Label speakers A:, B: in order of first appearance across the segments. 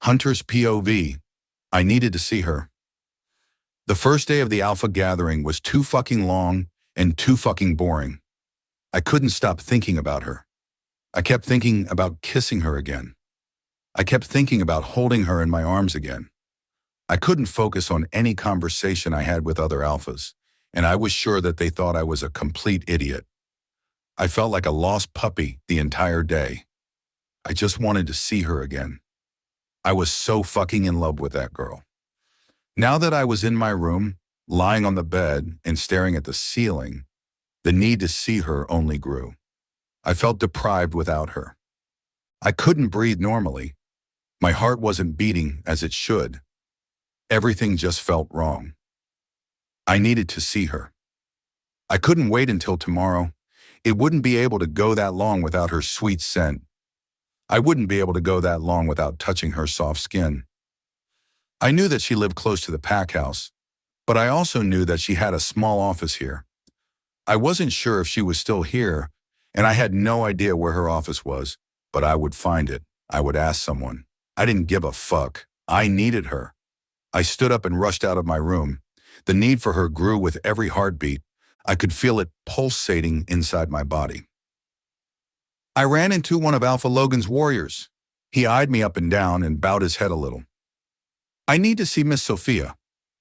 A: Hunter's POV. I needed to see her. The first day of the Alpha gathering was too fucking long and too fucking boring. I couldn't stop thinking about her. I kept thinking about kissing her again. I kept thinking about holding her in my arms again. I couldn't focus on any conversation I had with other alphas, and I was sure that they thought I was a complete idiot. I felt like a lost puppy the entire day. I just wanted to see her again. I was so fucking in love with that girl. Now that I was in my room, lying on the bed and staring at the ceiling, the need to see her only grew. I felt deprived without her. I couldn't breathe normally. My heart wasn't beating as it should. Everything just felt wrong. I needed to see her. I couldn't wait until tomorrow. It wouldn't be able to go that long without her sweet scent. I wouldn't be able to go that long without touching her soft skin. I knew that she lived close to the pack house, but I also knew that she had a small office here. I wasn't sure if she was still here, and I had no idea where her office was, but I would find it. I would ask someone. I didn't give a fuck. I needed her. I stood up and rushed out of my room. The need for her grew with every heartbeat. I could feel it pulsating inside my body. I ran into one of Alpha Logan's warriors. He eyed me up and down and bowed his head a little. "I need to see Miss Sophia,"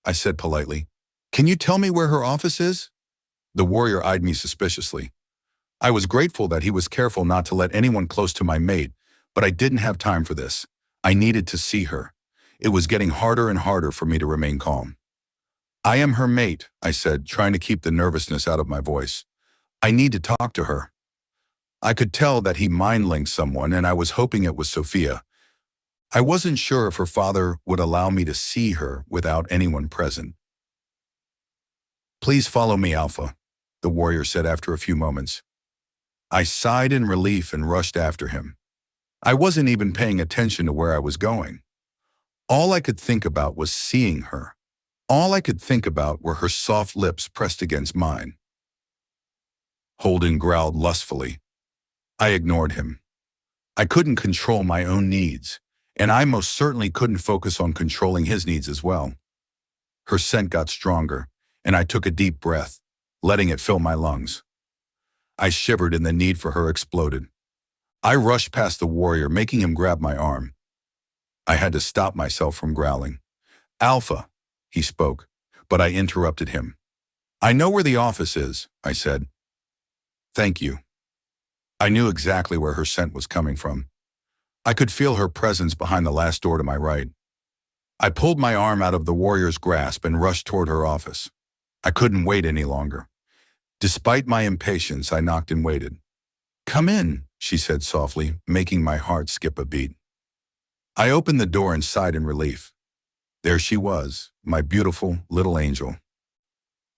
A: I said politely. "Can you tell me where her office is?" The warrior eyed me suspiciously. I was grateful that he was careful not to let anyone close to my mate, but I didn't have time for this. I needed to see her. It was getting harder and harder for me to remain calm. "I am her mate," I said, trying to keep the nervousness out of my voice. "I need to talk to her." I could tell that he mind-linked someone, and I was hoping it was Sophia. I wasn't sure if her father would allow me to see her without anyone present. "Please follow me, Alpha," the warrior said after a few moments. I sighed in relief and rushed after him. I wasn't even paying attention to where I was going. All I could think about was seeing her. All I could think about were her soft lips pressed against mine. Holden growled lustfully. I ignored him. I couldn't control my own needs, and I most certainly couldn't focus on controlling his needs as well. Her scent got stronger, and I took a deep breath, letting it fill my lungs. I shivered and the need for her exploded. I rushed past the warrior, making him grab my arm. I had to stop myself from growling. "Alpha," he spoke, but I interrupted him. "I know where the office is," I said. "Thank you." I knew exactly where her scent was coming from. I could feel her presence behind the last door to my right. I pulled my arm out of the warrior's grasp and rushed toward her office. I couldn't wait any longer. Despite my impatience, I knocked and waited. "Come in," she said softly, making my heart skip a beat. I opened the door and sighed in relief. There she was, my beautiful little angel.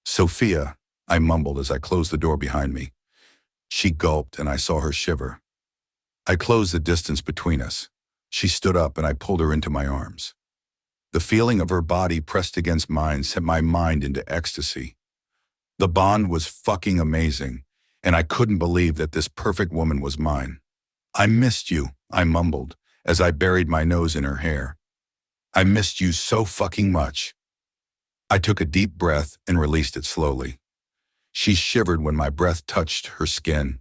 A: "Sophia," I mumbled as I closed the door behind me. She gulped and I saw her shiver. I closed the distance between us. She stood up and I pulled her into my arms. The feeling of her body pressed against mine sent my mind into ecstasy. The bond was fucking amazing, and I couldn't believe that this perfect woman was mine. "I missed you," I mumbled as I buried my nose in her hair. "I missed you so fucking much." I took a deep breath and released it slowly. She shivered when my breath touched her skin.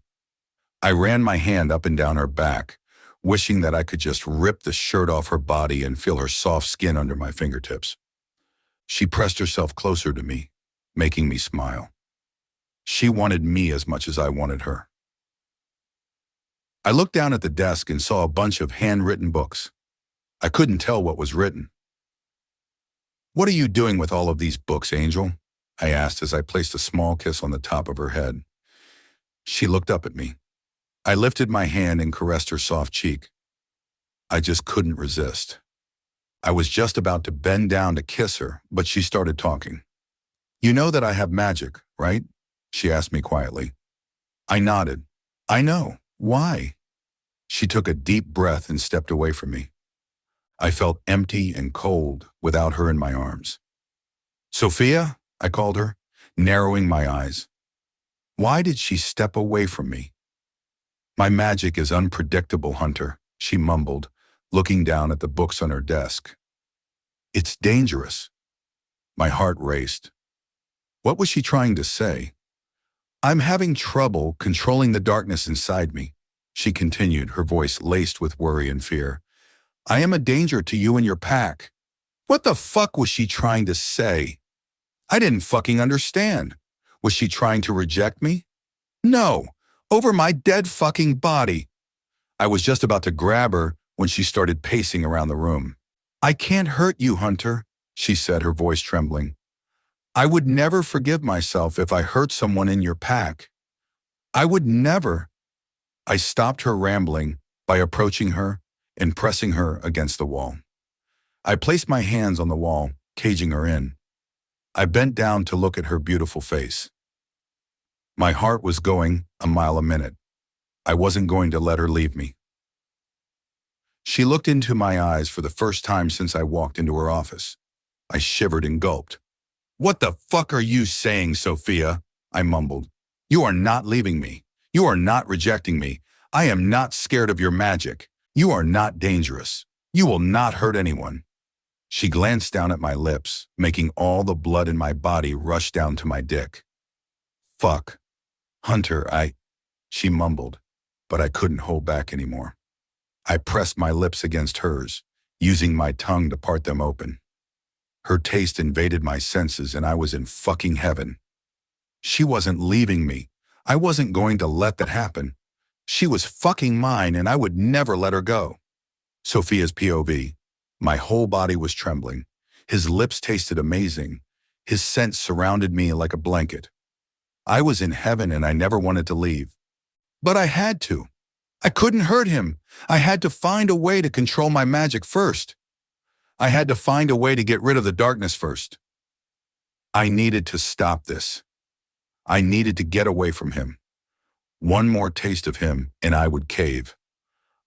A: I ran my hand up and down her back, wishing that I could just rip the shirt off her body and feel her soft skin under my fingertips. She pressed herself closer to me, making me smile. She wanted me as much as I wanted her. I looked down at the desk and saw a bunch of handwritten books. I couldn't tell what was written. "What are you doing with all of these books, Angel?" I asked as I placed a small kiss on the top of her head. She looked up at me. I lifted my hand and caressed her soft cheek. I just couldn't resist. I was just about to bend down to kiss her, but she started talking. "You know that I have magic, right?" she asked me quietly. I nodded. "I know. Why?" She took a deep breath and stepped away from me. I felt empty and cold without her in my arms. "Sophia?" I called her, narrowing my eyes. Why did she step away from me? "My magic is unpredictable, Hunter," she mumbled, looking down at the books on her desk. It's dangerous. My heart raced. What was she trying to say? I'm having trouble controlling the darkness inside me, she continued, her voice laced with worry and fear. I am a danger to you and your pack. What the fuck was she trying to say? I didn't fucking understand. Was she trying to reject me? No, over my dead fucking body. I was just about to grab her when she started pacing around the room. I can't hurt you, Hunter, she said, her voice trembling. I would never forgive myself if I hurt someone in your pack. I would never. I stopped her rambling by approaching her and pressing her against the wall. I placed my hands on the wall, caging her in. I bent down to look at her beautiful face. My heart was going a mile a minute. I wasn't going to let her leave me. She looked into my eyes for the first time since I walked into her office. I shivered and gulped. What the fuck are you saying, Sophia? I mumbled. You are not leaving me. You are not rejecting me. I am not scared of your magic. You are not dangerous. You will not hurt anyone. She glanced down at my lips, making all the blood in my body rush down to my dick. Fuck. Hunter, she mumbled, but I couldn't hold back anymore. I pressed my lips against hers, using my tongue to part them open. Her taste invaded my senses and I was in fucking heaven. She wasn't leaving me. I wasn't going to let that happen. She was fucking mine and I would never let her go. Sophia's POV. My whole body was trembling. His lips tasted amazing. His scent surrounded me like a blanket. I was in heaven and I never wanted to leave. But I had to. I couldn't hurt him. I had to find a way to control my magic first. I had to find a way to get rid of the darkness first. I needed to stop this. I needed to get away from him. One more taste of him and I would cave.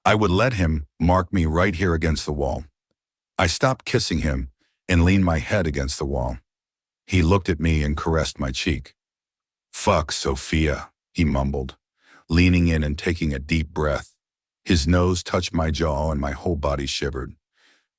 A: I would let him mark me right here against the wall. I stopped kissing him and leaned my head against the wall. He looked at me and caressed my cheek. Fuck, Sophia, he mumbled, leaning in and taking a deep breath. His nose touched my jaw and my whole body shivered.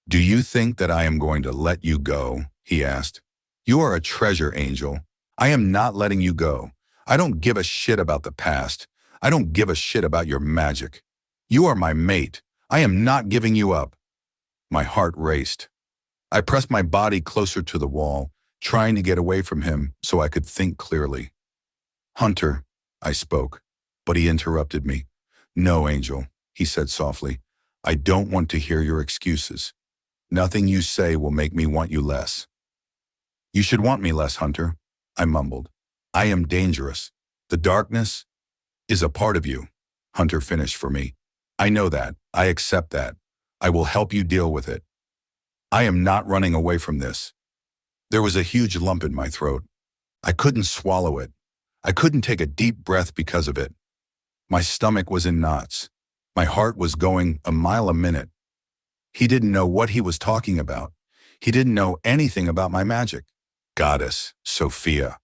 A: Do you think that I am going to let you go? He asked. You are a treasure, Angel. I am not letting you go. I don't give a shit about the past. I don't give a shit about your magic. You are my mate. I am not giving you up. My heart raced. I pressed my body closer to the wall, trying to get away from him so I could think clearly. Hunter, I spoke, but he interrupted me. No, Angel, he said softly. I don't want to hear your excuses. Nothing you say will make me want you less. You should want me less, Hunter, I mumbled. I am dangerous. The darkness is a part of you, Hunter finished for me. I know that. I accept that. I will help you deal with it. I am not running away from this. There was a huge lump in my throat. I couldn't swallow it. I couldn't take a deep breath because of it. My stomach was in knots. My heart was going a mile a minute. He didn't know what he was talking about. He didn't know anything about my magic. Goddess, Sophia,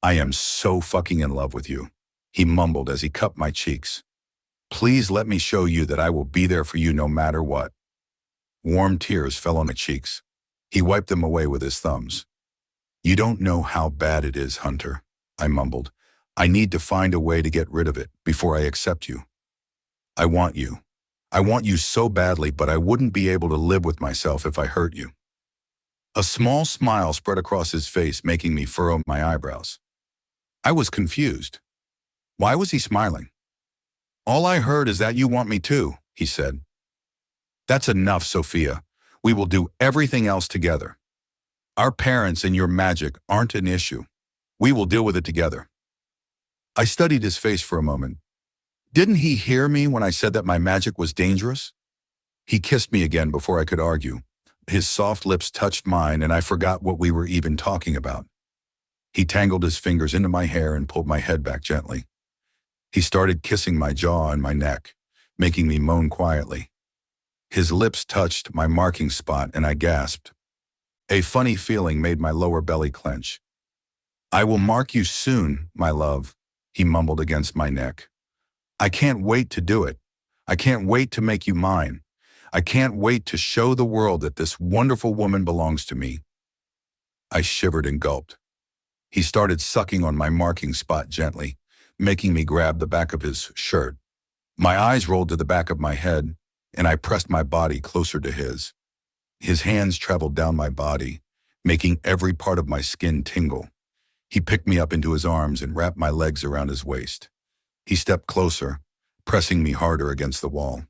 A: I am so fucking in love with you, he mumbled as he cupped my cheeks. Please let me show you that I will be there for you no matter what. Warm tears fell on my cheeks. He wiped them away with his thumbs. You don't know how bad it is, Hunter, I mumbled. I need to find a way to get rid of it before I accept you. I want you. I want you so badly, but I wouldn't be able to live with myself if I hurt you. A small smile spread across his face, making me furrow my eyebrows. I was confused. Why was he smiling? All I heard is that you want me too, he said. That's enough, Sophia. We will do everything else together. Our parents and your magic aren't an issue. We will deal with it together. I studied his face for a moment. Didn't he hear me when I said that my magic was dangerous? He kissed me again before I could argue. His soft lips touched mine and I forgot what we were even talking about. He tangled his fingers into my hair and pulled my head back gently. He started kissing my jaw and my neck, making me moan quietly. His lips touched my marking spot and I gasped. A funny feeling made my lower belly clench. I will mark you soon, my love, he mumbled against my neck. I can't wait to do it. I can't wait to make you mine. I can't wait to show the world that this wonderful woman belongs to me. I shivered and gulped. He started sucking on my marking spot gently, making me grab the back of his shirt. My eyes rolled to the back of my head, and I pressed my body closer to his. His hands traveled down my body, making every part of my skin tingle. He picked me up into his arms and wrapped my legs around his waist. He stepped closer, pressing me harder against the wall.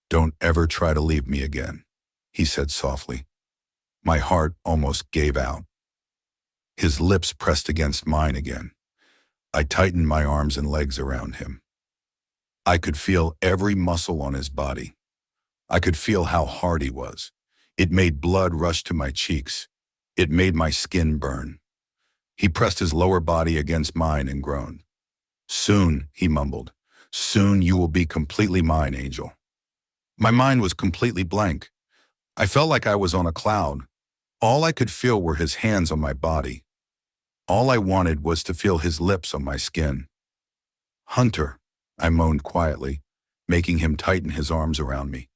A: "Don't ever try to leave me again," he said softly. My heart almost gave out. His lips pressed against mine again. I tightened my arms and legs around him. I could feel every muscle on his body. I could feel how hard he was. It made blood rush to my cheeks. It made my skin burn. He pressed his lower body against mine and groaned. "Soon," he mumbled. "Soon you will be completely mine, Angel." My mind was completely blank. I felt like I was on a cloud. All I could feel were his hands on my body. All I wanted was to feel his lips on my skin. "Hunter," I moaned quietly, making him tighten his arms around me.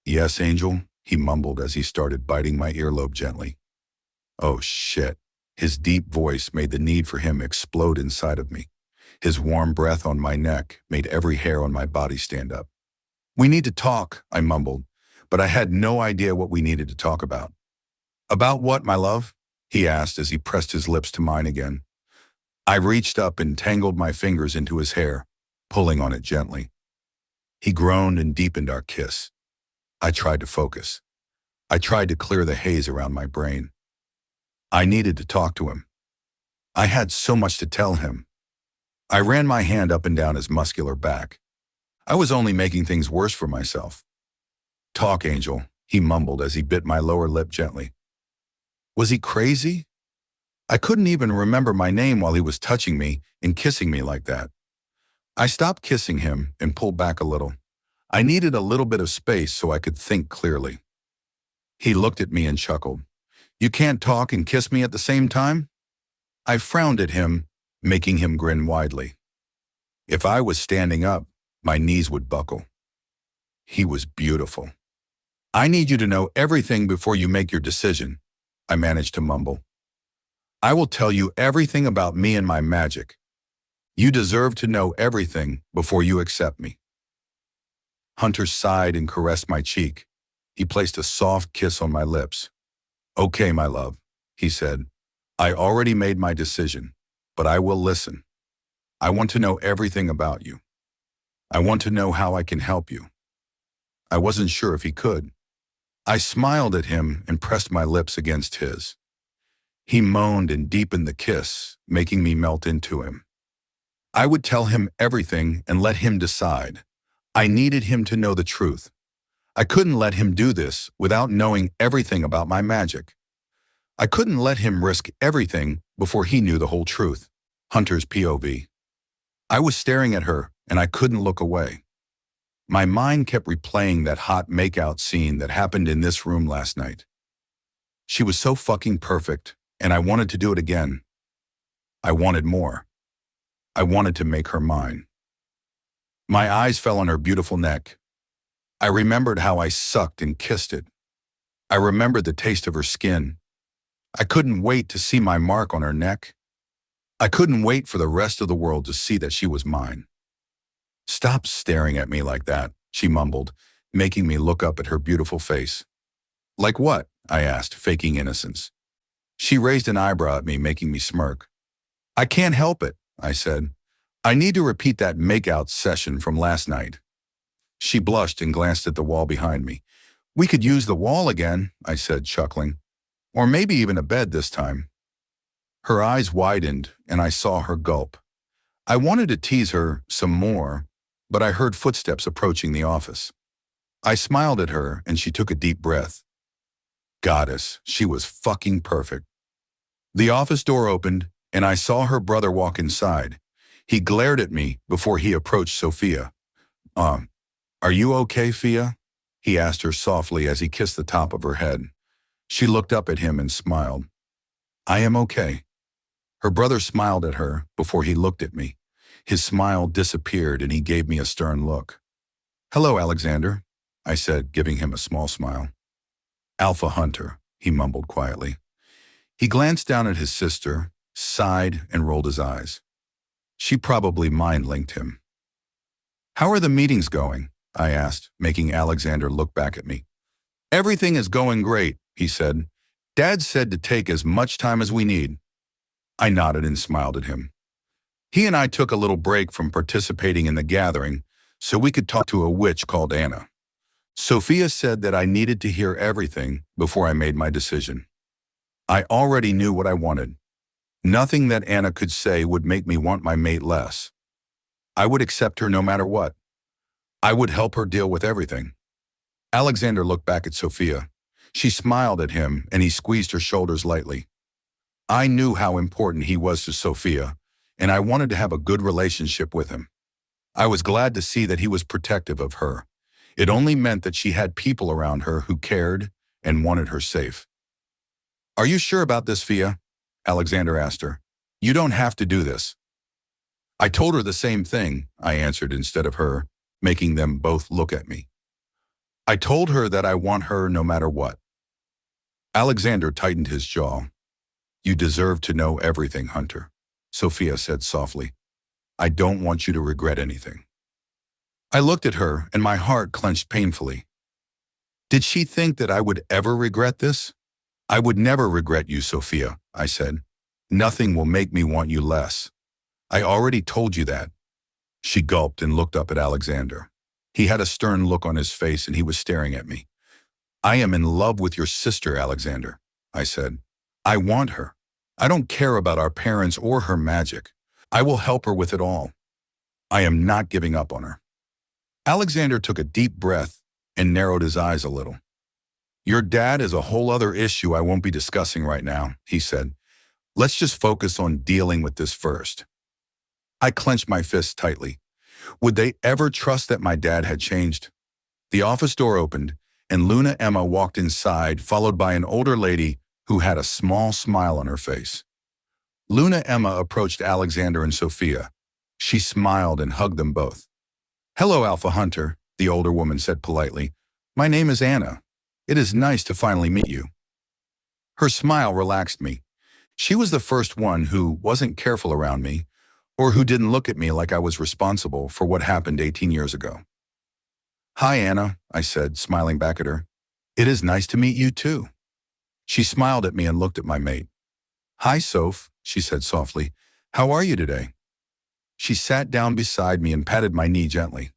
A: "Yes, Angel," he mumbled as he started biting my earlobe gently. Oh shit. His deep voice made the need for him explode inside of me. His warm breath on my neck made every hair on my body stand up. "We need to talk," I mumbled, but I had no idea what we needed to talk about. "About what, my love?" he asked as he pressed his lips to mine again. I reached up and tangled my fingers into his hair, pulling on it gently. He groaned and deepened our kiss. I tried to focus. I tried to clear the haze around my brain. I needed to talk to him. I had so much to tell him. I ran my hand up and down his muscular back. I was only making things worse for myself. "Talk, Angel," he mumbled as he bit my lower lip gently. Was he crazy? I couldn't even remember my name while he was touching me and kissing me like that. I stopped kissing him and pulled back a little. I needed a little bit of space so I could think clearly. He looked at me and chuckled. "You can't talk and kiss me at the same time?" I frowned at him, making him grin widely. If I was standing up, my knees would buckle. He was beautiful. "I need you to know everything before you make your decision," I managed to mumble. "I will tell you everything about me and my magic. You deserve to know everything before you accept me." Hunter sighed and caressed my cheek. He placed a soft kiss on my lips. "Okay, my love," he said. "I already made my decision, but I will listen. I want to know everything about you. I want to know how I can help you." I wasn't sure if he could. I smiled at him and pressed my lips against his. He moaned and deepened the kiss, making me melt into him. I would tell him everything and let him decide. I needed him to know the truth. I couldn't let him do this without knowing everything about my magic. I couldn't let him risk everything before he knew the whole truth. Hunter's POV. I was staring at her and I couldn't look away. My mind kept replaying that hot makeout scene that happened in this room last night. She was so fucking perfect, and I wanted to do it again. I wanted more. I wanted to make her mine. My eyes fell on her beautiful neck. I remembered how I sucked and kissed it. I remembered the taste of her skin. I couldn't wait to see my mark on her neck. I couldn't wait for the rest of the world to see that she was mine. "Stop staring at me like that," she mumbled, making me look up at her beautiful face. "Like what?" I asked, faking innocence. She raised an eyebrow at me, making me smirk. "I can't help it," I said. "I need to repeat that makeout session from last night." She blushed and glanced at the wall behind me. "We could use the wall again," I said, chuckling. "Or maybe even a bed this time." Her eyes widened, and I saw her gulp. I wanted to tease her some more, but I heard footsteps approaching the office. I smiled at her, and she took a deep breath. Goddess, she was fucking perfect. The office door opened, and I saw her brother walk inside. He glared at me before he approached Sophia. Are you okay, Fia?" he asked her softly as he kissed the top of her head. She looked up at him and smiled. "I am okay." Her brother smiled at her before he looked at me. His smile disappeared and he gave me a stern look. "Hello, Alexander," I said, giving him a small smile. Alpha Hunter, he mumbled quietly. He glanced down at his sister, sighed, and rolled his eyes. She probably mind-linked him. How are the meetings going? I asked, making Alexander look back at me. Everything is going great, he said. Dad said to take as much time as we need. I nodded and smiled at him. He and I took a little break from participating in the gathering so we could talk to a witch called Anna. Sophia said that I needed to hear everything before I made my decision. I already knew what I wanted. Nothing that Anna could say would make me want my mate less. I would accept her no matter what. I would help her deal with everything. Alexander looked back at Sophia. She smiled at him and he squeezed her shoulders lightly. I knew how important he was to Sophia, and I wanted to have a good relationship with him. I was glad to see that he was protective of her. It only meant that she had people around her who cared and wanted her safe. Are you sure about this, Fia? Alexander asked her. You don't have to do this. I told her the same thing, I answered instead of her, making them both look at me. I told her that I want her no matter what. Alexander tightened his jaw. You deserve to know everything, Hunter, Sophia said softly. I don't want you to regret anything. I looked at her and my heart clenched painfully. Did she think that I would ever regret this? I would never regret you, Sophia, I said. Nothing will make me want you less. I already told you that. She gulped and looked up at Alexander. He had a stern look on his face and he was staring at me. I am in love with your sister, Alexander, I said. I want her. I don't care about our parents or her magic. I will help her with it all. I am not giving up on her. Alexander took a deep breath and narrowed his eyes a little. Your dad is a whole other issue I won't be discussing right now, he said. Let's just focus on dealing with this first. I clenched my fists tightly. Would they ever trust that my dad had changed? The office door opened, and Luna Emma walked inside, followed by an older lady who had a small smile on her face. Luna Emma approached Alexander and Sophia. She smiled and hugged them both. Hello, Alpha Hunter, the older woman said politely. My name is Anna. It is nice to finally meet you. Her smile relaxed me. She was the first one who wasn't careful around me, or who didn't look at me like I was responsible for what happened 18 years ago. Hi, Anna, I said, smiling back at her. It is nice to meet you too. She smiled at me and looked at my mate. Hi, Soph, she said softly. How are you today? She sat down beside me and patted my knee gently.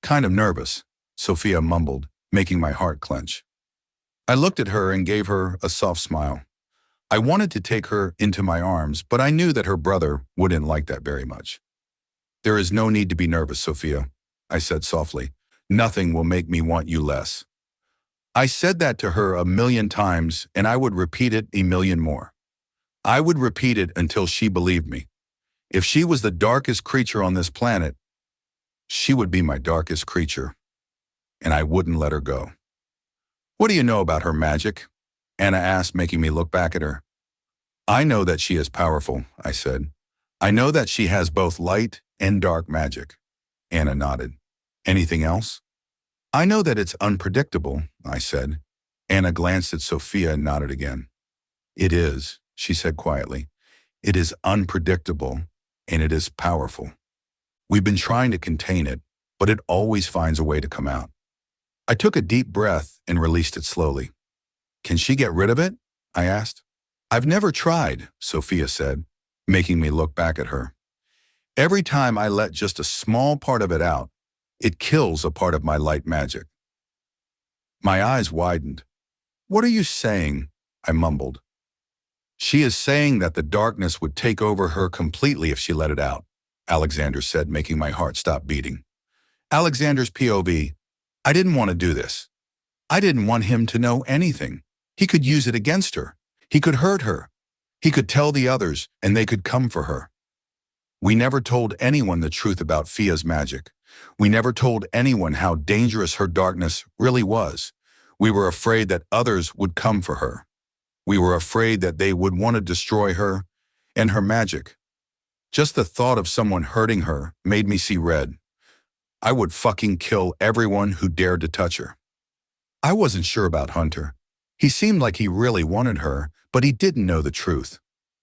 A: Kind of nervous, Sophia mumbled, making my heart clench. I looked at her and gave her a soft smile. I wanted to take her into my arms, but I knew that her brother wouldn't like that very much. There is no need to be nervous, Sophia, I said softly. Nothing will make me want you less. I said that to her 1,000,000 times, and I would repeat it 1,000,000 more. I would repeat it until she believed me. If she was the darkest creature on this planet, she would be my darkest creature, and I wouldn't let her go. What do you know about her magic? Anna asked, making me look back at her. I know that she is powerful, I said. I know that she has both light and dark magic. Anna nodded. Anything else? I know that it's unpredictable, I said. Anna glanced at Sophia and nodded again. It is, she said quietly. It is unpredictable, and it is powerful. We've been trying to contain it, but it always finds a way to come out. I took a deep breath and released it slowly. Can she get rid of it? I asked. I've never tried, Sophia said, making me look back at her. Every time I let just a small part of it out, it kills a part of my light magic. My eyes widened. What are you saying? I mumbled. She is saying that the darkness would take over her completely if she let it out, Alexander said, making my heart stop beating. Alexander's POV. I didn't want to do this. I didn't want him to know anything. He could use it against her. He could hurt her. He could tell the others, and they could come for her. We never told anyone the truth about Fia's magic. We never told anyone how dangerous her darkness really was. We were afraid that others would come for her. We were afraid that they would want to destroy her and her magic. Just the thought of someone hurting her made me see red. I would fucking kill everyone who dared to touch her. I wasn't sure about Hunter. He seemed like he really wanted her, but he didn't know the truth.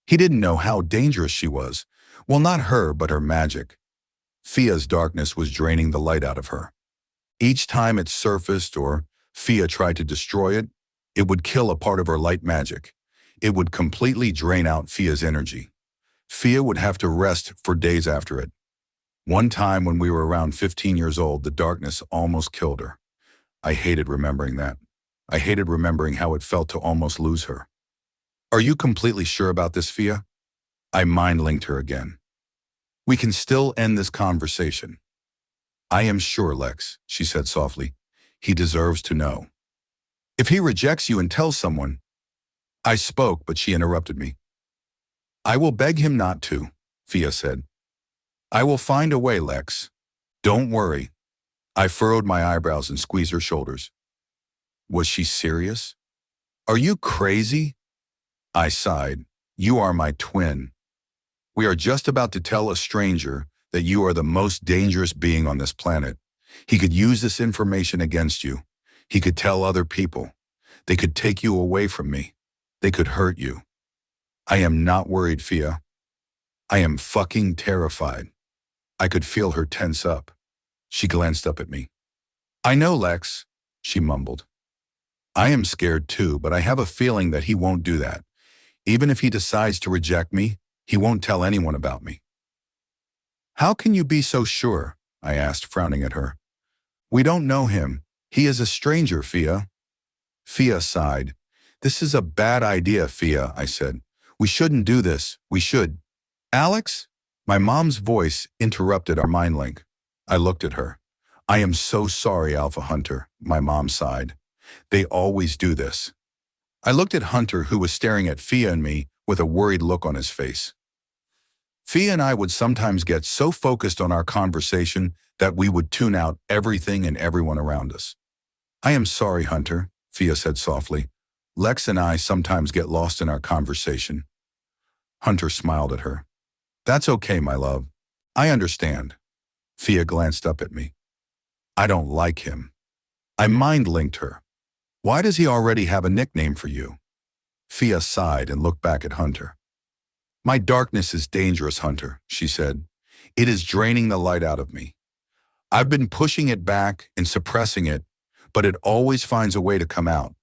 A: He didn't know how dangerous she was. Well, not her, but her magic. Fia's darkness was draining the light out of her. Each time it surfaced or Fia tried to destroy it, it would kill a part of her light magic. It would completely drain out Fia's energy. Fia would have to rest for days after it. One time when we were around 15 years old, the darkness almost killed her. I hated remembering that. I hated remembering how it felt to almost lose her. Are you completely sure about this, Fia? I mind-linked her again. We can still end this conversation. I am sure, Lex, she said softly. He deserves to know. If he rejects you and tells someone. I spoke, but she interrupted me. I will beg him not to, Fia said. I will find a way, Lex. Don't worry. I furrowed my eyebrows and squeezed her shoulders. Was she serious? Are you crazy? I sighed. You are my twin. We are just about to tell a stranger that you are the most dangerous being on this planet. He could use this information against you. He could tell other people. They could take you away from me. They could hurt you. I am not worried, Fia. I am fucking terrified. I could feel her tense up. She glanced up at me. I know, Lex, she mumbled. I am scared too, but I have a feeling that he won't do that. Even if he decides to reject me, he won't tell anyone about me. How can you be so sure? I asked, frowning at her. We don't know him. He is a stranger, Fia. Fia sighed. This is a bad idea, Fia, I said. We shouldn't do this. We should. Alex? My mom's voice interrupted our mind link. I looked at her. I am so sorry, Alpha Hunter, my mom sighed. They always do this. I looked at Hunter, who was staring at Fia and me with a worried look on his face. Fia and I would sometimes get so focused on our conversation that we would tune out everything and everyone around us. I am sorry, Hunter, Fia said softly. Lex and I sometimes get lost in our conversation. Hunter smiled at her. That's okay, my love. I understand. Fia glanced up at me. I don't like him. I mind-linked her. Why does he already have a nickname for you? Fia sighed and looked back at Hunter. My darkness is dangerous, Hunter, she said. It is draining the light out of me. I've been pushing it back and suppressing it, but it always finds a way to come out.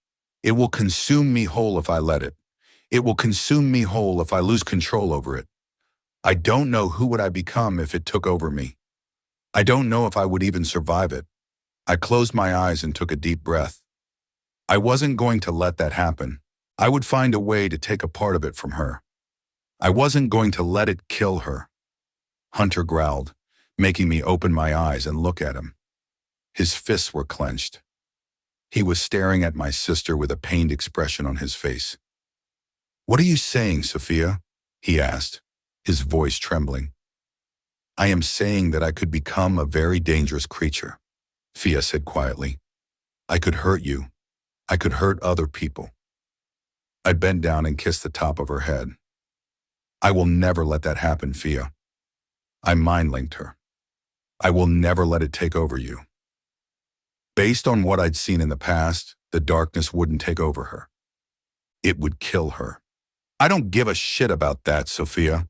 A: It will consume me whole if I let it. It will consume me whole if I lose control over it. I don't know who would I become if it took over me. I don't know if I would even survive it. I closed my eyes and took a deep breath. I wasn't going to let that happen. I would find a way to take a part of it from her. I wasn't going to let it kill her. Hunter growled, making me open my eyes and look at him. His fists were clenched. He was staring at my sister with a pained expression on his face. What are you saying, Sophia? He asked, his voice trembling. I am saying that I could become a very dangerous creature, Fia said quietly. I could hurt you. I could hurt other people. I bent down and kissed the top of her head. I will never let that happen, Fia. I mind-linked her. I will never let it take over you. Based on what I'd seen in the past, the darkness wouldn't take over her. It would kill her. I don't give a shit about that, Sophia,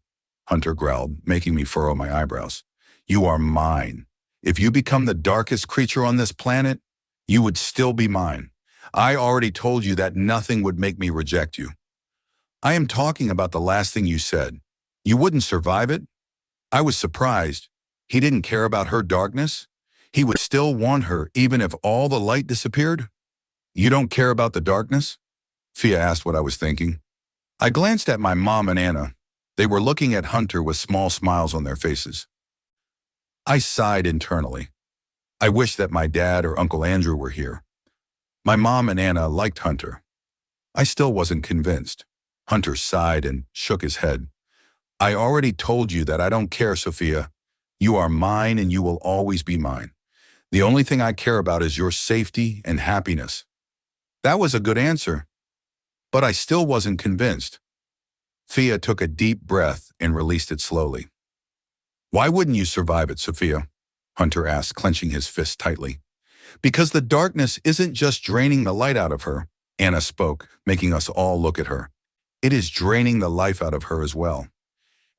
A: Hunter growled, making me furrow my eyebrows. You are mine. If you become the darkest creature on this planet, you would still be mine. I already told you that nothing would make me reject you. I am talking about the last thing you said. You wouldn't survive it? I was surprised. He didn't care about her darkness? He would still want her even if all the light disappeared? You don't care about the darkness? Fia asked what I was thinking. I glanced at my mom and Anna. They were looking at Hunter with small smiles on their faces. I sighed internally. I wish that my dad or Uncle Andrew were here. My mom and Anna liked Hunter. I still wasn't convinced. Hunter sighed and shook his head. I already told you that I don't care, Sophia. You are mine and you will always be mine. The only thing I care about is your safety and happiness. That was a good answer. But I still wasn't convinced. Fia took a deep breath and released it slowly. Why wouldn't you survive it, Sophia? Hunter asked, clenching his fist tightly. Because the darkness isn't just draining the light out of her, Anna spoke, making us all look at her. It is draining the life out of her as well.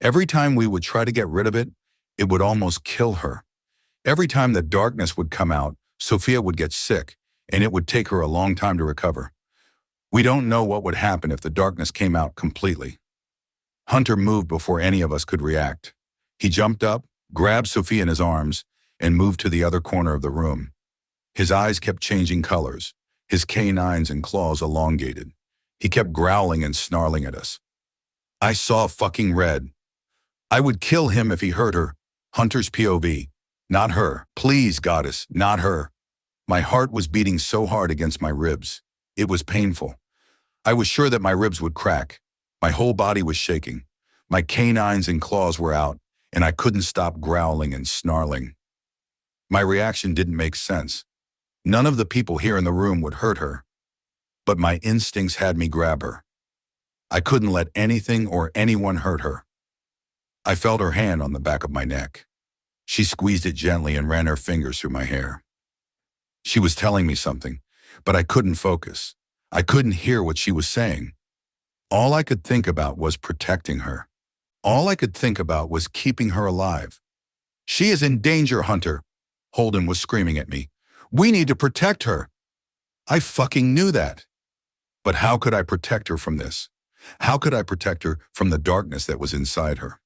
A: Every time we would try to get rid of it, it would almost kill her. Every time the darkness would come out, Sophia would get sick, and it would take her a long time to recover. We don't know what would happen if the darkness came out completely. Hunter moved before any of us could react. He jumped up, grabbed Sophia in his arms, and moved to the other corner of the room. His eyes kept changing colors, his canines and claws elongated. He kept growling and snarling at us. I saw fucking red. I would kill him if he hurt her. Hunter's POV. Not her. Please, goddess, not her. My heart was beating so hard against my ribs. It was painful. I was sure that my ribs would crack. My whole body was shaking. My canines and claws were out, and I couldn't stop growling and snarling. My reaction didn't make sense. None of the people here in the room would hurt her, but my instincts had me grab her. I couldn't let anything or anyone hurt her. I felt her hand on the back of my neck. She squeezed it gently and ran her fingers through my hair. She was telling me something, but I couldn't focus. I couldn't hear what she was saying. All I could think about was protecting her. All I could think about was keeping her alive. She is in danger, Hunter, Holden was screaming at me. We need to protect her. I fucking knew that. But how could I protect her from this? How could I protect her from the darkness that was inside her?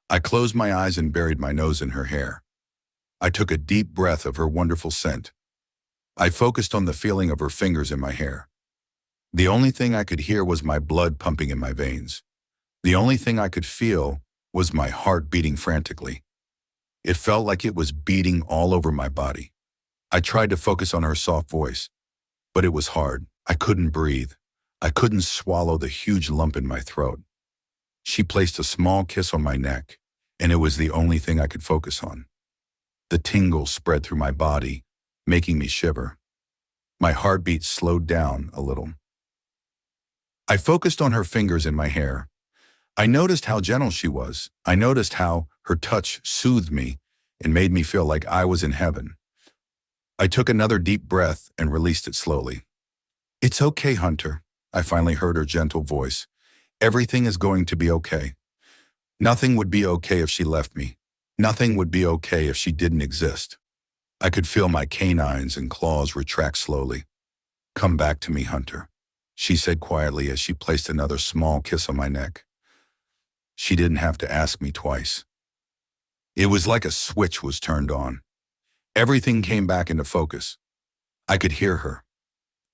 A: I closed my eyes and buried my nose in her hair. I took a deep breath of her wonderful scent. I focused on the feeling of her fingers in my hair. The only thing I could hear was my blood pumping in my veins. The only thing I could feel was my heart beating frantically. It felt like it was beating all over my body. I tried to focus on her soft voice, but it was hard. I couldn't breathe. I couldn't swallow the huge lump in my throat. She placed a small kiss on my neck, and it was the only thing I could focus on. The tingles spread through my body, making me shiver. My heartbeat slowed down a little. I focused on her fingers in my hair. I noticed how gentle she was. I noticed how her touch soothed me and made me feel like I was in heaven. I took another deep breath and released it slowly. It's okay, Hunter, I finally heard her gentle voice. Everything is going to be okay. Nothing would be okay if she left me. Nothing would be okay if she didn't exist. I could feel my canines and claws retract slowly. Come back to me, Hunter, she said quietly as she placed another small kiss on my neck. She didn't have to ask me twice. It was like a switch was turned on. Everything came back into focus. I could hear her.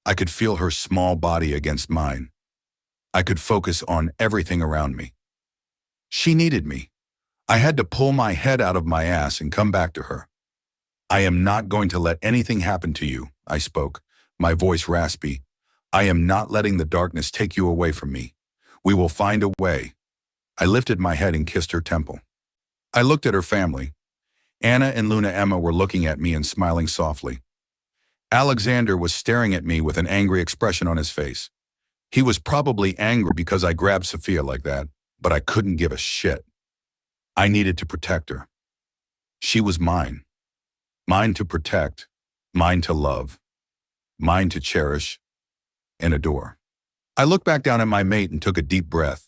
A: I could feel her small body against mine. I could focus on everything around me. She needed me. I had to pull my head out of my ass and come back to her. I am not going to let anything happen to you, I spoke, my voice raspy. I am not letting the darkness take you away from me. We will find a way. I lifted my head and kissed her temple. I looked at her family. Anna and Luna Emma were looking at me and smiling softly. Alexander was staring at me with an angry expression on his face. He was probably angry because I grabbed Sophia like that, but I couldn't give a shit. I needed to protect her. She was mine. Mine to protect, mine to love, mine to cherish and adore. I looked back down at my mate and took a deep breath.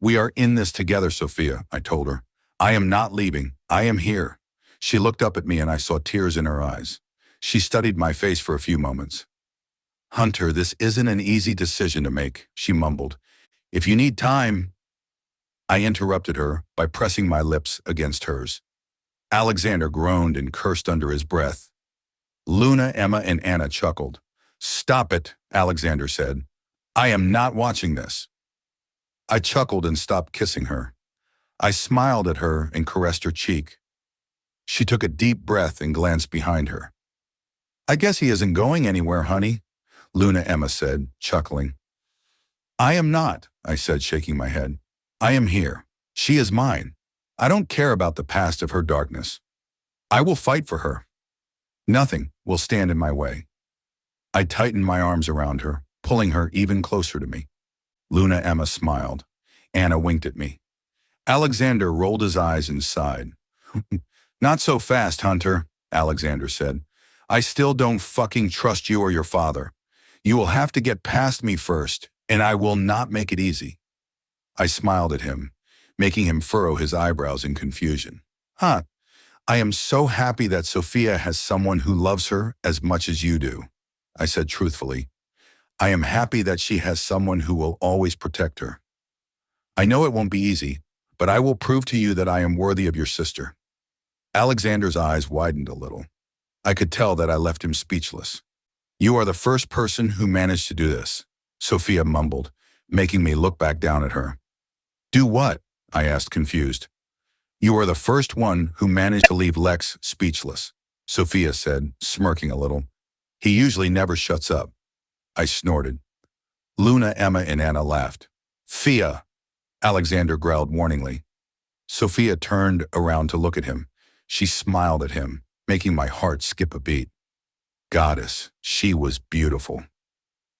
A: We are in this together, Sophia, I told her. I am not leaving. I am here. She looked up at me and I saw tears in her eyes. She studied my face for a few moments. Hunter, this isn't an easy decision to make, she mumbled. If you need time. I interrupted her by pressing my lips against hers. Alexander groaned and cursed under his breath. Luna, Emma, and Anna chuckled. Stop it, Alexander said. I am not watching this. I chuckled and stopped kissing her. I smiled at her and caressed her cheek. She took a deep breath and glanced behind her. I guess he isn't going anywhere, honey, Luna Emma said, chuckling. I am not, I said, shaking my head. I am here. She is mine. I don't care about the past of her darkness. I will fight for her. Nothing will stand in my way. I tightened my arms around her, pulling her even closer to me. Luna Emma smiled. Anna winked at me. Alexander rolled his eyes and sighed. Not so fast, Hunter, Alexander said. I still don't fucking trust you or your father. You will have to get past me first, and I will not make it easy. I smiled at him, making him furrow his eyebrows in confusion. Huh, I am so happy that Sophia has someone who loves her as much as you do, I said truthfully. I am happy that she has someone who will always protect her. I know it won't be easy, but I will prove to you that I am worthy of your sister. Alexander's eyes widened a little. I could tell that I left him speechless. You are the first person who managed to do this, Sophia mumbled, making me look back down at her. Do what? I asked, confused. You are the first one who managed to leave Lex speechless, Sophia said, smirking a little. He usually never shuts up. I snorted. Luna, Emma, and Anna laughed. Fia, Alexander growled warningly. Sophia turned around to look at him. She smiled at him, making my heart skip a beat. Goddess, she was beautiful.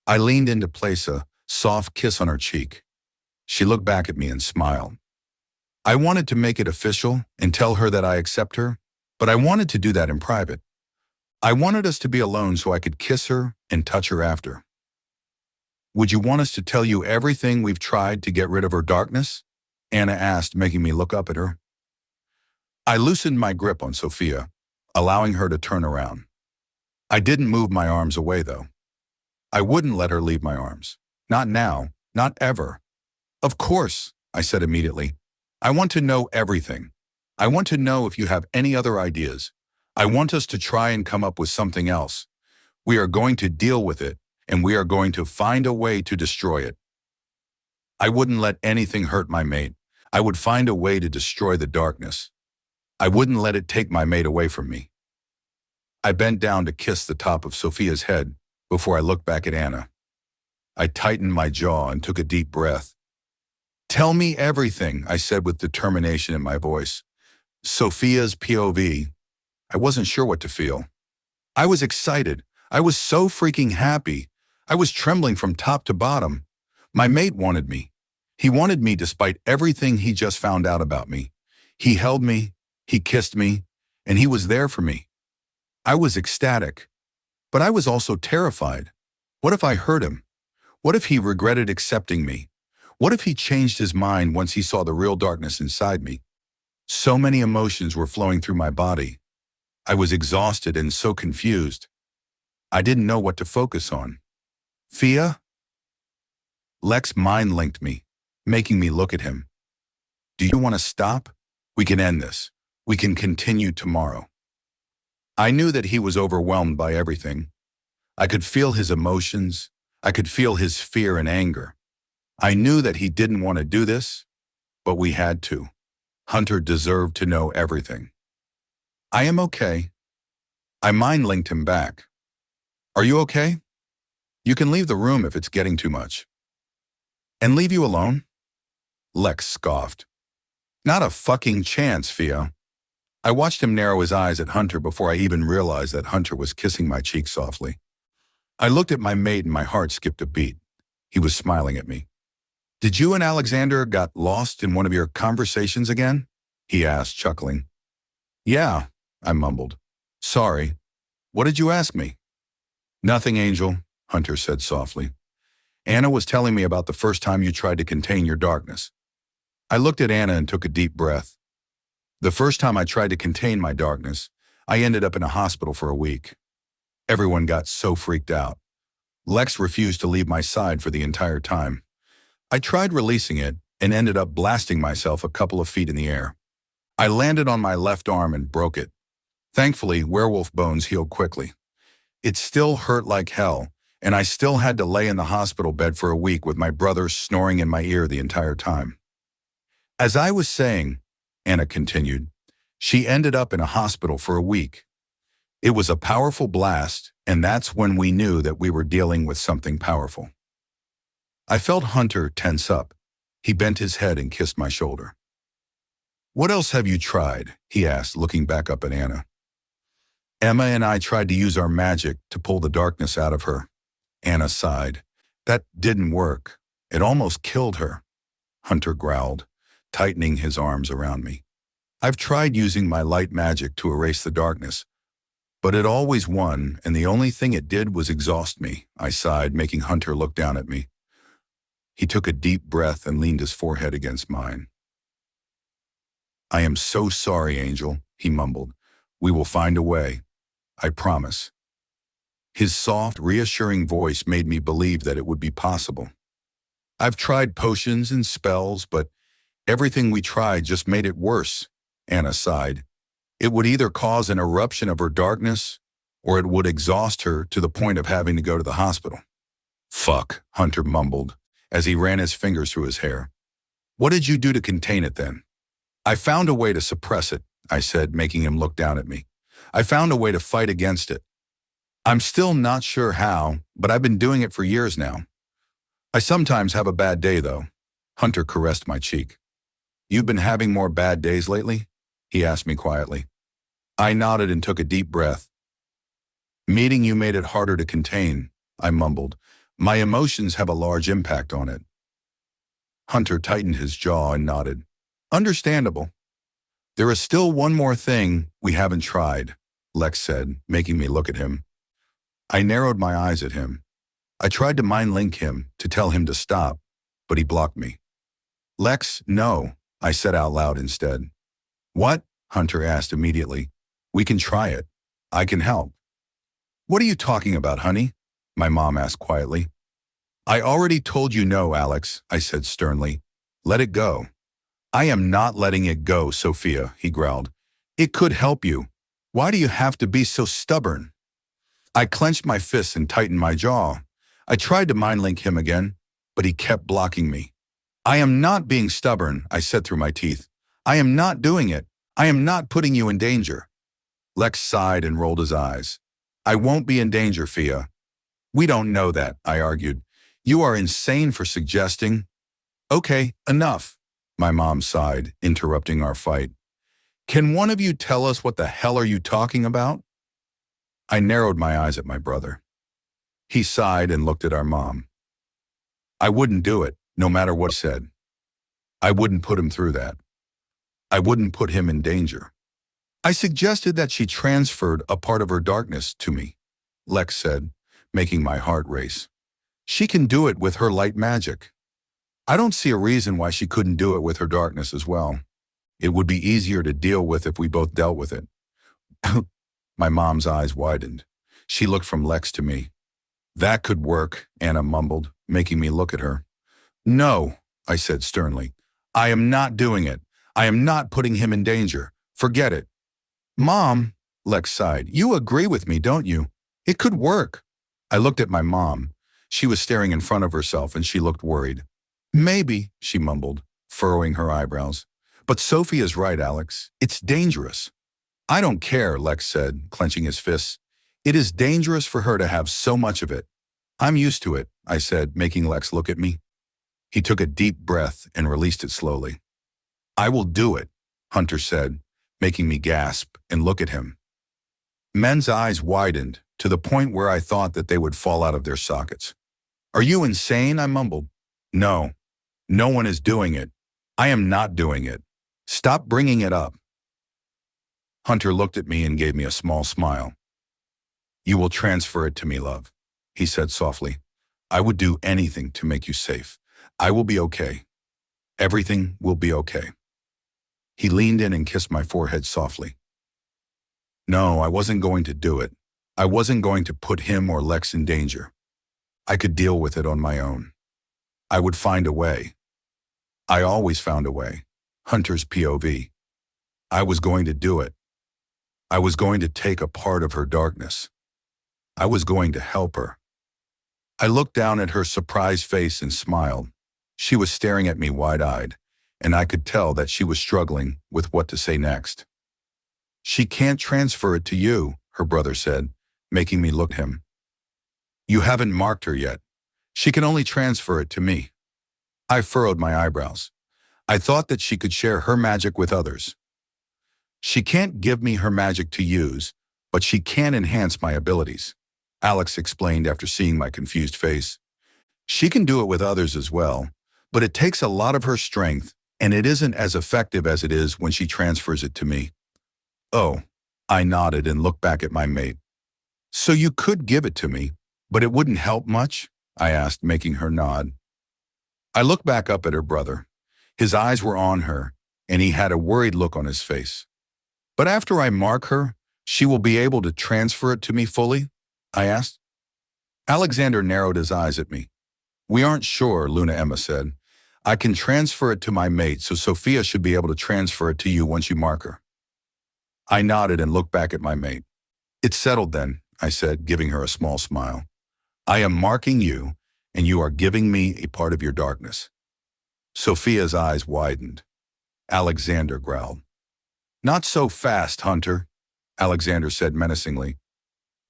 A: I leaned in to place a soft kiss on her cheek. She looked back at me and smiled. I wanted to make it official and tell her that I accept her, but I wanted to do that in private. I wanted us to be alone so I could kiss her and touch her after. Would you want us to tell you everything we've tried to get rid of her darkness? Anna asked, making me look up at her. I loosened my grip on Sophia, allowing her to turn around. I didn't move my arms away, though. I wouldn't let her leave my arms. Not now, not ever. Of course, I said immediately. I want to know everything. I want to know if you have any other ideas. I want us to try and come up with something else. We are going to deal with it, and we are going to find a way to destroy it. I wouldn't let anything hurt my mate. I would find a way to destroy the darkness. I wouldn't let it take my mate away from me. I bent down to kiss the top of Sophia's head before I looked back at Anna. I tightened my jaw and took a deep breath. Tell me everything, I said with determination in my voice. Sophia's POV. I wasn't sure what to feel. I was excited. I was so freaking happy. I was trembling from top to bottom. My mate wanted me. He wanted me despite everything he just found out about me. He held me, he kissed me, and he was there for me. I was ecstatic, but I was also terrified. What if I hurt him? What if he regretted accepting me? What if he changed his mind once he saw the real darkness inside me? So many emotions were flowing through my body. I was exhausted and so confused. I didn't know what to focus on. Fia? Lex mind-linked me, making me look at him. Do you want to stop? We can end this. We can continue tomorrow. I knew that he was overwhelmed by everything. I could feel his emotions. I could feel his fear and anger. I knew that he didn't want to do this, but we had to. Hunter deserved to know everything. I am okay. I mind-linked him back. Are you okay? You can leave the room if it's getting too much. And leave you alone? Lex scoffed. Not a fucking chance, Fia. I watched him narrow his eyes at Hunter before I even realized that Hunter was kissing my cheek softly. I looked at my mate and my heart skipped a beat. He was smiling at me. Did you and Alexander got lost in one of your conversations again? He asked, chuckling. Yeah, I mumbled. Sorry. What did you ask me? Nothing, Angel, Hunter said softly. Anna was telling me about the first time you tried to contain your darkness. I looked at Anna and took a deep breath. The first time I tried to contain my darkness, I ended up in a hospital for a week. Everyone got so freaked out. Lex refused to leave my side for the entire time. I tried releasing it and ended up blasting myself a couple of feet in the air. I landed on my left arm and broke it. Thankfully, werewolf bones healed quickly. It still hurt like hell, and I still had to lay in the hospital bed for a week with my brother snoring in my ear the entire time. As I was saying, Anna continued, she ended up in a hospital for a week. It was a powerful blast, and that's when we knew that we were dealing with something powerful. I felt Hunter tense up. He bent his head and kissed my shoulder. What else have you tried? He asked, looking back up at Anna. Emma and I tried to use our magic to pull the darkness out of her. Anna sighed. That didn't work. It almost killed her. Hunter growled, tightening his arms around me. I've tried using my light magic to erase the darkness, but it always won, and the only thing it did was exhaust me, I sighed, making Hunter look down at me. He took a deep breath and leaned his forehead against mine. I am so sorry, Angel, he mumbled. We will find a way. I promise. His soft, reassuring voice made me believe that it would be possible. I've tried potions and spells, but everything we tried just made it worse, Anna sighed. It would either cause an eruption of her darkness, or it would exhaust her to the point of having to go to the hospital. Fuck, Hunter mumbled, as he ran his fingers through his hair. What did you do to contain it then? I found a way to suppress it, I said, making him look down at me. I found a way to fight against it. I'm still not sure how, but I've been doing it for years now. I sometimes have a bad day, though. Hunter caressed my cheek. You've been having more bad days lately? He asked me quietly. I nodded and took a deep breath. Meeting you made it harder to contain, I mumbled. My emotions have a large impact on it. Hunter tightened his jaw and nodded. Understandable. There is still one more thing we haven't tried, Lex said, making me look at him. I narrowed my eyes at him. I tried to mind link him to tell him to stop, but he blocked me. Lex, no, I said out loud instead. What? Hunter asked immediately. We can try it. I can help. What are you talking about, honey? My mom asked quietly. I already told you no, Alex, I said sternly. Let it go. I am not letting it go, Sophia, he growled. It could help you. Why do you have to be so stubborn? I clenched my fists and tightened my jaw. I tried to mind link him again, but he kept blocking me. I am not being stubborn, I said through my teeth. I am not doing it. I am not putting you in danger. Lex sighed and rolled his eyes. I won't be in danger, Fia. We don't know that, I argued. You are insane for suggesting. Okay, enough, my mom sighed, interrupting our fight. Can one of you tell us what the hell are you talking about? I narrowed my eyes at my brother. He sighed and looked at our mom. I wouldn't do it, no matter what he said. I wouldn't put him through that. I wouldn't put him in danger. I suggested that she transferred a part of her darkness to me, Lex said, making my heart race. She can do it with her light magic. I don't see a reason why she couldn't do it with her darkness as well. It would be easier to deal with if we both dealt with it. My mom's eyes widened. She looked from Lex to me. That could work, Anna mumbled, making me look at her. No, I said sternly. I am not doing it. I am not putting him in danger. Forget it. Mom, Lex sighed, you agree with me, don't you? It could work. I looked at my mom. She was staring in front of herself and she looked worried. Maybe, she mumbled, furrowing her eyebrows. But Sophie is right, Alex. It's dangerous. I don't care, Lex said, clenching his fists. It is dangerous for her to have so much of it. I'm used to it, I said, making Lex look at me. He took a deep breath and released it slowly. I will do it, Hunter said, making me gasp and look at him. Men's eyes widened to the point where I thought that they would fall out of their sockets. Are you insane? I mumbled. No, no one is doing it. I am not doing it. Stop bringing it up. Hunter looked at me and gave me a small smile. You will transfer it to me, love, he said softly. I would do anything to make you safe. I will be okay. Everything will be okay. He leaned in and kissed my forehead softly. No, I wasn't going to do it. I wasn't going to put him or Lex in danger. I could deal with it on my own. I would find a way. I always found a way. Hunter's POV. I was going to do it. I was going to take a part of her darkness. I was going to help her. I looked down at her surprised face and smiled. She was staring at me wide-eyed, and I could tell that she was struggling with what to say next. She can't transfer it to you, her brother said, making me look at him. You haven't marked her yet. She can only transfer it to me. I furrowed my eyebrows. I thought that she could share her magic with others. She can't give me her magic to use, but she can enhance my abilities, Alex explained after seeing my confused face. She can do it with others as well, but it takes a lot of her strength and it isn't as effective as it is when she transfers it to me. Oh, I nodded and looked back at my mate. So you could give it to me, but it wouldn't help much? I asked, making her nod. I looked back up at her brother. His eyes were on her, and he had a worried look on his face. But after I mark her, she will be able to transfer it to me fully? I asked. Alexander narrowed his eyes at me. We aren't sure, Luna Emma said. I can transfer it to my mate, so Sophia should be able to transfer it to you once you mark her. I nodded and looked back at my mate. It's settled then, I said, giving her a small smile. I am marking you, and you are giving me a part of your darkness. Sophia's eyes widened. Alexander growled. Not so fast, Hunter, Alexander said menacingly.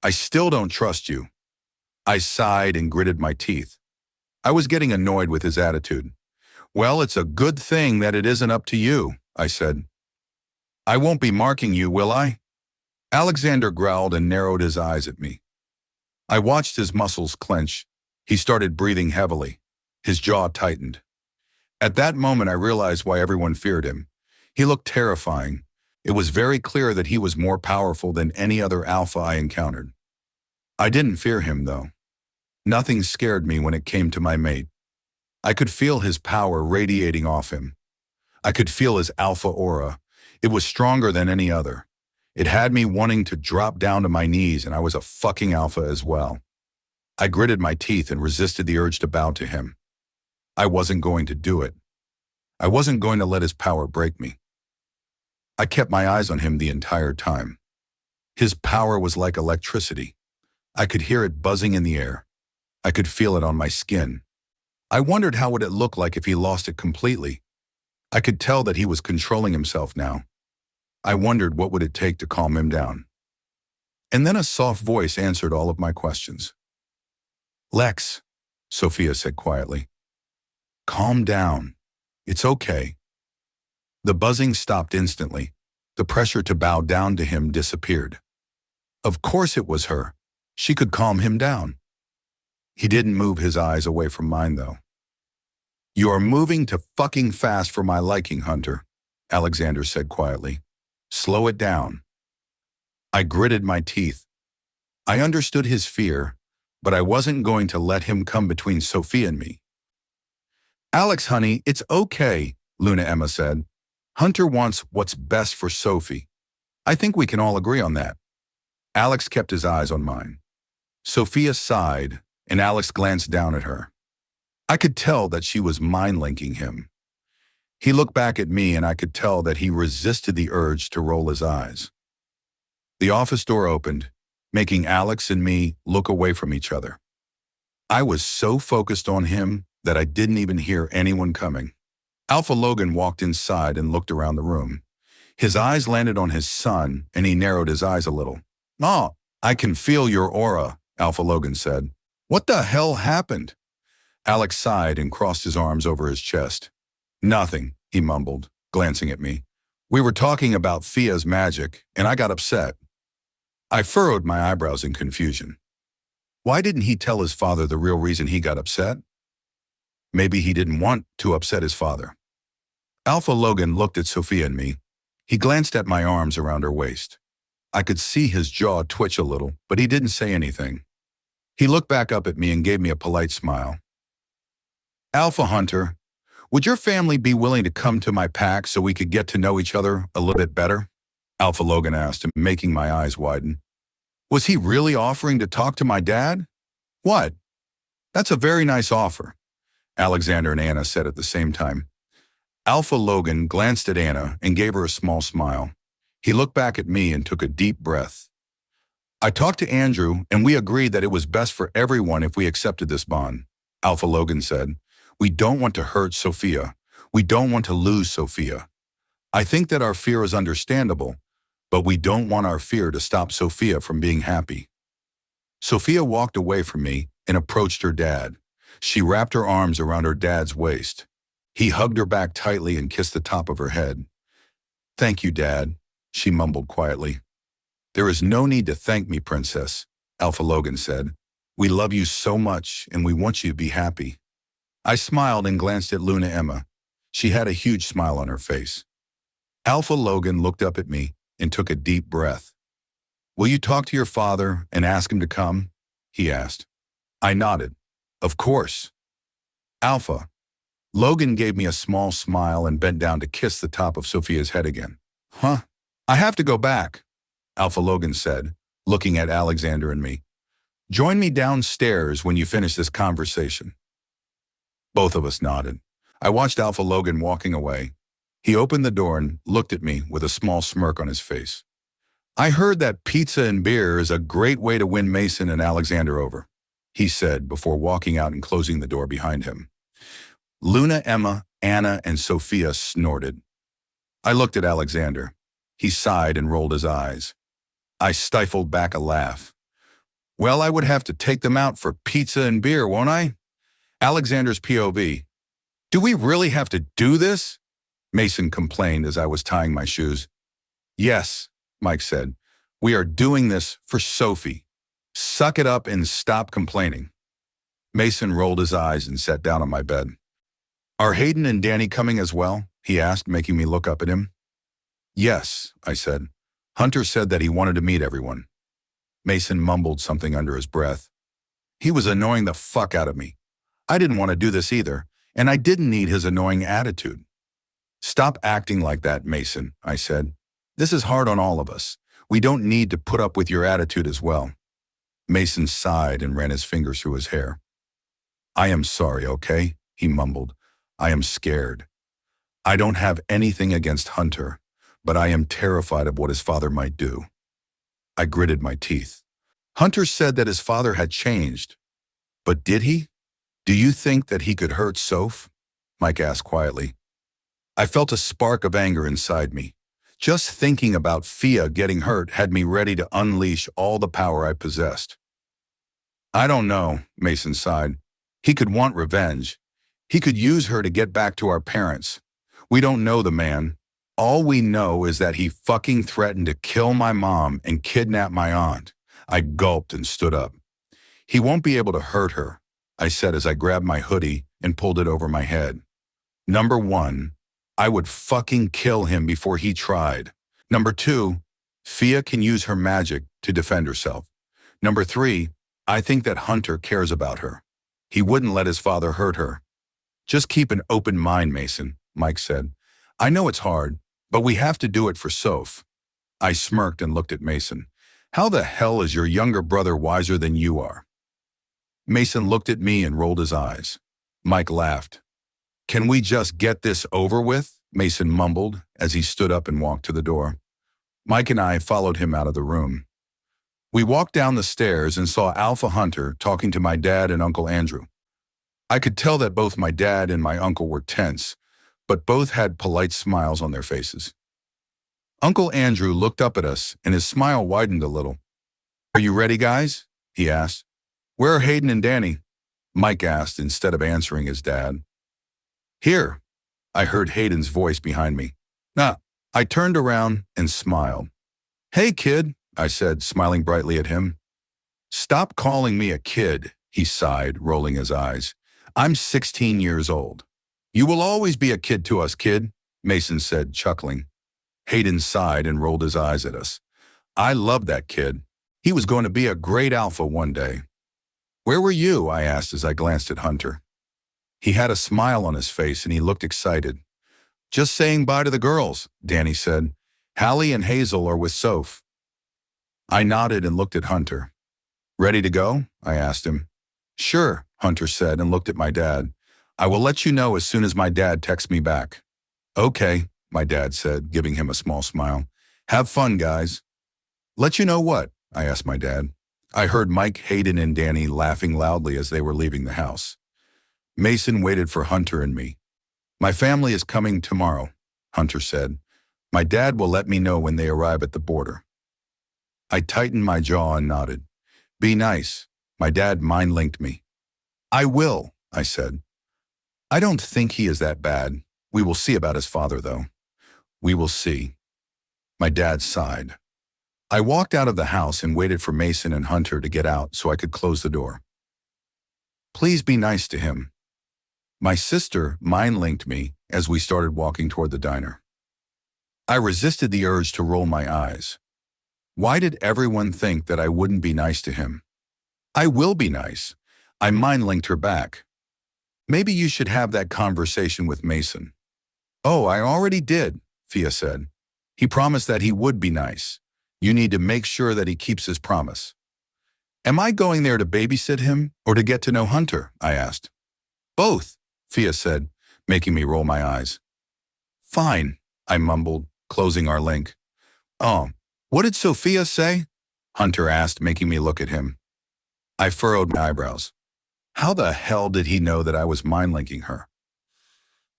A: I still don't trust you. I sighed and gritted my teeth. I was getting annoyed with his attitude. Well, it's a good thing that it isn't up to you, I said. I won't be marking you, will I? Alexander growled and narrowed his eyes at me. I watched his muscles clench. He started breathing heavily. His jaw tightened. At that moment, I realized why everyone feared him. He looked terrifying. It was very clear that he was more powerful than any other alpha I encountered. I didn't fear him, though. Nothing scared me when it came to my mate. I could feel his power radiating off him. I could feel his alpha aura. It was stronger than any other. It had me wanting to drop down to my knees, and I was a fucking alpha as well. I gritted my teeth and resisted the urge to bow to him. I wasn't going to do it. I wasn't going to let his power break me. I kept my eyes on him the entire time. His power was like electricity. I could hear it buzzing in the air. I could feel it on my skin. I wondered how would it look like if he lost it completely. I could tell that he was controlling himself now. I wondered what would it take to calm him down. And then a soft voice answered all of my questions. Lex, Sophia said quietly. Calm down. It's okay. The buzzing stopped instantly. The pressure to bow down to him disappeared. Of course it was her. She could calm him down. He didn't move his eyes away from mine, though. You are moving too fucking fast for my liking, Hunter, Alexander said quietly. Slow it down. I gritted my teeth. I understood his fear, but I wasn't going to let him come between Sophia and me. Alex, honey, it's okay, Luna Emma said. Hunter wants what's best for Sophie. I think we can all agree on that. Alex kept his eyes on mine. Sophia sighed, and Alex glanced down at her. I could tell that she was mind-linking him. He looked back at me, and I could tell that he resisted the urge to roll his eyes. The office door opened, making Alex and me look away from each other. I was so focused on him that I didn't even hear anyone coming. Alpha Logan walked inside and looked around the room. His eyes landed on his son, and he narrowed his eyes a little. "Oh, I can feel your aura," Alpha Logan said. "What the hell happened?" Alex sighed and crossed his arms over his chest. "Nothing," he mumbled, glancing at me. "We were talking about Fia's magic, and I got upset." I furrowed my eyebrows in confusion. Why didn't he tell his father the real reason he got upset? Maybe he didn't want to upset his father. Alpha Logan looked at Sophia and me. He glanced at my arms around her waist. I could see his jaw twitch a little, but he didn't say anything. He looked back up at me and gave me a polite smile. "Alpha Hunter, would your family be willing to come to my pack so we could get to know each other a little bit better?" Alpha Logan asked, making my eyes widen. Was he really offering to talk to my dad? What? That's a very nice offer, Alexander and Anna said at the same time. Alpha Logan glanced at Anna and gave her a small smile. He looked back at me and took a deep breath. "I talked to Andrew, and we agreed that it was best for everyone if we accepted this bond," Alpha Logan said. "We don't want to hurt Sophia. We don't want to lose Sophia. I think that our fear is understandable, but we don't want our fear to stop Sophia from being happy." Sophia walked away from me and approached her dad. She wrapped her arms around her dad's waist. He hugged her back tightly and kissed the top of her head. "Thank you, Dad," she mumbled quietly. "There is no need to thank me, Princess," Alpha Logan said. "We love you so much, and we want you to be happy." I smiled and glanced at Luna Emma. She had a huge smile on her face. Alpha Logan looked up at me and took a deep breath. "Will you talk to your father and ask him to come?" he asked. I nodded. "Of course." "Alpha." Logan gave me a small smile and bent down to kiss the top of Sophia's head again. "Huh? I have to go back," Alpha Logan said, looking at Alexander and me. "Join me downstairs when you finish this conversation." Both of us nodded. I watched Alpha Logan walking away. He opened the door and looked at me with a small smirk on his face. "I heard that pizza and beer is a great way to win Mason and Alexander over," he said before walking out and closing the door behind him. Luna, Emma, Anna, and Sophia snorted. I looked at Alexander. He sighed and rolled his eyes. I stifled back a laugh. "Well, I would have to take them out for pizza and beer, won't I?" Alexander's POV. "Do we really have to do this?" Mason complained as I was tying my shoes. "Yes," Mike said. "We are doing this for Sophie. Suck it up and stop complaining." Mason rolled his eyes and sat down on my bed. "Are Hayden and Danny coming as well?" he asked, making me look up at him. "Yes," I said. "Hunter said that he wanted to meet everyone." Mason mumbled something under his breath. He was annoying the fuck out of me. I didn't want to do this either, and I didn't need his annoying attitude. "Stop acting like that, Mason," I said. "This is hard on all of us. We don't need to put up with your attitude as well." Mason sighed and ran his fingers through his hair. "I am sorry, okay?" he mumbled. "I am scared. I don't have anything against Hunter, but I am terrified of what his father might do." I gritted my teeth. "Hunter said that his father had changed. But did he? Do you think that he could hurt Soph?" Mike asked quietly. I felt a spark of anger inside me. Just thinking about Fia getting hurt had me ready to unleash all the power I possessed. "I don't know," Mason sighed. "He could want revenge. He could use her to get back to our parents. We don't know the man. All we know is that he fucking threatened to kill my mom and kidnap my aunt." I gulped and stood up. "He won't be able to hurt her," I said as I grabbed my hoodie and pulled it over my head. "Number one, I would fucking kill him before he tried. Number two, Fia can use her magic to defend herself. Number three, I think that Hunter cares about her. He wouldn't let his father hurt her." "Just keep an open mind, Mason," Mike said. "I know it's hard, but we have to do it for Soph." I smirked and looked at Mason. "How the hell is your younger brother wiser than you are?" Mason looked at me and rolled his eyes. Mike laughed. "Can we just get this over with?" Mason mumbled as he stood up and walked to the door. Mike and I followed him out of the room. We walked down the stairs and saw Alpha Hunter talking to my dad and Uncle Andrew. I could tell that both my dad and my uncle were tense, but both had polite smiles on their faces. Uncle Andrew looked up at us and his smile widened a little. "Are you ready, guys?" he asked. "Where are Hayden and Danny?" Mike asked instead of answering his dad. "Here," I heard Hayden's voice behind me. "Nah." I turned around and smiled. "Hey, kid," I said, smiling brightly at him. "Stop calling me a kid," he sighed, rolling his eyes. "I'm 16 years old." "You will always be a kid to us, kid," Mason said, chuckling. Hayden sighed and rolled his eyes at us. "I loved that kid. He was going to be a great alpha one day." "Where were you?" I asked as I glanced at Hunter. He had a smile on his face and he looked excited. "Just saying bye to the girls," Danny said. "Hallie and Hazel are with Soph." I nodded and looked at Hunter. "Ready to go?" I asked him. "Sure," Hunter said and looked at my dad. "I will let you know as soon as my dad texts me back." "Okay," my dad said, giving him a small smile. "Have fun, guys." "Let you know what?" I asked my dad. I heard Mike, Hayden, and Danny laughing loudly as they were leaving the house. Mason waited for Hunter and me. "My family is coming tomorrow," Hunter said. "My dad will let me know when they arrive at the border." I tightened my jaw and nodded. "Be nice." My dad mind-linked me. "I will," I said. "I don't think he is that bad. We will see about his father, though." "We will see." My dad sighed. I walked out of the house and waited for Mason and Hunter to get out so I could close the door. "Please be nice to him." My sister mind-linked me as we started walking toward the diner. I resisted the urge to roll my eyes. Why did everyone think that I wouldn't be nice to him? I will be nice. I mind-linked her back. Maybe you should have that conversation with Mason. Oh, I already did, Fia said. He promised that he would be nice. You need to make sure that he keeps his promise. Am I going there to babysit him or to get to know Hunter? I asked. Both, Fia said, making me roll my eyes. Fine, I mumbled, closing our link. Oh, what did Sophia say? Hunter asked, making me look at him. I furrowed my eyebrows. How the hell did he know that I was mind-linking her?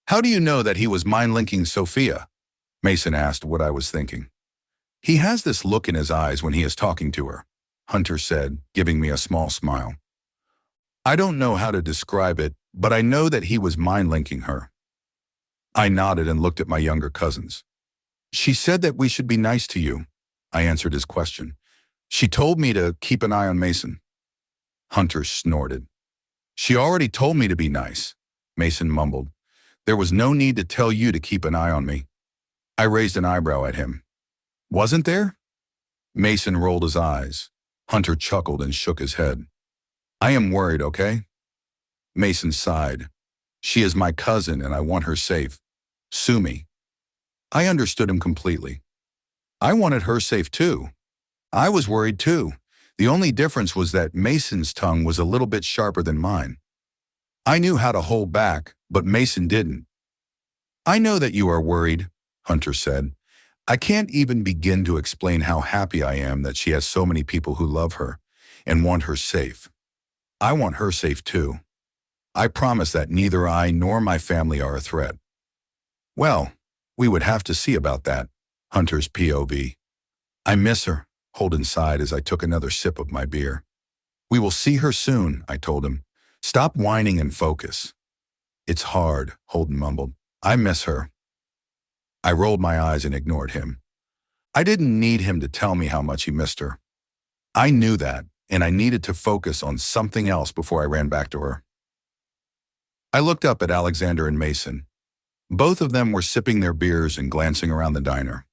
A: How do you know that he was mind-linking Sophia? Mason asked what I was thinking. He has this look in his eyes when he is talking to her, Hunter said, giving me a small smile. I don't know how to describe it, but I know that he was mind-linking her. I nodded and looked at my younger cousins. She said that we should be nice to you, I answered his question. She told me to keep an eye on Mason. Hunter snorted. She already told me to be nice, Mason mumbled. There was no need to tell you to keep an eye on me. I raised an eyebrow at him. Wasn't there? Mason rolled his eyes. Hunter chuckled and shook his head. I am worried, okay? Mason sighed. She is my cousin and I want her safe. Sue me. I understood him completely. I wanted her safe too. I was worried too. The only difference was that Mason's tongue was a little bit sharper than mine. I knew how to hold back, but Mason didn't. I know that you are worried, Hunter said. I can't even begin to explain how happy I am that she has so many people who love her and want her safe. I want her safe too. I promise that neither I nor my family are a threat. Well, we would have to see about that, Hunter's POV. I miss her, Holden sighed as I took another sip of my beer. We will see her soon, I told him. Stop whining and focus. It's hard, Holden mumbled. I miss her. I rolled my eyes and ignored him. I didn't need him to tell me how much he missed her. I knew that, and I needed to focus on something else before I ran back to her. I looked up at Alexander and Mason. Both of them were sipping their beers and glancing around the diner.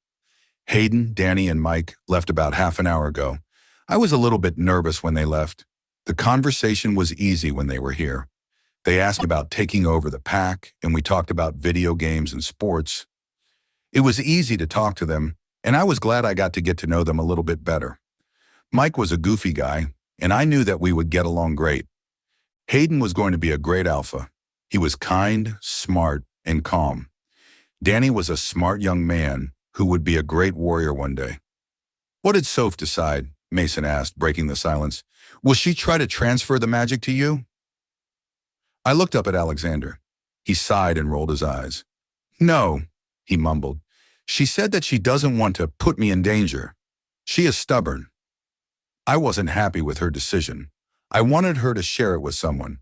A: Hayden, Danny, and Mike left about half an hour ago. I was a little bit nervous when they left. The conversation was easy when they were here. They asked about taking over the pack, and we talked about video games and sports. It was easy to talk to them, and I was glad I got to get to know them a little bit better. Mike was a goofy guy, and I knew that we would get along great. Hayden was going to be a great alpha. He was kind, smart, and calm. Danny was a smart young man who would be a great warrior one day. What did Soph decide? Mason asked, breaking the silence. Will she try to transfer the magic to you? I looked up at Alexander. He sighed and rolled his eyes. No, he mumbled. She said that she doesn't want to put me in danger. She is stubborn. I wasn't happy with her decision. I wanted her to share it with someone.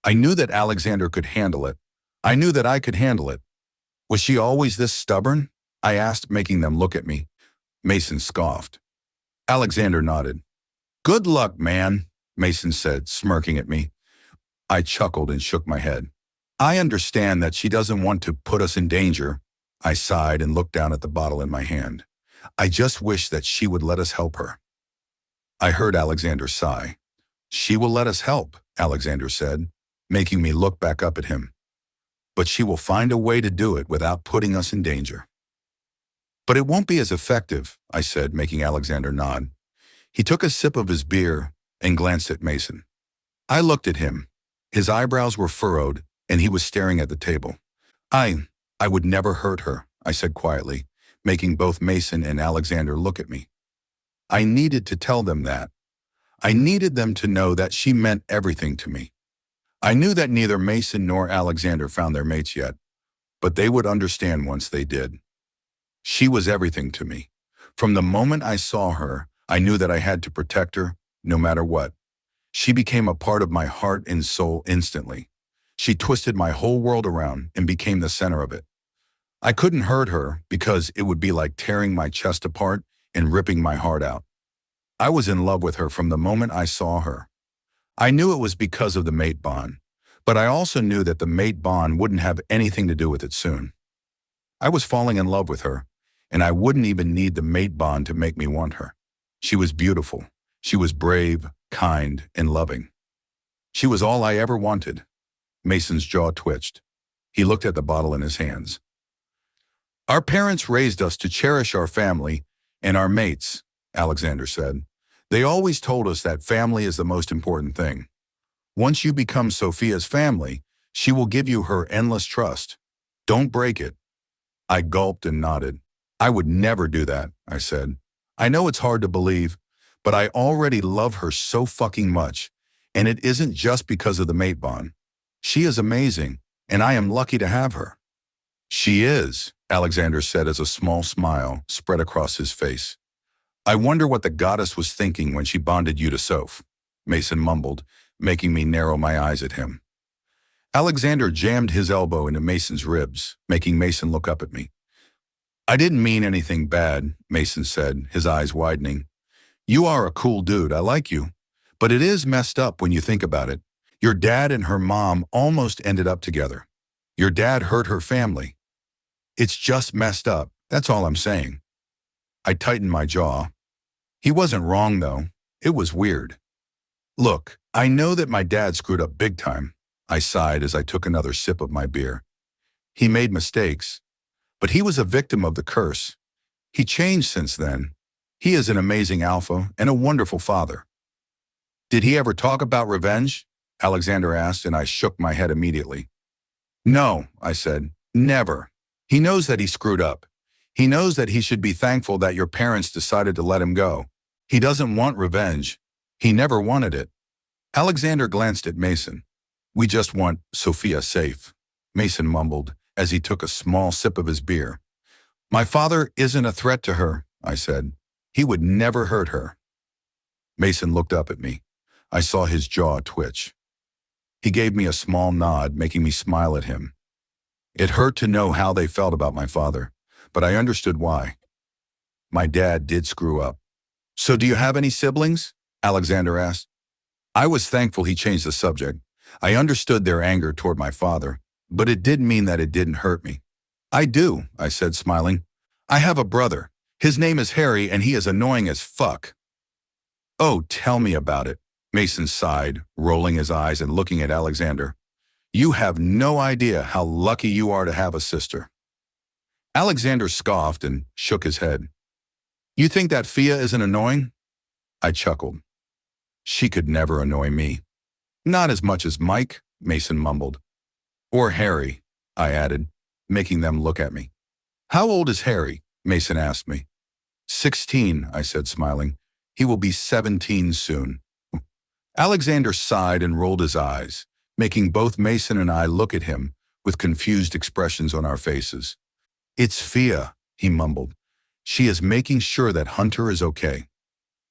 A: I knew that Alexander could handle it. I knew that I could handle it. Was she always this stubborn? I asked, making them look at me. Mason scoffed. Alexander nodded. Good luck, man, Mason said, smirking at me. I chuckled and shook my head. I understand that she doesn't want to put us in danger. I sighed and looked down at the bottle in my hand. I just wish that she would let us help her. I heard Alexander sigh. She will let us help, Alexander said, making me look back up at him. But she will find a way to do it without putting us in danger. But it won't be as effective, I said, making Alexander nod. He took a sip of his beer and glanced at Mason. I looked at him. His eyebrows were furrowed, and he was staring at the table. I would never hurt her, I said quietly, making both Mason and Alexander look at me. I needed to tell them that. I needed them to know that she meant everything to me. I knew that neither Mason nor Alexander found their mates yet, but they would understand once they did. She was everything to me. From the moment I saw her, I knew that I had to protect her, no matter what. She became a part of my heart and soul instantly. She twisted my whole world around and became the center of it. I couldn't hurt her because it would be like tearing my chest apart and ripping my heart out. I was in love with her from the moment I saw her. I knew it was because of the mate bond, But I also knew that the mate bond wouldn't have anything to do with it soon. I was falling in love with her, and I wouldn't even need the mate bond to make me want her. She was beautiful. She was brave, kind, and loving. She was all I ever wanted. Mason's jaw twitched. He looked at the bottle in his hands. Our parents raised us to cherish our family and our mates, Alexander said. They always told us that family is the most important thing. Once you become Sophia's family, she will give you her endless trust. Don't break it. I gulped and nodded. I would never do that, I said. I know it's hard to believe, but I already love her so fucking much, and it isn't just because of the mate bond. She is amazing, and I am lucky to have her. She is, Alexander said as a small smile spread across his face. I wonder what the goddess was thinking when she bonded you to Soph, Mason mumbled, making me narrow my eyes at him. Alexander jammed his elbow into Mason's ribs, making Mason look up at me. I didn't mean anything bad, Mason said, his eyes widening. You are a cool dude, I like you. But it is messed up when you think about it. Your dad and her mom almost ended up together. Your dad hurt her family. It's just messed up, that's all I'm saying. I tightened my jaw. He wasn't wrong, though. It was weird. Look, I know that my dad screwed up big time, I sighed as I took another sip of my beer. He made mistakes, but he was a victim of the curse. He changed since then. He is an amazing alpha and a wonderful father. Did he ever talk about revenge? Alexander asked, and I shook my head immediately. No, I said, never. He knows that he screwed up. He knows that he should be thankful that your parents decided to let him go. He doesn't want revenge. He never wanted it. Alexander glanced at Mason. We just want Sophia safe, Mason mumbled as he took a small sip of his beer. My father isn't a threat to her, I said. He would never hurt her. Mason looked up at me. I saw his jaw twitch. He gave me a small nod, making me smile at him. It hurt to know how they felt about my father, but I understood why. My dad did screw up. So do you have any siblings? Alexander asked. I was thankful he changed the subject. I understood their anger toward my father, but it didn't mean that it didn't hurt me. I do, I said, smiling. I have a brother. His name is Harry, and he is annoying as fuck. Oh, tell me about it, Mason sighed, rolling his eyes and looking at Alexander. You have no idea how lucky you are to have a sister. Alexander scoffed and shook his head. You think that Fia isn't annoying? I chuckled. She could never annoy me. Not as much as Mike, Mason mumbled. Or Harry, I added, making them look at me. How old is Harry? Mason asked me. 16, I said, smiling. He will be 17 soon. Alexander sighed and rolled his eyes, making both Mason and I look at him with confused expressions on our faces. It's Fia, he mumbled. She is making sure that Hunter is okay.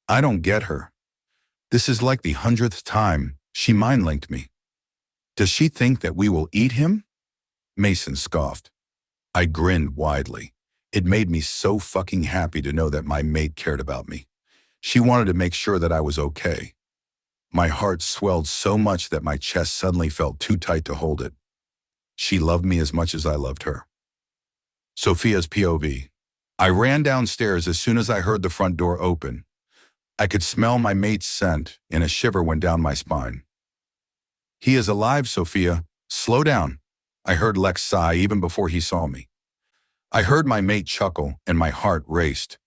A: I don't get her. This is like the 100th time she mind-linked me. Does she think that we will eat him? Mason scoffed. I grinned widely. It made me so fucking happy to know that my mate cared about me. She wanted to make sure that I was okay. My heart swelled so much that my chest suddenly felt too tight to hold it. She loved me as much as I loved her. Sophia's POV. I ran downstairs as soon as I heard the front door open. I could smell my mate's scent, and a shiver went down my spine. He is alive, Sophia. Slow down. I heard Lex sigh even before he saw me. I heard my mate chuckle, and my heart raced.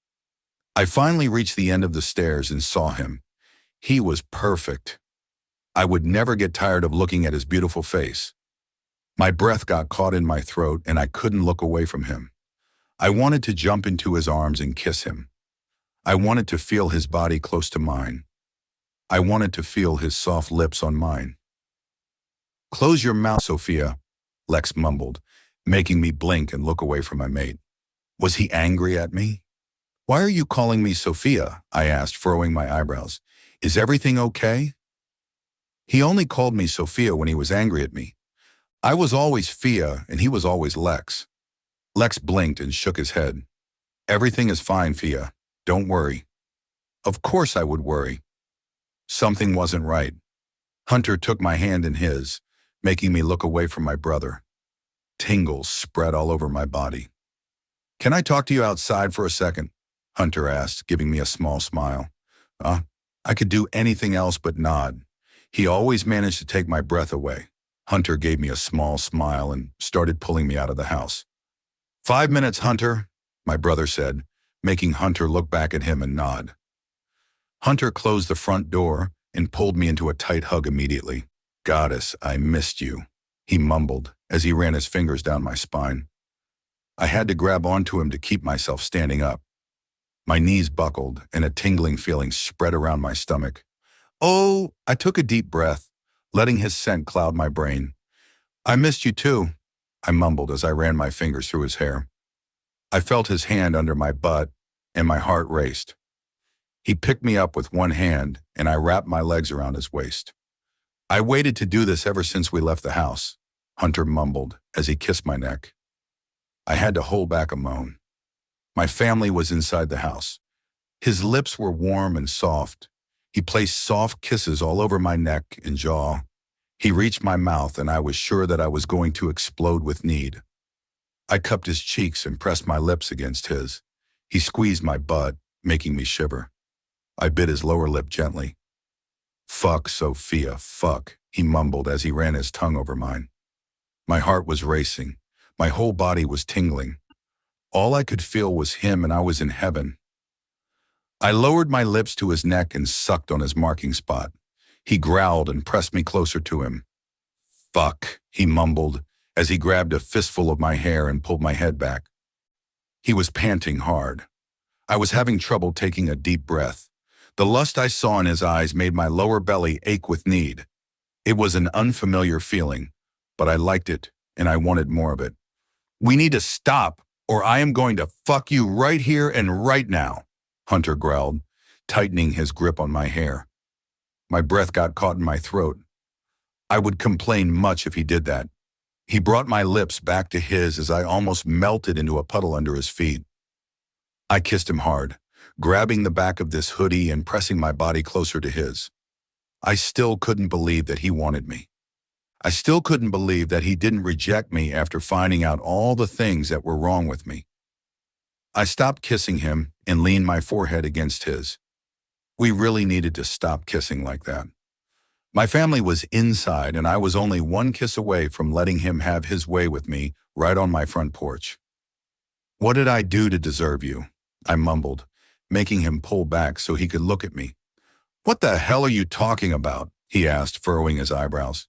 A: I finally reached the end of the stairs and saw him. He was perfect. I would never get tired of looking at his beautiful face. My breath got caught in my throat, and I couldn't look away from him. I wanted to jump into his arms and kiss him. I wanted to feel his body close to mine. I wanted to feel his soft lips on mine. Close your mouth, Sophia, Lex mumbled, making me blink and look away from my mate. Was he angry at me? Why are you calling me Sophia? I asked, furrowing my eyebrows. Is everything okay? He only called me Sophia when he was angry at me. I was always Fia, and he was always Lex. Lex blinked and shook his head. Everything is fine, Fia. Don't worry. Of course I would worry. Something wasn't right. Hunter took my hand in his, making me look away from my brother. Tingles spread all over my body. "Can I talk to you outside for a second?" Hunter asked, giving me a small smile. Uh, I could do anything else but nod. He always managed to take my breath away. Hunter gave me a small smile and started pulling me out of the house. "5 minutes, Hunter," my brother said, making Hunter look back at him and nod. Hunter closed the front door and pulled me into a tight hug immediately. "Goddess, I missed you," he mumbled as he ran his fingers down my spine. I had to grab onto him to keep myself standing up. My knees buckled and a tingling feeling spread around my stomach. "Oh," I took a deep breath, letting his scent cloud my brain. "I missed you too," I mumbled as I ran my fingers through his hair. I felt his hand under my butt and my heart raced. He picked me up with one hand and I wrapped my legs around his waist. "I waited to do this ever since we left the house," Hunter mumbled as he kissed my neck. I had to hold back a moan. My family was inside the house. His lips were warm and soft. He placed soft kisses all over my neck and jaw. He reached my mouth and I was sure that I was going to explode with need. I cupped his cheeks and pressed my lips against his. He squeezed my butt, making me shiver. I bit his lower lip gently. "Fuck, Sophia, fuck," he mumbled as he ran his tongue over mine. My heart was racing. My whole body was tingling. All I could feel was him and I was in heaven. I lowered my lips to his neck and sucked on his marking spot. He growled and pressed me closer to him. "Fuck," he mumbled as he grabbed a fistful of my hair and pulled my head back. He was panting hard. I was having trouble taking a deep breath. The lust I saw in his eyes made my lower belly ache with need. It was an unfamiliar feeling, but I liked it and I wanted more of it. "We need to stop, or I am going to fuck you right here and right now," Hunter growled, tightening his grip on my hair. My breath got caught in my throat. I would complain much if he did that. He brought my lips back to his as I almost melted into a puddle under his feet. I kissed him hard, grabbing the back of this hoodie and pressing my body closer to his. I still couldn't believe that he wanted me. I still couldn't believe that he didn't reject me after finding out all the things that were wrong with me. I stopped kissing him and leaned my forehead against his. We really needed to stop kissing like that. My family was inside and I was only one kiss away from letting him have his way with me right on my front porch. "What did I do to deserve you?" I mumbled, making him pull back so he could look at me. "What the hell are you talking about?" he asked, furrowing his eyebrows.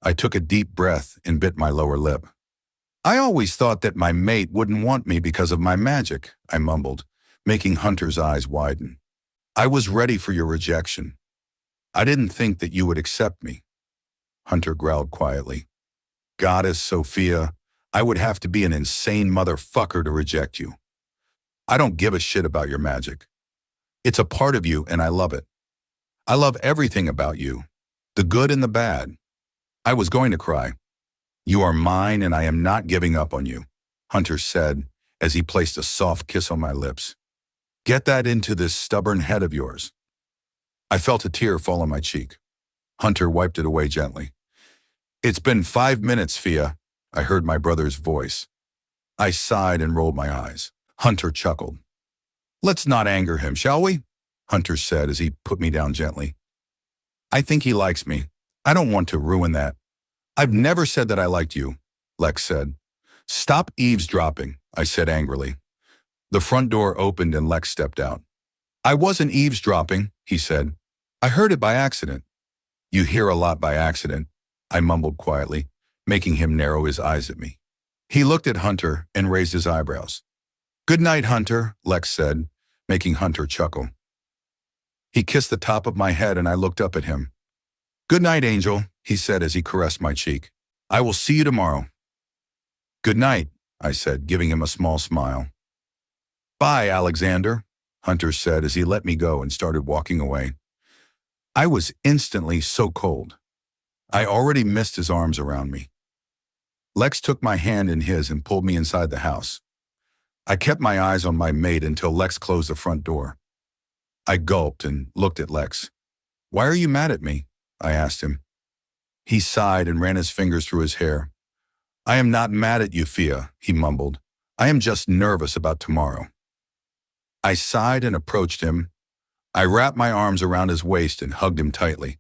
A: I took a deep breath and bit my lower lip. "I always thought that my mate wouldn't want me because of my magic," I mumbled, making Hunter's eyes widen. "I was ready for your rejection. I didn't think that you would accept me." Hunter growled quietly. "Goddess Sophia, I would have to be an insane motherfucker to reject you. I don't give a shit about your magic. It's a part of you and I love it. I love everything about you, the good and the bad." I was going to cry. "You are mine and I am not giving up on you," Hunter said as he placed a soft kiss on my lips. "Get that into this stubborn head of yours." I felt a tear fall on my cheek. Hunter wiped it away gently. "It's been 5 minutes, Fia," I heard my brother's voice. I sighed and rolled my eyes. Hunter chuckled. "Let's not anger him, shall we?" Hunter said as he put me down gently. "I think he likes me. I don't want to ruin that." "I've never said that I liked you," Lex said. "Stop eavesdropping," I said angrily. The front door opened and Lex stepped out. "I wasn't eavesdropping," he said. "I heard it by accident." "You hear a lot by accident," I mumbled quietly, making him narrow his eyes at me. He looked at Hunter and raised his eyebrows. "Good night, Hunter," Lex said, making Hunter chuckle. He kissed the top of my head and I looked up at him. "Good night, Angel," he said as he caressed my cheek. "I will see you tomorrow." "Good night," I said, giving him a small smile. "Bye, Alexander," Hunter said as he let me go and started walking away. I was instantly so cold. I already missed his arms around me. Lex took my hand in his and pulled me inside the house. I kept my eyes on my mate until Lex closed the front door. I gulped and looked at Lex. "Why are you mad at me?" I asked him. He sighed and ran his fingers through his hair. I am not mad at you, Fia, he mumbled. I am just nervous about tomorrow. I sighed and approached him. I wrapped my arms around his waist and hugged him tightly.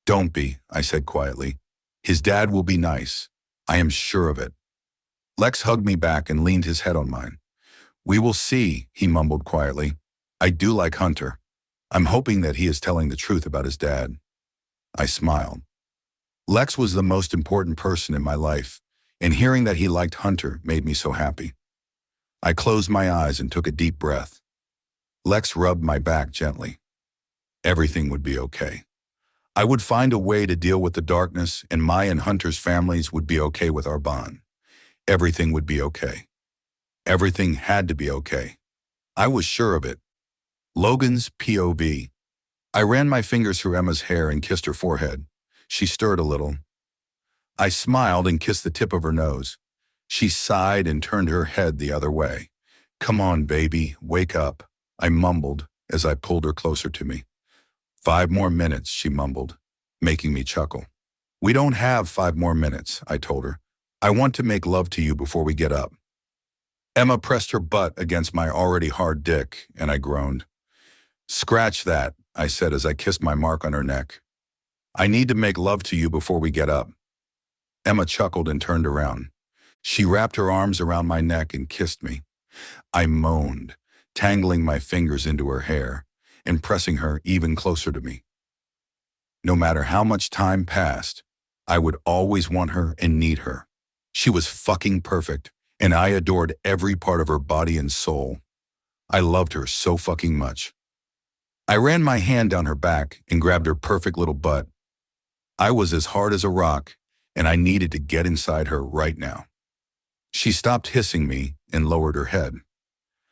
A: Don't be, I said quietly. His dad will be nice. I am sure of it. Lex hugged me back and leaned his head on mine. We will see, he mumbled quietly. I do like Hunter. I'm hoping that he is telling the truth about his dad. I smiled. Lex was the most important person in my life, and hearing that he liked Hunter made me so happy. I closed my eyes and took a deep breath. Lex rubbed my back gently. Everything would be okay. I would find a way to deal with the darkness, and my and Hunter's families would be okay with our bond. Everything would be okay. Everything had to be okay. I was sure of it. Logan's POV. I ran my fingers through Emma's hair and kissed her forehead. She stirred a little. I smiled and kissed the tip of her nose. She sighed and turned her head the other way. Come on, baby, wake up, I mumbled as I pulled her closer to me. 5 more minutes, she mumbled, making me chuckle. We don't have 5 more minutes, I told her. I want to make love to you before we get up. Emma pressed her butt against my already hard dick, and I groaned. Scratch that, I said as I kissed my mark on her neck. I need to make love to you before we get up. Emma chuckled and turned around. She wrapped her arms around my neck and kissed me. I moaned, tangling my fingers into her hair and pressing her even closer to me. No matter how much time passed, I would always want her and need her. She was fucking perfect, and I adored every part of her body and soul. I loved her so fucking much. I ran my hand down her back and grabbed her perfect little butt. I was as hard as a rock, and I needed to get inside her right now. She stopped hissing me and lowered her head.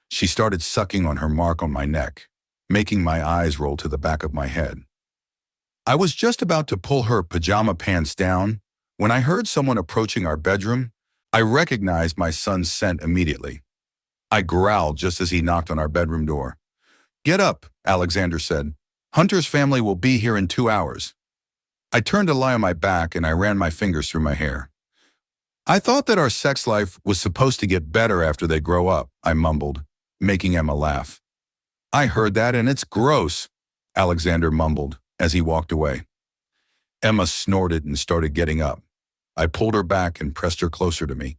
A: She started sucking on her mark on my neck, making my eyes roll to the back of my head. I was just about to pull her pajama pants down when I heard someone approaching our bedroom. I recognized my son's scent immediately. I growled just as he knocked on our bedroom door. Get up, Alexander said. Hunter's family will be here in 2 hours. I turned to lie on my back and I ran my fingers through my hair. I thought that our sex life was supposed to get better after they grow up, I mumbled, making Emma laugh. I heard that and it's gross, Alexander mumbled as he walked away. Emma snorted and started getting up. I pulled her back and pressed her closer to me.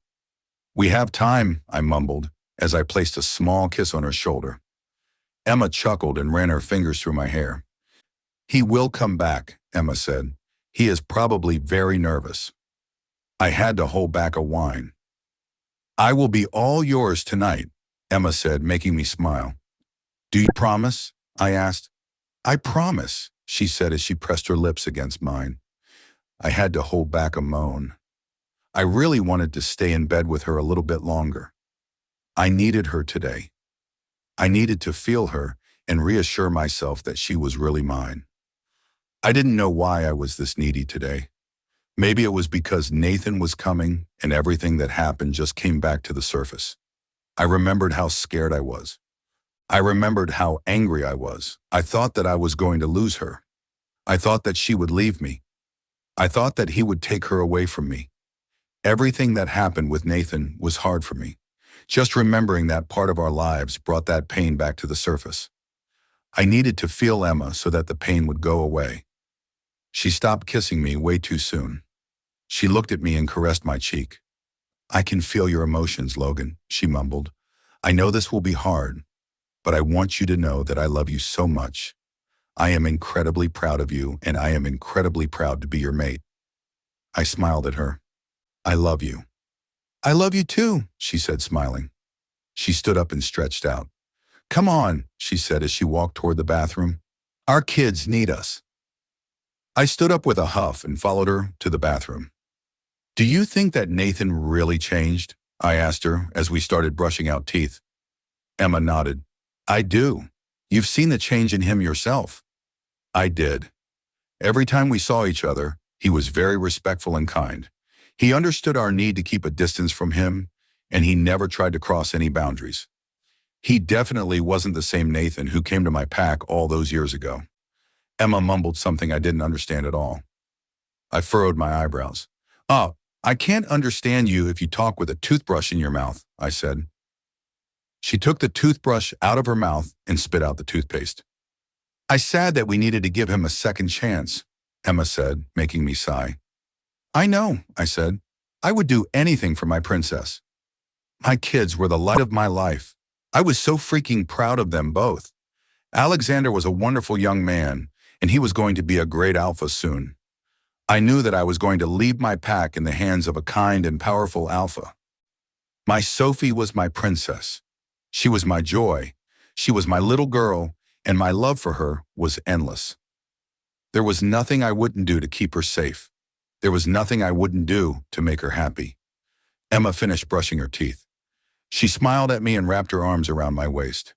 A: We have time, I mumbled as I placed a small kiss on her shoulder. Emma chuckled and ran her fingers through my hair. He will come back, Emma said. He is probably very nervous. I had to hold back a whine. I will be all yours tonight, Emma said, making me smile. Do you promise? I asked. I promise, she said as she pressed her lips against mine. I had to hold back a moan. I really wanted to stay in bed with her a little bit longer. I needed her today. I needed to feel her and reassure myself that she was really mine. I didn't know why I was this needy today. Maybe it was because Nathan was coming and everything that happened just came back to the surface. I remembered how scared I was. I remembered how angry I was. I thought that I was going to lose her. I thought that she would leave me. I thought that he would take her away from me. Everything that happened with Nathan was hard for me. Just remembering that part of our lives brought that pain back to the surface. I needed to feel Emma so that the pain would go away. She stopped kissing me way too soon. She looked at me and caressed my cheek. I can feel your emotions, Logan, she mumbled. I know this will be hard, but I want you to know that I love you so much. I am incredibly proud of you, and I am incredibly proud to be your mate. I smiled at her. I love you. I love you too, she said, smiling. She stood up and stretched out. Come on, she said as she walked toward the bathroom. Our kids need us. I stood up with a huff and followed her to the bathroom. Do you think that Nathan really changed? I asked her as we started brushing out teeth. Emma nodded. I do. You've seen the change in him yourself. I did. Every time we saw each other, he was very respectful and kind. He understood our need to keep a distance from him, and he never tried to cross any boundaries. He definitely wasn't the same Nathan who came to my pack all those years ago. Emma mumbled something I didn't understand at all. I furrowed my eyebrows. Oh, I can't understand you if you talk with a toothbrush in your mouth, I said. She took the toothbrush out of her mouth and spit out the toothpaste. I said that we needed to give him a second chance, Emma said, making me sigh. I know, I said. I would do anything for my princess. My kids were the light of my life. I was so freaking proud of them both. Alexander was a wonderful young man, and he was going to be a great alpha soon. I knew that I was going to leave my pack in the hands of a kind and powerful alpha. My Sophie was my princess. She was my joy. She was my little girl, and my love for her was endless. There was nothing I wouldn't do to keep her safe. There was nothing I wouldn't do to make her happy. Emma finished brushing her teeth. She smiled at me and wrapped her arms around my waist.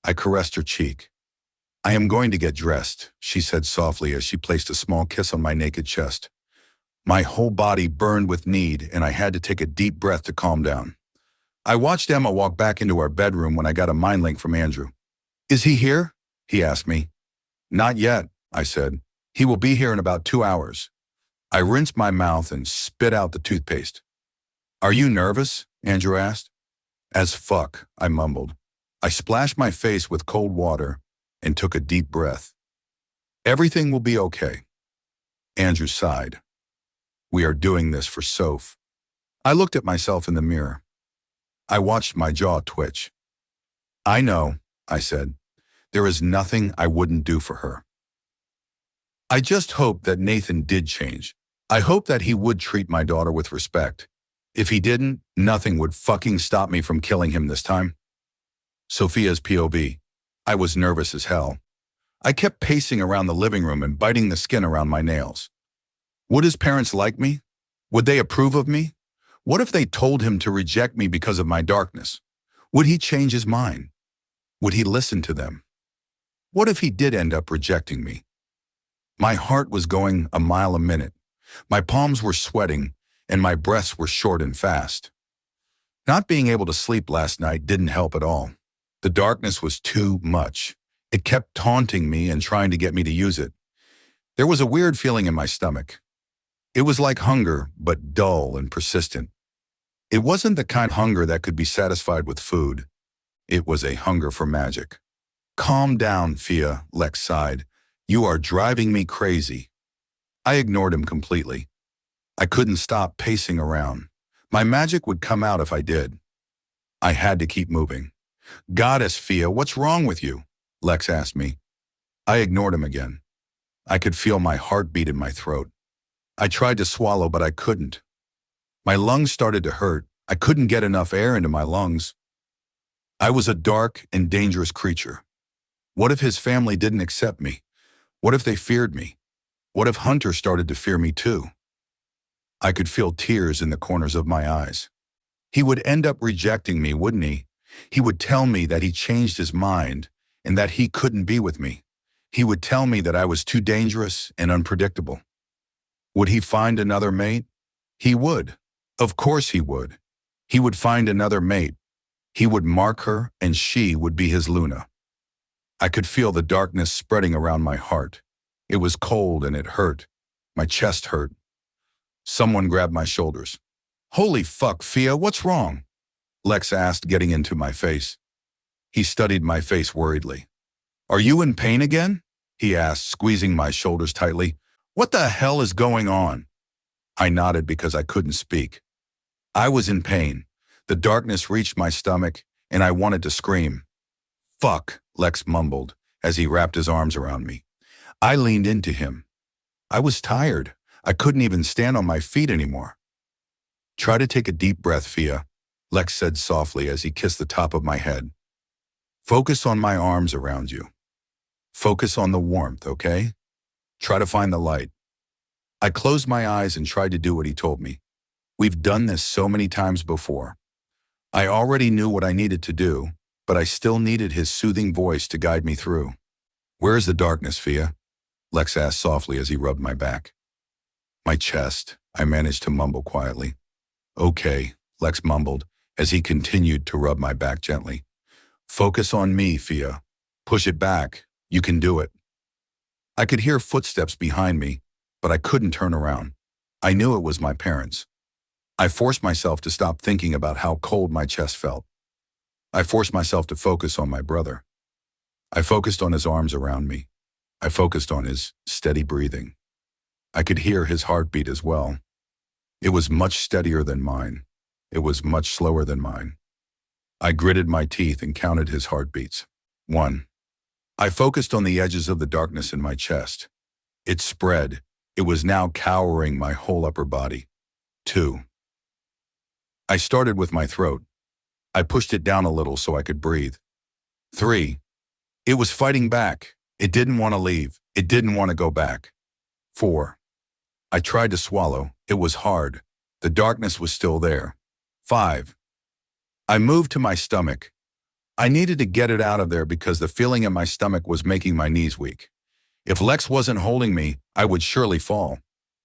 A: I caressed her cheek. I am going to get dressed, she said softly as she placed a small kiss on my naked chest. My whole body burned with need, and I had to take a deep breath to calm down. I watched Emma walk back into our bedroom when I got a mind link from Andrew. Is he here? He asked me. Not yet, I said. He will be here in about 2 hours. I rinsed my mouth and spit out the toothpaste. Are you nervous? Andrew asked. As fuck, I mumbled. I splashed my face with cold water and took a deep breath. Everything will be okay. Andrew sighed. We are doing this for Soph. I looked at myself in the mirror. I watched my jaw twitch. I know, I said. There is nothing I wouldn't do for her. I just hope that Nathan did change. I hope that he would treat my daughter with respect. If he didn't, nothing would fucking stop me from killing him this time. Sophia's POV. I was nervous as hell. I kept pacing around the living room and biting the skin around my nails. Would his parents like me? Would they approve of me? What if they told him to reject me because of my darkness? Would he change his mind? Would he listen to them? What if he did end up rejecting me? My heart was going a mile a minute. My palms were sweating, and my breaths were short and fast. Not being able to sleep last night didn't help at all. The darkness was too much. It kept taunting me and trying to get me to use it. There was a weird feeling in my stomach. It was like hunger, but dull and persistent. It wasn't the kind of hunger that could be satisfied with food. It was a hunger for magic. Calm down, Fia, Lex sighed. You are driving me crazy. I ignored him completely. I couldn't stop pacing around. My magic would come out if I did. I had to keep moving. Goddess Fia, what's wrong with you? Lex asked me. I ignored him again. I could feel my heartbeat in my throat. I tried to swallow, but I couldn't. My lungs started to hurt. I couldn't get enough air into my lungs. I was a dark and dangerous creature. What if his family didn't accept me? What if they feared me? What if Hunter started to fear me too? I could feel tears in the corners of my eyes. He would end up rejecting me, wouldn't he? He would tell me that he changed his mind and that he couldn't be with me. He would tell me that I was too dangerous and unpredictable. Would he find another mate? He would. Of course he would. He would find another mate. He would mark her, and she would be his Luna. I could feel the darkness spreading around my heart. It was cold and it hurt. My chest hurt. Someone grabbed my shoulders. Holy fuck, Fia, what's wrong? Lex asked, getting into my face. He studied my face worriedly. Are you in pain again? He asked, squeezing my shoulders tightly. What the hell is going on? I nodded because I couldn't speak. I was in pain. The darkness reached my stomach, and I wanted to scream. Fuck, Lex mumbled as he wrapped his arms around me. I leaned into him. I was tired. I couldn't even stand on my feet anymore. Try to take a deep breath, Fia, Lex said softly as he kissed the top of my head. Focus on my arms around you. Focus on the warmth, okay? Try to find the light. I closed my eyes and tried to do what he told me. We've done this so many times before. I already knew what I needed to do, but I still needed his soothing voice to guide me through. Where is the darkness, Fia? Lex asked softly as he rubbed my back. My chest, I managed to mumble quietly. Okay, Lex mumbled as he continued to rub my back gently. Focus on me, Fia. Push it back. You can do it. I could hear footsteps behind me, but I couldn't turn around. I knew it was my parents. I forced myself to stop thinking about how cold my chest felt. I forced myself to focus on my brother. I focused on his arms around me. I focused on his steady breathing. I could hear his heartbeat as well. It was much steadier than mine. It was much slower than mine. I gritted my teeth and counted his heartbeats. 1. I focused on the edges of the darkness in my chest. It spread. It was now cowering my whole upper body. 2. I started with my throat. I pushed it down a little so I could breathe. 3. It was fighting back. It didn't want to leave. It didn't want to go back. 4. I tried to swallow. It was hard. The darkness was still there. 5. I moved to my stomach. I needed to get it out of there because the feeling in my stomach was making my knees weak. If Lex wasn't holding me, I would surely fall.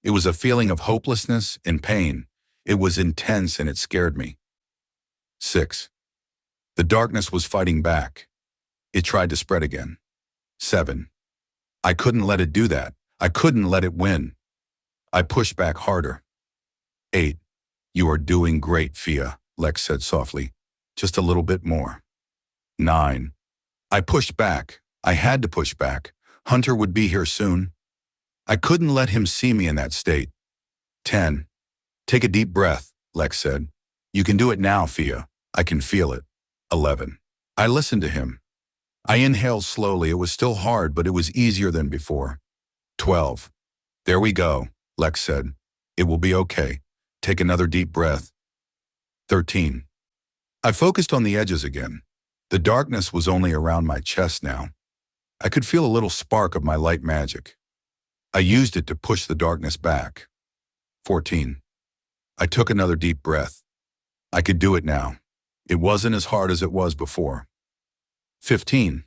A: It was a feeling of hopelessness and pain. It was intense and it scared me. 6. The darkness was fighting back. It tried to spread again. 7. I couldn't let it do that. I couldn't let it win. I pushed back harder. 8. You are doing great, Fia, Lex said softly. Just a little bit more. 9. I pushed back. I had to push back. Hunter would be here soon. I couldn't let him see me in that state. 10. Take a deep breath, Lex said. You can do it now, Fia. I can feel it. 11. I listened to him. I inhaled slowly. It was still hard, but it was easier than before. 12. There we go, Lex said. It will be okay. Take another deep breath. 13. I focused on the edges again. The darkness was only around my chest now. I could feel a little spark of my light magic. I used it to push the darkness back. 14. I took another deep breath. I could do it now. It wasn't as hard as it was before. 15.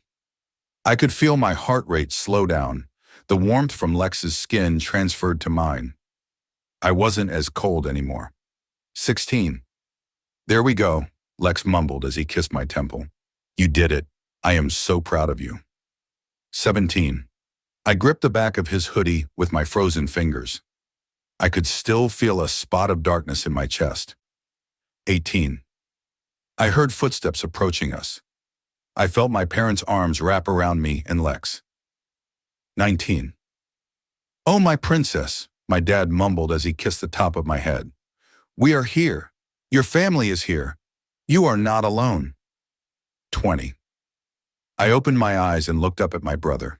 A: I could feel my heart rate slow down. The warmth from Lex's skin transferred to mine. I wasn't as cold anymore. 16. There we go, Lex mumbled as he kissed my temple. You did it. I am so proud of you. 17. I gripped the back of his hoodie with my frozen fingers. I could still feel a spot of darkness in my chest. 18. I heard footsteps approaching us. I felt my parents' arms wrap around me and Lex. 19. Oh, my princess, my dad mumbled as he kissed the top of my head. We are here. Your family is here. You are not alone. 20. I opened my eyes and looked up at my brother.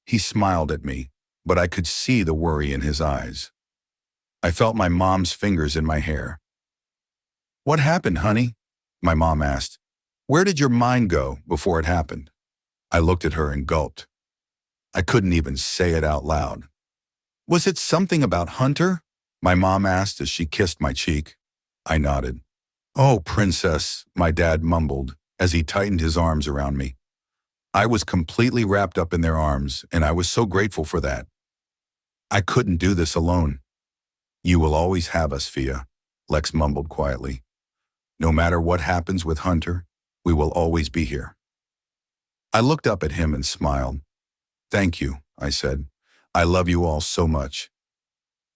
A: He smiled at me, but I could see the worry in his eyes. I felt my mom's fingers in my hair. What happened, honey? My mom asked. Where did your mind go before it happened? I looked at her and gulped. I couldn't even say it out loud. Was it something about Hunter? My mom asked as she kissed my cheek. I nodded. Oh, princess, my dad mumbled as he tightened his arms around me. I was completely wrapped up in their arms, and I was so grateful for that. I couldn't do this alone. You will always have us, Fia, Lex mumbled quietly. No matter what happens with Hunter, we will always be here. I looked up at him and smiled. Thank you, I said. I love you all so much.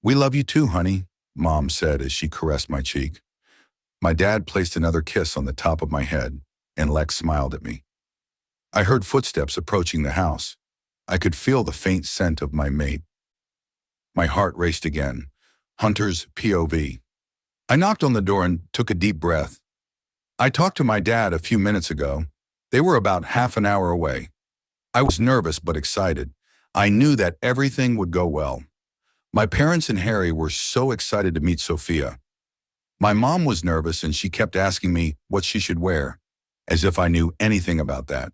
A: We love you too, honey, Mom said as she caressed my cheek. My dad placed another kiss on the top of my head, and Lex smiled at me. I heard footsteps approaching the house. I could feel the faint scent of my mate. My heart raced again. Hunter's POV. I knocked on the door and took a deep breath. I talked to my dad a few minutes ago. They were about half an hour away. I was nervous but excited. I knew that everything would go well. My parents and Harry were so excited to meet Sophia. My mom was nervous and she kept asking me what she should wear, as if I knew anything about that.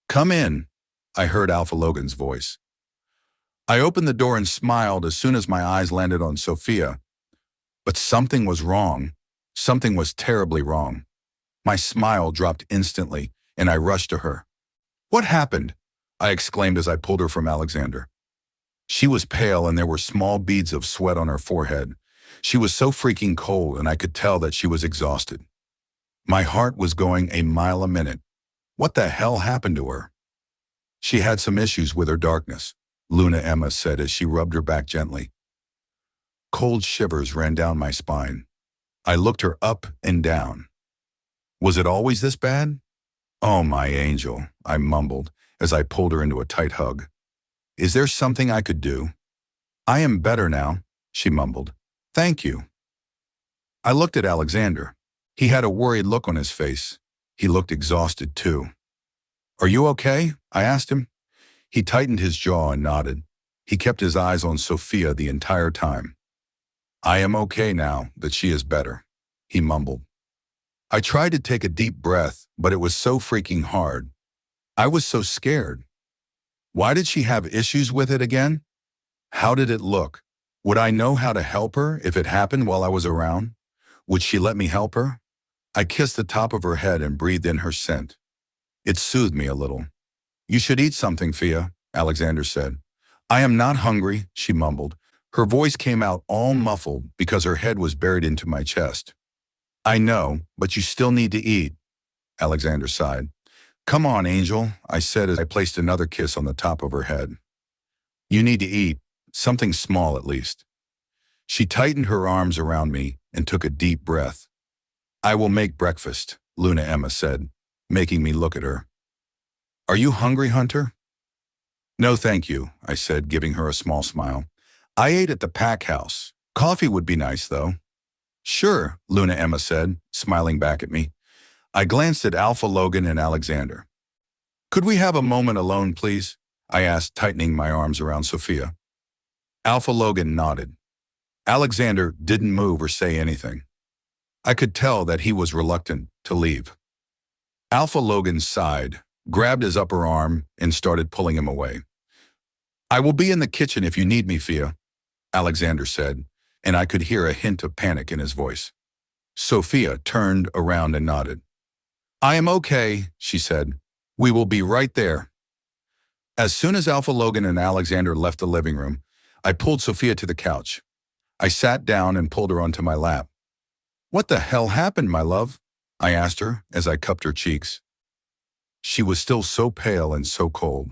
A: Come in, I heard Alpha Logan's voice. I opened the door and smiled as soon as my eyes landed on Sophia. But something was wrong. Something was terribly wrong. My smile dropped instantly, and I rushed to her. What happened? I exclaimed as I pulled her from Alexander. She was pale and there were small beads of sweat on her forehead. She was so freaking cold and I could tell that she was exhausted. My heart was going a mile a minute. What the hell happened to her? She had some issues with her darkness, Luna Emma said as she rubbed her back gently. Cold shivers ran down my spine. I looked her up and down. Was it always this bad? Oh, my angel, I mumbled as I pulled her into a tight hug. Is there something I could do? I am better now, she mumbled. Thank you. I looked at Alexander. He had a worried look on his face. He looked exhausted too. Are you okay? I asked him. He tightened his jaw and nodded. He kept his eyes on Sophia the entire time. I am okay now that she is better, he mumbled. I tried to take a deep breath, but it was so freaking hard. I was so scared. Why did she have issues with it again? How did it look? Would I know how to help her if it happened while I was around? Would she let me help her? I kissed the top of her head and breathed in her scent. It soothed me a little. You should eat something, Fia, Alexander said. I am not hungry, she mumbled. Her voice came out all muffled because her head was buried into my chest. I know, but you still need to eat, Alexander sighed. Come on, Angel, I said as I placed another kiss on the top of her head. You need to eat, something small at least. She tightened her arms around me and took a deep breath. I will make breakfast, Luna Emma said, making me look at her. Are you hungry, Hunter? No, thank you, I said, giving her a small smile. I ate at the Pack House. Coffee would be nice, though. Sure, Luna Emma said, smiling back at me. I glanced at Alpha, Logan, and Alexander. Could we have a moment alone, please? I asked, tightening my arms around Sophia. Alpha Logan nodded. Alexander didn't move or say anything. I could tell that he was reluctant to leave. Alpha Logan sighed, grabbed his upper arm, and started pulling him away. I will be in the kitchen if you need me, Fia, Alexander said, and I could hear a hint of panic in his voice. Sophia turned around and nodded. I am okay, she said. We will be right there. As soon as Alpha Logan and Alexander left the living room, I pulled Sophia to the couch. I sat down and pulled her onto my lap. What the hell happened, my love? I asked her as I cupped her cheeks. She was still so pale and so cold.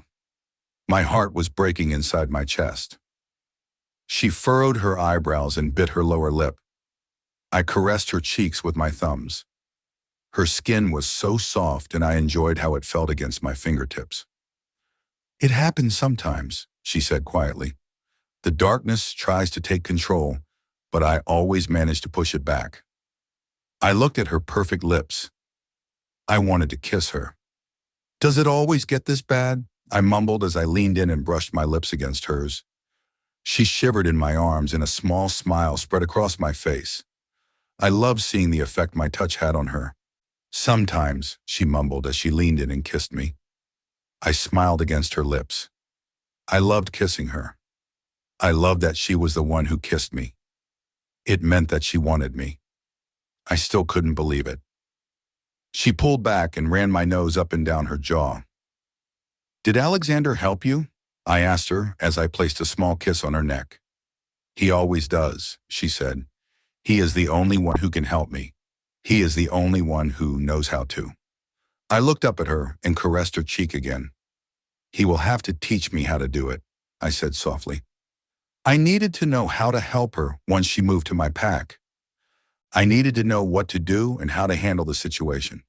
A: My heart was breaking inside my chest. She furrowed her eyebrows and bit her lower lip. I caressed her cheeks with my thumbs. Her skin was so soft and I enjoyed how it felt against my fingertips. It happens sometimes, she said quietly. The darkness tries to take control, but I always manage to push it back. I looked at her perfect lips. I wanted to kiss her. Does it always get this bad? I mumbled as I leaned in and brushed my lips against hers. She shivered in my arms and a small smile spread across my face. I loved seeing the effect my touch had on her. Sometimes, she mumbled as she leaned in and kissed me. I smiled against her lips. I loved kissing her. I loved that she was the one who kissed me. It meant that she wanted me. I still couldn't believe it. She pulled back and ran my nose up and down her jaw. Did Alexander help you? I asked her as I placed a small kiss on her neck. He always does, she said. He is the only one who can help me. He is the only one who knows how to. I looked up at her and caressed her cheek again. He will have to teach me how to do it, I said softly. I needed to know how to help her once she moved to my pack. I needed to know what to do and how to handle the situation.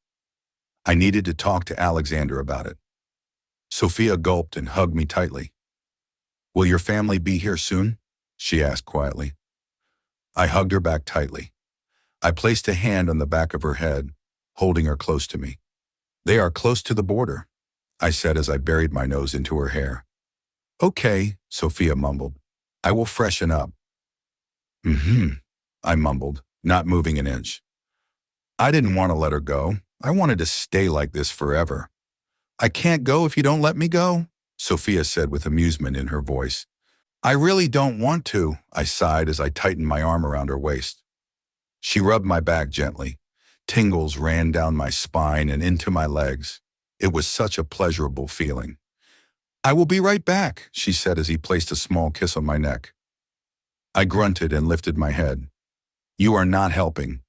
A: I needed to talk to Alexander about it. Sophia gulped and hugged me tightly. Will your family be here soon? She asked quietly. I hugged her back tightly. I placed a hand on the back of her head, holding her close to me. They are close to the border, I said as I buried my nose into her hair. Okay, Sophia mumbled. I will freshen up. I mumbled, not moving an inch. I didn't want to let her go. I wanted to stay like this forever. I can't go if you don't let me go, Sophia said with amusement in her voice. I really don't want to, I sighed as I tightened my arm around her waist. She rubbed my back gently. Tingles ran down my spine and into my legs. It was such a pleasurable feeling. I will be right back, she said as he placed a small kiss on my neck. I grunted and lifted my head. You are not helping.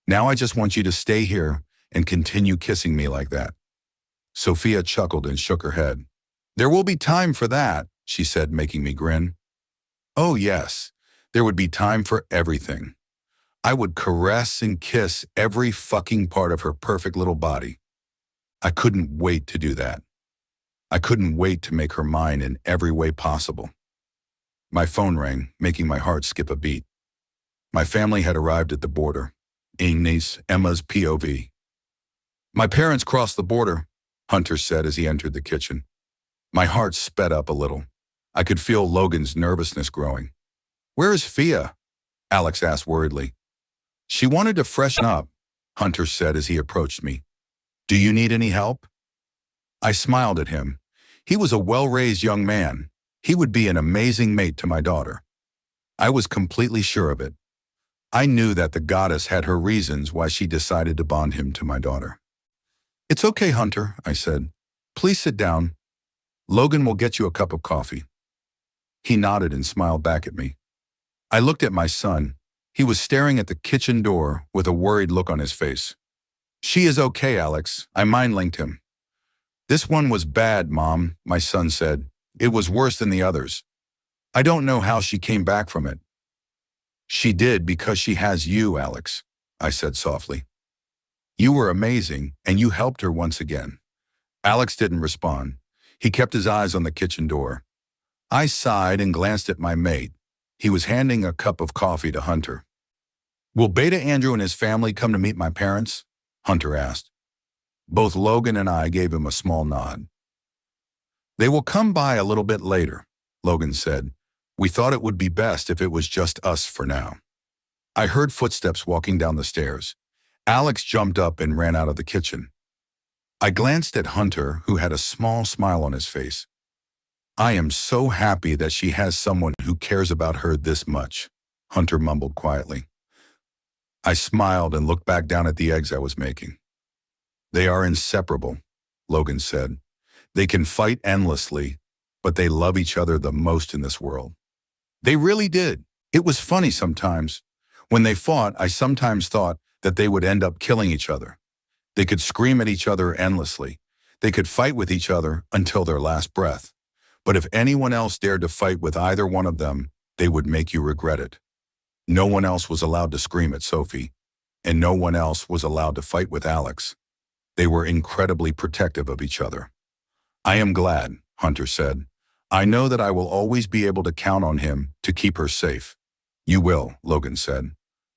A: Now I just want you to stay here and continue kissing me like that. Sophia chuckled and shook her head. There will be time for that, she said, making me grin. Oh yes, There would be time for everything. I would caress and kiss every fucking part of her perfect little body. I couldn't wait to do that. I couldn't wait to make her mine in every way possible. My phone rang, making my heart skip a beat. My family had arrived at the border. Amy's, Emma's POV. My parents crossed the border, Hunter said as he entered the kitchen. My heart sped up a little. I could feel Logan's nervousness growing. Where is Fia? Alex asked worriedly. She wanted to freshen up, Hunter said as he approached me. Do you need any help? I smiled at him. He was a well-raised young man. He would be an amazing mate to my daughter. I was completely sure of it. I knew that the goddess had her reasons why she decided to bond him to my daughter. It's okay, Hunter, I said. Please sit down. Logan will get you a cup of coffee. He nodded and smiled back at me. I looked at my son. He was staring at the kitchen door with a worried look on his face. She is okay, Alex. I mind-linked him. This one was bad, Mom, my son said. It was worse than the others. I don't know how she came back from it. She did because she has you, Alex, I said softly. You were amazing, and you helped her once again. Alex didn't respond. He kept his eyes on the kitchen door. I sighed and glanced at my mate. He was handing a cup of coffee to Hunter. Will Beta Andrew and his family come to meet my parents? Hunter asked. Both Logan and I gave him a small nod. They will come by a little bit later, Logan said. We thought it would be best if it was just us for now. I heard footsteps walking down the stairs. Alex jumped up and ran out of the kitchen. I glanced at Hunter, who had a small smile on his face. I am so happy that she has someone who cares about her this much, Hunter mumbled quietly. I smiled and looked back down at the eggs I was making. They are inseparable, Logan said. They can fight endlessly, but they love each other the most in this world. They really did. It was funny sometimes. When they fought, I sometimes thought that they would end up killing each other. They could scream at each other endlessly. They could fight with each other until their last breath. But if anyone else dared to fight with either one of them, they would make you regret it. No one else was allowed to scream at Sophie, and no one else was allowed to fight with Alex. They were incredibly protective of each other. I am glad, Hunter said. I know that I will always be able to count on him to keep her safe. You will, Logan said.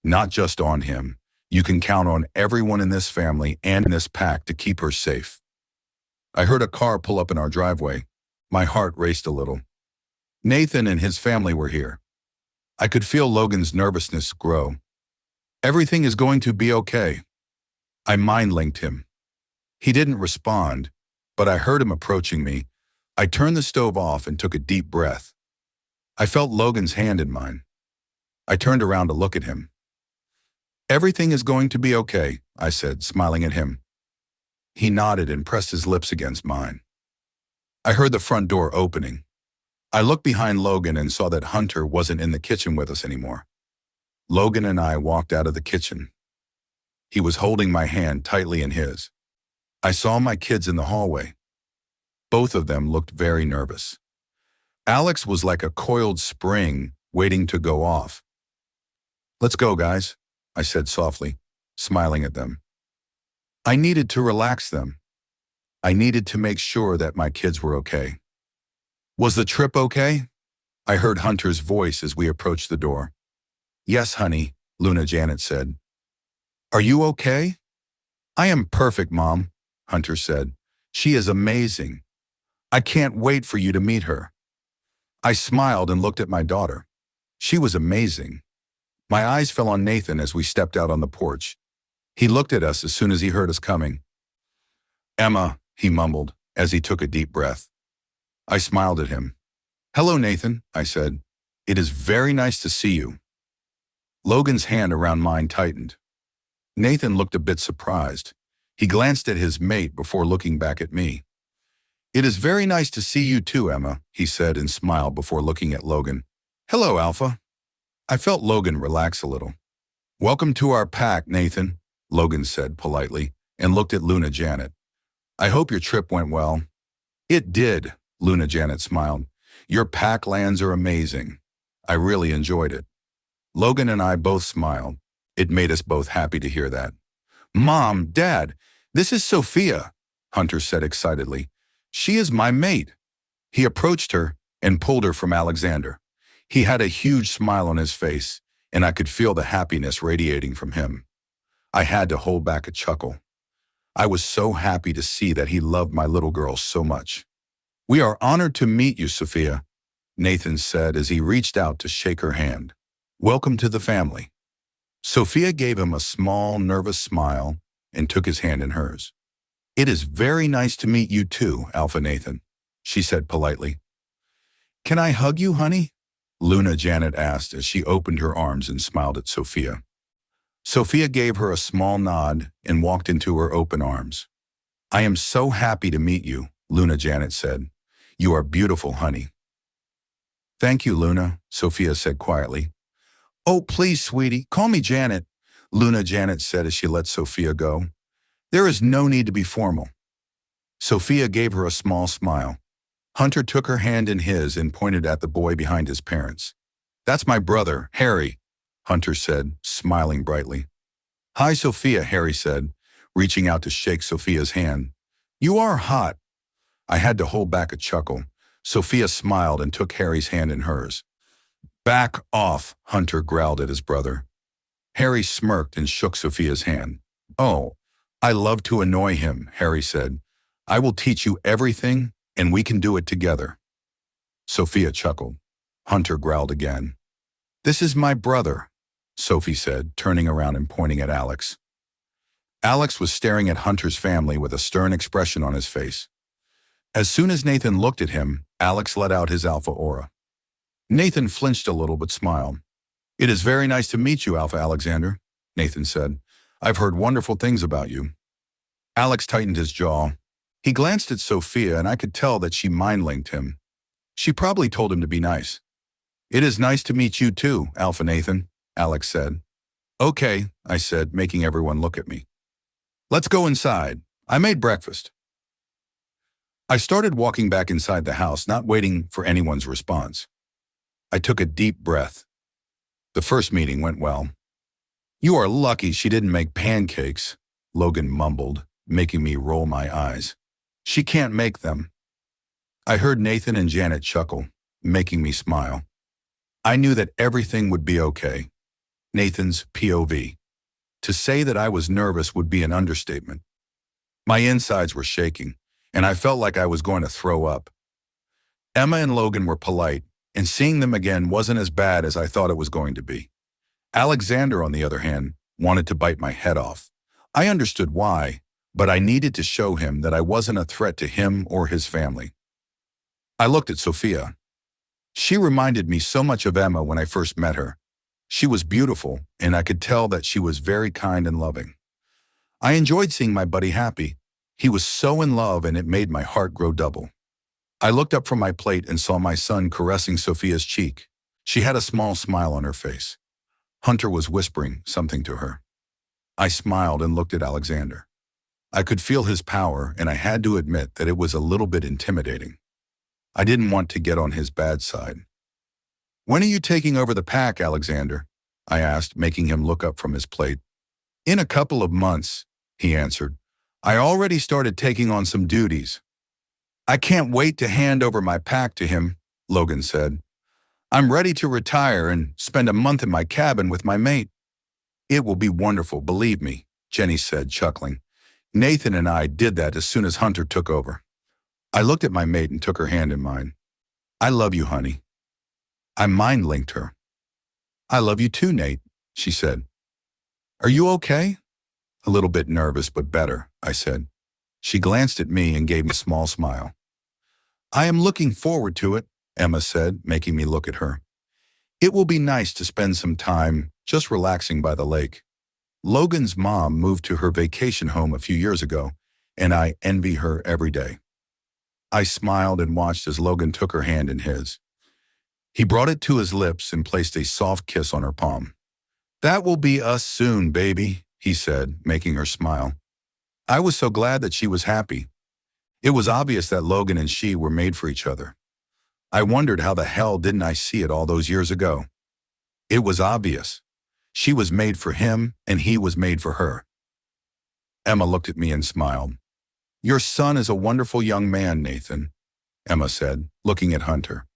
A: Not just on him. You can count on everyone in this family and in this pack to keep her safe. I heard a car pull up in our driveway. My heart raced a little. Nathan and his family were here. I could feel Logan's nervousness grow. Everything is going to be okay. I mind-linked him. He didn't respond, but I heard him approaching me. I turned the stove off and took a deep breath. I felt Logan's hand in mine. I turned around to look at him. Everything is going to be okay, I said, smiling at him. He nodded and pressed his lips against mine. I heard the front door opening. I looked behind Logan and saw that Hunter wasn't in the kitchen with us anymore. Logan and I walked out of the kitchen. He was holding my hand tightly in his. I saw my kids in the hallway. Both of them looked very nervous. Alex was like a coiled spring waiting to go off. Let's go, guys, I said softly, smiling at them. I needed to relax them. I needed to make sure that my kids were okay. Was the trip okay? I heard Hunter's voice as we approached the door. Yes, honey, Luna Janet said. Are you okay? I am perfect, Mom, Hunter said. She is amazing. I can't wait for you to meet her. I smiled and looked at my daughter. She was amazing. My eyes fell on Nathan as we stepped out on the porch. He looked at us as soon as he heard us coming. Emma, he mumbled as he took a deep breath. I smiled at him. Hello, Nathan, I said. It is very nice to see you. Logan's hand around mine tightened. Nathan looked a bit surprised. He glanced at his mate before looking back at me. It is very nice to see you too, Emma, he said and smiled before looking at Logan. Hello, Alpha. I felt Logan relax a little. Welcome to our pack, Nathan, Logan said politely and looked at Luna Janet. I hope your trip went well. It did, Luna Janet smiled. Your pack lands are amazing. I really enjoyed it. Logan and I both smiled. It made us both happy to hear that. Mom, Dad, this is Sophia, Hunter said excitedly. She is my mate. He approached her and pulled her from Alexander. He had a huge smile on his face, and I could feel the happiness radiating from him. I had to hold back a chuckle. I was so happy to see that he loved my little girl so much. We are honored to meet you, Sophia, Nathan said as he reached out to shake her hand. Welcome to the family. Sophia gave him a small, nervous smile and took his hand in hers. It is very nice to meet you too, Alpha Nathan, she said politely. Can I hug you, honey? Luna Janet asked as she opened her arms and smiled at Sophia. Sophia gave her a small nod and walked into her open arms. I am so happy to meet you, Luna Janet said. You are beautiful, honey. Thank you, Luna, Sophia said quietly. Oh, please, sweetie, call me Janet, Luna Janet said as she let Sophia go. There is no need to be formal. Sophia gave her a small smile. Hunter took her hand in his and pointed at the boy behind his parents. That's my brother, Harry, Hunter said, smiling brightly. Hi, Sophia, Harry said, reaching out to shake Sophia's hand. You are hot. I had to hold back a chuckle. Sophia smiled and took Harry's hand in hers. Back off, Hunter growled at his brother. Harry smirked and shook Sophia's hand. Oh, I love to annoy him, Harry said. I will teach you everything, and we can do it together. Sophia chuckled. Hunter growled again. This is my brother, Sophie said, turning around and pointing at Alex. Alex was staring at Hunter's family with a stern expression on his face. As soon as Nathan looked at him, Alex let out his alpha aura. Nathan flinched a little but smiled. It is very nice to meet you, Alpha Alexander, Nathan said. I've heard wonderful things about you. Alex tightened his jaw. He glanced at Sophia, and I could tell that she mind-linked him. She probably told him to be nice. It is nice to meet you too, Alpha Nathan, Alex said. Okay, I said, making everyone look at me. Let's go inside. I made breakfast. I started walking back inside the house, not waiting for anyone's response. I took a deep breath. The first meeting went well. You are lucky she didn't make pancakes, Logan mumbled, making me roll my eyes. She can't make them. I heard Nathan and Janet chuckle, making me smile. I knew that everything would be okay. Nathan's POV. To say that I was nervous would be an understatement. My insides were shaking, and I felt like I was going to throw up. Emma and Logan were polite, and seeing them again wasn't as bad as I thought it was going to be. Alexander, on the other hand, wanted to bite my head off. I understood why, but I needed to show him that I wasn't a threat to him or his family. I looked at Sophia. She reminded me so much of Emma when I first met her. She was beautiful, and I could tell that she was very kind and loving. I enjoyed seeing my buddy happy. He was so in love, and it made my heart grow double. I looked up from my plate and saw my son caressing Sophia's cheek. She had a small smile on her face. Hunter was whispering something to her. I smiled and looked at Alexander. I could feel his power, and I had to admit that it was a little bit intimidating. I didn't want to get on his bad side. When are you taking over the pack, Alexander? I asked, making him look up from his plate. In a couple of months, he answered. I already started taking on some duties. I can't wait to hand over my pack to him, Logan said. I'm ready to retire and spend a month in my cabin with my mate. It will be wonderful, believe me, Jenny said, chuckling. Nathan and I did that as soon as Hunter took over. I looked at my mate and took her hand in mine. I love you, honey. I mind-linked her. I love you too, Nate, she said. Are you okay? A little bit nervous, but better, I said. She glanced at me and gave me a small smile. I am looking forward to it, Emma said, making me look at her. It will be nice to spend some time just relaxing by the lake. Logan's mom moved to her vacation home a few years ago, and I envy her every day. I smiled and watched as Logan took her hand in his. He brought it to his lips and placed a soft kiss on her palm. That will be us soon, baby, he said, making her smile. I was so glad that she was happy. It was obvious that Logan and she were made for each other. I wondered how the hell didn't I see it all those years ago. It was obvious. She was made for him, and he was made for her. Emma looked at me and smiled. "Your son is a wonderful young man, Nathan," Emma said, looking at Hunter.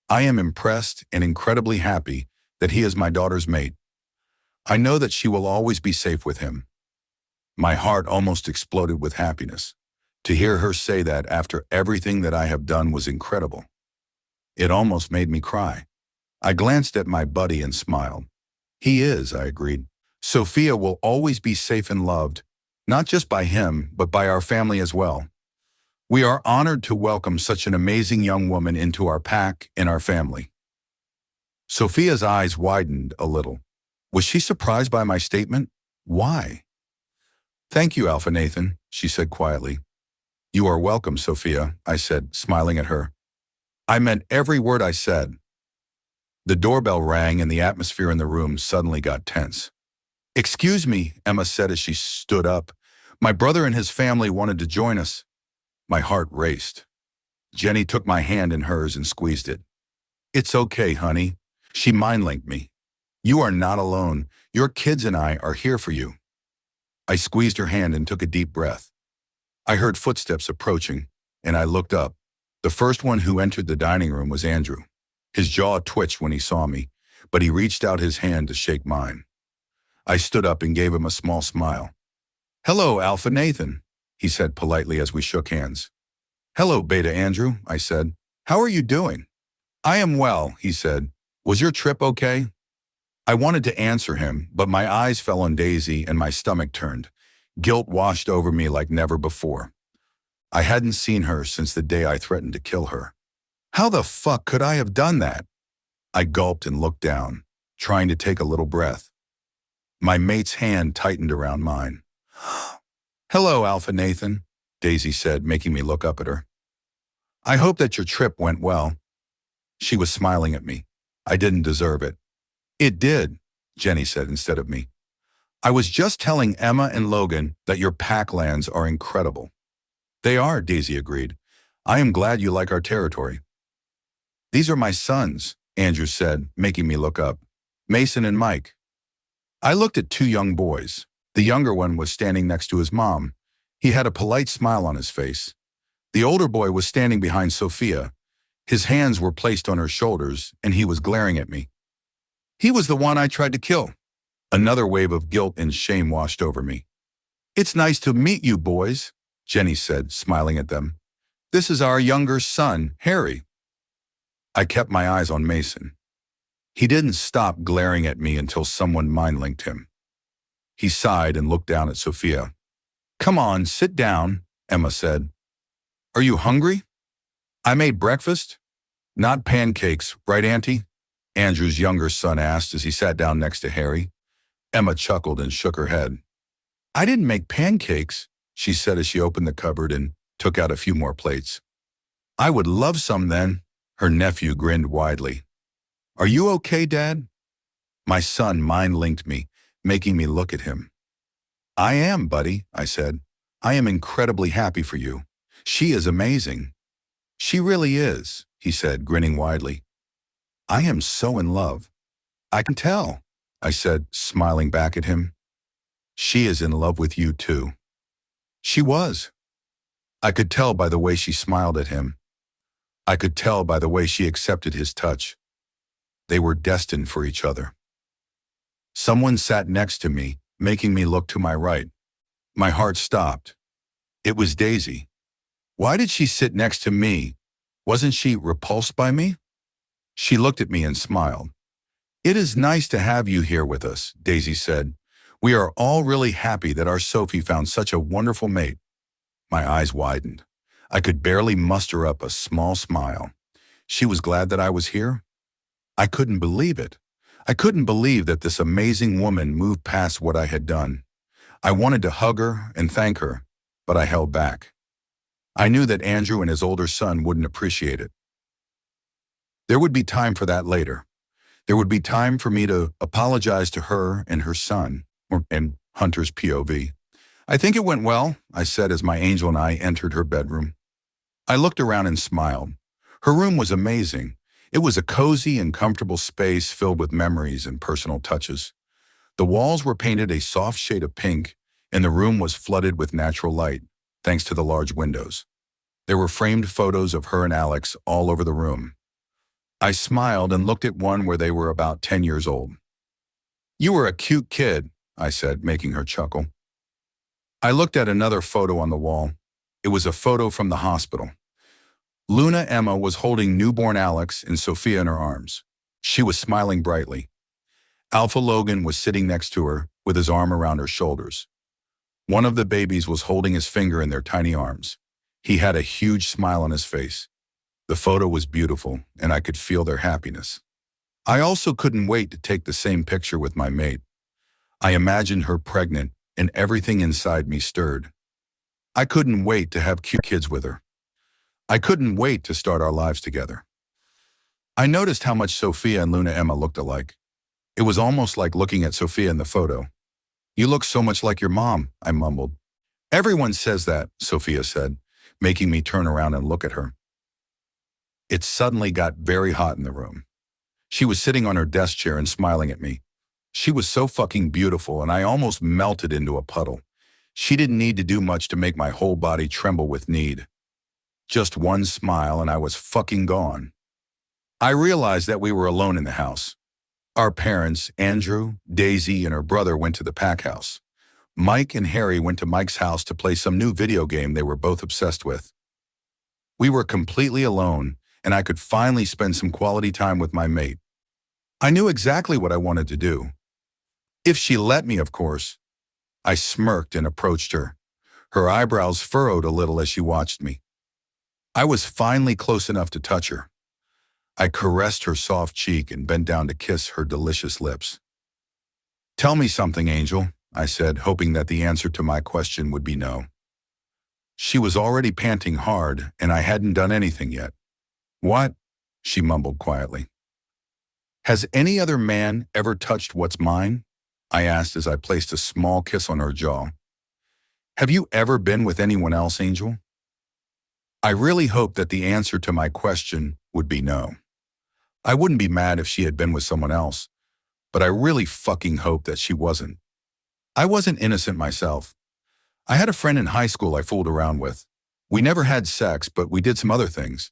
A: "I am impressed and incredibly happy that he is my daughter's mate. I know that she will always be safe with him." My heart almost exploded with happiness. To hear her say that after everything that I have done was incredible. It almost made me cry. I glanced at my buddy and smiled. "He is," I agreed. "Sophia will always be safe and loved, not just by him, but by our family as well. We are honored to welcome such an amazing young woman into our pack and our family." Sophia's eyes widened a little. Was she surprised by my statement? Why? "Thank you, Alpha Nathan," she said quietly. "You are welcome, Sophia," I said, smiling at her. I meant every word I said. The doorbell rang and the atmosphere in the room suddenly got tense. "Excuse me," Emma said as she stood up. "My brother and his family wanted to join us." My heart raced. Jenny took my hand in hers and squeezed it. "It's okay, honey." She mind-linked me. "You are not alone. Your kids and I are here for you." I squeezed her hand and took a deep breath. I heard footsteps approaching, and I looked up. The first one who entered the dining room was Andrew. His jaw twitched when he saw me, but he reached out his hand to shake mine. I stood up and gave him a small smile. "Hello, Alpha Nathan," he said politely as we shook hands. "Hello, Beta Andrew," I said. "How are you doing?" "I am well," he said. "Was your trip okay?" I wanted to answer him, but my eyes fell on Daisy and my stomach turned. Guilt washed over me like never before. I hadn't seen her since the day I threatened to kill her. How the fuck could I have done that? I gulped and looked down, trying to take a little breath. My mate's hand tightened around mine. "Hello, Alpha Nathan," Daisy said, making me look up at her. "I hope that your trip went well." She was smiling at me. I didn't deserve it. "It did," Jenny said instead of me. "I was just telling Emma and Logan that your pack lands are incredible." "They are," Daisy agreed. "I am glad you like our territory." "These are my sons," Andrew said, making me look up. "Mason and Mike." I looked at two young boys. The younger one was standing next to his mom. He had a polite smile on his face. The older boy was standing behind Sophia. His hands were placed on her shoulders, and he was glaring at me. "He was the one I tried to kill." Another wave of guilt and shame washed over me. "It's nice to meet you, boys," Jenny said, smiling at them. "This is our younger son, Harry." I kept my eyes on Mason. He didn't stop glaring at me until someone mind-linked him. He sighed and looked down at Sophia. "Come on, sit down," Emma said. "Are you hungry?" "I made breakfast." "Not pancakes, right, Auntie?" Andrew's younger son asked as he sat down next to Harry. Emma chuckled and shook her head. "I didn't make pancakes," she said as she opened the cupboard and took out a few more plates. "I would love some then." Her nephew grinned widely. "Are you okay, Dad?" My son mind-linked me, making me look at him. "I am, buddy," I said. "I am incredibly happy for you. She is amazing." "She really is," he said, grinning widely. "I am so in love." "I can tell," I said, smiling back at him. "She is in love with you too." She was. I could tell by the way she smiled at him. I could tell by the way she accepted his touch. They were destined for each other. Someone sat next to me, making me look to my right. My heart stopped. It was Daisy. Why did she sit next to me? Wasn't she repulsed by me? She looked at me and smiled. "It is nice to have you here with us," Daisy said. "We are all really happy that our Sophie found such a wonderful mate." My eyes widened. I could barely muster up a small smile. She was glad that I was here? I couldn't believe it. I couldn't believe that this amazing woman moved past what I had done. I wanted to hug her and thank her, but I held back. I knew that Andrew and his older son wouldn't appreciate it. There would be time for that later. There would be time for me to apologize to her and her son, and Hunter's POV. "I think it went well," I said as my angel and I entered her bedroom. I looked around and smiled. Her room was amazing. It was a cozy and comfortable space filled with memories and personal touches. The walls were painted a soft shade of pink, and the room was flooded with natural light, thanks to the large windows. There were framed photos of her and Alex all over the room. I smiled and looked at one where they were about 10 years old. "You were a cute kid," I said, making her chuckle. I looked at another photo on the wall. It was a photo from the hospital. Luna Emma was holding newborn Alex and Sophia in her arms. She was smiling brightly. Alpha Logan was sitting next to her with his arm around her shoulders. One of the babies was holding his finger in their tiny arms. He had a huge smile on his face. The photo was beautiful, and I could feel their happiness. I also couldn't wait to take the same picture with my mate. I imagined her pregnant, and everything inside me stirred. I couldn't wait to have cute kids with her. I couldn't wait to start our lives together. I noticed how much Sophia and Luna Emma looked alike. It was almost like looking at Sophia in the photo. "You look so much like your mom," I mumbled. "Everyone says that," Sophia said, making me turn around and look at her. It suddenly got very hot in the room. She was sitting on her desk chair and smiling at me. She was so fucking beautiful, and I almost melted into a puddle. She didn't need to do much to make my whole body tremble with need. Just one smile and I was fucking gone. I realized that we were alone in the house. Our parents, Andrew, Daisy, and her brother went to the Pack house. Mike and Harry went to Mike's house to play some new video game they were both obsessed with. We were completely alone, and I could finally spend some quality time with my mate. I knew exactly what I wanted to do. If she let me, of course. I smirked and approached her. Her eyebrows furrowed a little as she watched me. I was finally close enough to touch her. I caressed her soft cheek and bent down to kiss her delicious lips. "Tell me something, Angel," I said, hoping that the answer to my question would be no. She was already panting hard, and I hadn't done anything yet. "What?" she mumbled quietly. "Has any other man ever touched what's mine?" I asked as I placed a small kiss on her jaw. "Have you ever been with anyone else, Angel?" I really hoped that the answer to my question would be no. I wouldn't be mad if she had been with someone else, but I really fucking hoped that she wasn't. I wasn't innocent myself. I had a friend in high school I fooled around with. We never had sex, but we did some other things.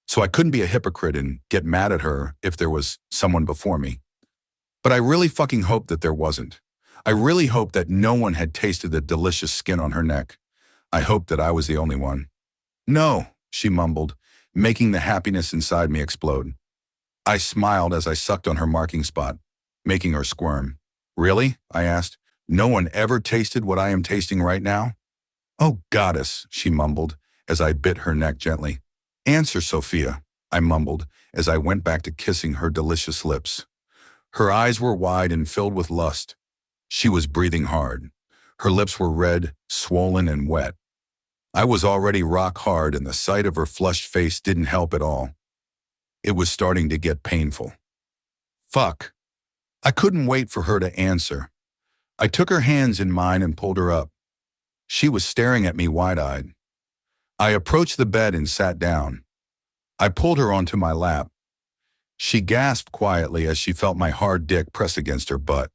A: So I couldn't be a hypocrite and get mad at her if there was someone before me. But I really fucking hoped that there wasn't. I really hoped that no one had tasted the delicious skin on her neck. I hoped that I was the only one. "No," she mumbled, making the happiness inside me explode. I smiled as I sucked on her marking spot, making her squirm. "Really?" I asked. "No one ever tasted what I am tasting right now?" "Oh, goddess," she mumbled as I bit her neck gently. "Answer, Sophia," I mumbled as I went back to kissing her delicious lips. Her eyes were wide and filled with lust. She was breathing hard. Her lips were red, swollen, and wet. I was already rock hard, and the sight of her flushed face didn't help at all. It was starting to get painful. Fuck. I couldn't wait for her to answer. I took her hands in mine and pulled her up. She was staring at me wide-eyed. I approached the bed and sat down. I pulled her onto my lap. She gasped quietly as she felt my hard dick press against her butt.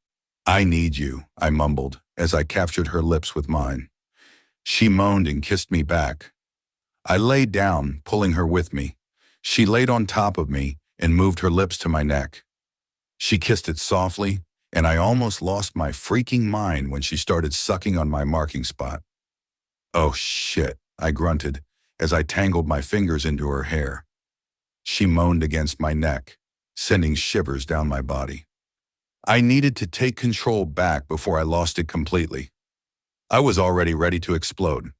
A: "I need you," I mumbled as I captured her lips with mine. She moaned and kissed me back. I laid down, pulling her with me. She laid on top of me and moved her lips to my neck. She kissed it softly, and I almost lost my freaking mind when she started sucking on my marking spot. "Oh shit," I grunted as I tangled my fingers into her hair. She moaned against my neck, sending shivers down my body. I needed to take control back before I lost it completely. I was already ready to explode.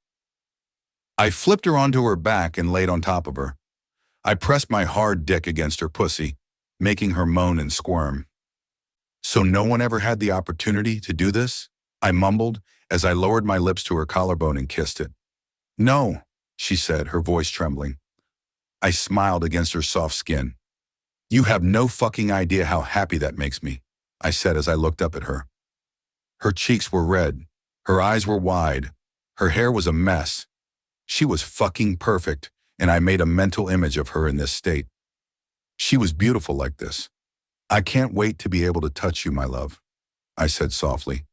A: I flipped her onto her back and laid on top of her. I pressed my hard dick against her pussy, making her moan and squirm. "So no one ever had the opportunity to do this?" I mumbled as I lowered my lips to her collarbone and kissed it. "No," she said, her voice trembling. I smiled against her soft skin. "You have no fucking idea how happy that makes me," I said as I looked up at her. Her cheeks were red. Her eyes were wide. Her hair was a mess. She was fucking perfect, and I made a mental image of her in this state. She was beautiful like this. I can't wait to be able to touch you, my love, I said softly.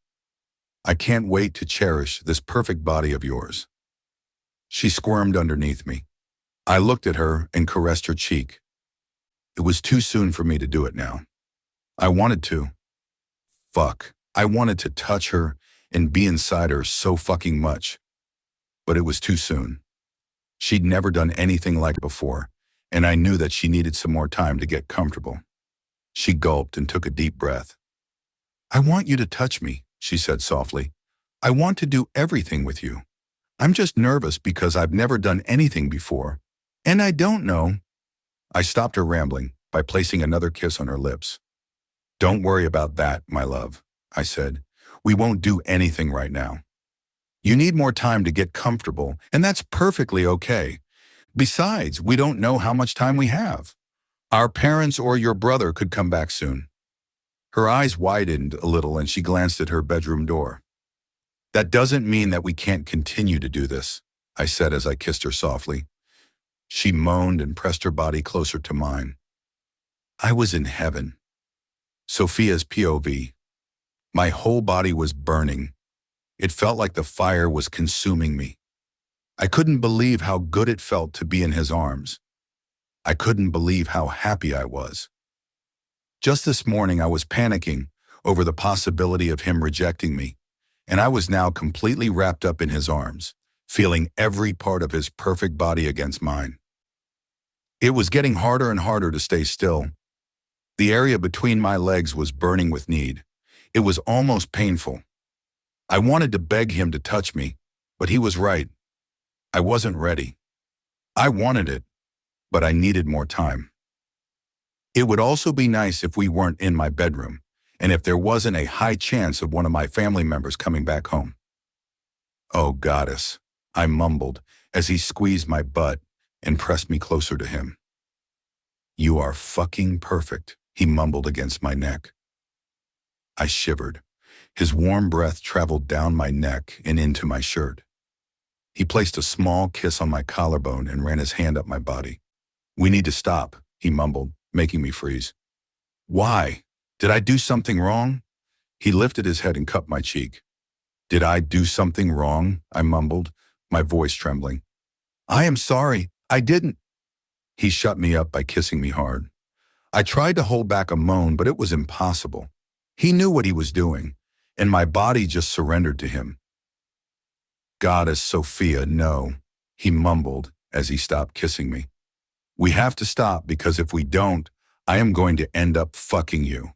A: I can't wait to cherish this perfect body of yours. She squirmed underneath me. I looked at her and caressed her cheek. It was too soon for me to do it now. I wanted to. Fuck. I wanted to touch her and be inside her so fucking much. But it was too soon. She'd never done anything like before, and I knew that she needed some more time to get comfortable. She gulped and took a deep breath. I want you to touch me, she said softly. I want to do everything with you. I'm just nervous because I've never done anything before. And I don't know. I stopped her rambling by placing another kiss on her lips. Don't worry about that, my love, I said. We won't do anything right now. You need more time to get comfortable, and that's perfectly okay. Besides, we don't know how much time we have. Our parents or your brother could come back soon. Her eyes widened a little and she glanced at her bedroom door. That doesn't mean that we can't continue to do this, I said as I kissed her softly. She moaned and pressed her body closer to mine. I was in heaven. Sophia's POV. My whole body was burning. It felt like the fire was consuming me. I couldn't believe how good it felt to be in his arms. I couldn't believe how happy I was. Just this morning I was panicking over the possibility of him rejecting me, and I was now completely wrapped up in his arms, feeling every part of his perfect body against mine. It was getting harder and harder to stay still. The area between my legs was burning with need. It was almost painful. I wanted to beg him to touch me, but he was right. I wasn't ready. I wanted it, but I needed more time. It would also be nice if we weren't in my bedroom, and if there wasn't a high chance of one of my family members coming back home. Oh, goddess, I mumbled as he squeezed my butt and pressed me closer to him. You are fucking perfect, he mumbled against my neck. I shivered. His warm breath traveled down my neck and into my shirt. He placed a small kiss on my collarbone and ran his hand up my body. We need to stop, he mumbled, making me freeze. Why? Did I do something wrong? He lifted his head and cupped my cheek. Did I do something wrong? I mumbled, my voice trembling. I am sorry, I didn't. He shut me up by kissing me hard. I tried to hold back a moan, but it was impossible. He knew what he was doing, and my body just surrendered to him. Goddess Sophia, no, he mumbled as he stopped kissing me. We have to stop because if we don't, I am going to end up fucking you,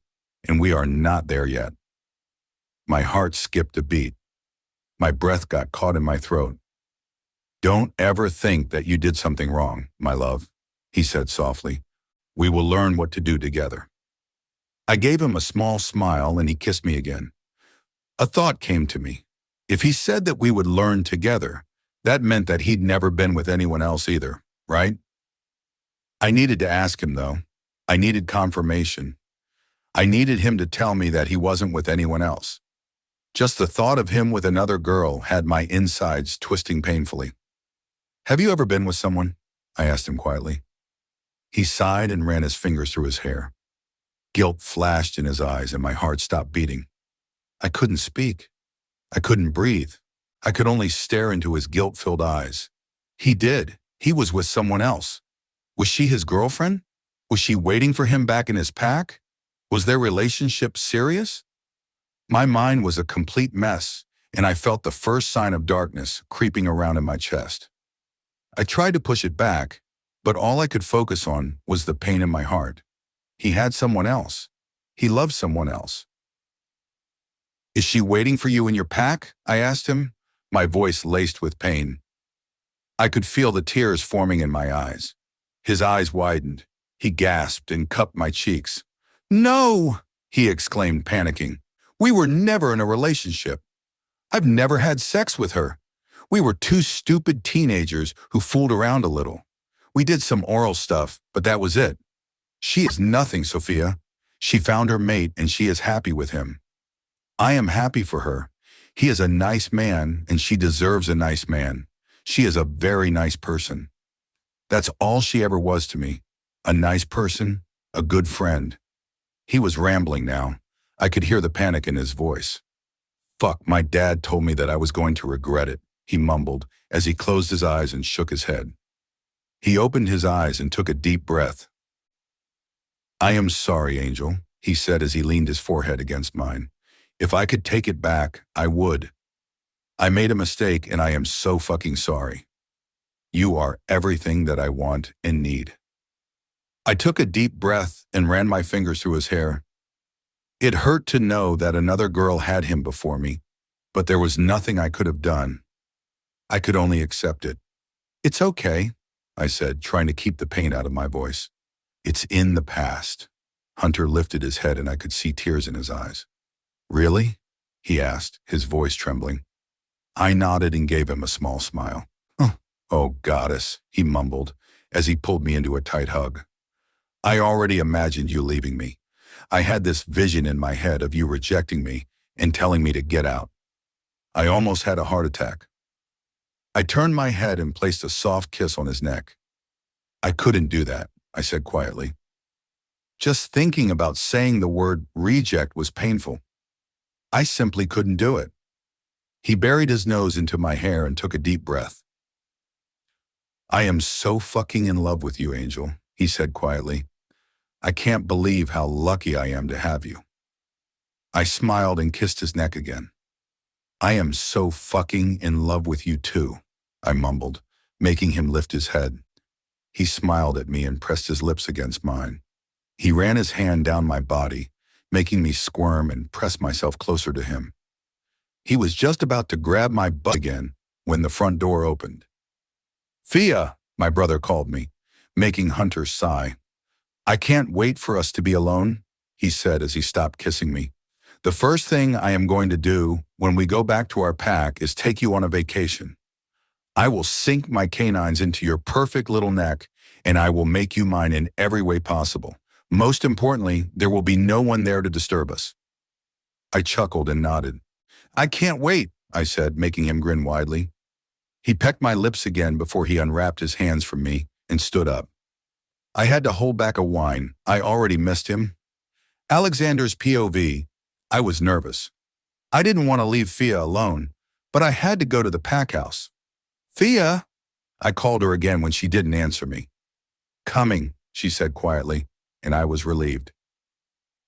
A: and we are not there yet. My heart skipped a beat. My breath got caught in my throat. Don't ever think that you did something wrong, my love, he said softly. We will learn what to do together. I gave him a small smile and he kissed me again. A thought came to me. If he said that we would learn together, that meant that he'd never been with anyone else either, right? I needed to ask him, though. I needed confirmation. I needed him to tell me that he wasn't with anyone else. Just the thought of him with another girl had my insides twisting painfully. Have you ever been with someone? I asked him quietly. He sighed and ran his fingers through his hair. Guilt flashed in his eyes and my heart stopped beating. I couldn't speak. I couldn't breathe. I could only stare into his guilt-filled eyes. He did. He was with someone else. Was she his girlfriend? Was she waiting for him back in his pack? Was their relationship serious? My mind was a complete mess, and I felt the first sign of darkness creeping around in my chest. I tried to push it back, but all I could focus on was the pain in my heart. He had someone else. He loved someone else. Is she waiting for you in your pack? I asked him, my voice laced with pain. I could feel the tears forming in my eyes. His eyes widened. He gasped and cupped my cheeks. No, he exclaimed, panicking. We were never in a relationship. I've never had sex with her. We were two stupid teenagers who fooled around a little. We did some oral stuff, but that was it. She is nothing, Sophia. She found her mate and she is happy with him. I am happy for her. He is a nice man and she deserves a nice man. She is a very nice person. That's all she ever was to me. A nice person, a good friend. He was rambling now. I could hear the panic in his voice. Fuck, my dad told me that I was going to regret it, he mumbled as he closed his eyes and shook his head. He opened his eyes and took a deep breath. I am sorry, Angel, he said as he leaned his forehead against mine. If I could take it back, I would. I made a mistake and I am so fucking sorry. You are everything that I want and need. I took a deep breath and ran my fingers through his hair. It hurt to know that another girl had him before me, but there was nothing I could have done. I could only accept it. It's okay, I said, trying to keep the pain out of my voice. It's in the past. Hunter lifted his head and I could see tears in his eyes. Really? He asked, his voice trembling. I nodded and gave him a small smile. Oh, goddess, he mumbled as he pulled me into a tight hug. I already imagined you leaving me. I had this vision in my head of you rejecting me and telling me to get out. I almost had a heart attack. I turned my head and placed a soft kiss on his neck. I couldn't do that, I said quietly. Just thinking about saying the word reject was painful. I simply couldn't do it. He buried his nose into my hair and took a deep breath. I am so fucking in love with you, Angel, he said quietly. I can't believe how lucky I am to have you. I smiled and kissed his neck again. I am so fucking in love with you too, I mumbled, making him lift his head. He smiled at me and pressed his lips against mine. He ran his hand down my body, making me squirm and press myself closer to him. He was just about to grab my butt again when the front door opened. Fia, my brother called me, making Hunter sigh. I can't wait for us to be alone, he said as he stopped kissing me. The first thing I am going to do when we go back to our pack is take you on a vacation. I will sink my canines into your perfect little neck, and I will make you mine in every way possible. Most importantly, there will be no one there to disturb us. I chuckled and nodded. I can't wait, I said, making him grin widely. He pecked my lips again before he unwrapped his hands from me and stood up. I had to hold back a whine. I already missed him. Alexander's POV. I was nervous. I didn't want to leave Fia alone, but I had to go to the pack house. Fia! I called her again when she didn't answer me. Coming, she said quietly, and I was relieved.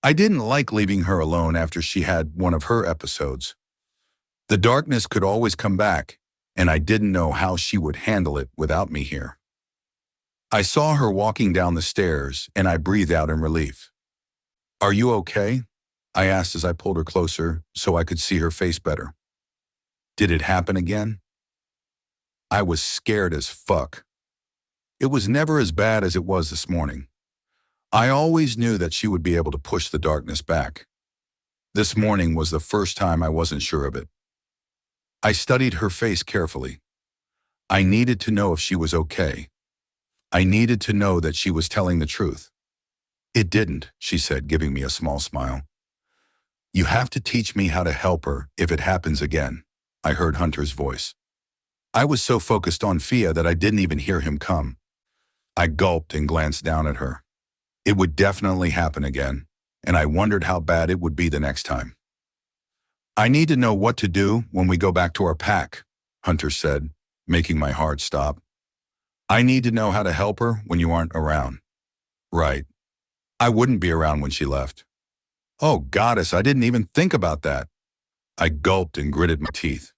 A: I didn't like leaving her alone after she had one of her episodes. The darkness could always come back, and I didn't know how she would handle it without me here. I saw her walking down the stairs, and I breathed out in relief. Are you okay? I asked as I pulled her closer so I could see her face better. Did it happen again? I was scared as fuck. It was never as bad as it was this morning. I always knew that she would be able to push the darkness back. This morning was the first time I wasn't sure of it. I studied her face carefully. I needed to know if she was okay. I needed to know that she was telling the truth. It didn't, she said, giving me a small smile. You have to teach me how to help her if it happens again, I heard Hunter's voice. I was so focused on Fia that I didn't even hear him come. I gulped and glanced down at her. It would definitely happen again, and I wondered how bad it would be the next time. I need to know what to do when we go back to our pack, Hunter said, making my heart stop. I need to know how to help her when you aren't around. Right. I wouldn't be around when she left. Oh, goddess, I didn't even think about that. I gulped and gritted my teeth.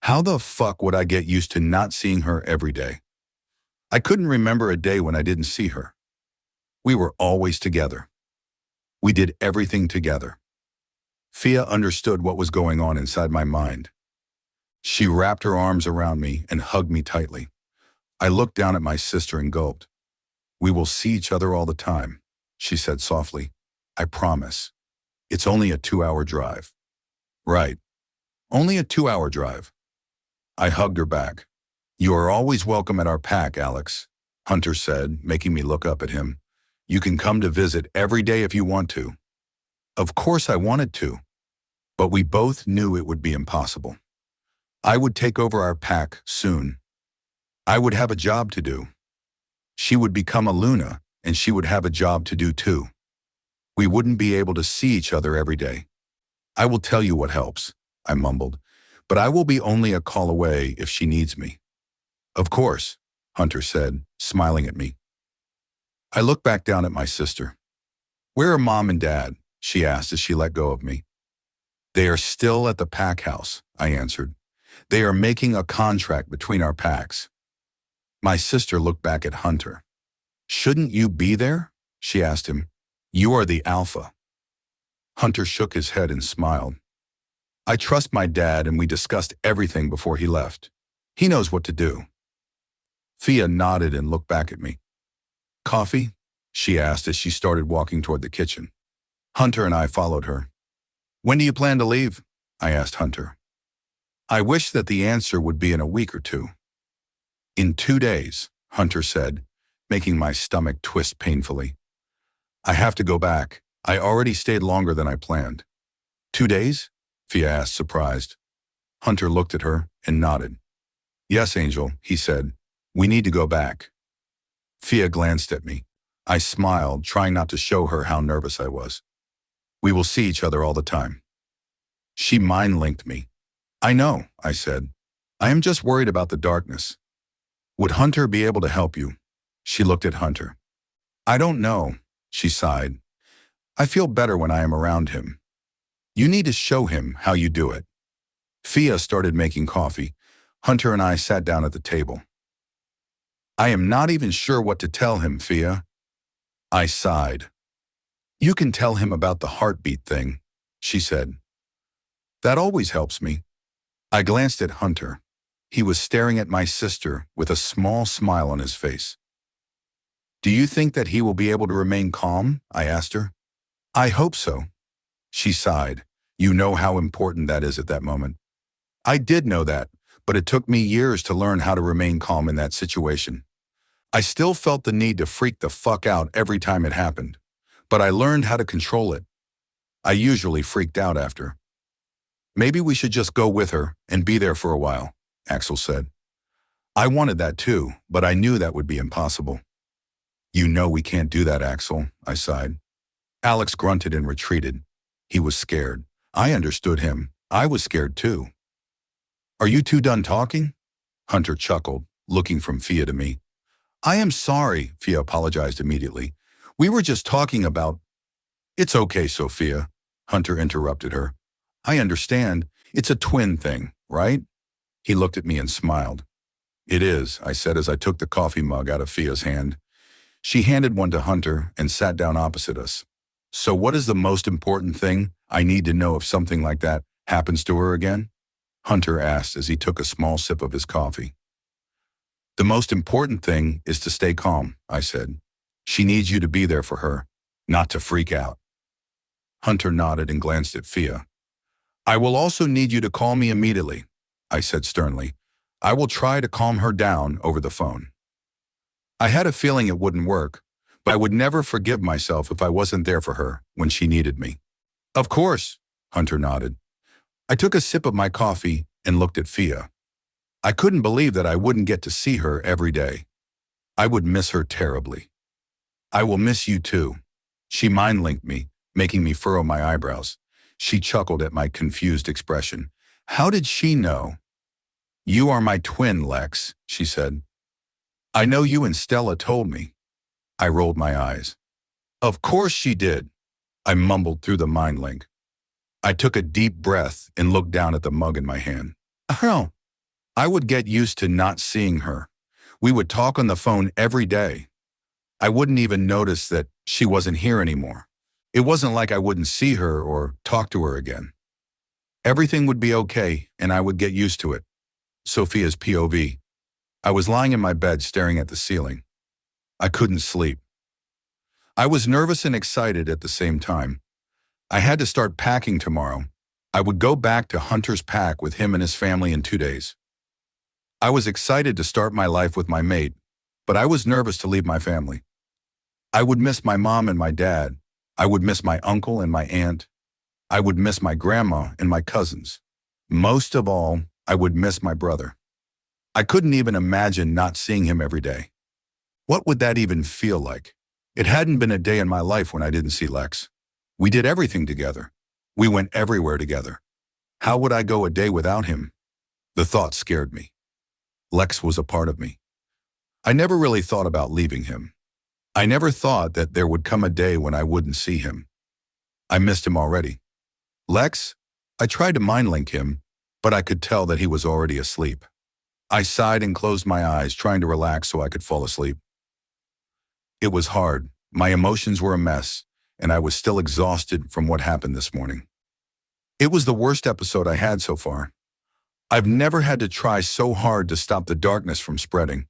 A: How the fuck would I get used to not seeing her every day? I couldn't remember a day when I didn't see her. We were always together. We did everything together. Fia understood what was going on inside my mind. She wrapped her arms around me and hugged me tightly. I looked down at my sister and gulped. We will see each other all the time, she said softly. I promise. It's only a 2-hour drive. Right. Only a 2-hour drive. I hugged her back. You are always welcome at our pack, Alex, Hunter said, making me look up at him. You can come to visit every day if you want to. Of course I wanted to, but we both knew it would be impossible. I would take over our pack soon. I would have a job to do. She would become a Luna, and she would have a job to do too. We wouldn't be able to see each other every day. I will tell you what helps, I mumbled, but I will be only a call away if she needs me. Of course, Hunter said, smiling at me. I looked back down at my sister. Where are Mom and Dad? She asked as she let go of me. They are still at the pack house, I answered. They are making a contract between our packs. My sister looked back at Hunter. Shouldn't you be there? She asked him. You are the alpha. Hunter shook his head and smiled. I trust my dad, and we discussed everything before he left. He knows what to do. Fia nodded and looked back at me. Coffee? She asked as she started walking toward the kitchen. Hunter and I followed her. When do you plan to leave? I asked Hunter. I wish that the answer would be in a week or two. In 2 days, Hunter said, making my stomach twist painfully. I have to go back. I already stayed longer than I planned. 2 days? Fia asked, surprised. Hunter looked at her and nodded. Yes, Angel, he said. We need to go back. Fia glanced at me. I smiled, trying not to show her how nervous I was. We will see each other all the time. She mind-linked me. I know, I said. I am just worried about the darkness. Would Hunter be able to help you? She looked at Hunter. I don't know, she sighed. I feel better when I am around him. You need to show him how you do it. Fia started making coffee. Hunter and I sat down at the table. I am not even sure what to tell him, Fia. I sighed. You can tell him about the heartbeat thing, she said. That always helps me. I glanced at Hunter. He was staring at my sister with a small smile on his face. Do you think that he will be able to remain calm? I asked her. I hope so. She sighed. You know how important that is at that moment. I did know that, but it took me years to learn how to remain calm in that situation. I still felt the need to freak the fuck out every time it happened, but I learned how to control it. I usually freaked out after. Maybe we should just go with her and be there for a while, Axel said. I wanted that too, but I knew that would be impossible. You know we can't do that, Axel, I sighed. Alex grunted and retreated. He was scared. I understood him. I was scared too. Are you two done talking? Hunter chuckled, looking from Fia to me. I am sorry, Fia apologized immediately. We were just talking about... It's okay, Sophia, Hunter interrupted her. I understand. It's a twin thing, right? He looked at me and smiled. It is, I said as I took the coffee mug out of Fia's hand. She handed one to Hunter and sat down opposite us. So what is the most important thing I need to know if something like that happens to her again? Hunter asked as he took a small sip of his coffee. The most important thing is to stay calm, I said. She needs you to be there for her, not to freak out. Hunter nodded and glanced at Fia. I will also need you to call me immediately, I said sternly. I will try to calm her down over the phone. I had a feeling it wouldn't work, but I would never forgive myself if I wasn't there for her when she needed me. Of course, Hunter nodded. I took a sip of my coffee and looked at Fia. I couldn't believe that I wouldn't get to see her every day. I would miss her terribly. I will miss you too. She mind-linked me, making me furrow my eyebrows. She chuckled at my confused expression. How did she know? You are my twin, Lex, she said. I know you and Stella told me. I rolled my eyes. Of course she did, I mumbled through the mind link. I took a deep breath and looked down at the mug in my hand. Oh, I would get used to not seeing her. We would talk on the phone every day. I wouldn't even notice that she wasn't here anymore. It wasn't like I wouldn't see her or talk to her again. Everything would be okay, and I would get used to it. Sophia's POV. I was lying in my bed staring at the ceiling. I couldn't sleep. I was nervous and excited at the same time. I had to start packing tomorrow. I would go back to Hunter's pack with him and his family in 2 days. I was excited to start my life with my mate, but I was nervous to leave my family. I would miss my mom and my dad. I would miss my uncle and my aunt. I would miss my grandma and my cousins. Most of all, I would miss my brother. I couldn't even imagine not seeing him every day. What would that even feel like? It hadn't been a day in my life when I didn't see Lex. We did everything together. We went everywhere together. How would I go a day without him? The thought scared me. Lex was a part of me. I never really thought about leaving him. I never thought that there would come a day when I wouldn't see him. I missed him already. Lex? I tried to mind link him, but I could tell that he was already asleep. I sighed and closed my eyes, trying to relax so I could fall asleep. It was hard. My emotions were a mess, and I was still exhausted from what happened this morning. It was the worst episode I had so far. I've never had to try so hard to stop the darkness from spreading.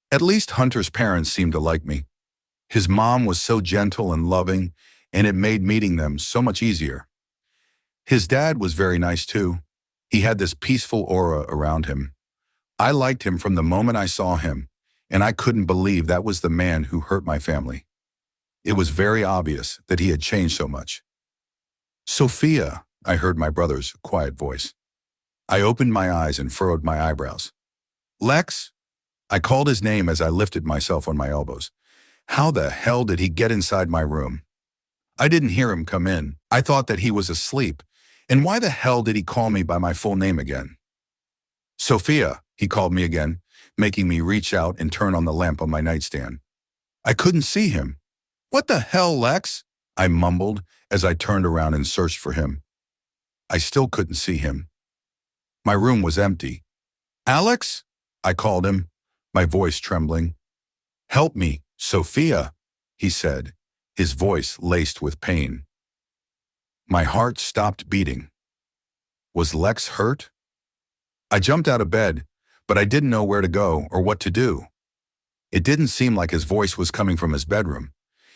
A: At least Hunter's parents seemed to like me. His mom was so gentle and loving, and it made meeting them so much easier. His dad was very nice too. He had this peaceful aura around him. I liked him from the moment I saw him, and I couldn't believe that was the man who hurt my family. It was very obvious that he had changed so much. "Sophia," I heard my brother's quiet voice. I opened my eyes and furrowed my eyebrows. "Lex?" I called his name as I lifted myself on my elbows. How the hell did he get inside my room? I didn't hear him come in. I thought that he was asleep. And why the hell did he call me by my full name again? "Sophia," he called me again, making me reach out and turn on the lamp on my nightstand. I couldn't see him. "What the hell, Lex?" I mumbled as I turned around and searched for him. I still couldn't see him. My room was empty. "Alex?" I called him, my voice trembling. "Help me, Sophia," he said, his voice laced with pain. My heart stopped beating. Was Lex hurt? I jumped out of bed, but I didn't know where to go or what to do. It didn't seem like his voice was coming from his bedroom.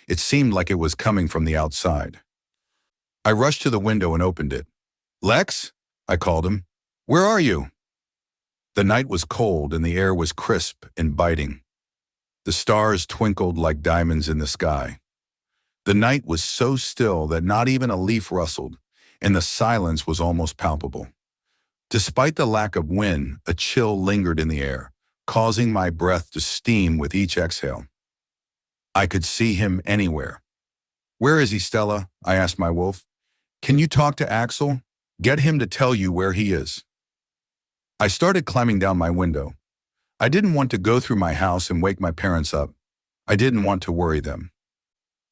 A: It seemed like it was coming from the outside. I rushed to the window and opened it. "Lex?" I called him. "Where are you?" The night was cold and the air was crisp and biting. The stars twinkled like diamonds in the sky. The night was so still that not even a leaf rustled, and the silence was almost palpable. Despite the lack of wind, a chill lingered in the air, causing my breath to steam with each exhale. I could see him anywhere. "Where is he, Stella?" I asked my wolf. "Can you talk to Axel? Get him to tell you where he is." I started climbing down my window. I didn't want to go through my house and wake my parents up. I didn't want to worry them.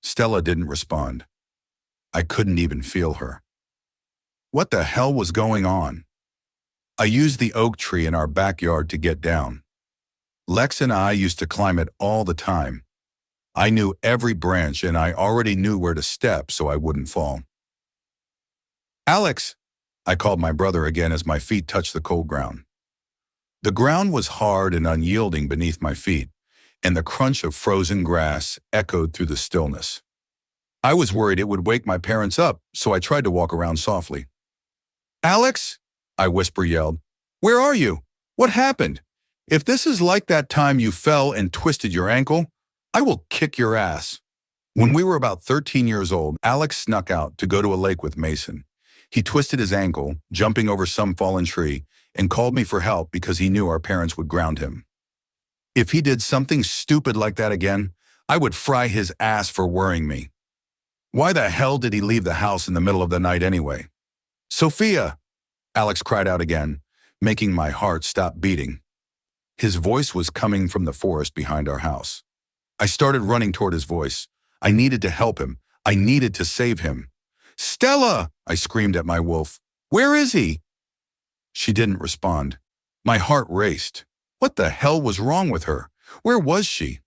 A: Stella didn't respond. I couldn't even feel her. What the hell was going on? I used the oak tree in our backyard to get down. Lex and I used to climb it all the time. I knew every branch and I already knew where to step so I wouldn't fall. "Alex!" I called my brother again as my feet touched the cold ground. The ground was hard and unyielding beneath my feet, and the crunch of frozen grass echoed through the stillness. I was worried it would wake my parents up, so I tried to walk around softly. "Alex!" I yelled. "Where are you? What happened? If this is like that time you fell and twisted your ankle, I will kick your ass." When we were about 13 years old, Alex snuck out to go to a lake with Mason. He twisted his ankle, jumping over some fallen tree, and called me for help because he knew our parents would ground him. If he did something stupid like that again, I would fry his ass for worrying me. Why the hell did he leave the house in the middle of the night anyway? "Sophia!" Alex cried out again, making my heart stop beating. His voice was coming from the forest behind our house. I started running toward his voice. I needed to help him. I needed to save him. "Stella!" I screamed at my wolf. "Where is he?" She didn't respond. My heart raced. What the hell was wrong with her? Where was she?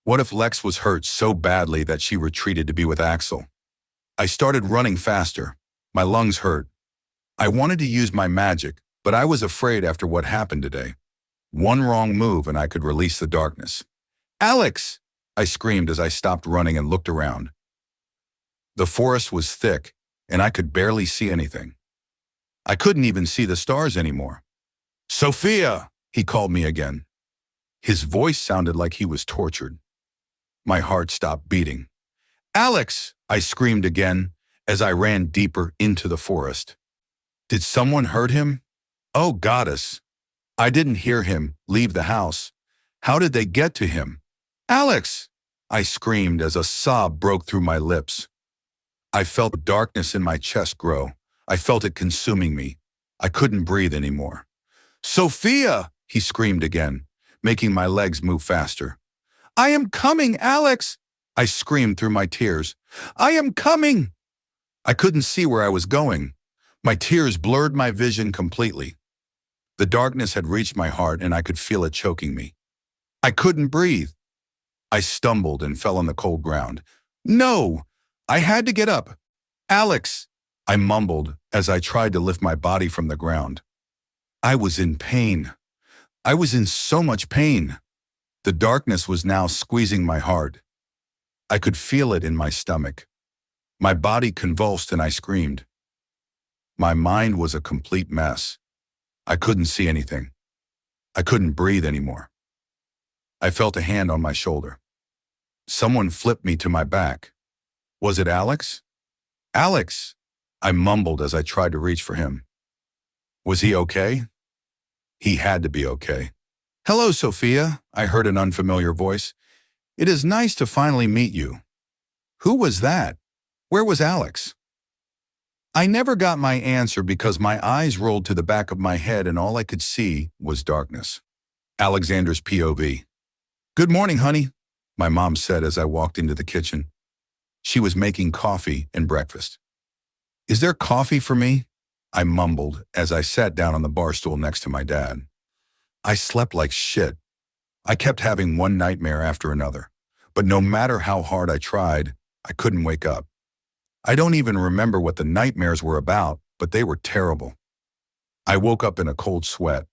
A: What if Lex was hurt so badly that she retreated to be with Axel? I started running faster. My lungs hurt. I wanted to use my magic, but I was afraid after what happened today. One wrong move and I could release the darkness. "Alex!" I screamed as I stopped running and looked around. The forest was thick, and I could barely see anything. I couldn't even see the stars anymore. "Sophia!" he called me again. His voice sounded like he was tortured. My heart stopped beating. "Alex!" I screamed again as I ran deeper into the forest. Did someone hurt him? Oh, goddess. I didn't hear him leave the house. How did they get to him? "Alex!" I screamed as a sob broke through my lips. I felt darkness in my chest grow. I felt it consuming me. I couldn't breathe anymore. "Sophia!" he screamed again, making my legs move faster. "I am coming, Alex!" I screamed through my tears. "I am coming!" I couldn't see where I was going. My tears blurred my vision completely. The darkness had reached my heart and I could feel it choking me. I couldn't breathe. I stumbled and fell on the cold ground. "No!" I had to get up. "Alex!" I mumbled as I tried to lift my body from the ground. I was in pain. I was in so much pain. The darkness was now squeezing my heart. I could feel it in my stomach. My body convulsed and I screamed. My mind was a complete mess. I couldn't see anything. I couldn't breathe anymore. I felt a hand on my shoulder. Someone flipped me to my back. Was it Alex? "Alex!" I mumbled as I tried to reach for him. Was he okay? He had to be okay. "Hello, Sophia," I heard an unfamiliar voice. "It is nice to finally meet you." Who was that? Where was Alex? I never got my answer because my eyes rolled to the back of my head and all I could see was darkness. Alexander's POV. "Good morning, honey," my mom said as I walked into the kitchen. She was making coffee and breakfast. "Is there coffee for me?" I mumbled as I sat down on the bar stool next to my dad. I slept like shit. I kept having one nightmare after another, but no matter how hard I tried, I couldn't wake up. I don't even remember what the nightmares were about, but they were terrible. I woke up in a cold sweat.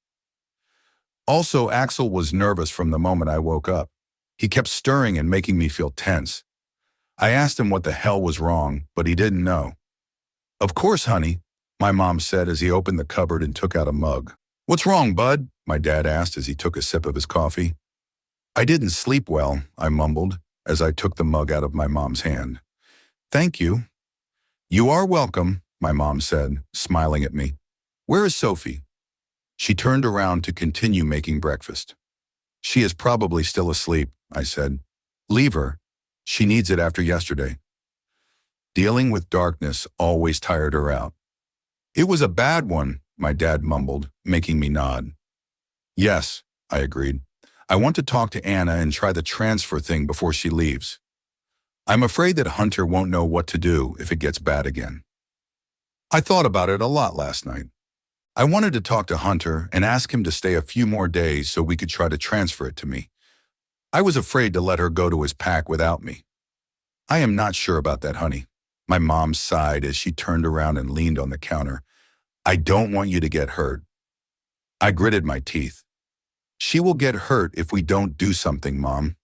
A: Also, Axel was nervous from the moment I woke up. He kept stirring and making me feel tense. I asked him what the hell was wrong, but he didn't know. "Of course, honey," my mom said as he opened the cupboard and took out a mug. "What's wrong, bud?" my dad asked as he took a sip of his coffee. "I didn't sleep well," I mumbled as I took the mug out of my mom's hand. "Thank you." "You are welcome," my mom said, smiling at me. "Where is Sophie?" She turned around to continue making breakfast. "She is probably still asleep," I said. "Leave her. She needs it after yesterday." Dealing with darkness always tired her out. "It was a bad one," my dad mumbled, making me nod. "Yes," I agreed. "I want to talk to Anna and try the transfer thing before she leaves. I'm afraid that Hunter won't know what to do if it gets bad again." I thought about it a lot last night. I wanted to talk to Hunter and ask him to stay a few more days so we could try to transfer it to me. I was afraid to let her go to his pack without me. "I am not sure about that, honey." My mom sighed as she turned around and leaned on the counter. "I don't want you to get hurt." I gritted my teeth. "She will get hurt if we don't do something, Mom."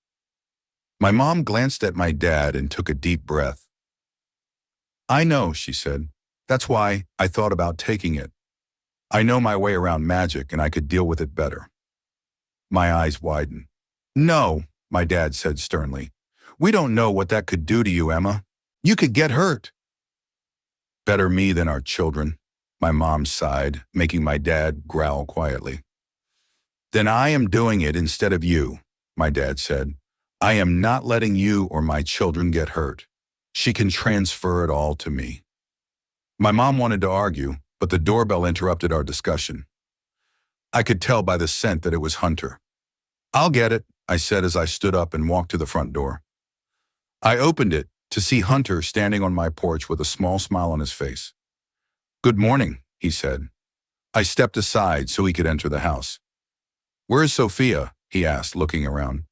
A: My mom glanced at my dad and took a deep breath. "I know," she said. "That's why I thought about taking it. I know my way around magic and I could deal with it better." My eyes widened. "No," my dad said sternly. "We don't know what that could do to you, Emma. You could get hurt." "Better me than our children," my mom sighed, making my dad growl quietly. "Then I am doing it instead of you," my dad said. "I am not letting you or my children get hurt. She can transfer it all to me." My mom wanted to argue, but the doorbell interrupted our discussion. I could tell by the scent that it was Hunter. "I'll get it," I said as I stood up and walked to the front door. I opened it to see Hunter standing on my porch with a small smile on his face. "Good morning," he said. I stepped aside so he could enter the house. "Where is Sophia?" he asked, looking around.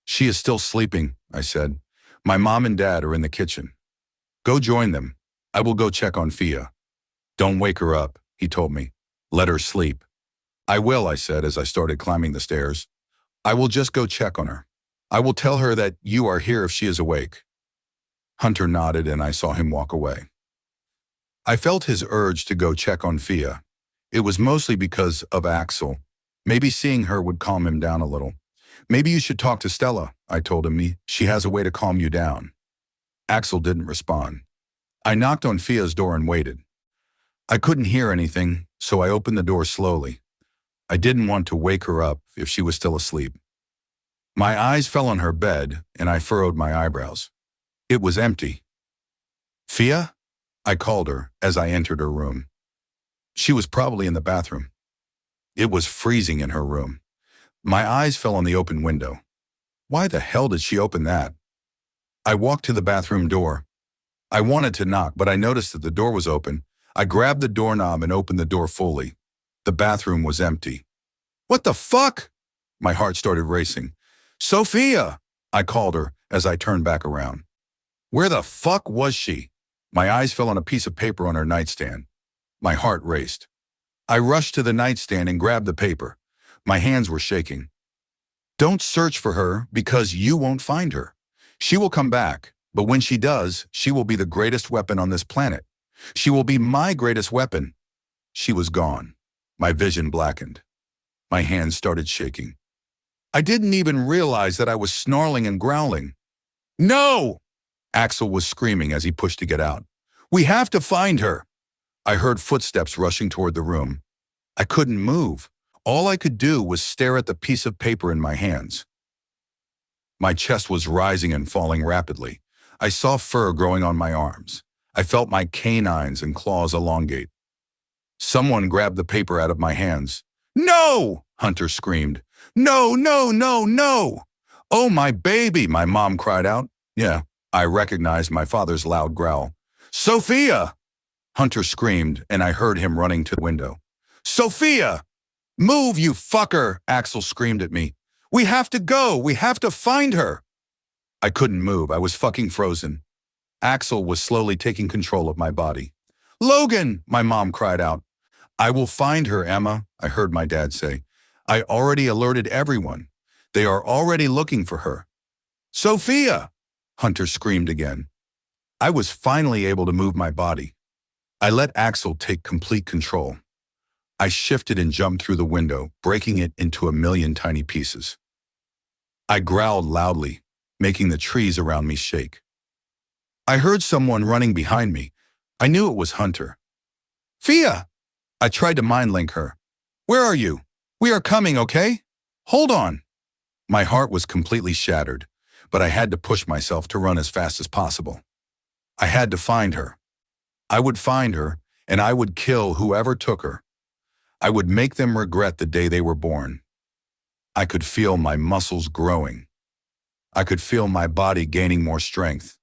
A: "She is still sleeping," I said. "My mom and dad are in the kitchen." "Go join them. I will go check on Fia." "Don't wake her up," he told me. "Let her sleep." "I will," I said as I started climbing the stairs. "I will just go check on her. I will tell her that you are here if she is awake." Hunter nodded and I saw him walk away. I felt his urge to go check on Fia. It was mostly because of Axel. Maybe seeing her would calm him down a little. "Maybe you should talk to Stella," I told him. "She has a way to calm you down." Axel didn't respond. I knocked on Fia's door and waited. I couldn't hear anything, so I opened the door slowly. I didn't want to wake her up if she was still asleep. My eyes fell on her bed, and I furrowed my eyebrows. It was empty. Fia? I called her as I entered her room. She was probably in the bathroom. It was freezing in her room. My eyes fell on the open window. Why the hell did she open that? I walked to the bathroom door. I wanted to knock, but I noticed that the door was open. I grabbed the doorknob and opened the door fully. The bathroom was empty. What the fuck? My heart started racing. Sophia! I called her as I turned back around. Where the fuck was she? My eyes fell on a piece of paper on her nightstand. My heart raced. I rushed to the nightstand and grabbed the paper. My hands were shaking. Don't search for her because you won't find her. She will come back, but when she does, she will be the greatest weapon on this planet. She will be my greatest weapon. She was gone. My vision blackened. My hands started shaking. I didn't even realize that I was snarling and growling. No! Axel was screaming as he pushed to get out. We have to find her. I heard footsteps rushing toward the room. I couldn't move. All I could do was stare at the piece of paper in my hands. My chest was rising and falling rapidly. I saw fur growing on my arms. I felt my canines and claws elongate. Someone grabbed the paper out of my hands. No! Hunter screamed. No, no, no, no! Oh, my baby, my mom cried out. Yeah, I recognized my father's loud growl. Sophia! Hunter screamed, and I heard him running to the window. Sophia! Move, you fucker! Axel screamed at me. We have to go! We have to find her! I couldn't move. I was fucking frozen. Axel was slowly taking control of my body. Logan! My mom cried out. I will find her, Emma, I heard my dad say. I already alerted everyone. They are already looking for her. Sophia! Hunter screamed again. I was finally able to move my body. I let Axel take complete control. I shifted and jumped through the window, breaking it into a million tiny pieces. I growled loudly, making the trees around me shake. I heard someone running behind me. I knew it was Hunter. Fia! I tried to mind link her. Where are you? We are coming, okay? Hold on. My heart was completely shattered, but I had to push myself to run as fast as possible. I had to find her. I would find her, and I would kill whoever took her. I would make them regret the day they were born. I could feel my muscles growing. I could feel my body gaining more strength.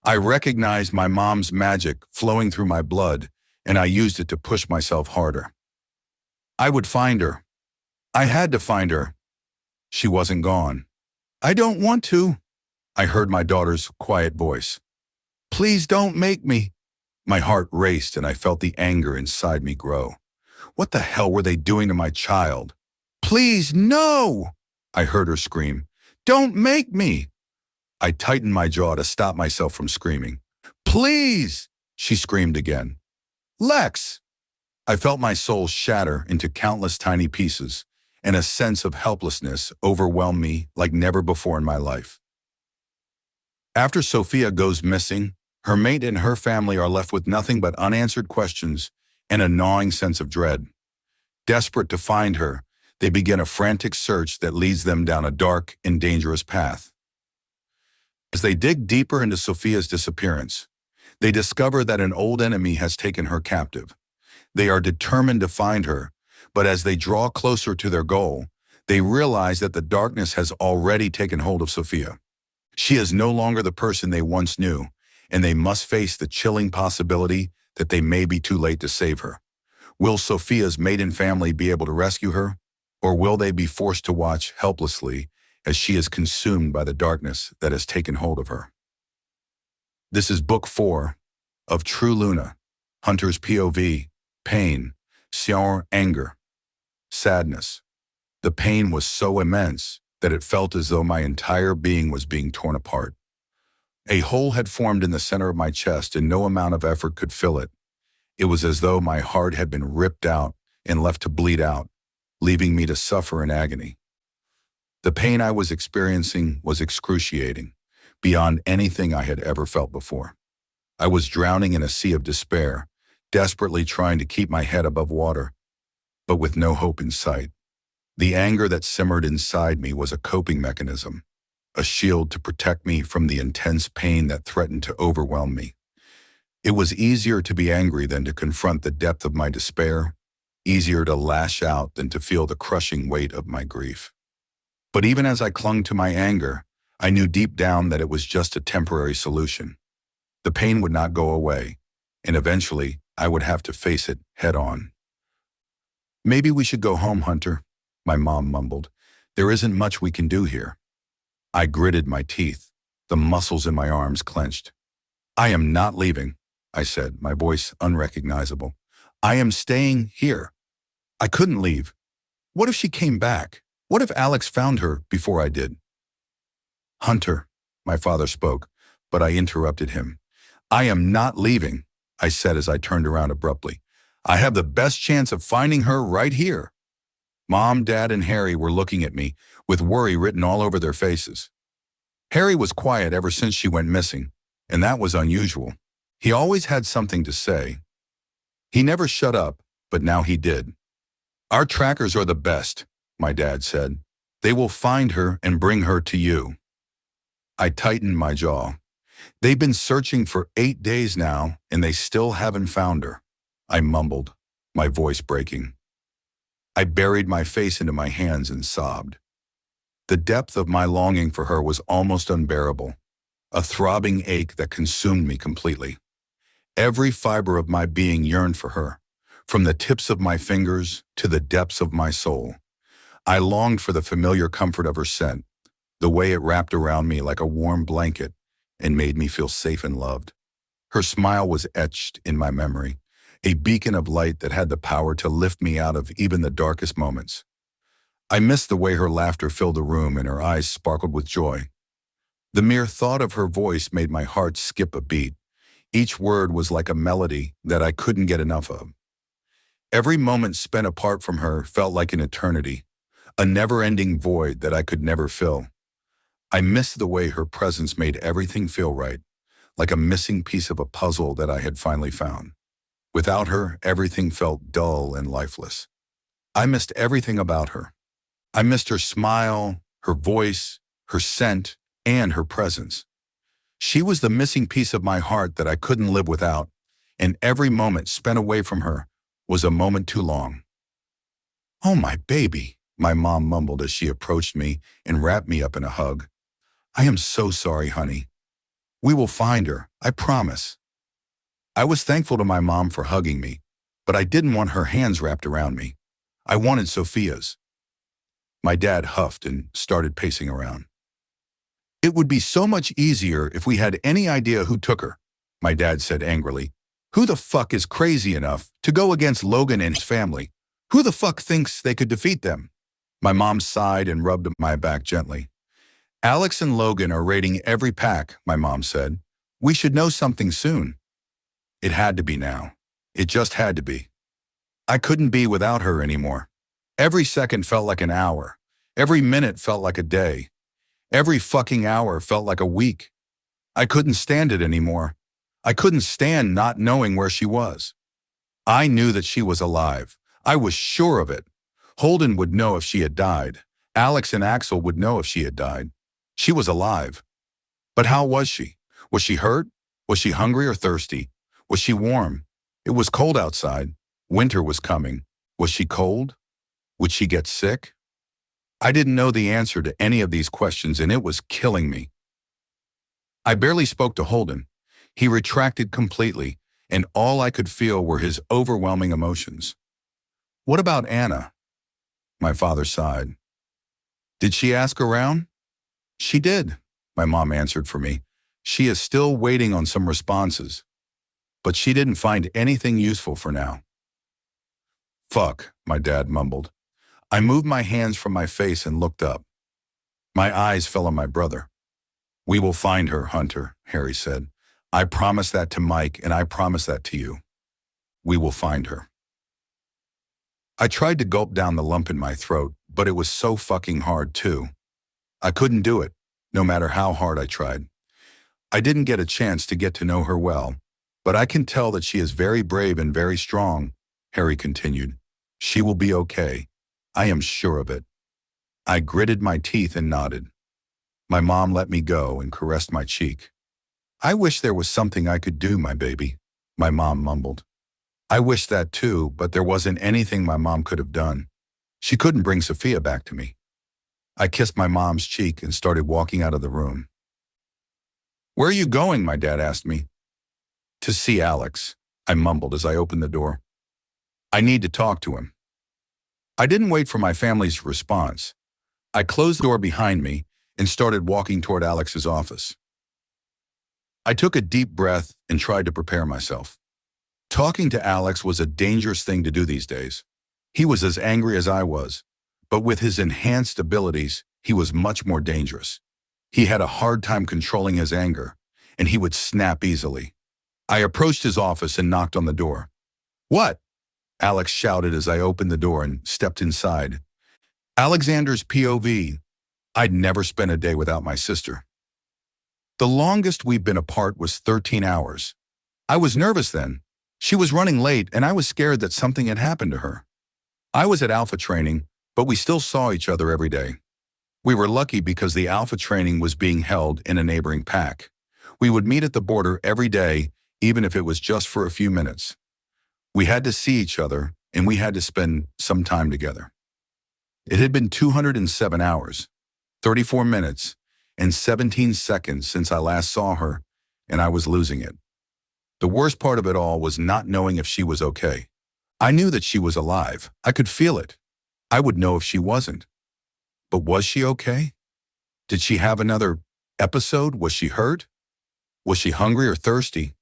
A: I recognized my mom's magic flowing through my blood, and I used it to push myself harder. I would find her. I had to find her. She wasn't gone. I don't want to. I heard my daughter's quiet voice. Please don't make me. My heart raced and I felt the anger inside me grow. What the hell were they doing to my child? Please, no! I heard her scream. Don't make me! I tightened my jaw to stop myself from screaming. Please! She screamed again. Lex! I felt my soul shatter into countless tiny pieces, and a sense of helplessness overwhelmed me like never before in my life. After Sophia goes missing, her mate and her family are left with nothing but unanswered questions and a gnawing sense of dread. Desperate to find her, they begin a frantic search that leads them down a dark and dangerous path. As they dig deeper into Sophia's disappearance, they discover that an old enemy has taken her captive. They are determined to find her, but as they draw closer to their goal, they realize that the darkness has already taken hold of Sophia. She is no longer the person they once knew, and they must face the chilling possibility that they may be too late to save her. Will Sophia's maiden family be able to rescue her, or will they be forced to watch helplessly as she is consumed by the darkness that has taken hold of her? This is Book 4 of True Luna, Hunter's POV, pain, Sion, anger, sadness. The pain was so immense that it felt as though my entire being was being torn apart. A hole had formed in the center of my chest and no amount of effort could fill it. It was as though my heart had been ripped out and left to bleed out, leaving me to suffer in agony. The pain I was experiencing was excruciating, beyond anything I had ever felt before. I was drowning in a sea of despair, desperately trying to keep my head above water, but with no hope in sight. The anger that simmered inside me was a coping mechanism, a shield to protect me from the intense pain that threatened to overwhelm me. It was easier to be angry than to confront the depth of my despair, easier to lash out than to feel the crushing weight of my grief. But even as I clung to my anger, I knew deep down that it was just a temporary solution. The pain would not go away, and eventually I would have to face it head on. "Maybe we should go home, Hunter," my mom mumbled. "There isn't much we can do here." I gritted my teeth, the muscles in my arms clenched. "I am not leaving," I said, my voice unrecognizable. "I am staying here." I couldn't leave. What if she came back? What if Alex found her before I did? "Hunter," my father spoke, but I interrupted him. "I am not leaving," I said as I turned around abruptly. "I have the best chance of finding her right here." Mom, Dad, and Harry were looking at me, with worry written all over their faces. Harry was quiet ever since she went missing, and that was unusual. He always had something to say. He never shut up, but now he did. "Our trackers are the best," my dad said. "They will find her and bring her to you." I tightened my jaw. "They've been searching for 8 days now, and they still haven't found her," I mumbled, my voice breaking. I buried my face into my hands and sobbed. The depth of my longing for her was almost unbearable, a throbbing ache that consumed me completely. Every fiber of my being yearned for her, from the tips of my fingers to the depths of my soul. I longed for the familiar comfort of her scent, the way it wrapped around me like a warm blanket and made me feel safe and loved. Her smile was etched in my memory, a beacon of light that had the power to lift me out of even the darkest moments. I missed the way her laughter filled the room and her eyes sparkled with joy. The mere thought of her voice made my heart skip a beat. Each word was like a melody that I couldn't get enough of. Every moment spent apart from her felt like an eternity, a never-ending void that I could never fill. I missed the way her presence made everything feel right, like a missing piece of a puzzle that I had finally found. Without her, everything felt dull and lifeless. I missed everything about her. I missed her smile, her voice, her scent, and her presence. She was the missing piece of my heart that I couldn't live without, and every moment spent away from her was a moment too long. "Oh, my baby," my mom mumbled as she approached me and wrapped me up in a hug. "I am so sorry, honey. We will find her, I promise." I was thankful to my mom for hugging me, but I didn't want her hands wrapped around me. I wanted Sophia's. My dad huffed and started pacing around. "It would be so much easier if we had any idea who took her," my dad said angrily. "Who the fuck is crazy enough to go against Logan and his family? Who the fuck thinks they could defeat them?" My mom sighed and rubbed my back gently. "Alex and Logan are raiding every pack," my mom said. "We should know something soon." It had to be now. It just had to be. I couldn't be without her anymore. Every second felt like an hour. Every minute felt like a day. Every fucking hour felt like a week. I couldn't stand it anymore. I couldn't stand not knowing where she was. I knew that she was alive. I was sure of it. Holden would know if she had died. Alex and Axel would know if she had died. She was alive. But how was she? Was she hurt? Was she hungry or thirsty? Was she warm? It was cold outside. Winter was coming. Was she cold? Would she get sick? I didn't know the answer to any of these questions, and it was killing me. I barely spoke to Holden. He retracted completely, and all I could feel were his overwhelming emotions. "What about Anna?" My father sighed. "Did she ask around?" "She did," my mom answered for me. "She is still waiting on some responses. But she didn't find anything useful for now." "Fuck," my dad mumbled. I moved my hands from my face and looked up. My eyes fell on my brother. "We will find her, Hunter," Harry said. "I promise that to Mike, and I promise that to you. We will find her." I tried to gulp down the lump in my throat, but it was so fucking hard too. I couldn't do it, no matter how hard I tried. I didn't get a chance to get to know her well, but I can tell that she is very brave and very strong, Harry continued. "She will be okay. I am sure of it. I gritted my teeth and nodded. My mom let me go and caressed my cheek. I wish there was something I could do, my baby, my mom mumbled. I wish that too, but there wasn't anything my mom could have done. She couldn't bring Sophia back to me. I kissed my mom's cheek and started walking out of the room. Where are you going? My dad asked me. To see Alex, I mumbled as I opened the door. I need to talk to him. I didn't wait for my family's response. I closed the door behind me and started walking toward Alex's office. I took a deep breath and tried to prepare myself. Talking to Alex was a dangerous thing to do these days. He was as angry as I was, but with his enhanced abilities, he was much more dangerous. He had a hard time controlling his anger, and he would snap easily. I approached his office and knocked on the door. What? Alex shouted as I opened the door and stepped inside. Alexander's POV. I'd never spent a day without my sister. The longest we'd been apart was 13 hours. I was nervous then. She was running late, and I was scared that something had happened to her. I was at Alpha training, but we still saw each other every day. We were lucky because the Alpha training was being held in a neighboring pack. We would meet at the border every day, even if it was just for a few minutes. We had to see each other, and we had to spend some time together. It had been 207 hours, 34 minutes, and 17 seconds since I last saw her, and I was losing it. The worst part of it all was not knowing if she was okay. I knew that she was alive. I could feel it. I would know if she wasn't. But was she okay? Did she have another episode? Was she hurt? Was she hungry or thirsty?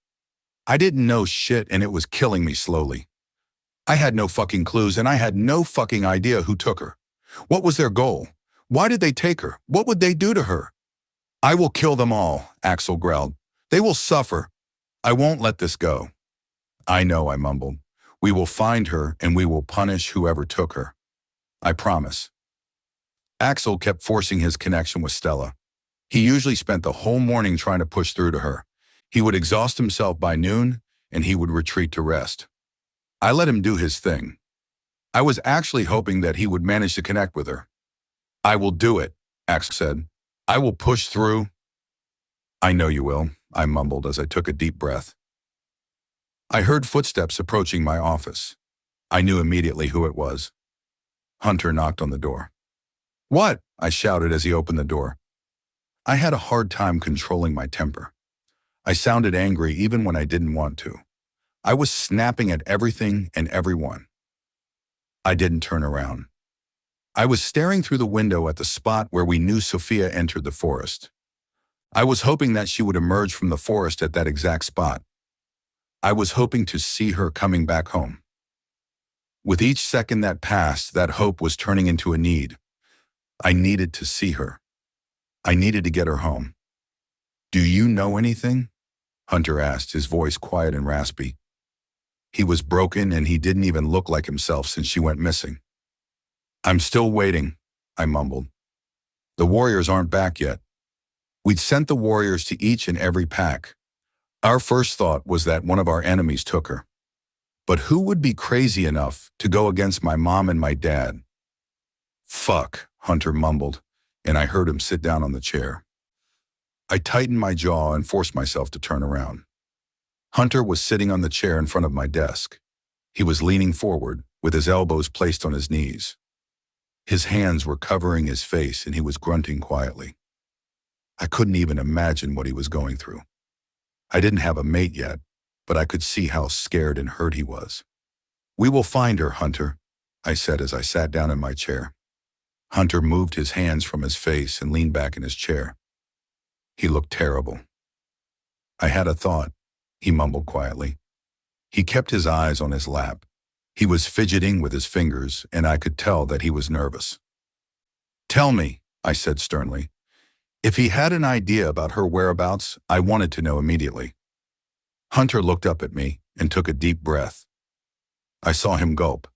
A: I didn't know shit, and it was killing me slowly. I had no fucking clues, and I had no fucking idea who took her. What was their goal? Why did they take her? What would they do to her? I will kill them all, Axel growled. They will suffer. I won't let this go. I know, I mumbled. We will find her, and we will punish whoever took her. I promise. Axel kept forcing his connection with Stella. He usually spent the whole morning trying to push through to her. He would exhaust himself by noon, and he would retreat to rest. I let him do his thing. I was actually hoping that he would manage to connect with her. I will do it, Axel said. I will push through. I know you will, I mumbled as I took a deep breath. I heard footsteps approaching my office. I knew immediately who it was. Hunter knocked on the door. What? I shouted as he opened the door. I had a hard time controlling my temper. I sounded angry even when I didn't want to. I was snapping at everything and everyone. I didn't turn around. I was staring through the window at the spot where we knew Sophia entered the forest. I was hoping that she would emerge from the forest at that exact spot. I was hoping to see her coming back home. With each second that passed, that hope was turning into a need. I needed to see her. I needed to get her home. Do you know anything? Hunter asked, his voice quiet and raspy. He was broken, and he didn't even look like himself since she went missing. I'm still waiting, I mumbled. The warriors aren't back yet. We'd sent the warriors to each and every pack. Our first thought was that one of our enemies took her. But who would be crazy enough to go against my mom and my dad? Fuck, Hunter mumbled, and I heard him sit down on the chair. I tightened my jaw and forced myself to turn around. Hunter was sitting on the chair in front of my desk. He was leaning forward, with his elbows placed on his knees. His hands were covering his face, and he was grunting quietly. I couldn't even imagine what he was going through. I didn't have a mate yet, but I could see how scared and hurt he was. We will find her, Hunter, I said as I sat down in my chair. Hunter moved his hands from his face and leaned back in his chair. He looked terrible. I had a thought, he mumbled quietly. He kept his eyes on his lap. He was fidgeting with his fingers, and I could tell that he was nervous. Tell me, I said sternly. If he had an idea about her whereabouts, I wanted to know immediately. Hunter looked up at me and took a deep breath. I saw him gulp.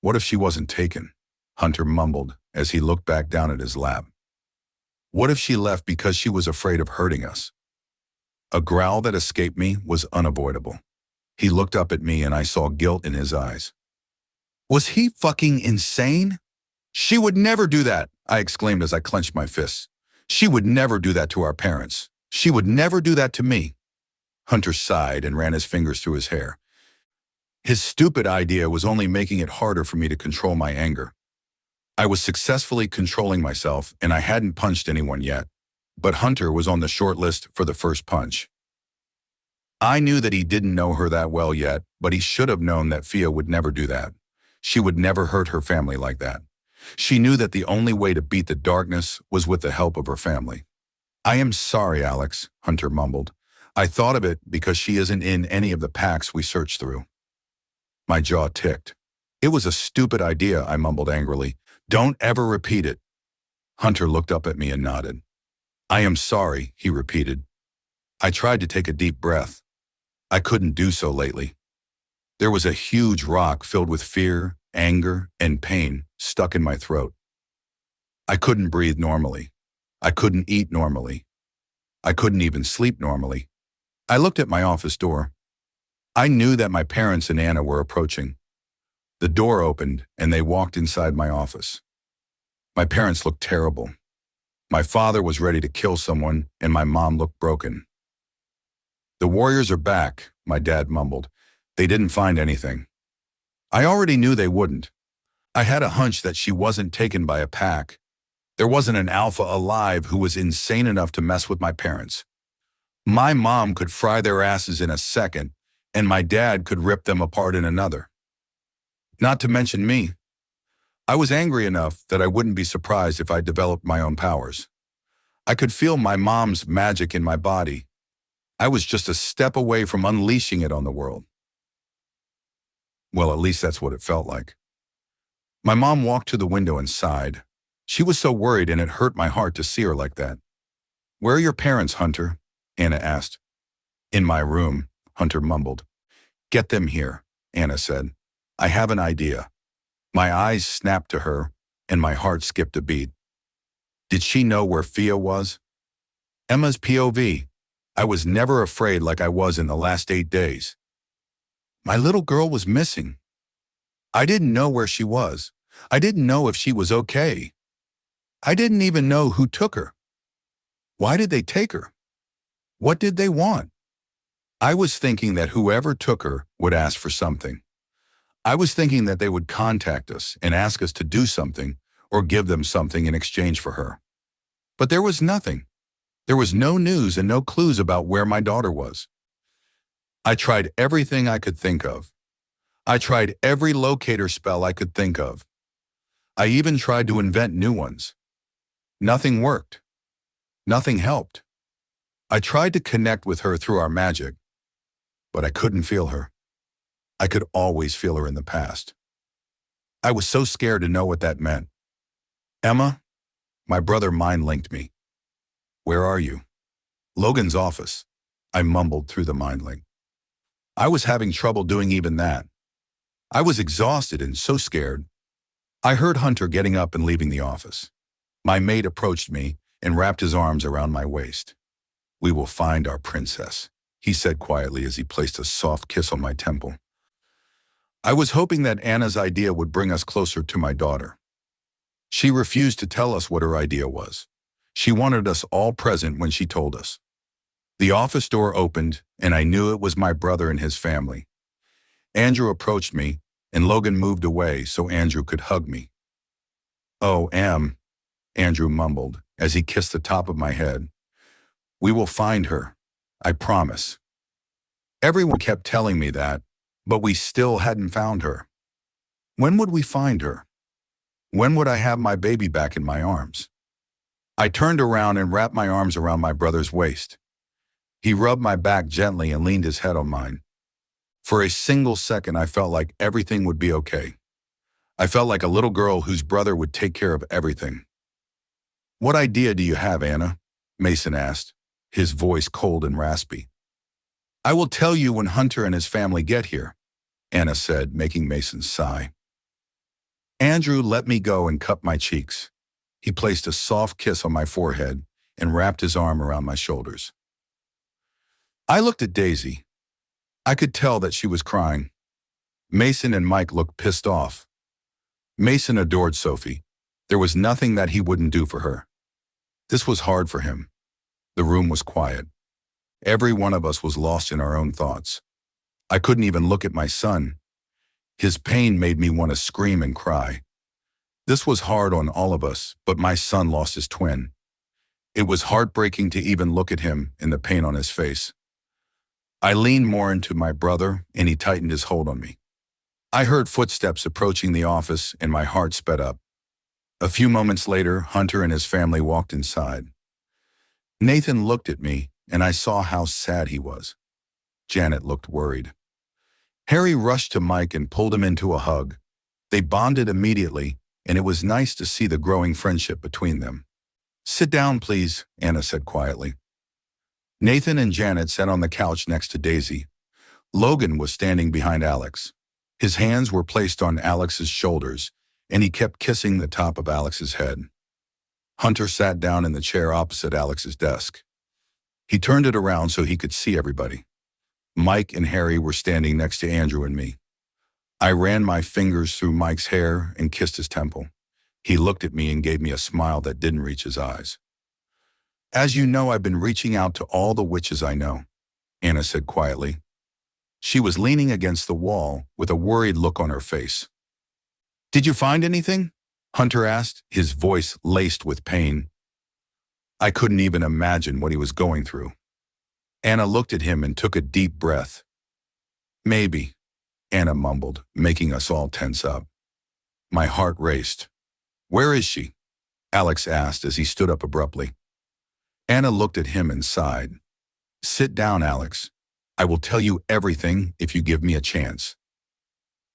A: What if she wasn't taken? Hunter mumbled as he looked back down at his lap. What if she left because she was afraid of hurting us? A growl that escaped me was unavoidable. He looked up at me and I saw guilt in his eyes. Was he fucking insane? She would never do that, I exclaimed as I clenched my fists. She would never do that to our parents. She would never do that to me. Hunter sighed and ran his fingers through his hair. His stupid idea was only making it harder for me to control my anger. I was successfully controlling myself, and I hadn't punched anyone yet. But Hunter was on the short list for the first punch. I knew that he didn't know her that well yet, but he should have known that Fia would never do that. She would never hurt her family like that. She knew that the only way to beat the darkness was with the help of her family. I am sorry, Alex, Hunter mumbled. I thought of it because she isn't in any of the packs we searched through. My jaw ticked. It was a stupid idea, I mumbled angrily. Don't ever repeat it. Hunter looked up at me and nodded. I am sorry, he repeated. I tried to take a deep breath. I couldn't do so lately. There was a huge rock filled with fear, anger, and pain stuck in my throat. I couldn't breathe normally. I couldn't eat normally. I couldn't even sleep normally. I looked at my office door. I knew that my parents and Anna were approaching. The door opened and they walked inside my office. My parents looked terrible. My father was ready to kill someone and my mom looked broken. The warriors are back, my dad mumbled. They didn't find anything. I already knew they wouldn't. I had a hunch that she wasn't taken by a pack. There wasn't an alpha alive who was insane enough to mess with my parents. My mom could fry their asses in a second, and my dad could rip them apart in another. Not to mention me. I was angry enough that I wouldn't be surprised if I developed my own powers. I could feel my mom's magic in my body. I was just a step away from unleashing it on the world. Well, at least that's what it felt like. My mom walked to the window and sighed. She was so worried and it hurt my heart to see her like that. Where are your parents, Hunter? Anna asked. In my room, Hunter mumbled. Get them here, Anna said. I have an idea. My eyes snapped to her and my heart skipped a beat. Did she know where Fia was? Emma's POV. I was never afraid like I was in the last 8 days. My little girl was missing. I didn't know where she was. I didn't know if she was okay. I didn't even know who took her. Why did they take her? What did they want? I was thinking that whoever took her would ask for something. I was thinking that they would contact us and ask us to do something or give them something in exchange for her. But there was nothing. There was no news and no clues about where my daughter was. I tried everything I could think of. I tried every locator spell I could think of. I even tried to invent new ones. Nothing worked. Nothing helped. I tried to connect with her through our magic, but I couldn't feel her. I could always feel her in the past. I was so scared to know what that meant. Emma, my brother mind-linked me. Where are you? Logan's office, I mumbled through the mind link. I was having trouble doing even that. I was exhausted and so scared. I heard Hunter getting up and leaving the office. My mate approached me and wrapped his arms around my waist. We will find our princess, he said quietly as he placed a soft kiss on my temple. I was hoping that Anna's idea would bring us closer to my daughter. She refused to tell us what her idea was. She wanted us all present when she told us. The office door opened, and I knew it was my brother and his family. Andrew approached me, and Logan moved away so Andrew could hug me. Oh, Andrew mumbled as he kissed the top of my head. We will find her, I promise. Everyone kept telling me that, but we still hadn't found her. When would we find her? When would I have my baby back in my arms? I turned around and wrapped my arms around my brother's waist. He rubbed my back gently and leaned his head on mine. For a single second, I felt like everything would be okay. I felt like a little girl whose brother would take care of everything. What idea do you have, Anna? Mason asked, his voice cold and raspy. I will tell you when Hunter and his family get here, Anna said, making Mason sigh. Andrew let me go and cupped my cheeks. He placed a soft kiss on my forehead and wrapped his arm around my shoulders. I looked at Daisy. I could tell that she was crying. Mason and Mike looked pissed off, Mason adored Sophie. There was nothing that he wouldn't do for her. This was hard for him. The room was quiet. Every one of us was lost in our own thoughts. I couldn't even look at my son. His pain made me want to scream and cry. This was hard on all of us, but my son lost his twin. It was heartbreaking to even look at him and the pain on his face. I leaned more into my brother, and he tightened his hold on me. I heard footsteps approaching the office, and my heart sped up. A few moments later, Hunter and his family walked inside. Nathan looked at me, and I saw how sad he was. Janet looked worried. Harry rushed to Mike and pulled him into a hug. They bonded immediately, and it was nice to see the growing friendship between them. "Sit down, please," Anna said quietly. Nathan and Janet sat on the couch next to Daisy. Logan was standing behind Alex. His hands were placed on Alex's shoulders, and he kept kissing the top of Alex's head. Hunter sat down in the chair opposite Alex's desk. He turned it around so he could see everybody. Mike and Harry were standing next to Andrew and me. I ran my fingers through Mike's hair and kissed his temple. He looked at me and gave me a smile that didn't reach his eyes. "As you know, I've been reaching out to all the witches I know," Anna said quietly. She was leaning against the wall with a worried look on her face. "Did you find anything?" Hunter asked, his voice laced with pain. I couldn't even imagine what he was going through. Anna looked at him and took a deep breath. "Maybe," Anna mumbled, making us all tense up. My heart raced. "Where is she?" Alex asked as he stood up abruptly. Anna looked at him and sighed. "Sit down, Alex. I will tell you everything if you give me a chance."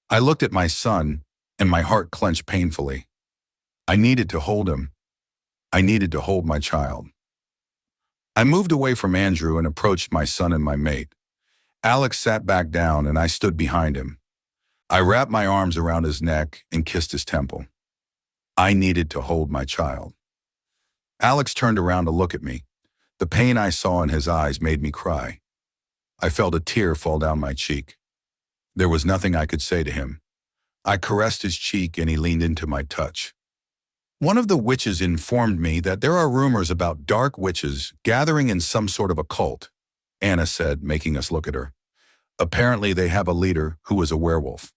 A: I looked at my son, and my heart clenched painfully. I needed to hold him. I needed to hold my child. I moved away from Andrew and approached my son and my mate. Alex sat back down, and I stood behind him. I wrapped my arms around his neck and kissed his temple. I needed to hold my child. Alex turned around to look at me. The pain I saw in his eyes made me cry. I felt a tear fall down my cheek. There was nothing I could say to him. I caressed his cheek, and he leaned into my touch. "One of the witches informed me that there are rumors about dark witches gathering in some sort of a cult," Anna said, making us look at her. "Apparently they have a leader who is a werewolf."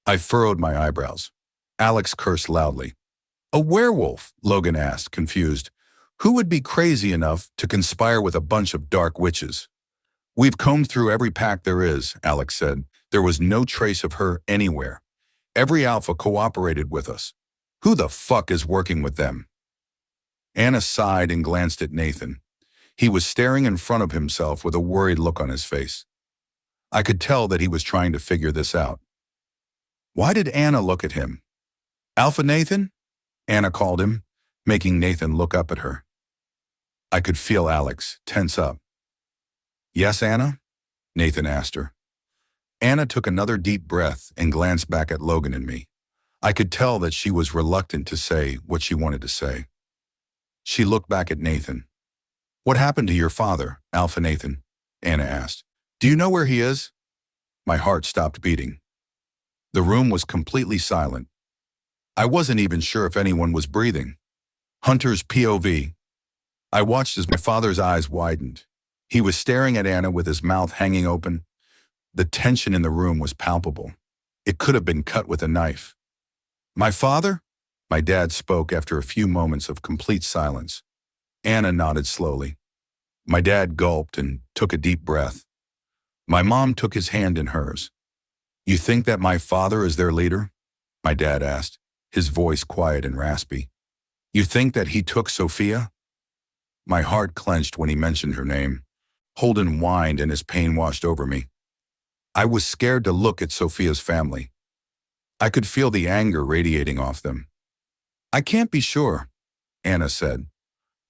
A: I furrowed my eyebrows. Alex cursed loudly. "A werewolf?" Logan asked, confused. "Who would be crazy enough to conspire with a bunch of dark witches?" "We've combed through every pack there is," Alex said. "There was no trace of her anywhere. Every alpha cooperated with us. Who the fuck is working with them?" Anna sighed and glanced at Nathan. He was staring in front of himself with a worried look on his face. I could tell that he was trying to figure this out. Why did Anna look at him? "Alpha Nathan?" Anna called him, making Nathan look up at her. I could feel Alex tense up. "Yes, Anna?" Nathan asked her. Anna took another deep breath and glanced back at Logan and me. I could tell that she was reluctant to say what she wanted to say. She looked back at Nathan. "What happened to your father, Alpha Nathan?" Anna asked. "Do you know where he is?" My heart stopped beating. The room was completely silent. I wasn't even sure if anyone was breathing. Hunter's POV. I watched as my father's eyes widened. He was staring at Anna with his mouth hanging open. The tension in the room was palpable. It could have been cut with a knife. "My father?" My dad spoke after a few moments of complete silence. Anna nodded slowly. My dad gulped and took a deep breath. My mom took his hand in hers. "You think that my father is their leader?" My dad asked, his voice quiet and raspy. "You think that he took Sophia?" My heart clenched when he mentioned her name. Holden whined and his pain washed over me. I was scared to look at Sophia's family. I could feel the anger radiating off them. "I can't be sure," Anna said.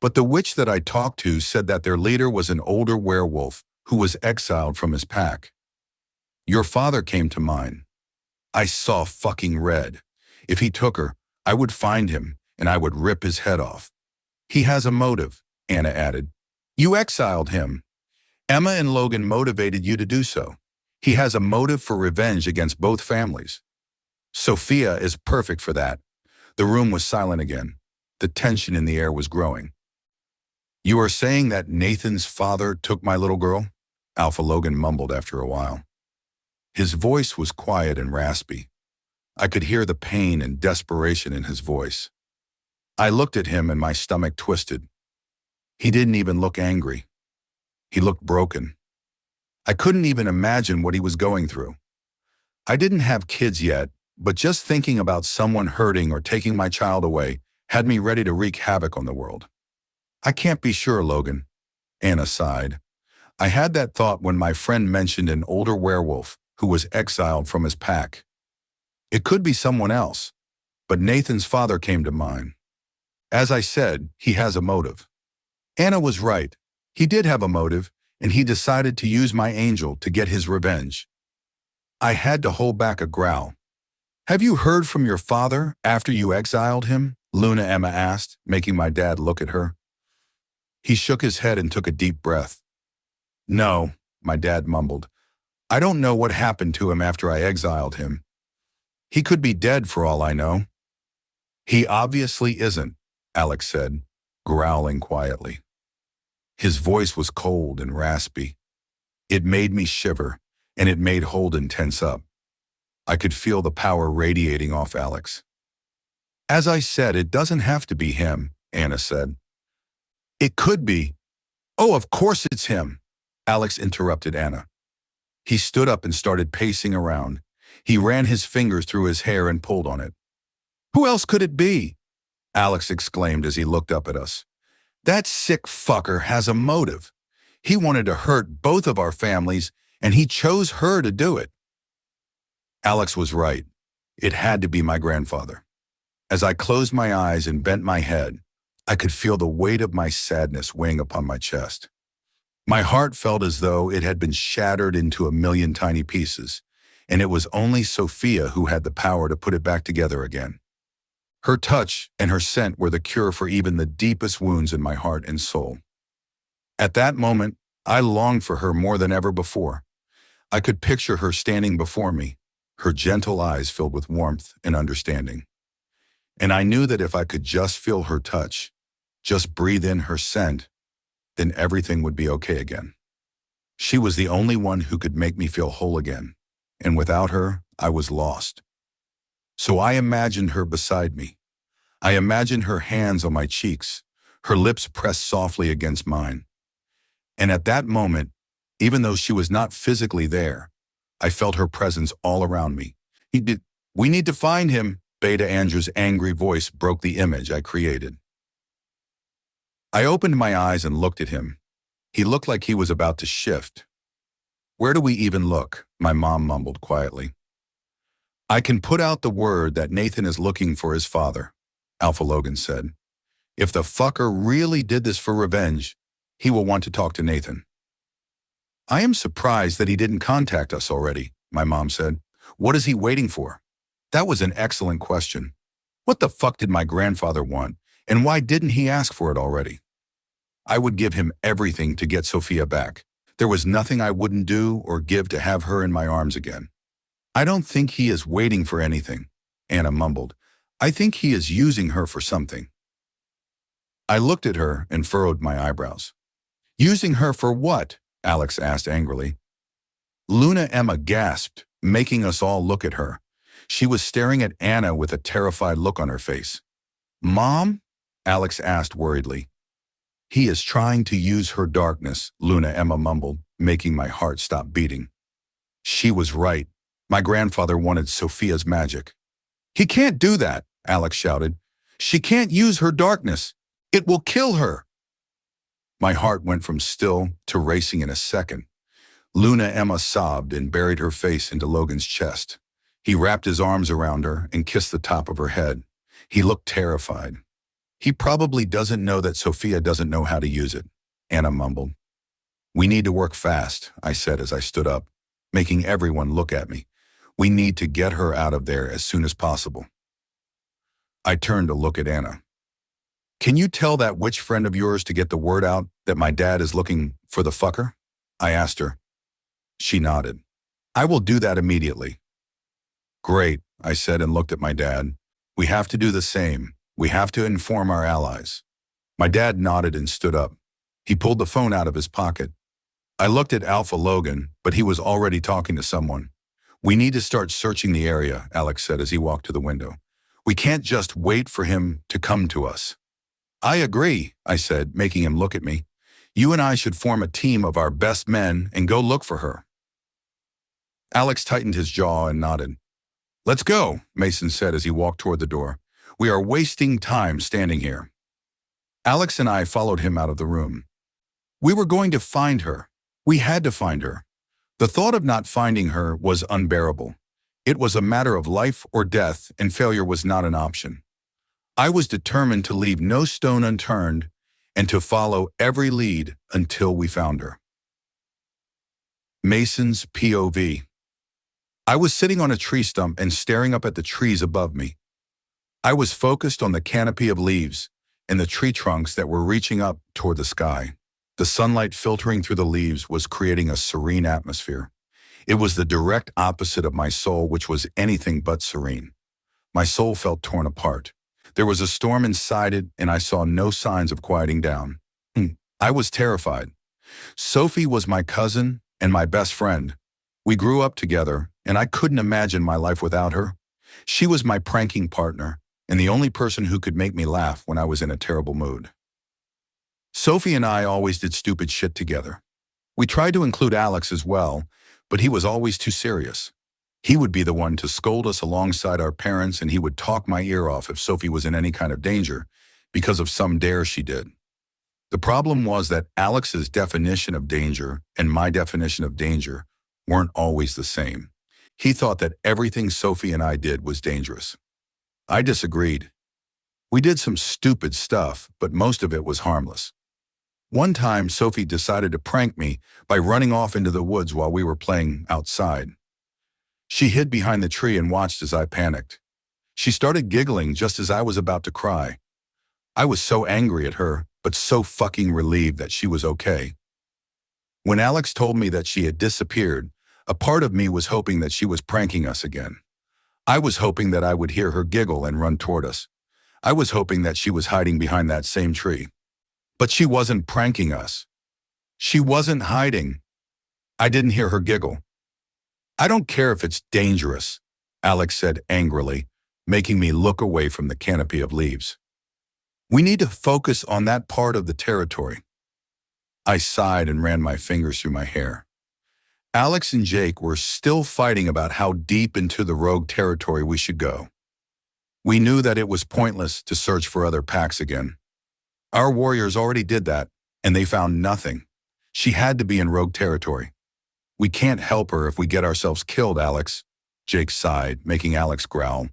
A: "But the witch that I talked to said that their leader was an older werewolf who was exiled from his pack. Your father came to mind. I saw fucking red. If he took her, I would find him and I would rip his head off. He has a motive," Anna added. "You exiled him. Emma and Logan motivated you to do so. He has a motive for revenge against both families." Sophia is perfect for that. The room was silent again. The tension in the air was growing. You are saying that Nathan's father took my little girl? Alpha Logan mumbled after a while. His voice was quiet and raspy. I could hear the pain and desperation in his voice. I looked at him and my stomach twisted. He didn't even look angry. He looked broken. I couldn't even imagine what he was going through. I didn't have kids yet, but just thinking about someone hurting or taking my child away had me ready to wreak havoc on the world. I can't be sure, Logan. Anna sighed. I had that thought when my friend mentioned an older werewolf who was exiled from his pack. It could be someone else, but Nathan's father came to mind. As I said, he has a motive. Anna was right. He did have a motive, and he decided to use my angel to get his revenge. I had to hold back a growl. Have you heard from your father after you exiled him? Luna Emma asked, making my dad look at her. He shook his head and took a deep breath. No, my dad mumbled. I don't know what happened to him after I exiled him. He could be dead for all I know. He obviously isn't, Alex said, growling quietly. His voice was cold and raspy. It made me shiver, and it made Holden tense up. I could feel the power radiating off Alex. As I said, it doesn't have to be him, Anna said. It could be. Oh, of course it's him, Alex interrupted Anna. He stood up and started pacing around. He ran his fingers through his hair and pulled on it. Who else could it be? Alex exclaimed as he looked up at us. That sick fucker has a motive. He wanted to hurt both of our families, and he chose her to do it. Alex was right. It had to be my grandfather. As I closed my eyes and bent my head, I could feel the weight of my sadness weighing upon my chest. My heart felt as though it had been shattered into a million tiny pieces, and it was only Sophia who had the power to put it back together again. Her touch and her scent were the cure for even the deepest wounds in my heart and soul. At that moment, I longed for her more than ever before. I could picture her standing before me, her gentle eyes filled with warmth and understanding. And I knew that if I could just feel her touch, just breathe in her scent, then everything would be okay again. She was the only one who could make me feel whole again, and without her, I was lost. So I imagined her beside me. I imagined her hands on my cheeks, her lips pressed softly against mine. And at that moment, even though she was not physically there, I felt her presence all around me. We need to find him, Beta Andrew's angry voice broke the image I created. I opened my eyes and looked at him. He looked like he was about to shift. Where do we even look? My mom mumbled quietly. I can put out the word that Nathan is looking for his father, Alpha Logan said. If the fucker really did this for revenge, he will want to talk to Nathan. I am surprised that he didn't contact us already, my mom said. What is he waiting for? That was an excellent question. What the fuck did my grandfather want, and why didn't he ask for it already? I would give him everything to get Sophia back. There was nothing I wouldn't do or give to have her in my arms again. I don't think he is waiting for anything, Anna mumbled. I think he is using her for something. I looked at her and furrowed my eyebrows. Using her for what? Alex asked angrily. Luna Emma gasped, making us all look at her. She was staring at Anna with a terrified look on her face. Mom? Alex asked worriedly. He is trying to use her darkness, Luna Emma mumbled, making my heart stop beating. She was right. My grandfather wanted Sophia's magic. He can't do that, Alex shouted. She can't use her darkness. It will kill her. My heart went from still to racing in a second. Luna Emma sobbed and buried her face into Logan's chest. He wrapped his arms around her and kissed the top of her head. He looked terrified. He probably doesn't know that Sophia doesn't know how to use it, Anna mumbled. We need to work fast, I said as I stood up, making everyone look at me. We need to get her out of there as soon as possible. I turned to look at Anna. Can you tell that witch friend of yours to get the word out that my dad is looking for the fucker? I asked her. She nodded. I will do that immediately. Great, I said and looked at my dad. We have to do the same. We have to inform our allies. My dad nodded and stood up. He pulled the phone out of his pocket. I looked at Alpha Logan, but he was already talking to someone. We need to start searching the area, Alex said as he walked to the window. We can't just wait for him to come to us. I agree, I said, making him look at me. You and I should form a team of our best men and go look for her. Alex tightened his jaw and nodded. Let's go, Mason said as he walked toward the door. We are wasting time standing here. Alex and I followed him out of the room. We were going to find her. We had to find her. The thought of not finding her was unbearable. It was a matter of life or death, and failure was not an option. I was determined to leave no stone unturned and to follow every lead until we found her. Mason's POV. I was sitting on a tree stump and staring up at the trees above me. I was focused on the canopy of leaves and the tree trunks that were reaching up toward the sky. The sunlight filtering through the leaves was creating a serene atmosphere. It was the direct opposite of my soul, which was anything but serene. My soul felt torn apart. There was a storm inside it, and I saw no signs of quieting down. I was terrified. Sophie was my cousin and my best friend. We grew up together, and I couldn't imagine my life without her. She was my pranking partner, and the only person who could make me laugh when I was in a terrible mood. Sophie and I always did stupid shit together. We tried to include Alex as well, but he was always too serious. He would be the one to scold us alongside our parents, and he would talk my ear off if Sophie was in any kind of danger because of some dare she did. The problem was that Alex's definition of danger and my definition of danger weren't always the same. He thought that everything Sophie and I did was dangerous. I disagreed. We did some stupid stuff, but most of it was harmless. One time, Sophie decided to prank me by running off into the woods while we were playing outside. She hid behind the tree and watched as I panicked. She started giggling just as I was about to cry. I was so angry at her, but so fucking relieved that she was okay. When Alex told me that she had disappeared, a part of me was hoping that she was pranking us again. I was hoping that I would hear her giggle and run toward us. I was hoping that she was hiding behind that same tree. But she wasn't pranking us. She wasn't hiding. I didn't hear her giggle. I don't care if it's dangerous, Alex said angrily, making me look away from the canopy of leaves. We need to focus on that part of the territory. I sighed and ran my fingers through my hair. Alex and Jake were still fighting about how deep into the rogue territory we should go. We knew that it was pointless to search for other packs again. Our warriors already did that, and they found nothing. She had to be in rogue territory. We can't help her if we get ourselves killed, Alex, Jake sighed, making Alex growl.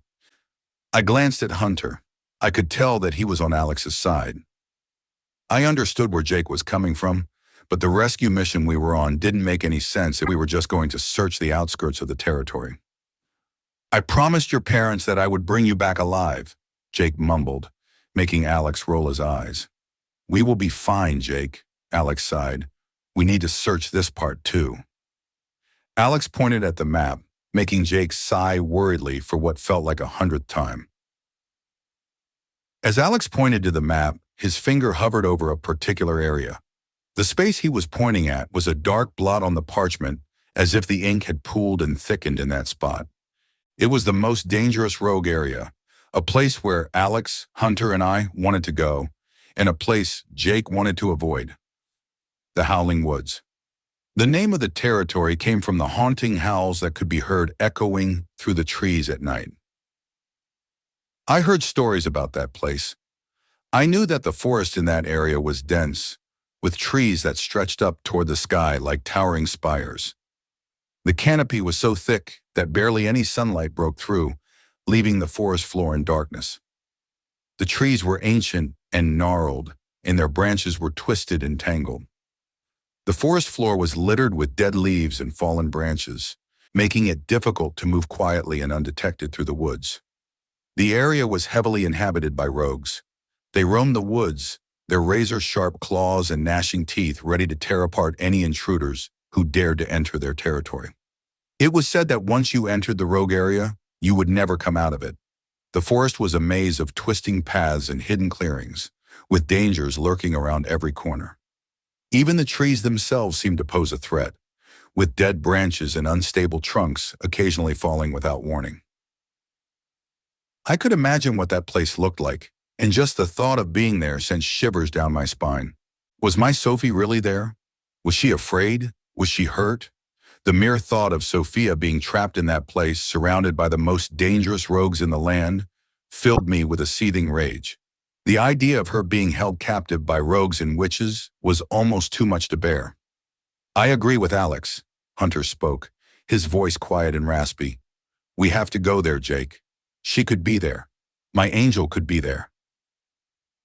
A: I glanced at Hunter. I could tell that he was on Alex's side. I understood where Jake was coming from, but the rescue mission we were on didn't make any sense if we were just going to search the outskirts of the territory. I promised your parents that I would bring you back alive, Jake mumbled, making Alex roll his eyes. We will be fine, Jake, Alex sighed. We need to search this part too. Alex pointed at the map, making Jake sigh worriedly for what felt like 100th time. As Alex pointed to the map, his finger hovered over a particular area. The space he was pointing at was a dark blot on the parchment, as if the ink had pooled and thickened in that spot. It was the most dangerous rogue area, a place where Alex, Hunter, and I wanted to go, and a place Jake wanted to avoid. The Howling Woods. The name of the territory came from the haunting howls that could be heard echoing through the trees at night. I heard stories about that place. I knew that the forest in that area was dense, with trees that stretched up toward the sky like towering spires. The canopy was so thick that barely any sunlight broke through, leaving the forest floor in darkness. The trees were ancient and gnarled, and their branches were twisted and tangled. The forest floor was littered with dead leaves and fallen branches, making it difficult to move quietly and undetected through the woods. The area was heavily inhabited by rogues. They roamed the woods, their razor-sharp claws and gnashing teeth ready to tear apart any intruders who dared to enter their territory. It was said that once you entered the rogue area, You would never come out of it. The forest was a maze of twisting paths and hidden clearings, with dangers lurking around every corner. Even the trees themselves seemed to pose a threat, with dead branches and unstable trunks occasionally falling without warning. I could imagine what that place looked like, and just the thought of being there sent shivers down my spine. Was my Sophie really there? Was she afraid? Was she hurt? The mere thought of Sophia being trapped in that place, surrounded by the most dangerous rogues in the land, filled me with a seething rage. The idea of her being held captive by rogues and witches was almost too much to bear. I agree with Alex, Hunter spoke, his voice quiet and raspy. We have to go there, Jake. She could be there. My angel could be there.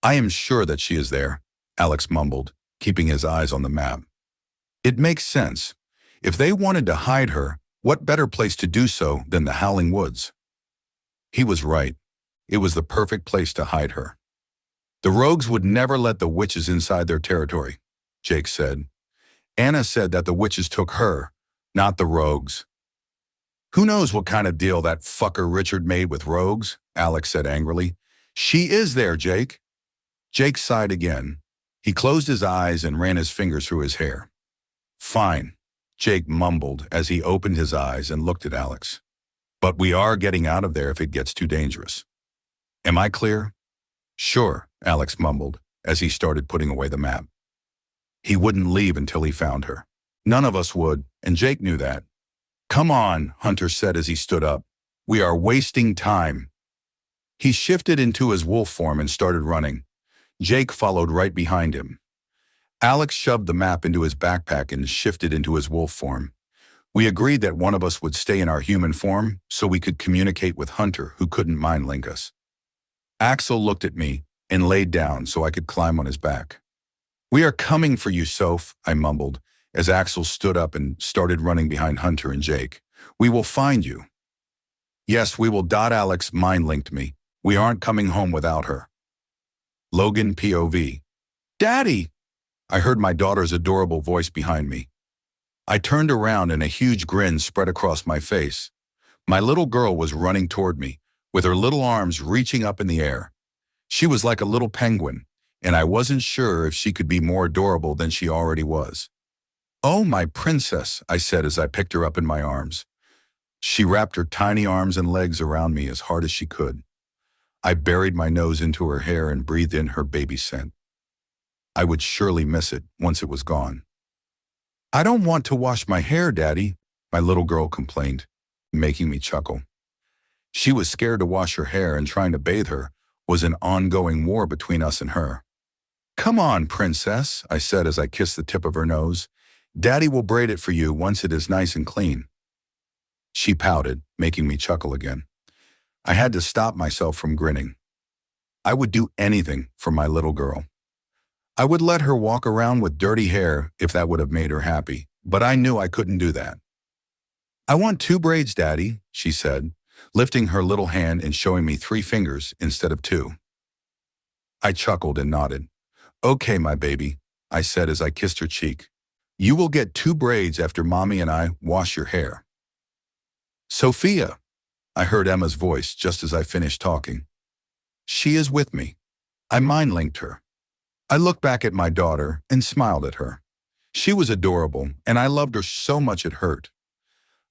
A: I am sure that she is there, Alex mumbled, keeping his eyes on the map. It makes sense. If they wanted to hide her, what better place to do so than the Howling Woods? He was right. It was the perfect place to hide her. The rogues would never let the witches inside their territory, Jake said. Anna said that the witches took her, not the rogues. Who knows what kind of deal that fucker Richard made with rogues? Alex said angrily. She is there, Jake. Jake sighed again. He closed his eyes and ran his fingers through his hair. Fine, Jake mumbled as he opened his eyes and looked at Alex. But we are getting out of there if it gets too dangerous. Am I clear? Sure, Alex mumbled as he started putting away the map. He wouldn't leave until he found her. None of us would, and Jake knew that. Come on, Hunter said as he stood up. We are wasting time. He shifted into his wolf form and started running. Jake followed right behind him. Alex shoved the map into his backpack and shifted into his wolf form. We agreed that one of us would stay in our human form so we could communicate with Hunter, who couldn't mind link us. Axel looked at me and laid down so I could climb on his back. We are coming for you, Soph, I mumbled, as Axel stood up and started running behind Hunter and Jake. We will find you. Yes, we will. Alex mind-linked me. We aren't coming home without her. Logan POV. Daddy! I heard my daughter's adorable voice behind me. I turned around and a huge grin spread across my face. My little girl was running toward me, with her little arms reaching up in the air. She was like a little penguin, and I wasn't sure if she could be more adorable than she already was. Oh, my princess, I said as I picked her up in my arms. She wrapped her tiny arms and legs around me as hard as she could. I buried my nose into her hair and breathed in her baby scent. I would surely miss it once it was gone. I don't want to wash my hair, Daddy, my little girl complained, making me chuckle. She was scared to wash her hair, and trying to bathe her was an ongoing war between us and her. Come on, princess, I said as I kissed the tip of her nose. Daddy will braid it for you once it is nice and clean. She pouted, making me chuckle again. I had to stop myself from grinning. I would do anything for my little girl. I would let her walk around with dirty hair if that would have made her happy, but I knew I couldn't do that. I want 2 braids, Daddy, she said, lifting her little hand and showing me 3 fingers instead of 2. I chuckled and nodded. Okay, my baby, I said as I kissed her cheek. You will get 2 braids after Mommy and I wash your hair. Sophia, I heard Emma's voice just as I finished talking. She is with me. I mind-linked her. I looked back at my daughter and smiled at her. She was adorable, and I loved her so much it hurt.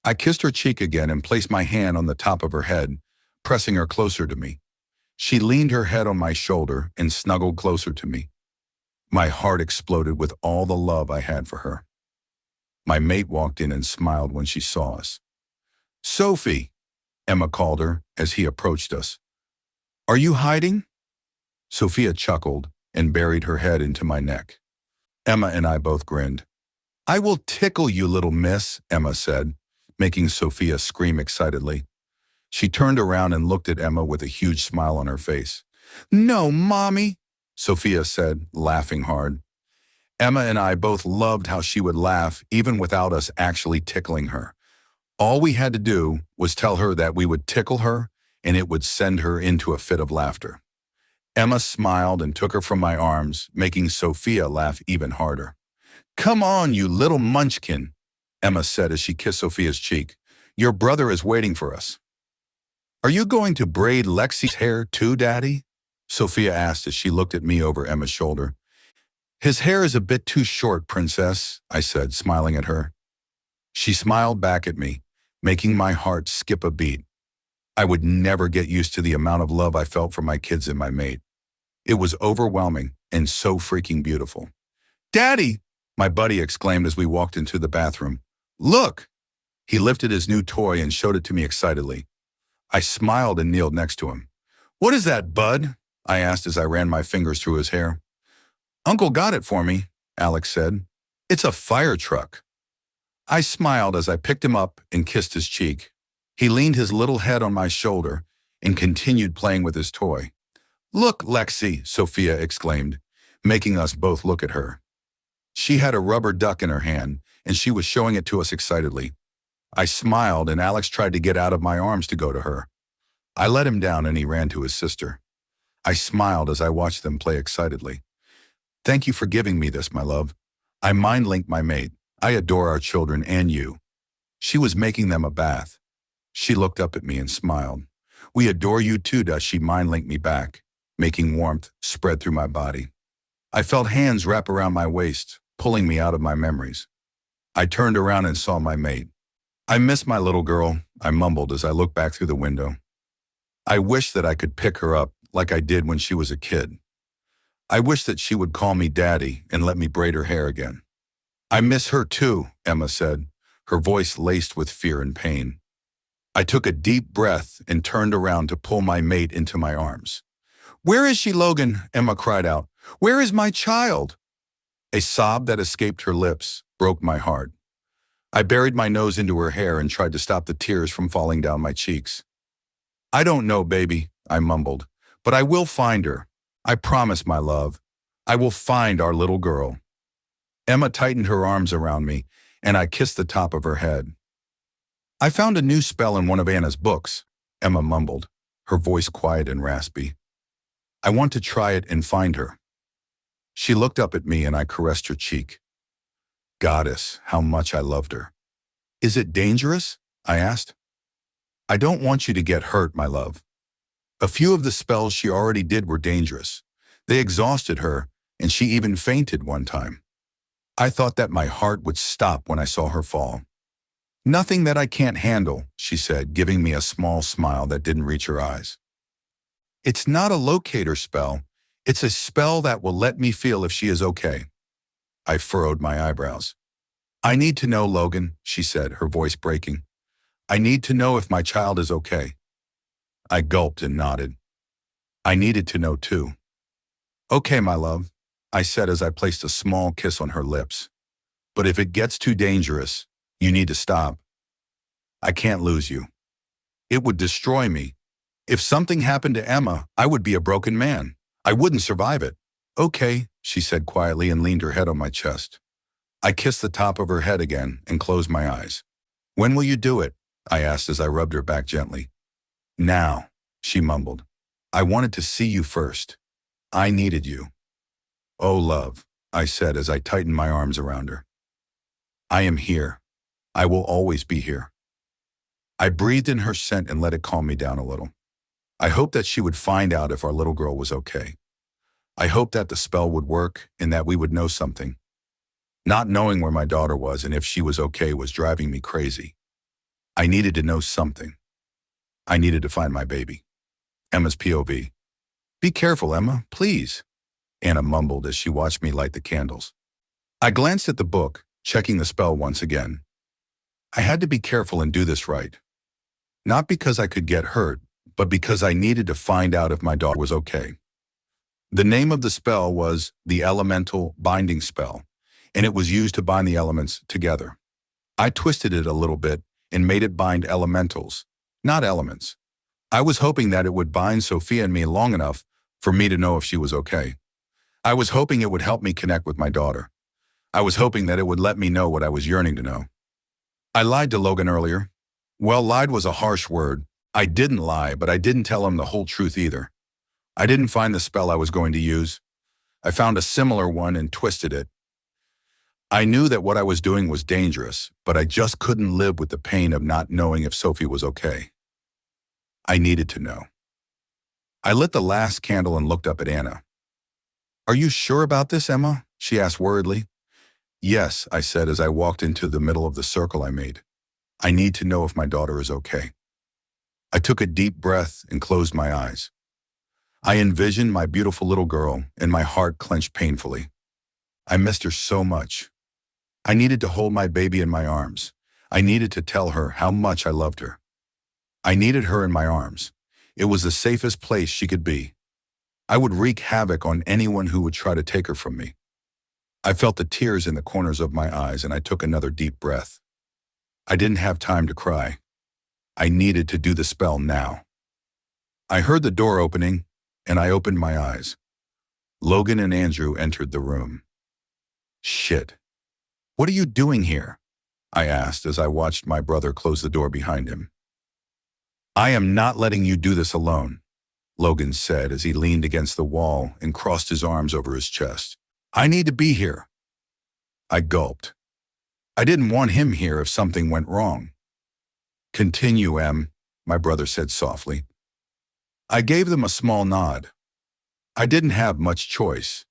A: I kissed her cheek again and placed my hand on the top of her head, pressing her closer to me. She leaned her head on my shoulder and snuggled closer to me. My heart exploded with all the love I had for her. My mate walked in and smiled when she saw us. Sophie, Emma called her as he approached us. Are you hiding? Sophia chuckled and buried her head into my neck. Emma and I both grinned. I will tickle you, little miss, Emma said, making Sophia scream excitedly. She turned around and looked at Emma with a huge smile on her face. No, Mommy, Sophia said, laughing hard. Emma and I both loved how she would laugh even without us actually tickling her. All we had to do was tell her that we would tickle her and it would send her into a fit of laughter. Emma smiled and took her from my arms, making Sophia laugh even harder. Come on, you little munchkin, Emma said as she kissed Sophia's cheek. Your brother is waiting for us. Are you going to braid Lexi's hair too, Daddy? Sophia asked as she looked at me over Emma's shoulder. His hair is a bit too short, Princess, I said, smiling at her. She smiled back at me, making my heart skip a beat. I would never get used to the amount of love I felt for my kids and my mate. It was overwhelming and so freaking beautiful. Daddy, my buddy exclaimed as we walked into the bathroom. Look! He lifted his new toy and showed it to me excitedly. I smiled and kneeled next to him. What is that, bud? I asked as I ran my fingers through his hair. Uncle got it for me, Alex said. It's a fire truck. I smiled as I picked him up and kissed his cheek. He leaned his little head on my shoulder and continued playing with his toy. Look, Lexi, Sophia exclaimed, making us both look at her. She had a rubber duck in her hand, and she was showing it to us excitedly. I smiled, and Alex tried to get out of my arms to go to her. I let him down, and he ran to his sister. I smiled as I watched them play excitedly. Thank you for giving me this, my love. I mind-linked my mate. I adore our children and you. She was making them a bath. She looked up at me and smiled. We adore you too, does she mind-linked me back, making warmth spread through my body. I felt hands wrap around my waist, pulling me out of my memories. I turned around and saw my mate. I miss my little girl, I mumbled as I looked back through the window. I wish that I could pick her up like I did when she was a kid. I wish that she would call me Daddy and let me braid her hair again. I miss her too, Emma said, her voice laced with fear and pain. I took a deep breath and turned around to pull my mate into my arms. Where is she, Logan? Emma cried out. Where is my child? A sob that escaped her lips broke my heart. I buried my nose into her hair and tried to stop the tears from falling down my cheeks. I don't know, baby, I mumbled, but I will find her. I promise, my love. I will find our little girl. Emma tightened her arms around me, and I kissed the top of her head. I found a new spell in one of Anna's books, Emma mumbled, her voice quiet and raspy. I want to try it and find her. She looked up at me and I caressed her cheek. Goddess, how much I loved her. Is it dangerous? I asked. I don't want you to get hurt, my love. A few of the spells she already did were dangerous. They exhausted her, and she even fainted one time. I thought that my heart would stop when I saw her fall. Nothing that I can't handle, she said, giving me a small smile that didn't reach her eyes. It's not a locator spell. It's a spell that will let me feel if she is okay. I furrowed my eyebrows. I need to know, Logan, she said, her voice breaking. I need to know if my child is okay. I gulped and nodded. I needed to know too. Okay, my love, I said as I placed a small kiss on her lips. But if it gets too dangerous, you need to stop. I can't lose you. It would destroy me. If something happened to Emma, I would be a broken man. I wouldn't survive it. Okay, she said quietly and leaned her head on my chest. I kissed the top of her head again and closed my eyes. When will you do it? I asked as I rubbed her back gently. Now, she mumbled. I wanted to see you first. I needed you. Oh, love, I said as I tightened my arms around her. I am here. I will always be here. I breathed in her scent and let it calm me down a little. I hoped that she would find out if our little girl was okay. I hoped that the spell would work and that we would know something. Not knowing where my daughter was and if she was okay was driving me crazy. I needed to know something. I needed to find my baby. Emma's POV. Be careful, Emma, please, Anna mumbled as she watched me light the candles. I glanced at the book, checking the spell once again. I had to be careful and do this right. Not because I could get hurt, but because I needed to find out if my daughter was okay. The name of the spell was the Elemental Binding Spell, and it was used to bind the elements together. I twisted it a little bit and made it bind elementals, not elements. I was hoping that it would bind Sophia and me long enough for me to know if she was okay. I was hoping it would help me connect with my daughter. I was hoping that it would let me know what I was yearning to know. I lied to Logan earlier. Well, lied was a harsh word. I didn't lie, but I didn't tell him the whole truth either. I didn't find the spell I was going to use. I found a similar one and twisted it. I knew that what I was doing was dangerous, but I just couldn't live with the pain of not knowing if Sophie was okay. I needed to know. I lit the last candle and looked up at Anna. "Are you sure about this, Emma?" she asked worriedly. "Yes," I said as I walked into the middle of the circle I made. "I need to know if my daughter is okay." I took a deep breath and closed my eyes. I envisioned my beautiful little girl, and my heart clenched painfully. I missed her so much. I needed to hold my baby in my arms. I needed to tell her how much I loved her. I needed her in my arms. It was the safest place she could be. I would wreak havoc on anyone who would try to take her from me. I felt the tears in the corners of my eyes, and I took another deep breath. I didn't have time to cry. I needed to do the spell now. I heard the door opening, and I opened my eyes. Logan and Andrew entered the room. "Shit. What are you doing here?" I asked as I watched my brother close the door behind him. "I am not letting you do this alone," Logan said as he leaned against the wall and crossed his arms over his chest. "I need to be here." I gulped. I didn't want him here if something went wrong. "Continue, Em," my brother said softly. I gave them a small nod. I didn't have much choice.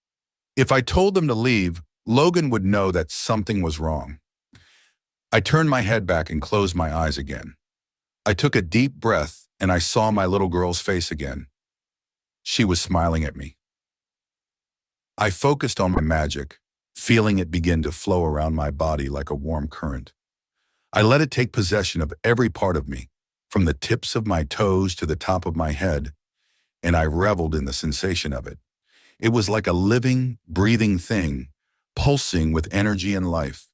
A: If I told them to leave, Logan would know that something was wrong. I turned my head back and closed my eyes again. I took a deep breath and I saw my little girl's face again. She was smiling at me. I focused on my magic, feeling it begin to flow around my body like a warm current. I let it take possession of every part of me, from the tips of my toes to the top of my head, and I reveled in the sensation of it. It was like a living, breathing thing, pulsing with energy and life,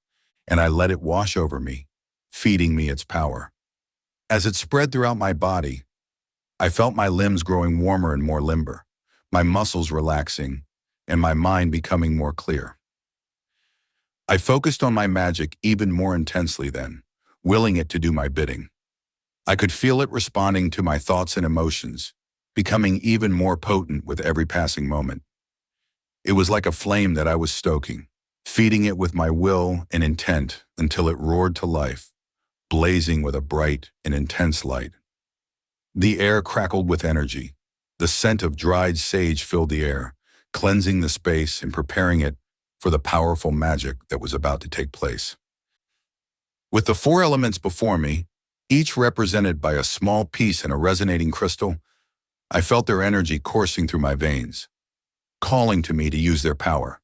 A: and I let it wash over me, feeding me its power. As it spread throughout my body, I felt my limbs growing warmer and more limber, my muscles relaxing, and my mind becoming more clear. I focused on my magic even more intensely then, willing it to do my bidding. I could feel it responding to my thoughts and emotions, becoming even more potent with every passing moment. It was like a flame that I was stoking, feeding it with my will and intent until it roared to life, blazing with a bright and intense light. The air crackled with energy. The scent of dried sage filled the air, cleansing the space and preparing it for the powerful magic that was about to take place. With the four elements before me, each represented by a small piece in a resonating crystal, I felt their energy coursing through my veins, calling to me to use their power.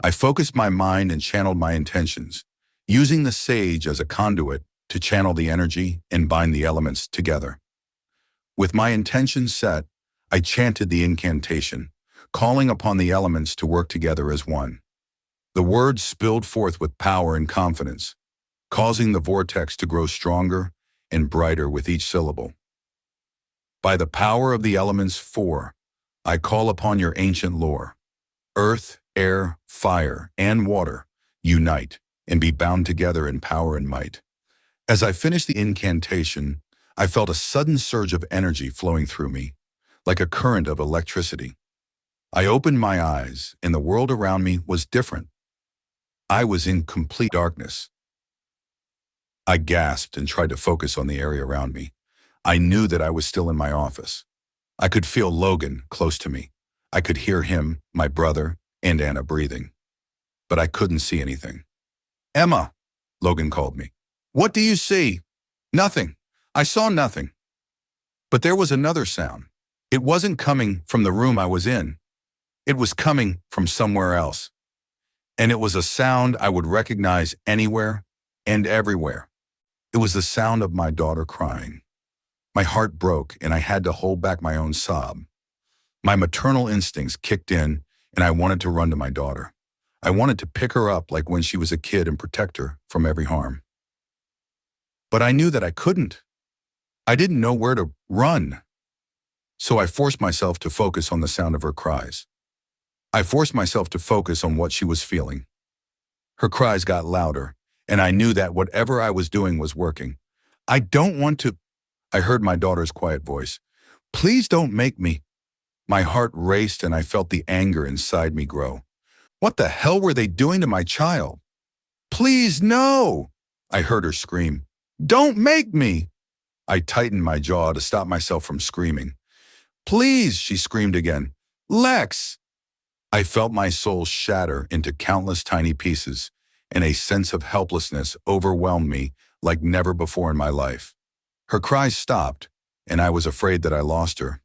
A: I focused my mind and channeled my intentions, using the sage as a conduit to channel the energy and bind the elements together. With my intentions set, I chanted the incantation, calling upon the elements to work together as one. The words spilled forth with power and confidence, causing the vortex to grow stronger and brighter with each syllable. By the power of the elements four, I call upon your ancient lore. Earth, air, fire, and water, unite and be bound together in power and might. As I finished the incantation, I felt a sudden surge of energy flowing through me, like a current of electricity. I opened my eyes, and the world around me was different. I was in complete darkness. I gasped and tried to focus on the area around me. I knew that I was still in my office. I could feel Logan close to me. I could hear him, my brother, and Anna breathing. But I couldn't see anything. "Emma," Logan called me. "What do you see?" "Nothing. I saw nothing." But there was another sound. It wasn't coming from the room I was in. It was coming from somewhere else. And it was a sound I would recognize anywhere and everywhere. It was the sound of my daughter crying. My heart broke and I had to hold back my own sob. My maternal instincts kicked in and I wanted to run to my daughter. I wanted to pick her up like when she was a kid and protect her from every harm. But I knew that I couldn't. I didn't know where to run. So I forced myself to focus on the sound of her cries. I forced myself to focus on what she was feeling. Her cries got louder, and I knew that whatever I was doing was working. "I don't want to," I heard my daughter's quiet voice. "Please don't make me." My heart raced and I felt the anger inside me grow. What the hell were they doing to my child? "Please, no," I heard her scream. "Don't make me." I tightened my jaw to stop myself from screaming. Please, she screamed again. Lex! I felt my soul shatter into countless tiny pieces, and a sense of helplessness overwhelmed me like never before in my life. Her cries stopped, and I was afraid that I lost her.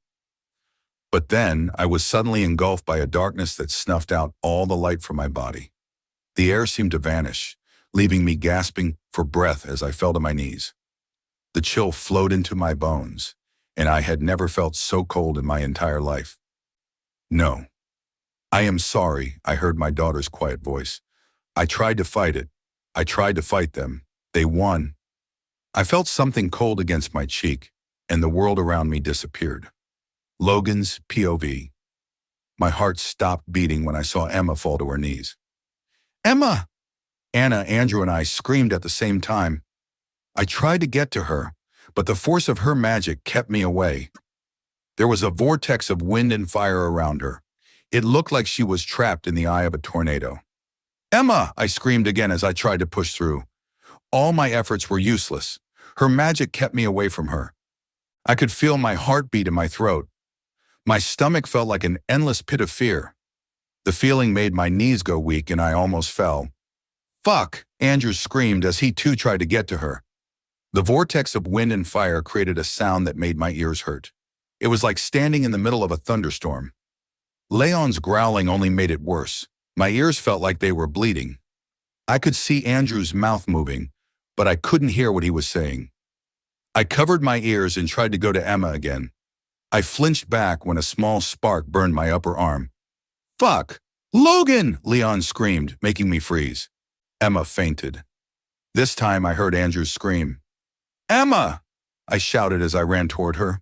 A: But then I was suddenly engulfed by a darkness that snuffed out all the light from my body. The air seemed to vanish, leaving me gasping for breath as I fell to my knees. The chill flowed into my bones, and I had never felt so cold in my entire life. No. I am sorry, I heard my daughter's quiet voice. I tried to fight it. I tried to fight them. They won. I felt something cold against my cheek, and the world around me disappeared. Logan's POV. My heart stopped beating when I saw Emma fall to her knees. Emma! Anna, Andrew, and I screamed at the same time. I tried to get to her, but the force of her magic kept me away. There was a vortex of wind and fire around her. It looked like she was trapped in the eye of a tornado. Emma! I screamed again as I tried to push through. All my efforts were useless. Her magic kept me away from her. I could feel my heartbeat in my throat. My stomach felt like an endless pit of fear. The feeling made my knees go weak and I almost fell. Fuck! Andrew screamed as he too tried to get to her. The vortex of wind and fire created a sound that made my ears hurt. It was like standing in the middle of a thunderstorm. Leon's growling only made it worse. My ears felt like they were bleeding. I could see Andrew's mouth moving, but I couldn't hear what he was saying. I covered my ears and tried to go to Emma again. I flinched back when a small spark burned my upper arm. Fuck! Logan! Leon screamed, making me freeze. Emma fainted. This time I heard Andrew scream. Emma! I shouted as I ran toward her.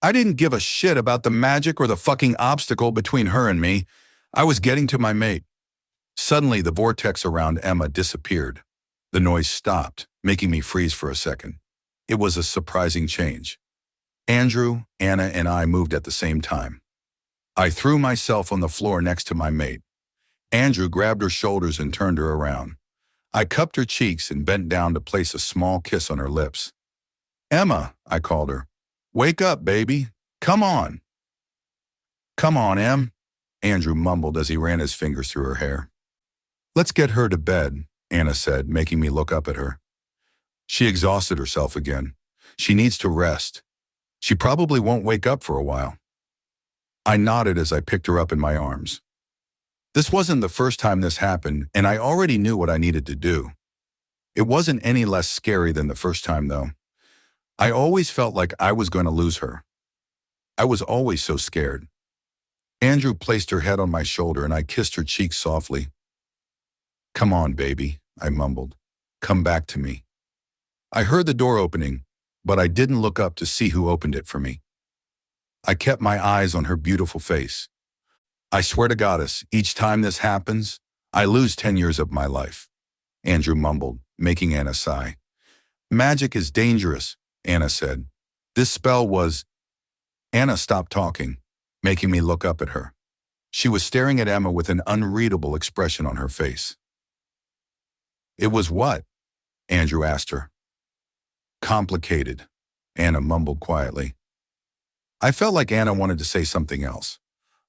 A: I didn't give a shit about the magic or the fucking obstacle between her and me. I was getting to my mate. Suddenly, the vortex around Emma disappeared. The noise stopped, making me freeze for a second. It was a surprising change. Andrew, Anna, and I moved at the same time. I threw myself on the floor next to my mate. Andrew grabbed her shoulders and turned her around. I cupped her cheeks and bent down to place a small kiss on her lips. Emma, I called her. Wake up, baby. Come on. Come on, Em, Andrew mumbled as he ran his fingers through her hair. Let's get her to bed, Anna said, making me look up at her. She exhausted herself again. She needs to rest. She probably won't wake up for a while. I nodded as I picked her up in my arms. This wasn't the first time this happened, and I already knew what I needed to do. It wasn't any less scary than the first time, though. I always felt like I was going to lose her. I was always so scared. Andrew placed her head on my shoulder and I kissed her cheek softly. Come on, baby, I mumbled. Come back to me. I heard the door opening, but I didn't look up to see who opened it for me. I kept my eyes on her beautiful face. I swear to Goddess, each time this happens, I lose 10 years of my life, Andrew mumbled, making Anna sigh. Magic is dangerous, Anna said. This spell was... Anna stopped talking, making me look up at her. She was staring at Emma with an unreadable expression on her face. It was what? Andrew asked her. Complicated, Anna mumbled quietly. I felt like Anna wanted to say something else.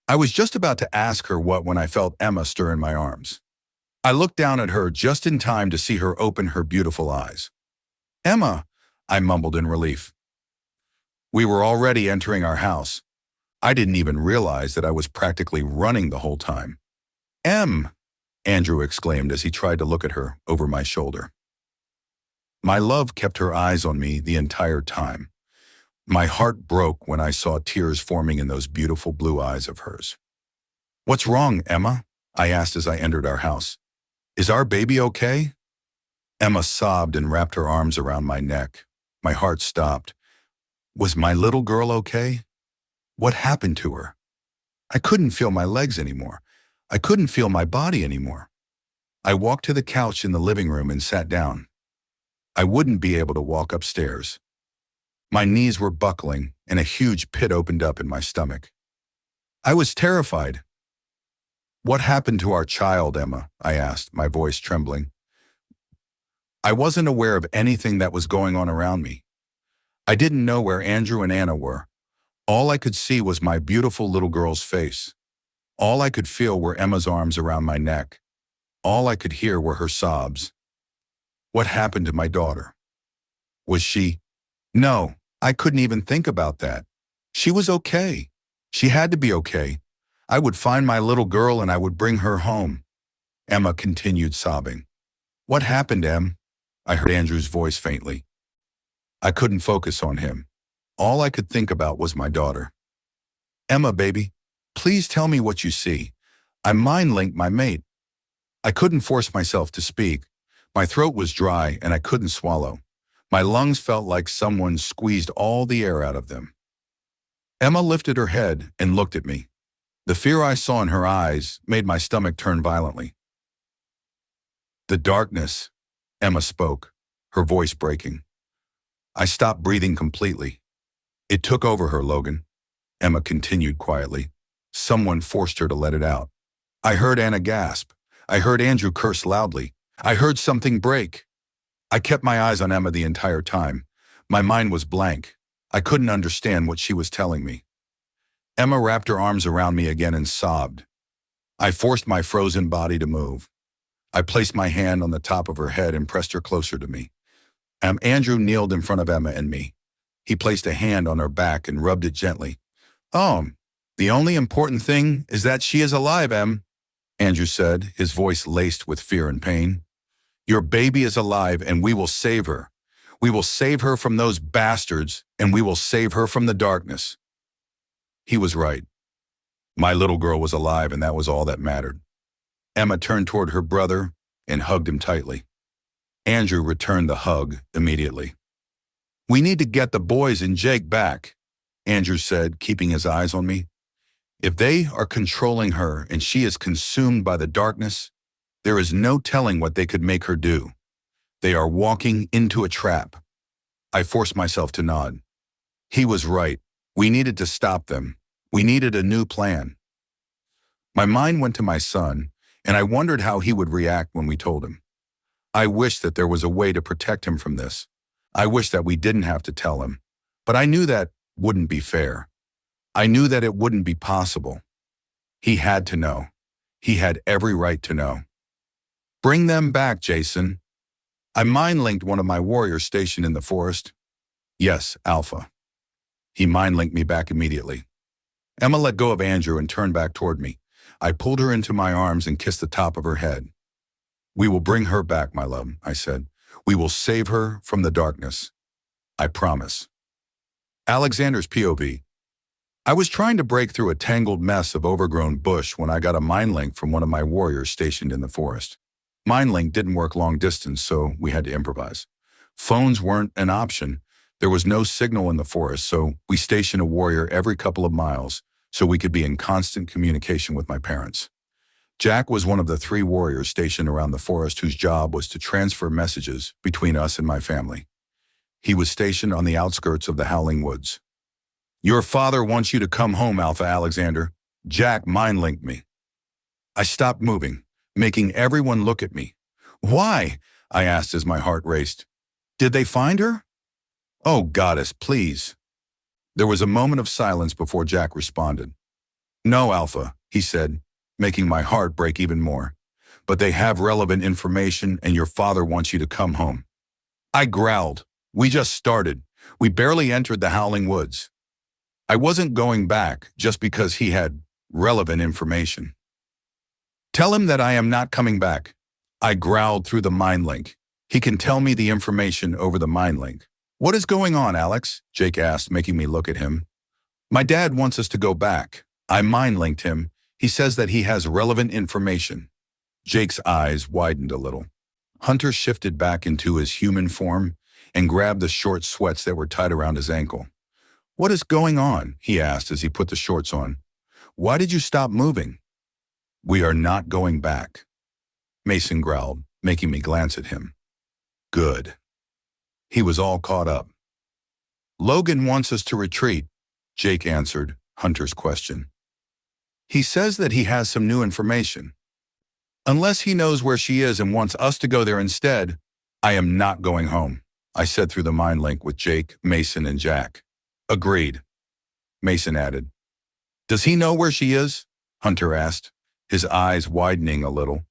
A: I was just about to ask her what when I felt Emma stir in my arms. I looked down at her just in time to see her open her beautiful eyes. Emma, I mumbled in relief. We were already entering our house. I didn't even realize that I was practically running the whole time. Em, Andrew exclaimed as he tried to look at her over my shoulder. My love kept her eyes on me the entire time. My heart broke when I saw tears forming in those beautiful blue eyes of hers. What's wrong, Emma? I asked as I entered our house. Is our baby okay? Emma sobbed and wrapped her arms around my neck. My heart stopped. Was my little girl okay? What happened to her? I couldn't feel my legs anymore. I couldn't feel my body anymore. I walked to the couch in the living room and sat down. I wouldn't be able to walk upstairs. My knees were buckling and a huge pit opened up in my stomach. I was terrified. What happened to our child, Emma? I asked, my voice trembling. I wasn't aware of anything that was going on around me. I didn't know where Andrew and Anna were. All I could see was my beautiful little girl's face. All I could feel were Emma's arms around my neck. All I could hear were her sobs. What happened to my daughter? Was she? No, I couldn't even think about that. She was okay. She had to be okay. I would find my little girl and I would bring her home. Emma continued sobbing. What happened, Em? I heard Andrew's voice faintly. I couldn't focus on him. All I could think about was my daughter. Emma, baby, please tell me what you see. I mind-linked my mate. I couldn't force myself to speak. My throat was dry and I couldn't swallow. My lungs felt like someone squeezed all the air out of them. Emma lifted her head and looked at me. The fear I saw in her eyes made my stomach turn violently. The darkness, Emma spoke, her voice breaking. I stopped breathing completely. It took over her, Logan. Emma continued quietly. Someone forced her to let it out. I heard Anna gasp. I heard Andrew curse loudly. I heard something break. I kept my eyes on Emma the entire time. My mind was blank. I couldn't understand what she was telling me. Emma wrapped her arms around me again and sobbed. I forced my frozen body to move. I placed my hand on the top of her head and pressed her closer to me. Andrew kneeled in front of Emma and me. He placed a hand on her back and rubbed it gently. The only important thing is that she is alive, Em, Andrew said, his voice laced with fear and pain. Your baby is alive and we will save her. We will save her from those bastards and we will save her from the darkness. He was right. My little girl was alive and that was all that mattered. Emma turned toward her brother and hugged him tightly. Andrew returned the hug immediately. We need to get the boys and Jake back, Andrew said, keeping his eyes on me. If they are controlling her and she is consumed by the darkness, there is no telling what they could make her do. They are walking into a trap. I forced myself to nod. He was right. We needed to stop them. We needed a new plan. My mind went to my son, and I wondered how he would react when we told him. I wished that there was a way to protect him from this. I wished that we didn't have to tell him, but I knew that wouldn't be fair. I knew that it wouldn't be possible. He had to know. He had every right to know. Bring them back, Jason. I mind-linked one of my warriors stationed in the forest. Yes, Alpha. He mind-linked me back immediately. Emma let go of Andrew and turned back toward me. I pulled her into my arms and kissed the top of her head. We will bring her back, my love, I said. We will save her from the darkness. I promise. Alexander's POV. I was trying to break through a tangled mess of overgrown bush when I got a mind link from one of my warriors stationed in the forest. Mind link didn't work long distance, so we had to improvise. Phones weren't an option. There was no signal in the forest, so we stationed a warrior every couple of miles so we could be in constant communication with my parents. Jack was one of the 3 warriors stationed around the forest whose job was to transfer messages between us and my family. He was stationed on the outskirts of the Howling Woods. Your father wants you to come home, Alpha Alexander. Jack mind-linked me. I stopped moving, making everyone look at me. Why? I asked as my heart raced. Did they find her? Oh, goddess, please. There was a moment of silence before Jack responded. No, Alpha, he said, making my heart break even more. But they have relevant information and your father wants you to come home. I growled. We just started. We barely entered the Howling Woods. I wasn't going back just because he had relevant information. Tell him that I am not coming back. I growled through the mind link. He can tell me the information over the mind link. What is going on, Alex? Jake asked, making me look at him. My dad wants us to go back. I mind linked him. He says that he has relevant information. Jake's eyes widened a little. Hunter shifted back into his human form and grabbed the short sweats that were tied around his ankle. What is going on? He asked as he put the shorts on. Why did you stop moving? We are not going back. Mason growled, making me glance at him. Good. He was all caught up. Logan wants us to retreat, Jake answered Hunter's question. He says that he has some new information. Unless he knows where she is and wants us to go there instead, I am not going home. I said through the mind link with Jake, Mason, and Jack. Agreed, Mason added. Does he know where she is? Hunter asked, his eyes widening a little.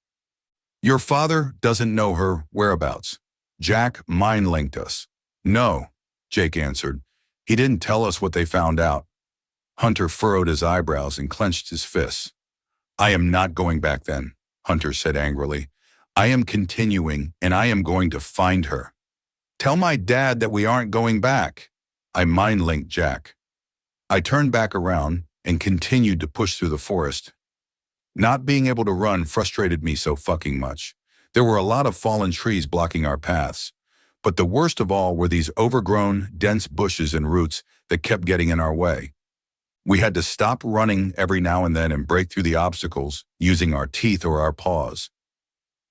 A: Your father doesn't know her whereabouts. Jack mind linked us. No, Jake answered. He didn't tell us what they found out. Hunter furrowed his eyebrows and clenched his fists. I am not going back then, Hunter said angrily. I am continuing, and I am going to find her. Tell my dad that we aren't going back. I mind-linked Jack. I turned back around and continued to push through the forest. Not being able to run frustrated me so fucking much. There were a lot of fallen trees blocking our paths. But the worst of all were these overgrown, dense bushes and roots that kept getting in our way. We had to stop running every now and then and break through the obstacles using our teeth or our paws.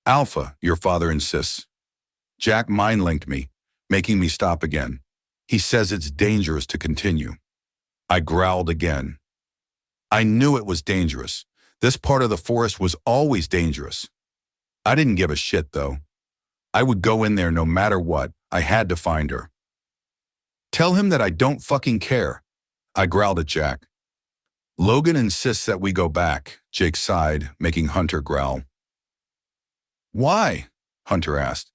A: Alpha, your father insists. Jack mind-linked me, making me stop again. He says it's dangerous to continue. I growled again. I knew it was dangerous. This part of the forest was always dangerous. I didn't give a shit, though. I would go in there no matter what. I had to find her. Tell him that I don't fucking care. I growled at Jack. Logan insists that we go back, Jake sighed, making Hunter growl. Why? Hunter asked.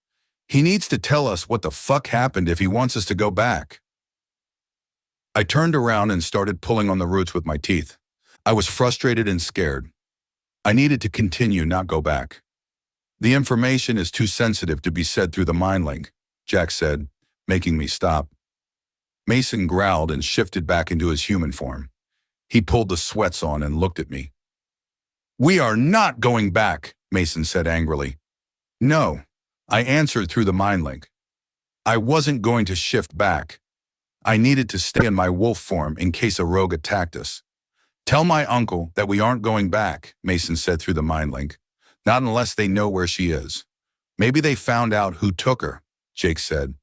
A: He needs to tell us what the fuck happened if he wants us to go back. I turned around and started pulling on the roots with my teeth. I was frustrated and scared. I needed to continue, not go back. The information is too sensitive to be said through the mind link, Jack said, making me stop. Mason growled and shifted back into his human form. He pulled the sweats on and looked at me. We are not going back, Mason said angrily. No, I answered through the mind link. I wasn't going to shift back. I needed to stay in my wolf form in case a rogue attacked us. Tell my uncle that we aren't going back, Mason said through the mind link. Not unless they know where she is. Maybe they found out who took her, Jake said.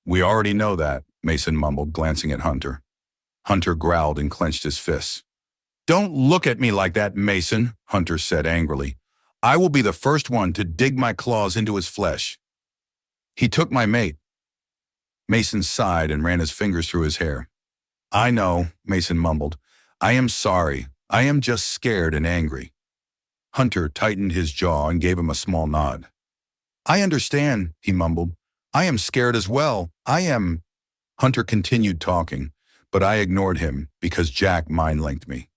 A: We already know that, Mason mumbled, glancing at Hunter. Hunter growled and clenched his fists. Don't look at me like that, Mason, Hunter said angrily. I will be the first one to dig my claws into his flesh. He took my mate. Mason sighed and ran his fingers through his hair. I know, Mason mumbled. I am sorry. I am just scared and angry. Hunter tightened his jaw and gave him a small nod. I understand, he mumbled. I am scared as well. I am... Hunter continued talking, but I ignored him because Jack mind-linked me.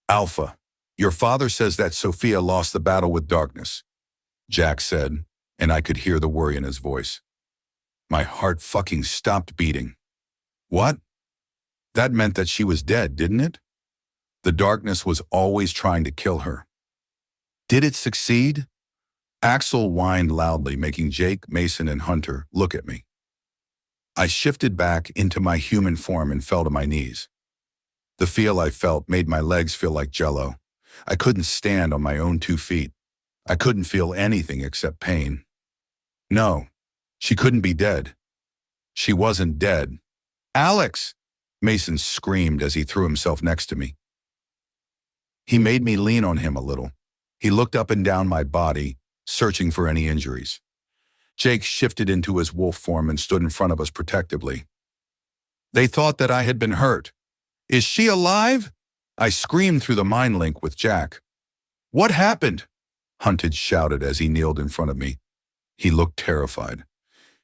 A: Alpha, your father says that Sophia lost the battle with darkness, Jack said, and I could hear the worry in his voice. My heart fucking stopped beating. What? That meant that she was dead, didn't it? The darkness was always trying to kill her. Did it succeed? Axel whined loudly, making Jake, Mason, and Hunter look at me. I shifted back into my human form and fell to my knees. The feel I felt made my legs feel like jello. I couldn't stand on my own 2 feet. I couldn't feel anything except pain. No, she couldn't be dead. She wasn't dead. Alex! Mason screamed as he threw himself next to me. He made me lean on him a little. He looked up and down my body, searching for any injuries. Jake shifted into his wolf form and stood in front of us protectively. They thought that I had been hurt. Is she alive? I screamed through the mind link with Jack. What happened? Hunted shouted as he kneeled in front of me. He looked terrified.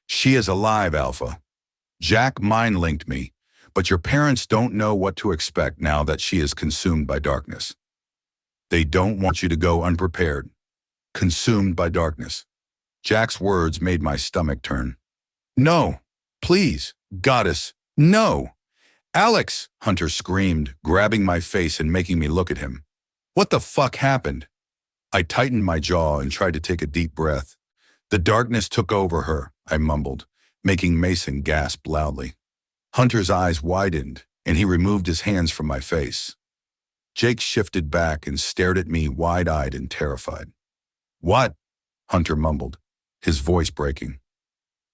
A: She is alive, Alpha. Jack mind-linked me, but your parents don't know what to expect now that she is consumed by darkness. They don't want you to go unprepared. Consumed by darkness. Jack's words made my stomach turn. No, please, goddess, no. Alex, Hunter screamed, grabbing my face and making me look at him. What the fuck happened? I tightened my jaw and tried to take a deep breath. The darkness took over her, I mumbled, making Mason gasp loudly. Hunter's eyes widened, and he removed his hands from my face. Jake shifted back and stared at me wide-eyed and terrified. What? Hunter mumbled, his voice breaking.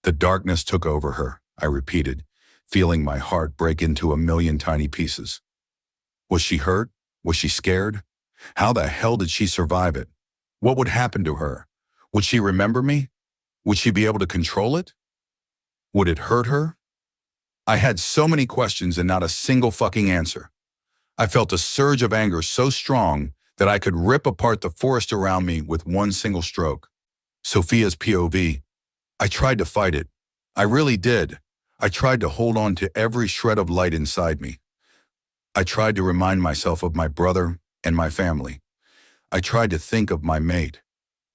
A: The darkness took over her, I repeated, feeling my heart break into a million tiny pieces. Was she hurt? Was she scared? How the hell did she survive it? What would happen to her? Would she remember me? Would she be able to control it? Would it hurt her? I had so many questions and not a single fucking answer. I felt a surge of anger so strong that I could rip apart the forest around me with one single stroke. Sophia's POV. I tried to fight it. I really did. I tried to hold on to every shred of light inside me. I tried to remind myself of my brother and my family. I tried to think of my mate.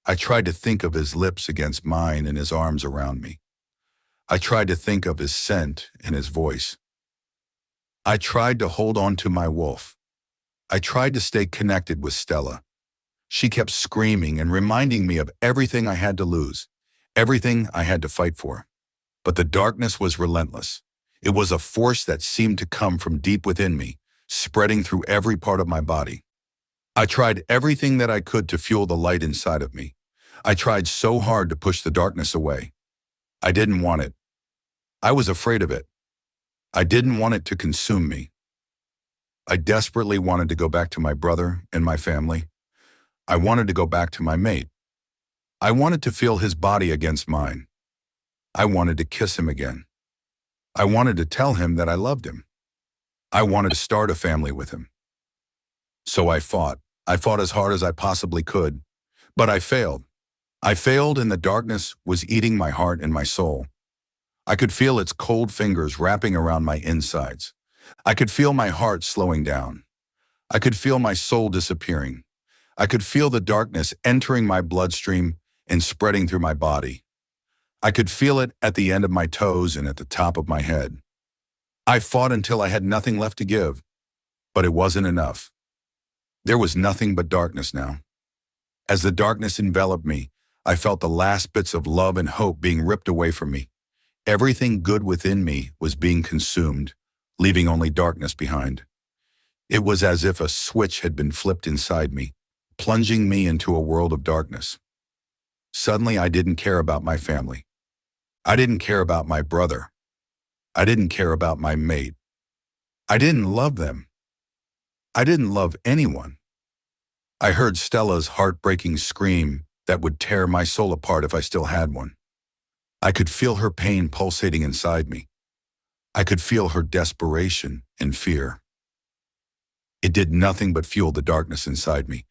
A: I tried to think of his lips against mine and his arms around me. I tried to think of his scent and his voice. I tried to hold on to my wolf. I tried to stay connected with Stella. She kept screaming and reminding me of everything I had to lose, everything I had to fight for. But the darkness was relentless. It was a force that seemed to come from deep within me, spreading through every part of my body. I tried everything that I could to fuel the light inside of me. I tried so hard to push the darkness away. I didn't want it. I was afraid of it. I didn't want it to consume me. I desperately wanted to go back to my brother and my family. I wanted to go back to my mate. I wanted to feel his body against mine. I wanted to kiss him again. I wanted to tell him that I loved him. I wanted to start a family with him. So I fought. I fought as hard as I possibly could, but I failed. I failed, and the darkness was eating my heart and my soul. I could feel its cold fingers wrapping around my insides. I could feel my heart slowing down. I could feel my soul disappearing. I could feel the darkness entering my bloodstream and spreading through my body. I could feel it at the end of my toes and at the top of my head. I fought until I had nothing left to give, but it wasn't enough. There was nothing but darkness now. As the darkness enveloped me, I felt the last bits of love and hope being ripped away from me. Everything good within me was being consumed, leaving only darkness behind. It was as if a switch had been flipped inside me, plunging me into a world of darkness. Suddenly, I didn't care about my family. I didn't care about my brother. I didn't care about my mate. I didn't love them. I didn't love anyone. I heard Stella's heartbreaking scream that would tear my soul apart if I still had one. I could feel her pain pulsating inside me. I could feel her desperation and fear. It did nothing but fuel the darkness inside me.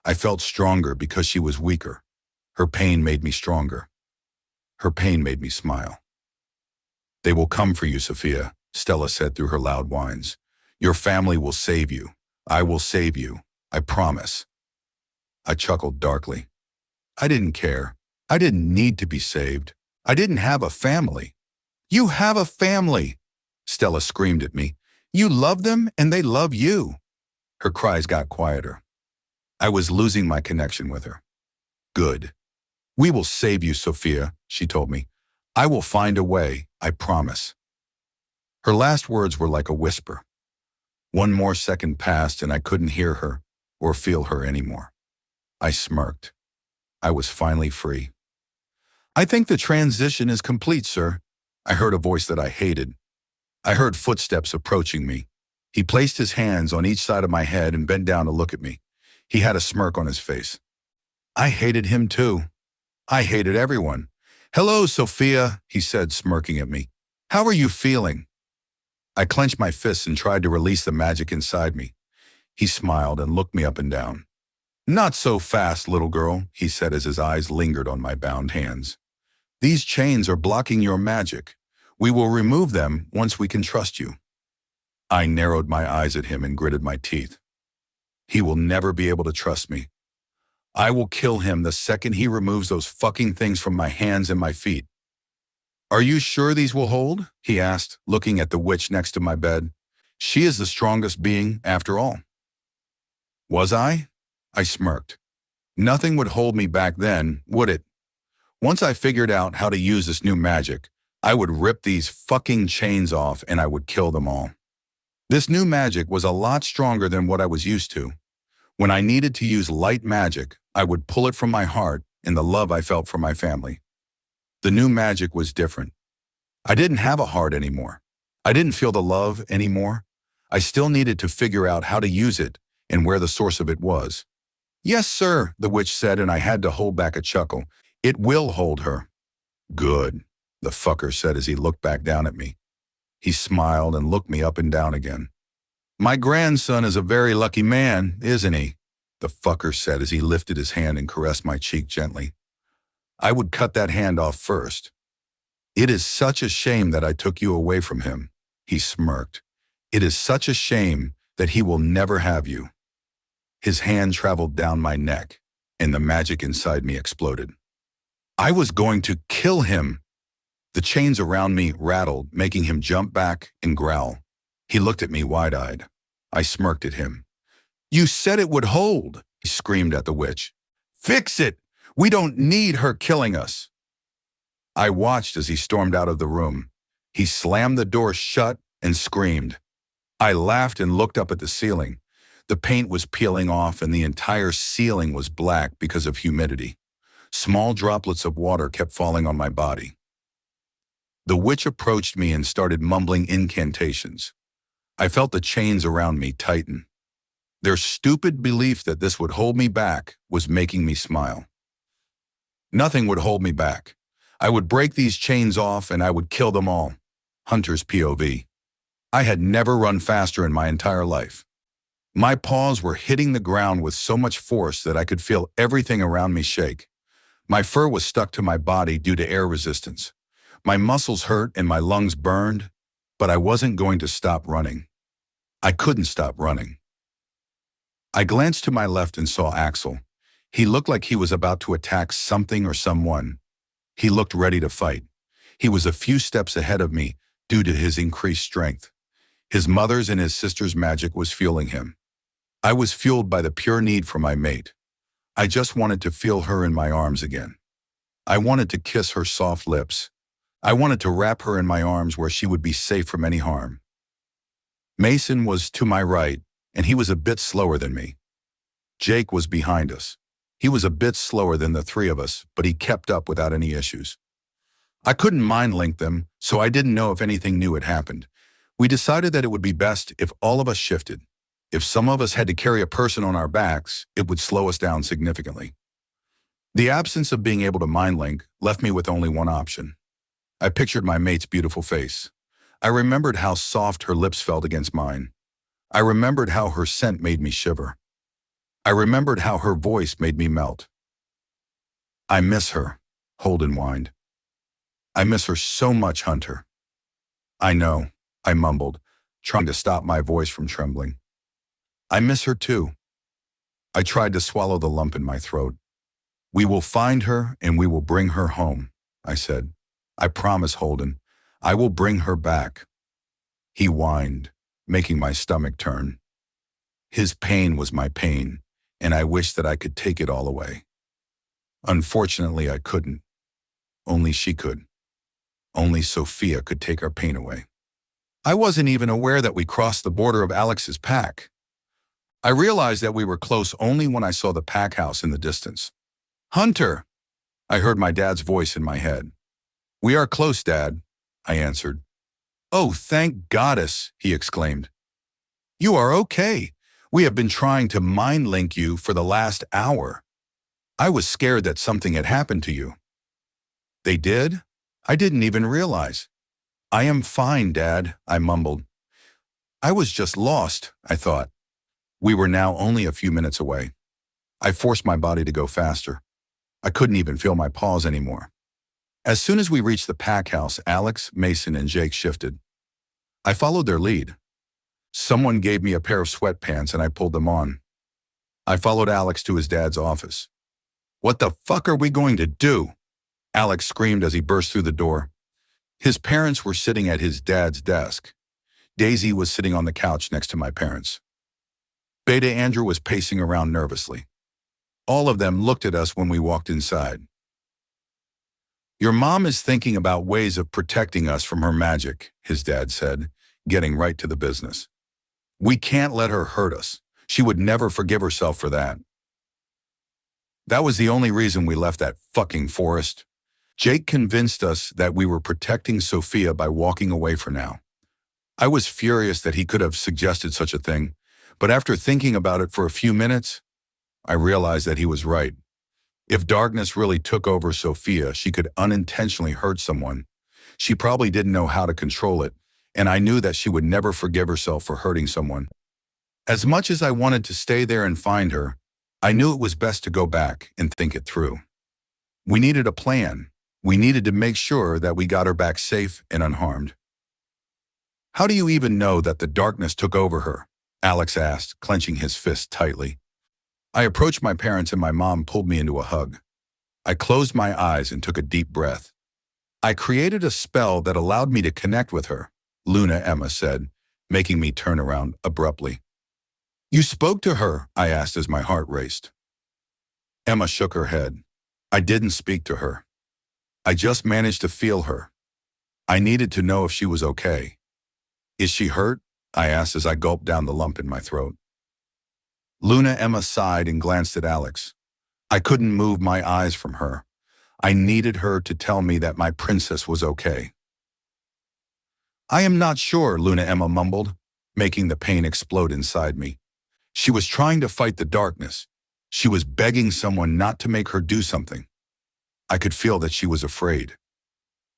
A: I felt stronger because she was weaker. Her pain made me stronger. Her pain made me smile. "They will come for you, Sophia," Stella said through her loud whines. "Your family will save you. I will save you. I promise." I chuckled darkly. I didn't care. I didn't need to be saved. I didn't have a family. "You have a family," Stella screamed at me. "You love them and they love you." Her cries got quieter. I was losing my connection with her. "Good. We will save you, Sophia," she told me. "I will find a way, I promise." Her last words were like a whisper. One more second passed and I couldn't hear her or feel her anymore. I smirked. I was finally free. "I think the transition is complete, sir." I heard a voice that I hated. I heard footsteps approaching me. He placed his hands on each side of my head and bent down to look at me. He had a smirk on his face. I hated him too. I hated everyone. "Hello, Sophia," he said, smirking at me. "How are you feeling?" I clenched my fists and tried to release the magic inside me. He smiled and looked me up and down. "Not so fast, little girl," he said as his eyes lingered on my bound hands. "These chains are blocking your magic. We will remove them once we can trust you." I narrowed my eyes at him and gritted my teeth. He will never be able to trust me. I will kill him the second he removes those fucking things from my hands and my feet. "Are you sure these will hold?" he asked, looking at the witch next to my bed. "She is the strongest being, after all." Was I? I smirked. Nothing would hold me back then, would it? Once I figured out how to use this new magic, I would rip these fucking chains off and I would kill them all. This new magic was a lot stronger than what I was used to. When I needed to use light magic, I would pull it from my heart and the love I felt for my family. The new magic was different. I didn't have a heart anymore. I didn't feel the love anymore. I still needed to figure out how to use it and where the source of it was. "Yes, sir," the witch said, and I had to hold back a chuckle. "It will hold her." "Good. the fucker said as he looked back down at me. He smiled and looked me up and down again. My grandson is a very lucky man, isn't he? The fucker said as he lifted his hand and caressed my cheek gently. I would cut that hand off first. It is such a shame that I took you away from him, he smirked. It is such a shame that he will never have you. His hand traveled down my neck, and the magic inside me exploded. I was going to kill him. The chains around me rattled, making him jump back and growl. He looked at me wide-eyed. I smirked at him. You said it would hold, he screamed at the witch. Fix it! We don't need her killing us. I watched as he stormed out of the room. He slammed the door shut and screamed. I laughed and looked up at the ceiling. The paint was peeling off and the entire ceiling was black because of humidity. Small droplets of water kept falling on my body. The witch approached me and started mumbling incantations. I felt the chains around me tighten. Their stupid belief that this would hold me back was making me smile. Nothing would hold me back. I would break these chains off and I would kill them all. Hunter's POV. I had never run faster in my entire life. My paws were hitting the ground with so much force that I could feel everything around me shake. My fur was stuck to my body due to air resistance. My muscles hurt and my lungs burned, but I wasn't going to stop running. I couldn't stop running. I glanced to my left and saw Axel. He looked like he was about to attack something or someone. He looked ready to fight. He was a few steps ahead of me due to his increased strength. His mother's and his sister's magic was fueling him. I was fueled by the pure need for my mate. I just wanted to feel her in my arms again. I wanted to kiss her soft lips. I wanted to wrap her in my arms where she would be safe from any harm. Mason was to my right, and he was a bit slower than me. Jake was behind us. He was a bit slower than the three of us, but he kept up without any issues. I couldn't mind link them, so I didn't know if anything new had happened. We decided that it would be best if all of us shifted. If some of us had to carry a person on our backs, it would slow us down significantly. The absence of being able to mind link left me with only one option. I pictured my mate's beautiful face. I remembered how soft her lips felt against mine. I remembered how her scent made me shiver. I remembered how her voice made me melt. I miss her, Holden whined. I miss her so much, Hunter. I know, I mumbled, trying to stop my voice from trembling. I miss her too. I tried to swallow the lump in my throat. We will find her and we will bring her home, I said. I promise, Holden. I will bring her back. He whined, making my stomach turn. His pain was my pain, and I wished that I could take it all away. Unfortunately, I couldn't. Only she could. Only Sophia could take our pain away. I wasn't even aware that we crossed the border of Alex's pack. I realized that we were close only when I saw the pack house in the distance. Hunter! I heard my dad's voice in my head. We are close, Dad, I answered. Oh, thank goddess, he exclaimed. You are okay. We have been trying to mind link you for the last hour. I was scared that something had happened to you. They did? I didn't even realize. I am fine, Dad, I mumbled. I was just lost, I thought. We were now only a few minutes away. I forced my body to go faster. I couldn't even feel my paws anymore. As soon as we reached the pack house, Alex, Mason, and Jake shifted. I followed their lead. Someone gave me a pair of sweatpants and I pulled them on. I followed Alex to his dad's office. What the fuck are we going to do? Alex screamed as he burst through the door. His parents were sitting at his dad's desk. Daisy was sitting on the couch next to my parents. Beta Andrew was pacing around nervously. All of them looked at us when we walked inside. Your mom is thinking about ways of protecting us from her magic, his dad said, getting right to the business. We can't let her hurt us. She would never forgive herself for that. That was the only reason we left that fucking forest. Jake convinced us that we were protecting Sophia by walking away for now. I was furious that he could have suggested such a thing, but after thinking about it for a few minutes, I realized that he was right. If darkness really took over Sophia, she could unintentionally hurt someone. She probably didn't know how to control it, and I knew that she would never forgive herself for hurting someone. As much as I wanted to stay there and find her, I knew it was best to go back and think it through. We needed a plan. We needed to make sure that we got her back safe and unharmed. "How do you even know that the darkness took over her?" Alex asked, clenching his fist tightly. I approached my parents and my mom pulled me into a hug. I closed my eyes and took a deep breath. "I created a spell that allowed me to connect with her," Emma said, making me turn around abruptly. "You spoke to her?" I asked as my heart raced. Emma shook her head. "I didn't speak to her. I just managed to feel her. I needed to know if she was okay." "Is she hurt?" I asked as I gulped down the lump in my throat. Emma sighed and glanced at Alex. I couldn't move my eyes from her. I needed her to tell me that my princess was okay. "I am not sure," Emma mumbled, making the pain explode inside me. She was trying to fight the darkness. She was begging someone not to make her do something. I could feel that she was afraid.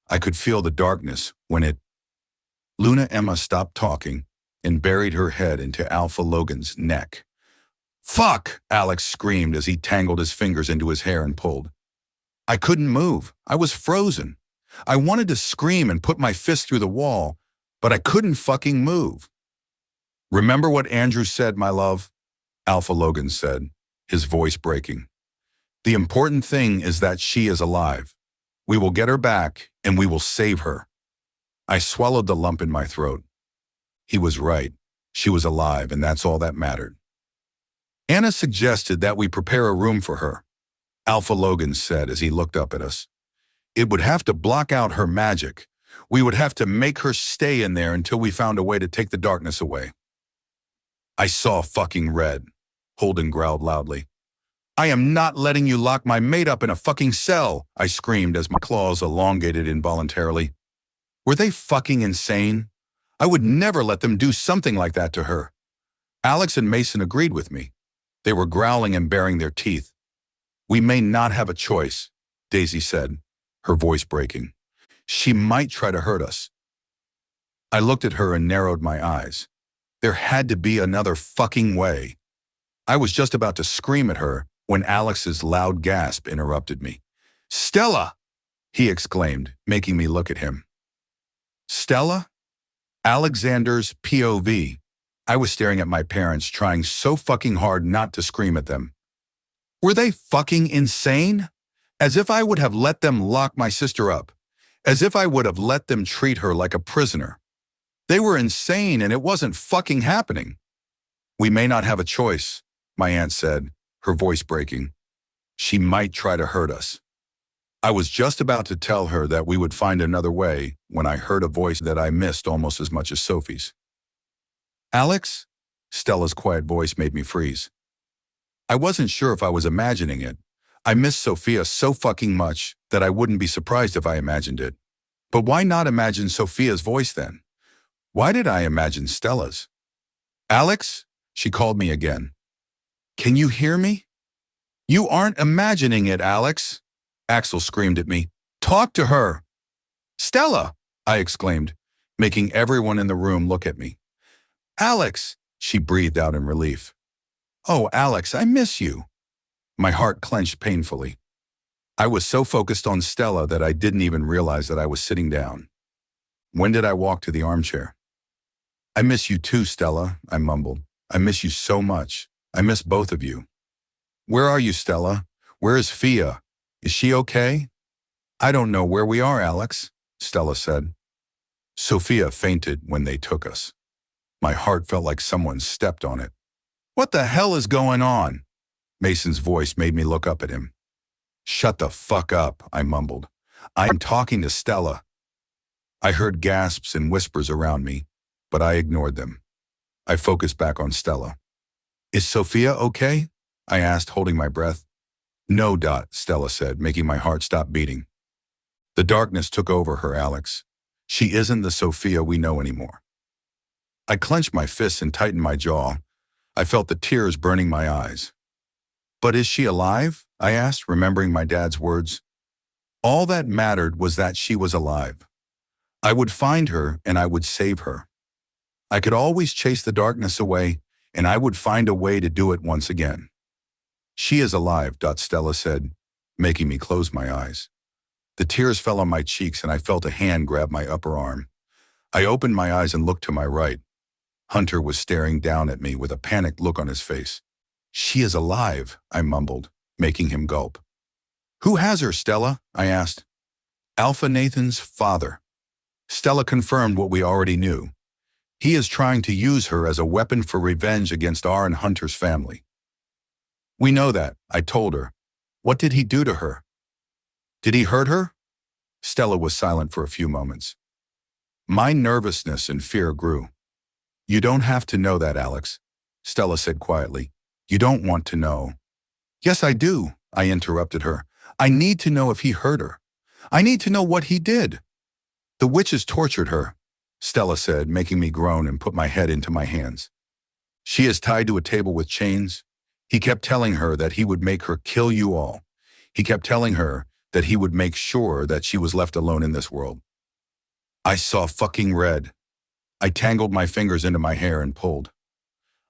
A: I could feel the darkness when it... Emma stopped talking and buried her head into Alpha Logan's neck. "Fuck!" Alex screamed as he tangled his fingers into his hair and pulled. I couldn't move. I was frozen. I wanted to scream and put my fist through the wall, but I couldn't fucking move. "Remember what Andrew said, my love?" Alpha Logan said, his voice breaking. "The important thing is that she is alive. We will get her back, and we will save her." I swallowed the lump in my throat. He was right. She was alive, and that's all that mattered. "Anna suggested that we prepare a room for her," Alpha Logan said as he looked up at us. "It would have to block out her magic. We would have to make her stay in there until we found a way to take the darkness away." I saw fucking red. Holden growled loudly. "I am not letting you lock my mate up in a fucking cell," I screamed as my claws elongated involuntarily. Were they fucking insane? I would never let them do something like that to her. Alex and Mason agreed with me. They were growling and baring their teeth. "We may not have a choice," Daisy said, her voice breaking. "She might try to hurt us." I looked at her and narrowed my eyes. There had to be another fucking way. I was just about to scream at her when Alex's loud gasp interrupted me. "Stella!" he exclaimed, making me look at him. Stella? Alexander's POV. I was staring at my parents, trying so fucking hard not to scream at them. Were they fucking insane? As if I would have let them lock my sister up. As if I would have let them treat her like a prisoner. They were insane and it wasn't fucking happening. "We may not have a choice," my aunt said, her voice breaking. "She might try to hurt us." I was just about to tell her that we would find another way when I heard a voice that I missed almost as much as Sophie's. "Alex?" Stella's quiet voice made me freeze. I wasn't sure if I was imagining it. I missed Sophia so fucking much that I wouldn't be surprised if I imagined it. But why not imagine Sophia's voice then? Why did I imagine Stella's? "Alex?" She called me again. "Can you hear me?" "You aren't imagining it, Alex!" Axel screamed at me. "Talk to her!" "Stella!" I exclaimed, making everyone in the room look at me. "Alex!" She breathed out in relief. "Oh, Alex, I miss you." My heart clenched painfully. I was so focused on Stella that I didn't even realize that I was sitting down. When did I walk to the armchair? "I miss you too, Stella," I mumbled. "I miss you so much. I miss both of you." "Where are you, Stella? Where is Fia? Is she okay?" "I don't know where we are, Alex," Stella said. "Sophia fainted when they took us." My heart felt like someone stepped on it. "What the hell is going on?" Mason's voice made me look up at him. "Shut the fuck up," I mumbled. "I'm talking to Stella." I heard gasps and whispers around me, but I ignored them. I focused back on Stella. "Is Sophia okay?" I asked, holding my breath. "No, Stella said, making my heart stop beating. "The darkness took over her, Alex. She isn't the Sophia we know anymore." I clenched my fists and tightened my jaw. I felt the tears burning my eyes. "But is she alive?" I asked, remembering my dad's words. All that mattered was that she was alive. I would find her and I would save her. I could always chase the darkness away, and I would find a way to do it once again. She is alive, Stella said, making me close my eyes. The tears fell on my cheeks and I felt a hand grab my upper arm. I opened my eyes and looked to my right. Hunter was staring down at me with a panicked look on his face. She is alive, I mumbled, making him gulp. Who has her, Stella? I asked. Alpha Nathan's father. Stella confirmed what we already knew. He is trying to use her as a weapon for revenge against our and Hunter's family. We know that, I told her. What did he do to her? Did he hurt her? Stella was silent for a few moments. My nervousness and fear grew. You don't have to know that, Alex, Stella said quietly. You don't want to know. Yes, I do, I interrupted her. I need to know if he hurt her. I need to know what he did. The witches tortured her, Stella said, making me groan and put my head into my hands. She is tied to a table with chains. He kept telling her that he would make her kill you all. He kept telling her that he would make sure that she was left alone in this world. I saw fucking red. I tangled my fingers into my hair and pulled.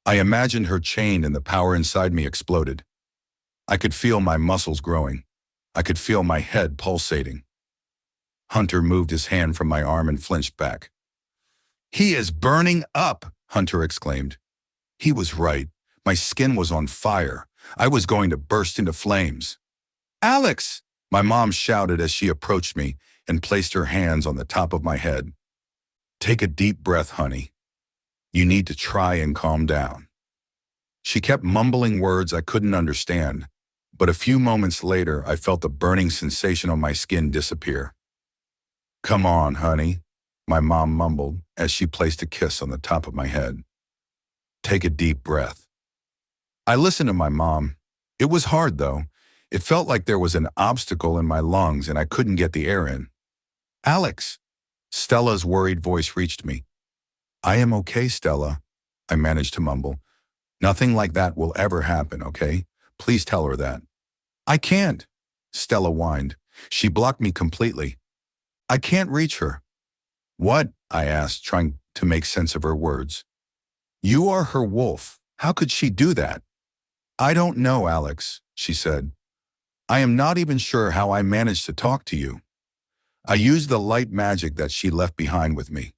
A: I imagined her chained and the power inside me exploded. I could feel my muscles growing. I could feel my head pulsating. Hunter moved his hand from my arm and flinched back. He is burning up, Hunter exclaimed. He was right. My skin was on fire. I was going to burst into flames. Alex! My mom shouted as she approached me and placed her hands on the top of my head. Take a deep breath, honey. You need to try and calm down. She kept mumbling words I couldn't understand, but a few moments later I felt the burning sensation on my skin disappear. Come on, honey, my mom mumbled as she placed a kiss on the top of my head. Take a deep breath. I listened to my mom. It was hard, though. It felt like there was an obstacle in my lungs and I couldn't get the air in. Alex! Stella's worried voice reached me. I am okay, Stella, I managed to mumble. Nothing like that will ever happen, okay? Please tell her that. I can't, Stella whined. She blocked me completely. I can't reach her. What? I asked, trying to make sense of her words. You are her wolf. How could she do that? I don't know, Alex, she said. I am not even sure how I managed to talk to you. I used the light magic that she left behind with me.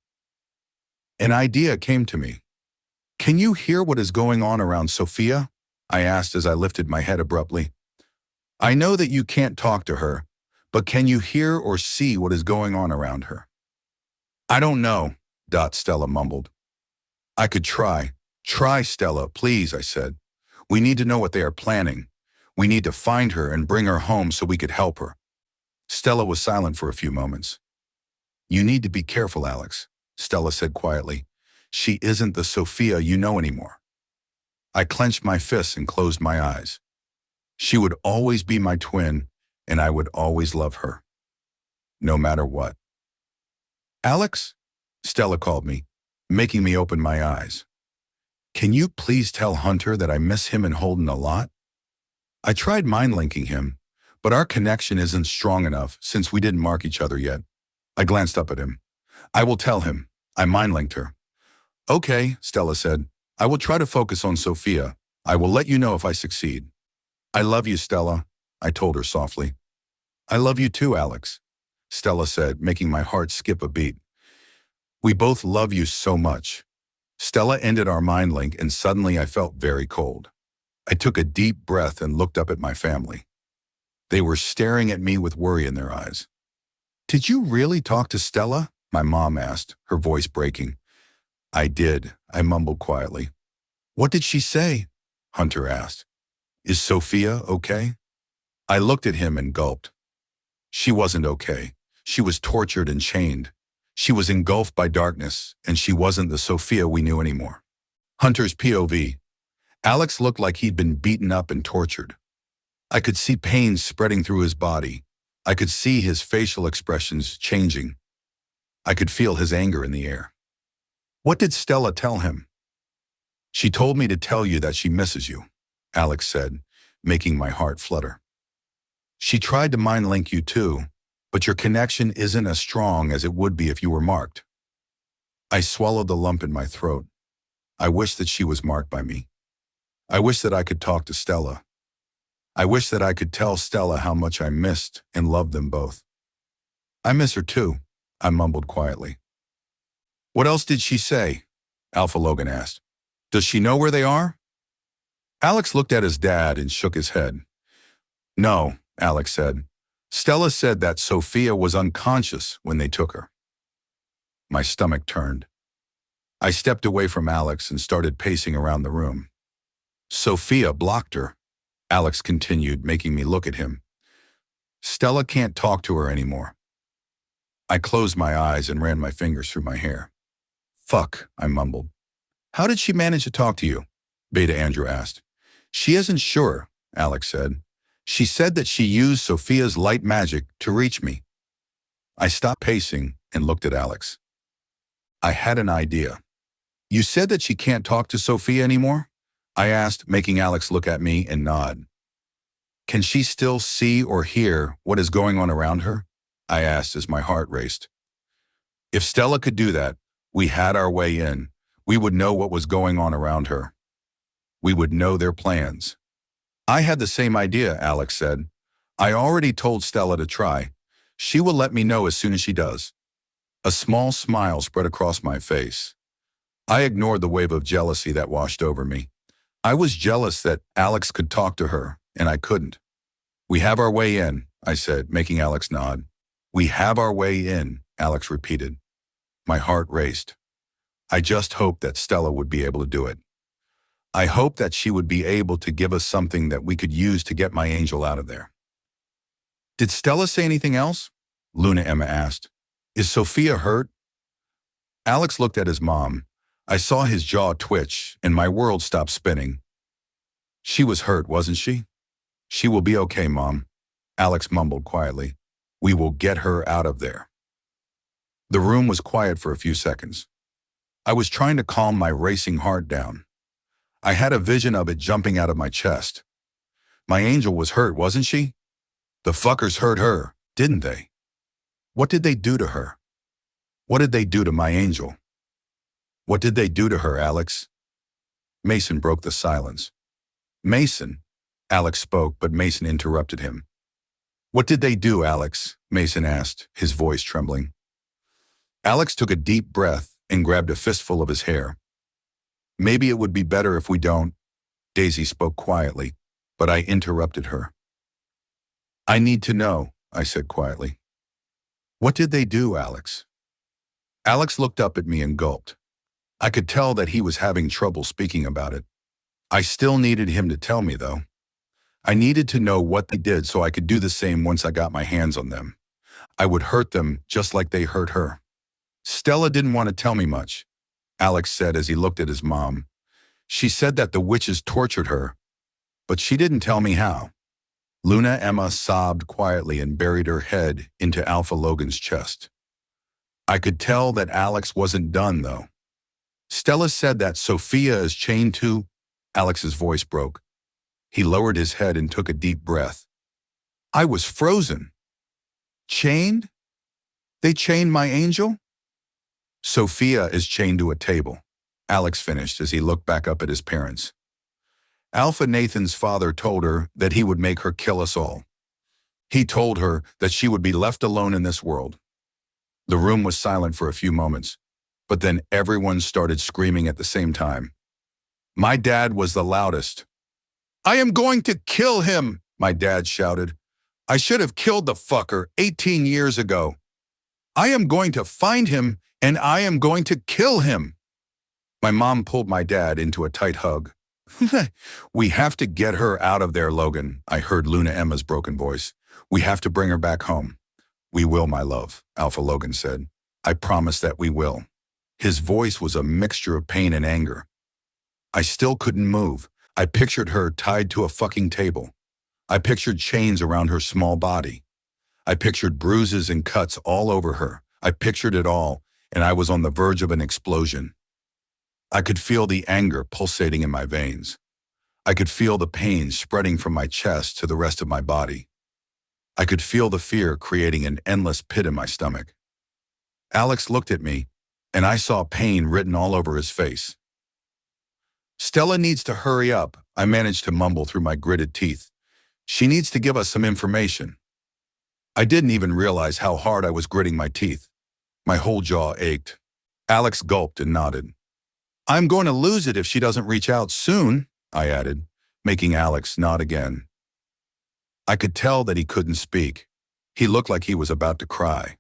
A: An idea came to me. Can you hear what is going on around Sophia? I asked as I lifted my head abruptly. I know that you can't talk to her, but can you hear or see what is going on around her? I don't know, Stella mumbled. I could try. Try, Stella, please, I said. We need to know what they are planning. We need to find her and bring her home so we could help her. Stella was silent for a few moments. You need to be careful, Alex, Stella said quietly. She isn't the Sophia you know anymore. I clenched my fists and closed my eyes. She would always be my twin, and I would always love her. No matter what. Alex? Stella called me, making me open my eyes. Can you please tell Hunter that I miss him and Holden a lot? I tried mind-linking him, but our connection isn't strong enough since we didn't mark each other yet. I glanced up at him. I will tell him. I mind-linked her. Okay, Stella said. I will try to focus on Sophia. I will let you know if I succeed. I love you, Stella, I told her softly. I love you too, Alex, Stella said, making my heart skip a beat. We both love you so much. Stella ended our mind link and suddenly I felt very cold. I took a deep breath and looked up at my family. They were staring at me with worry in their eyes. Did you really talk to Stella? My mom asked, her voice breaking. I did, I mumbled quietly. What did she say? Hunter asked. Is Sophia okay? I looked at him and gulped. She wasn't okay. She was tortured and chained. She was engulfed by darkness, and she wasn't the Sophia we knew anymore. Hunter's POV. Alex looked like he'd been beaten up and tortured. I could see pain spreading through his body. I could see his facial expressions changing. I could feel his anger in the air. What did Stella tell him? She told me to tell you that she misses you, Alex said, making my heart flutter. She tried to mind link you too. but your connection isn't as strong as it would be if you were marked. I swallowed the lump in my throat. I wish that she was marked by me. I wish that I could talk to Stella. I wish that I could tell Stella how much I missed and loved them both. I miss her too, I mumbled quietly. What else did she say? Alpha Logan asked. Does she know where they are? Alex looked at his dad and shook his head. No, Alex said. Stella said that Sophia was unconscious when they took her. My stomach turned. I stepped away from Alex and started pacing around the room. Sophia blocked her, Alex continued, making me look at him. Stella can't talk to her anymore. I closed my eyes and ran my fingers through my hair. Fuck, I mumbled. How did she manage to talk to you? Beta Andrew asked. She isn't sure, Alex said. She said that she used Sophia's light magic to reach me. I stopped pacing and looked at Alex. I had an idea. You said that she can't talk to Sophia anymore? I asked, making Alex look at me and nod. Can she still see or hear what is going on around her? I asked as my heart raced. If Stella could do that, we had our way in. We would know what was going on around her. We would know their plans. I had the same idea, Alex said. I already told Stella to try. She will let me know as soon as she does. A small smile spread across my face. I ignored the wave of jealousy that washed over me. I was jealous that Alex could talk to her, and I couldn't. We have our way in, I said, making Alex nod. We have our way in, Alex repeated. My heart raced. I just hoped that Stella would be able to do it. I hoped that she would be able to give us something that we could use to get my angel out of there. Did Stella say anything else? Luna Emma asked. Is Sophia hurt? Alex looked at his mom. I saw his jaw twitch, and my world stopped spinning. She was hurt, wasn't she? She will be okay, Mom, Alex mumbled quietly. We will get her out of there. The room was quiet for a few seconds. I was trying to calm my racing heart down. I had a vision of it jumping out of my chest. My angel was hurt, wasn't she? The fuckers hurt her, didn't they? What did they do to her? What did they do to my angel? What did they do to her, Alex? Mason broke the silence. Mason, Alex spoke, but Mason interrupted him. What did they do, Alex? Mason asked, his voice trembling. Alex took a deep breath and grabbed a fistful of his hair. Maybe it would be better if we don't, Daisy spoke quietly, but I interrupted her. I need to know, I said quietly. What did they do, Alex? Alex looked up at me and gulped. I could tell that he was having trouble speaking about it. I still needed him to tell me, though. I needed to know what they did so I could do the same once I got my hands on them. I would hurt them just like they hurt her. Stella didn't want to tell me much, Alex said as he looked at his mom. She said that the witches tortured her, but she didn't tell me how. Luna Emma sobbed quietly and buried her head into Alpha Logan's chest. I could tell that Alex wasn't done, though. Stella said that Sophia is chained to... Alex's voice broke. He lowered his head and took a deep breath. I was frozen. Chained? They chained my angel? Sophia is chained to a table, Alex finished as he looked back up at his parents. Alpha Nathan's father told her that he would make her kill us all. He told her that she would be left alone in this world. The room was silent for a few moments, but then everyone started screaming at the same time. My dad was the loudest. I am going to kill him, my dad shouted. I should have killed the fucker 18 years ago. I am going to find him and I am going to kill him. My mom pulled my dad into a tight hug. We have to get her out of there, Logan, I heard Luna Emma's broken voice. We have to bring her back home. We will, my love, Alpha Logan said. I promise that we will. His voice was a mixture of pain and anger. I still couldn't move. I pictured her tied to a fucking table. I pictured chains around her small body. I pictured bruises and cuts all over her. I pictured it all, and I was on the verge of an explosion. I could feel the anger pulsating in my veins. I could feel the pain spreading from my chest to the rest of my body. I could feel the fear creating an endless pit in my stomach. Alex looked at me, and I saw pain written all over his face. Stella needs to hurry up, I managed to mumble through my gritted teeth. She needs to give us some information. I didn't even realize how hard I was gritting my teeth. My whole jaw ached. Alex gulped and nodded. I'm going to lose it if she doesn't reach out soon, I added, making Alex nod again. I could tell that he couldn't speak. He looked like he was about to cry.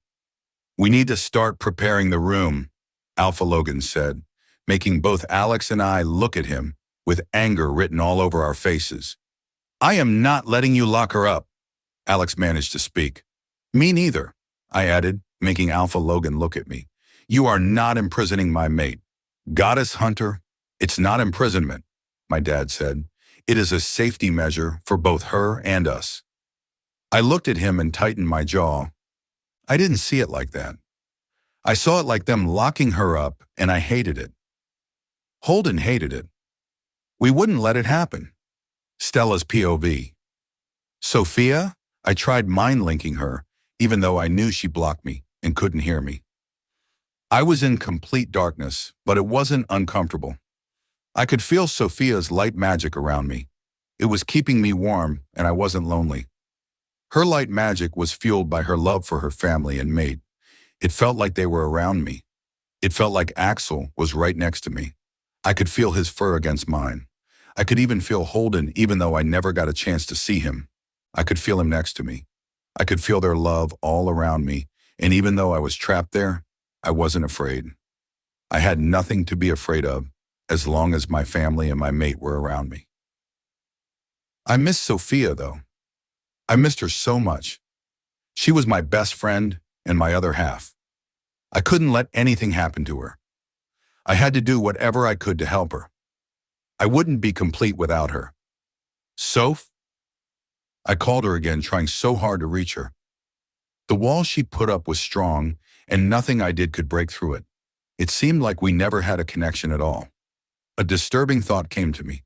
A: We need to start preparing the room, Alpha Logan said, making both Alex and I look at him with anger written all over our faces. I am not letting you lock her up, Alex managed to speak. Me neither, I added, making Alpha Logan look at me. You are not imprisoning my mate. Goddess Hunter, it's not imprisonment, my dad said. It is a safety measure for both her and us. I looked at him and tightened my jaw. I didn't see it like that. I saw it like them locking her up, and I hated it. Holden hated it. We wouldn't let it happen. Stella's POV. Sophia? I tried mind-linking her, even though I knew she blocked me and couldn't hear me. I was in complete darkness, but it wasn't uncomfortable. I could feel Sophia's light magic around me. It was keeping me warm, and I wasn't lonely. Her light magic was fueled by her love for her family and mate. It felt like they were around me. It felt like Axel was right next to me. I could feel his fur against mine. I could even feel Holden, even though I never got a chance to see him. I could feel him next to me. I could feel their love all around me, and even though I was trapped there, I wasn't afraid. I had nothing to be afraid of, as long as my family and my mate were around me. I missed Sophia, though. I missed her so much. She was my best friend and my other half. I couldn't let anything happen to her. I had to do whatever I could to help her. I wouldn't be complete without her. Soph? I called her again, trying so hard to reach her. The wall she put up was strong, and nothing I did could break through it. It seemed like we never had a connection at all. A disturbing thought came to me.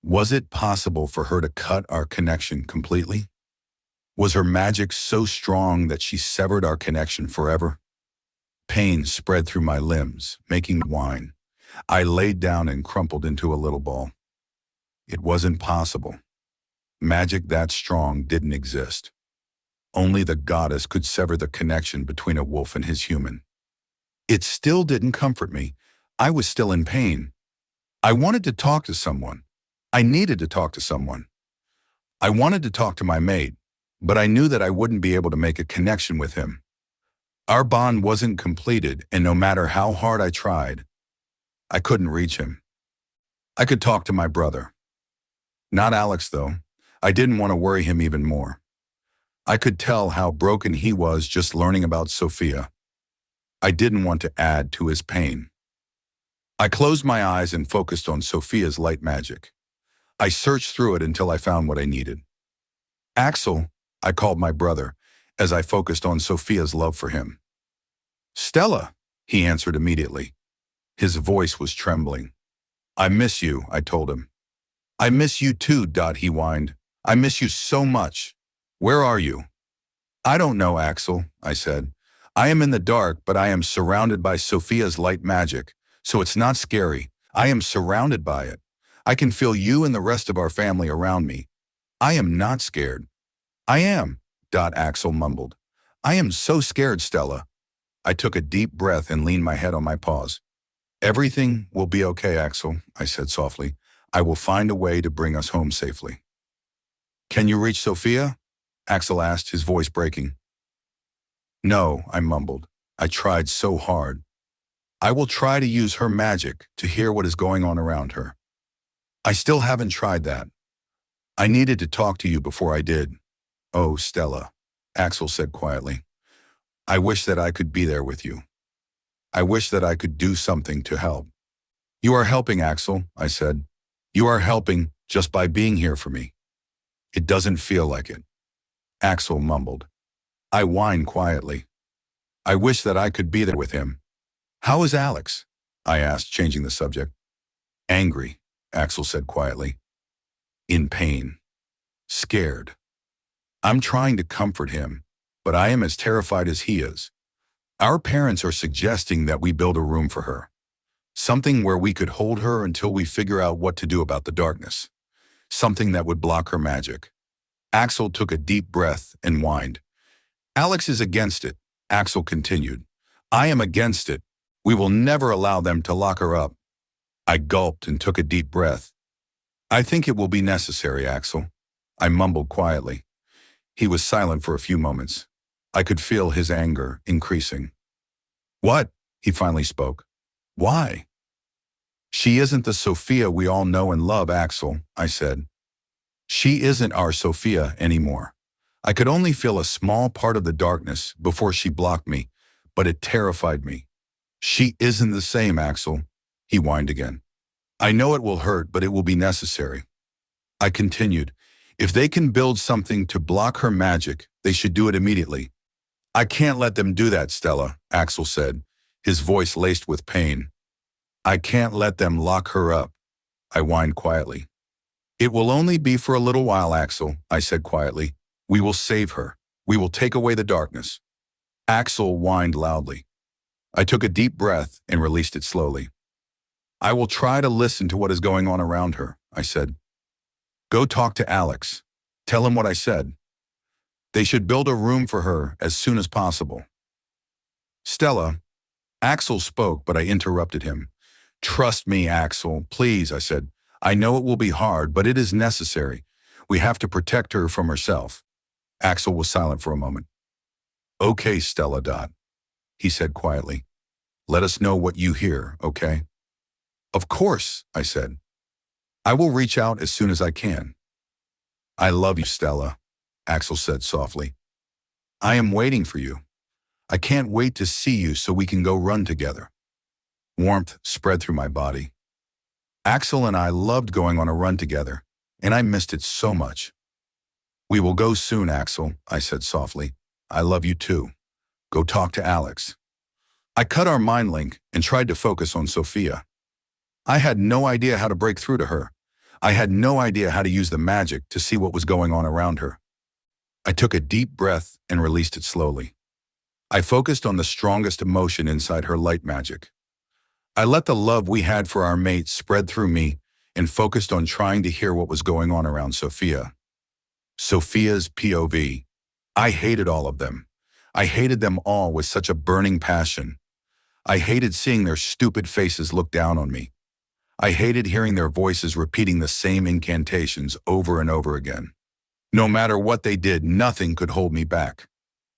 A: Was it possible for her to cut our connection completely? Was her magic so strong that she severed our connection forever? Pain spread through my limbs, making me whine. I laid down and crumpled into a little ball. It wasn't possible. Magic that strong didn't exist. Only the goddess could sever the connection between a wolf and his human. It still didn't comfort me. I was still in pain. I wanted to talk to someone. I needed to talk to someone. I wanted to talk to my mate, but I knew that I wouldn't be able to make a connection with him. Our bond wasn't completed, and no matter how hard I tried, I couldn't reach him. I could talk to my brother. Not Alex, though. I didn't want to worry him even more. I could tell how broken he was just learning about Sophia. I didn't want to add to his pain. I closed my eyes and focused on Sophia's light magic. I searched through it until I found what I needed. Axel, I called my brother, as I focused on Sophia's love for him. Stella, he answered immediately. His voice was trembling. I miss you, I told him. I miss you too, he whined. I miss you so much. Where are you? I don't know, Axel, I said. I am in the dark, but I am surrounded by Sophia's light magic, so it's not scary. I am surrounded by it. I can feel you and the rest of our family around me. I am not scared. I am, Axel mumbled. I am so scared, Stella. I took a deep breath and leaned my head on my paws. Everything will be okay, Axel, I said softly. I will find a way to bring us home safely. Can you reach Sophia? Axel asked, his voice breaking. No, I mumbled. I tried so hard. I will try to use her magic to hear what is going on around her. I still haven't tried that. I needed to talk to you before I did. Oh, Stella, Axel said quietly. I wish that I could be there with you. I wish that I could do something to help. You are helping, Axel, I said. You are helping just by being here for me. It doesn't feel like it. Axel mumbled. I whined quietly. I wish that I could be there with him. How is Alex? I asked, changing the subject. Angry, Axel said quietly. In pain. Scared. I'm trying to comfort him, but I am as terrified as he is. Our parents are suggesting that we build a room for her. Something where we could hold her until we figure out what to do about the darkness. Something that would block her magic. Axel took a deep breath and whined. Alex is against it, Axel continued. I am against it. We will never allow them to lock her up. I gulped and took a deep breath. I think it will be necessary, Axel. I mumbled quietly. He was silent for a few moments. I could feel his anger increasing. What? He finally spoke. Why? She isn't the Sophia we all know and love, Axel, I said. She isn't our Sophia anymore. I could only feel a small part of the darkness before she blocked me, but it terrified me. She isn't the same, Axel, he whined again. I know it will hurt, but it will be necessary. I continued. If they can build something to block her magic, they should do it immediately. I can't let them do that, Stella, Axel said, his voice laced with pain. I can't let them lock her up, I whined quietly. It will only be for a little while, Axel, I said quietly. We will save her. We will take away the darkness. Axel whined loudly. I took a deep breath and released it slowly. I will try to listen to what is going on around her, I said. Go talk to Alex. Tell him what I said. They should build a room for her as soon as possible. Stella, Axel spoke, but I interrupted him. Trust me, Axel, please, I said. I know it will be hard, but it is necessary. We have to protect her from herself. Axel was silent for a moment. Okay, Stella. He said quietly. Let us know what you hear, okay? Of course, I said. I will reach out as soon as I can. I love you, Stella, Axel said softly. I am waiting for you. I can't wait to see you so we can go run together. Warmth spread through my body. Axel and I loved going on a run together, and I missed it so much. We will go soon, Axel, I said softly. I love you too. Go talk to Alex. I cut our mind link and tried to focus on Sophia. I had no idea how to break through to her. I had no idea how to use the magic to see what was going on around her. I took a deep breath and released it slowly. I focused on the strongest emotion inside her light magic. I let the love we had for our mate spread through me and focused on trying to hear what was going on around Sophia. Sophia's POV. I hated all of them. I hated them all with such a burning passion. I hated seeing their stupid faces look down on me. I hated hearing their voices repeating the same incantations over and over again. No matter what they did, nothing could hold me back.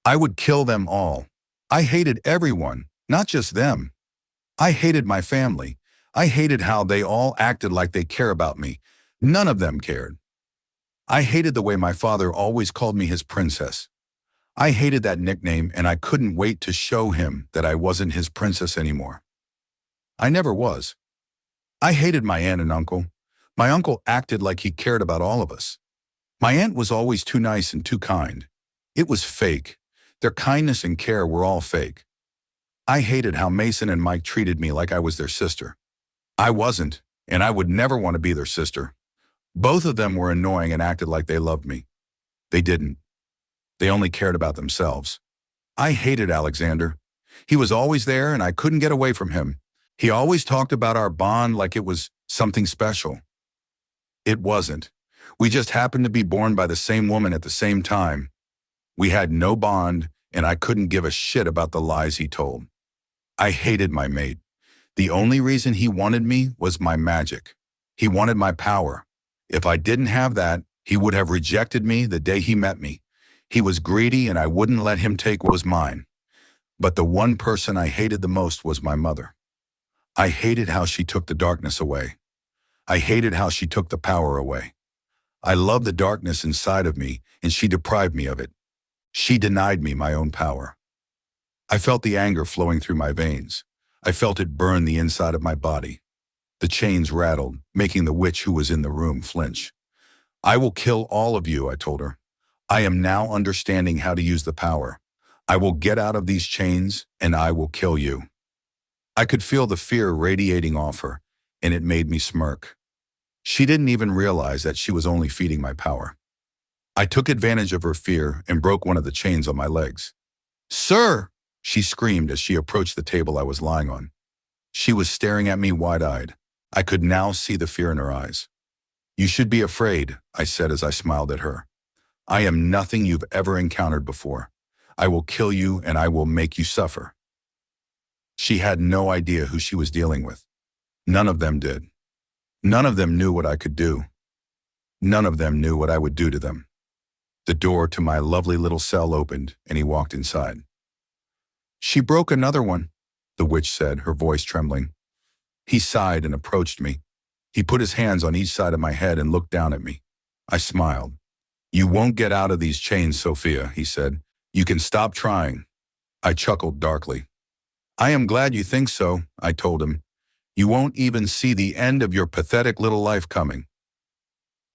A: I would kill them all. I hated everyone, not just them. I hated my family. I hated how they all acted like they care about me. None of them cared. I hated the way my father always called me his princess. I hated that nickname, and I couldn't wait to show him that I wasn't his princess anymore. I never was. I hated my aunt and uncle. My uncle acted like he cared about all of us. My aunt was always too nice and too kind. It was fake. Their kindness and care were all fake. I hated how Mason and Mike treated me like I was their sister. I wasn't, and I would never want to be their sister. Both of them were annoying and acted like they loved me. They didn't. They only cared about themselves. I hated Alexander. He was always there and I couldn't get away from him. He always talked about our bond like it was something special. It wasn't. We just happened to be born by the same woman at the same time. We had no bond, and I couldn't give a shit about the lies he told. I hated my mate. The only reason he wanted me was my magic. He wanted my power. If I didn't have that, he would have rejected me the day he met me. He was greedy and I wouldn't let him take what was mine. But the one person I hated the most was my mother. I hated how she took the darkness away. I hated how she took the power away. I loved the darkness inside of me, and she deprived me of it. She denied me my own power. I felt the anger flowing through my veins. I felt it burn the inside of my body. The chains rattled, making the witch who was in the room flinch. I will kill all of you, I told her. I am now understanding how to use the power. I will get out of these chains, and I will kill you. I could feel the fear radiating off her, and it made me smirk. She didn't even realize that she was only feeding my power. I took advantage of her fear and broke one of the chains on my legs. "Sir!" she screamed as she approached the table I was lying on. She was staring at me wide-eyed. I could now see the fear in her eyes. "You should be afraid," I said as I smiled at her. "I am nothing you've ever encountered before. I will kill you and I will make you suffer." She had no idea who she was dealing with. None of them did. None of them knew what I could do. None of them knew what I would do to them. The door to my lovely little cell opened and he walked inside. "She broke another one," the witch said, her voice trembling. He sighed and approached me. He put his hands on each side of my head and looked down at me. I smiled. "You won't get out of these chains, Sophia," he said. "You can stop trying." I chuckled darkly. "I am glad you think so," I told him. "You won't even see the end of your pathetic little life coming."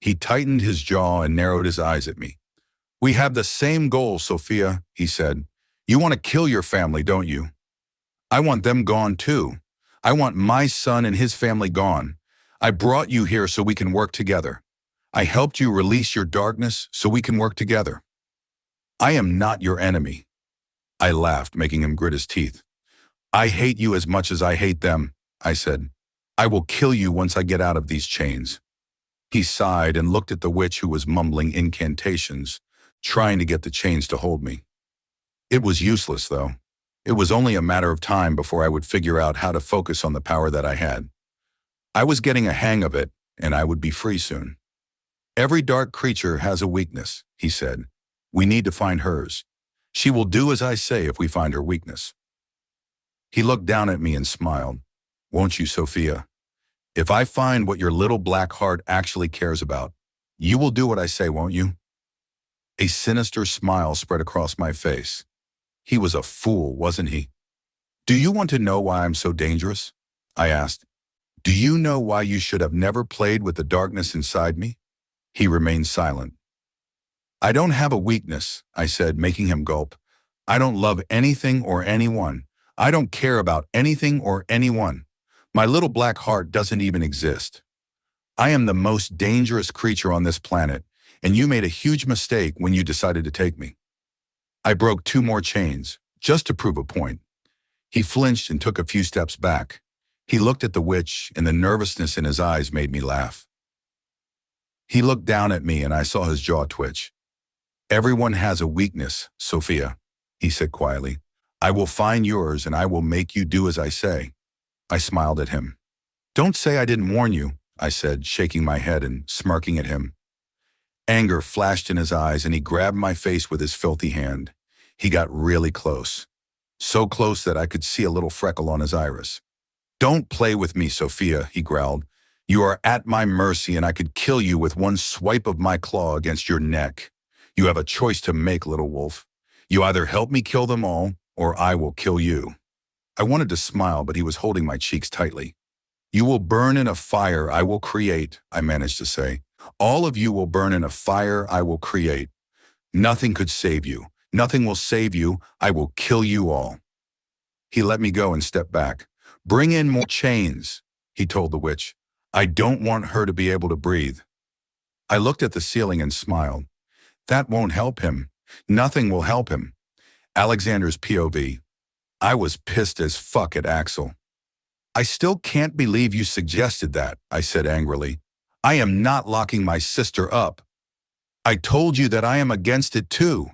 A: He tightened his jaw and narrowed his eyes at me. "We have the same goal, Sophia," he said. "You want to kill your family, don't you? I want them gone too. I want my son and his family gone. I brought you here so we can work together. I helped you release your darkness so we can work together. I am not your enemy." I laughed, making him grit his teeth. "I hate you as much as I hate them," I said. "I will kill you once I get out of these chains." He sighed and looked at the witch who was mumbling incantations, trying to get the chains to hold me. It was useless, though. It was only a matter of time before I would figure out how to focus on the power that I had. I was getting a hang of it, and I would be free soon. "Every dark creature has a weakness," he said. "We need to find hers. She will do as I say if we find her weakness." He looked down at me and smiled. "Won't you, Sophia? If I find what your little black heart actually cares about, you will do what I say, won't you?" A sinister smile spread across my face. He was a fool, wasn't he? "Do you want to know why I'm so dangerous?" I asked. "Do you know why you should have never played with the darkness inside me?" He remained silent. "I don't have a weakness," I said, making him gulp. "I don't love anything or anyone. I don't care about anything or anyone. My little black heart doesn't even exist. I am the most dangerous creature on this planet, and you made a huge mistake when you decided to take me." I broke 2 more chains, just to prove a point. He flinched and took a few steps back. He looked at the witch, and the nervousness in his eyes made me laugh. He looked down at me, and I saw his jaw twitch. "Everyone has a weakness, Sophia," he said quietly. "I will find yours, and I will make you do as I say." I smiled at him. "Don't say I didn't warn you," I said, shaking my head and smirking at him. Anger flashed in his eyes, and he grabbed my face with his filthy hand. He got really close. So close that I could see a little freckle on his iris. "Don't play with me, Sophia," he growled. "You are at my mercy, and I could kill you with one swipe of my claw against your neck. You have a choice to make, little wolf. You either help me kill them all, or I will kill you." I wanted to smile, but he was holding my cheeks tightly. "You will burn in a fire I will create," I managed to say. "All of you will burn in a fire I will create. Nothing could save you. Nothing will save you. I will kill you all." He let me go and stepped back. "Bring in more chains," he told the witch. "I don't want her to be able to breathe." I looked at the ceiling and smiled. That won't help him. Nothing will help him. Alexander's POV. I was pissed as fuck at Axel. "I still can't believe you suggested that," I said angrily. "I am not locking my sister up." "I told you that I am against it too,"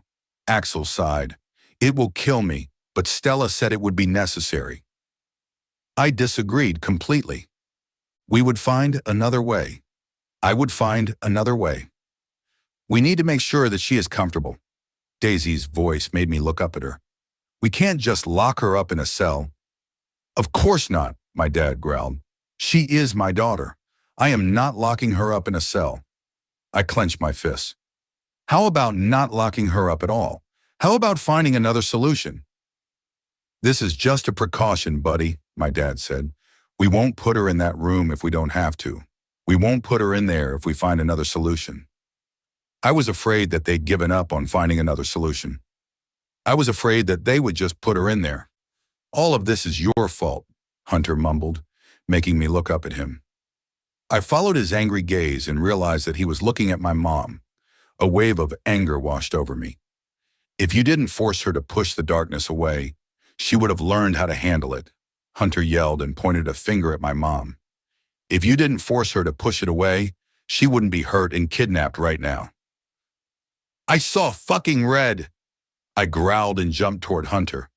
A: Axel sighed. "It will kill me, but Stella said it would be necessary." I disagreed completely. We would find another way. I would find another way. "We need to make sure that she is comfortable." Daisy's voice made me look up at her. "We can't just lock her up in a cell." "Of course not," my dad growled. "She is my daughter. I am not locking her up in a cell." I clenched my fists. "How about not locking her up at all? How about finding another solution?" "This is just a precaution, buddy," my dad said. "We won't put her in that room if we don't have to. We won't put her in there if we find another solution." I was afraid that they'd given up on finding another solution. I was afraid that they would just put her in there. "All of this is your fault," Hunter mumbled, making me look up at him. I followed his angry gaze and realized that he was looking at my mom. A wave of anger washed over me. If you didn't force her to push the darkness away, she would have learned how to handle it. Hunter yelled and pointed a finger at my mom. If you didn't force her to push it away, she wouldn't be hurt and kidnapped right now. I saw fucking red. I growled and jumped toward Hunter.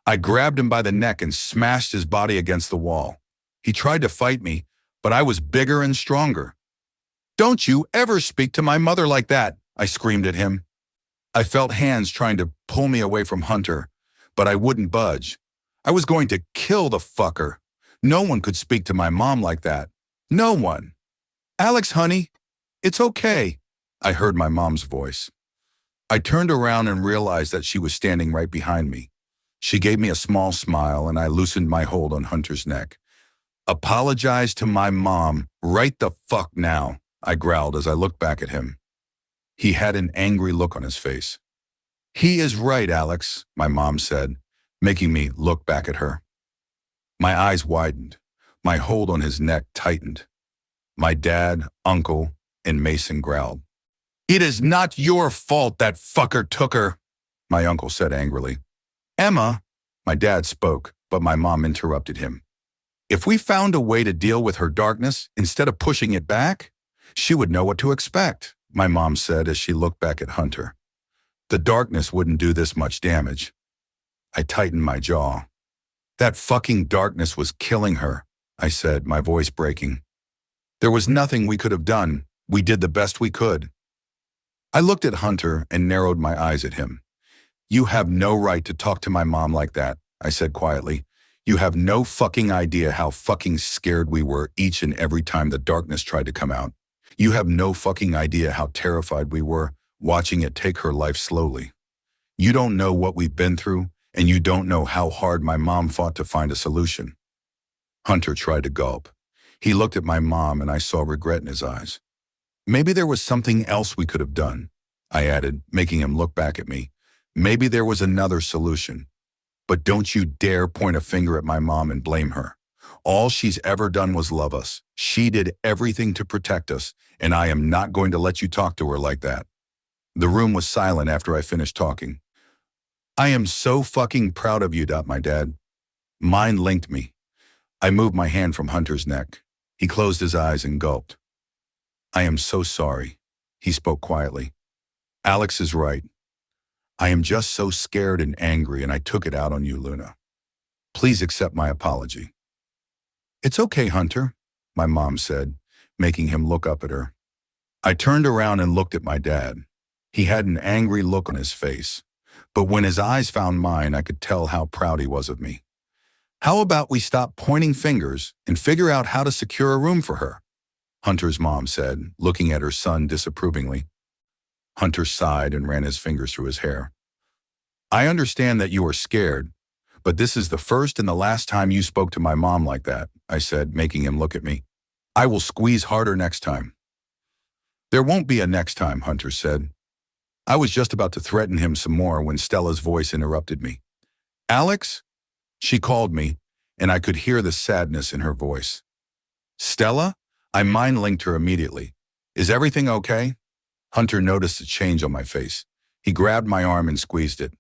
A: I grabbed him by the neck and smashed his body against the wall. He tried to fight me, but I was bigger and stronger. Don't you ever speak to my mother like that, I screamed at him. I felt hands trying to pull me away from Hunter, but I wouldn't budge. I was going to kill the fucker. No one could speak to my mom like that. No one. Alex, honey, it's okay, I heard my mom's voice. I turned around and realized that she was standing right behind me. She gave me a small smile and I loosened my hold on Hunter's neck. Apologize to my mom right the fuck now, I growled as I looked back at him. He had an angry look on his face. He is right, Alex, my mom said, making me look back at her. My eyes widened. My hold on his neck tightened. My dad, uncle, and Mason growled. It is not your fault that fucker took her, my uncle said angrily. Emma, my dad spoke, but my mom interrupted him. If we found a way to deal with her darkness instead of pushing it back, she would know what to expect, my mom said as she looked back at Hunter. The darkness wouldn't do this much damage. I tightened my jaw. That fucking darkness was killing her, I said, my voice breaking. There was nothing we could have done. We did the best we could. I looked at Hunter and narrowed my eyes at him. You have no right to talk to my mom like that, I said quietly. You have no fucking idea how fucking scared we were each and every time the darkness tried to come out. You have no fucking idea how terrified we were watching it take her life slowly. You don't know what we've been through, and you don't know how hard my mom fought to find a solution. Hunter tried to gulp. He looked at my mom and I saw regret in his eyes. Maybe there was something else we could have done, I added, making him look back at me. Maybe there was another solution. But don't you dare point a finger at my mom and blame her. All she's ever done was love us. She did everything to protect us, and I am not going to let you talk to her like that. The room was silent after I finished talking. I am so fucking proud of you, my dad. Mine linked me. I moved my hand from Hunter's neck. He closed his eyes and gulped. I am so sorry, he spoke quietly. Alex is right. I am just so scared and angry, and I took it out on you, Luna. Please accept my apology. It's okay, Hunter, my mom said, making him look up at her. I turned around and looked at my dad. He had an angry look on his face, but when his eyes found mine, I could tell how proud he was of me. How about we stop pointing fingers and figure out how to secure a room for her? Hunter's mom said, looking at her son disapprovingly. Hunter sighed and ran his fingers through his hair. I understand that you are scared, but this is the first and the last time you spoke to my mom like that, I said, making him look at me. I will squeeze harder next time. There won't be a next time, Hunter said. I was just about to threaten him some more when Stella's voice interrupted me. Alex? She called me, and I could hear the sadness in her voice. Stella? I mind-linked her immediately. Is everything okay? Hunter noticed a change on my face. He grabbed my arm and squeezed it.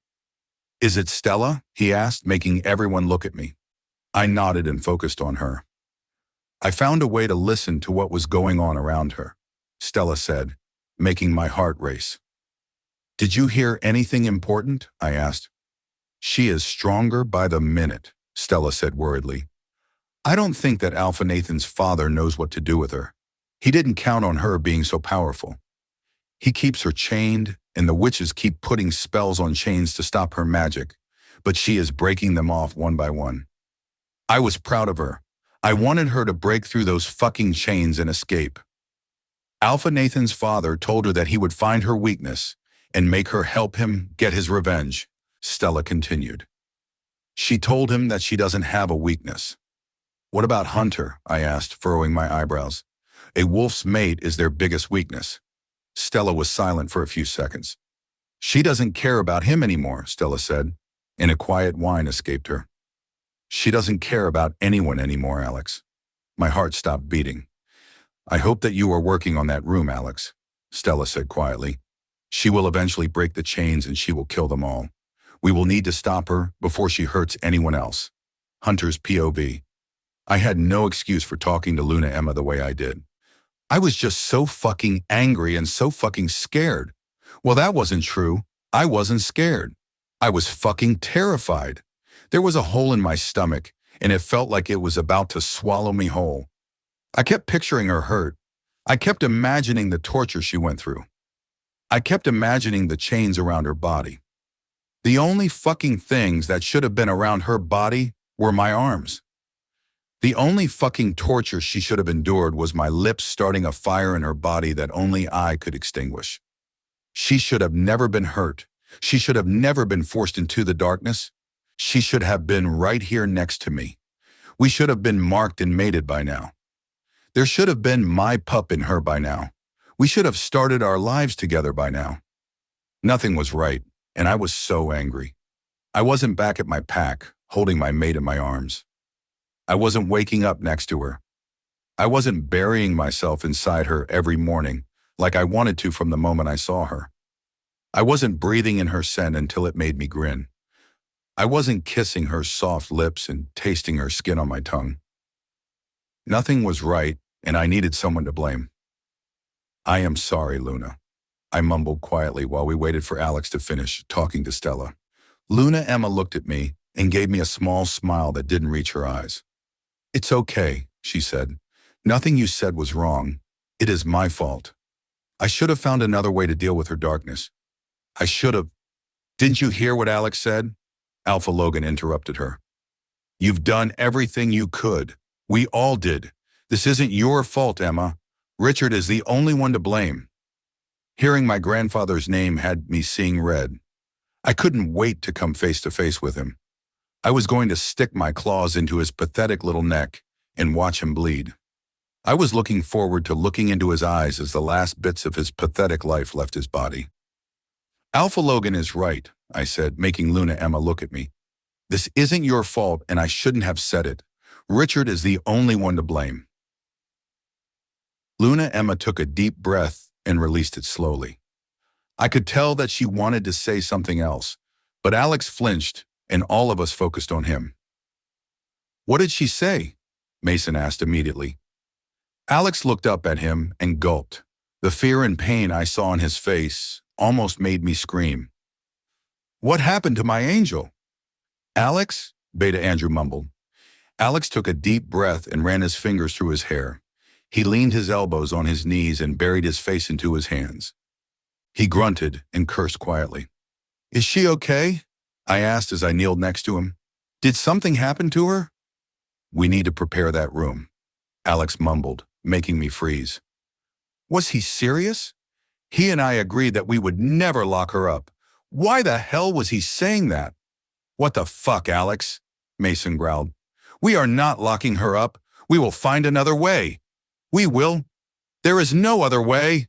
A: Is it Stella? He asked, making everyone look at me. I nodded and focused on her. I found a way to listen to what was going on around her, Stella said, making my heart race. Did you hear anything important? I asked. She is stronger by the minute, Stella said worriedly. I don't think that Alpha Nathan's father knows what to do with her. He didn't count on her being so powerful. He keeps her chained, and the witches keep putting spells on chains to stop her magic, but she is breaking them off one by one. I was proud of her. I wanted her to break through those fucking chains and escape. Alpha Nathan's father told her that he would find her weakness and make her help him get his revenge, Stella continued. She told him that she doesn't have a weakness. What about Hunter? I asked, furrowing my eyebrows. A wolf's mate is their biggest weakness. Stella was silent for a few seconds. She doesn't care about him anymore, Stella said, and a quiet whine escaped her. She doesn't care about anyone anymore, Alex. My heart stopped beating. I hope that you are working on that room, Alex, Stella said quietly. She will eventually break the chains and she will kill them all. We will need to stop her before she hurts anyone else. Hunter's POV. I had no excuse for talking to Luna Emma the way I did. I was just so fucking angry and so fucking scared. Well, that wasn't true. I wasn't scared. I was fucking terrified. There was a hole in my stomach, and it felt like it was about to swallow me whole. I kept picturing her hurt. I kept imagining the torture she went through. I kept imagining the chains around her body. The only fucking things that should have been around her body were my arms. The only fucking torture she should have endured was my lips starting a fire in her body that only I could extinguish. She should have never been hurt. She should have never been forced into the darkness. She should have been right here next to me. We should have been marked and mated by now. There should have been my pup in her by now. We should have started our lives together by now. Nothing was right, and I was so angry. I wasn't back at my pack, holding my mate in my arms. I wasn't waking up next to her. I wasn't burying myself inside her every morning like I wanted to from the moment I saw her. I wasn't breathing in her scent until it made me grin. I wasn't kissing her soft lips and tasting her skin on my tongue. Nothing was right, and I needed someone to blame. I am sorry, Luna, I mumbled quietly while we waited for Alex to finish talking to Stella. Luna Emma looked at me and gave me a small smile that didn't reach her eyes. It's okay, she said. Nothing you said was wrong. It is my fault. I should have found another way to deal with her darkness. I should have. Didn't you hear what Alex said? Alpha Logan interrupted her. You've done everything you could. We all did. This isn't your fault, Emma. Richard is the only one to blame. Hearing my grandfather's name had me seeing red. I couldn't wait to come face to face with him. I was going to stick my claws into his pathetic little neck and watch him bleed. I was looking forward to looking into his eyes as the last bits of his pathetic life left his body. Alpha Logan is right, I said, making Luna Emma look at me. This isn't your fault, and I shouldn't have said it. Richard is the only one to blame. Luna Emma took a deep breath and released it slowly. I could tell that she wanted to say something else, but Alex flinched and all of us focused on him. What did she say? Mason asked immediately. Alex looked up at him and gulped. The fear and pain I saw on his face almost made me scream. What happened to my angel? Alex? Beta Andrew mumbled. Alex took a deep breath and ran his fingers through his hair. He leaned his elbows on his knees and buried his face into his hands. He grunted and cursed quietly. Is she okay? I asked as I kneeled next to him. Did something happen to her? We need to prepare that room, Alex mumbled, making me freeze. Was he serious? He and I agreed that we would never lock her up. Why the hell was he saying that? What the fuck, Alex? Mason growled. We are not locking her up. We will find another way. We will. There is no other way.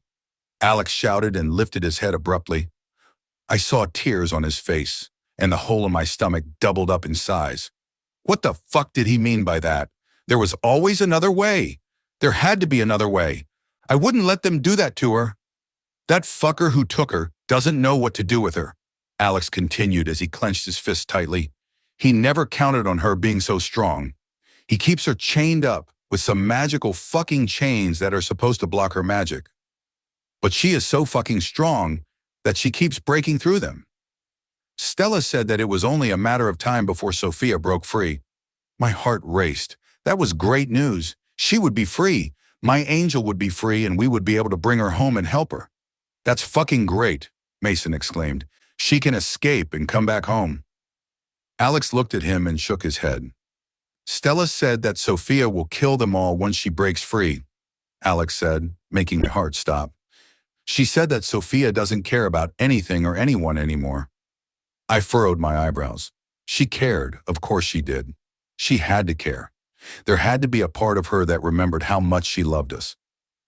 A: Alex shouted and lifted his head abruptly. I saw tears on his face, and the hole in my stomach doubled up in size. What the fuck did he mean by that? There was always another way. There had to be another way. I wouldn't let them do that to her. That fucker who took her doesn't know what to do with her, Alex continued as he clenched his fist tightly. He never counted on her being so strong. He keeps her chained up with some magical fucking chains that are supposed to block her magic. But she is so fucking strong that she keeps breaking through them. Stella said that it was only a matter of time before Sophia broke free. My heart raced. That was great news. She would be free. My angel would be free, and we would be able to bring her home and help her. That's fucking great, Mason exclaimed. She can escape and come back home. Alex looked at him and shook his head. Stella said that Sophia will kill them all once she breaks free, Alex said, making my heart stop. She said that Sophia doesn't care about anything or anyone anymore. I furrowed my eyebrows. She cared, of course she did. She had to care. There had to be a part of her that remembered how much she loved us.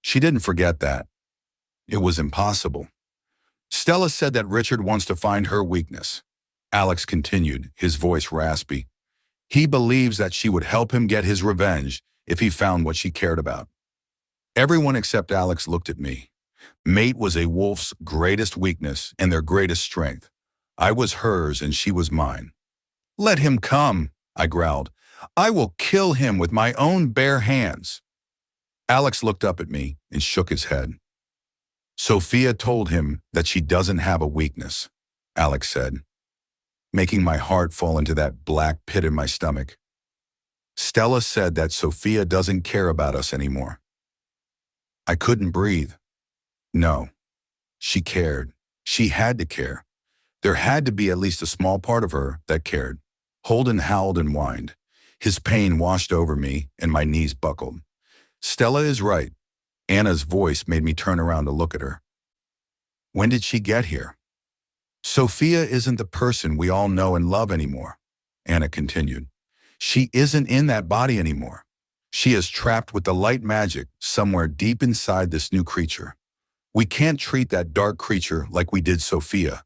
A: She didn't forget that. It was impossible. Stella said that Richard wants to find her weakness. Alex continued, his voice raspy. He believes that she would help him get his revenge if he found what she cared about. Everyone except Alex looked at me. Mate was a wolf's greatest weakness and their greatest strength. I was hers and she was mine. "Let him come," I growled. "I will kill him with my own bare hands." Alex looked up at me and shook his head. "Sophia told him that she doesn't have a weakness," Alex said, making my heart fall into that black pit in my stomach. "Stella said that Sophia doesn't care about us anymore." I couldn't breathe. No, she cared. She had to care. There had to be at least a small part of her that cared. Holden howled and whined. His pain washed over me and my knees buckled. "Stella is right." Anna's voice made me turn around to look at her. "When did she get here?" "Sophia isn't the person we all know and love anymore," Anna continued. "She isn't in that body anymore. She is trapped with the light magic somewhere deep inside this new creature. We can't treat that dark creature like we did Sophia.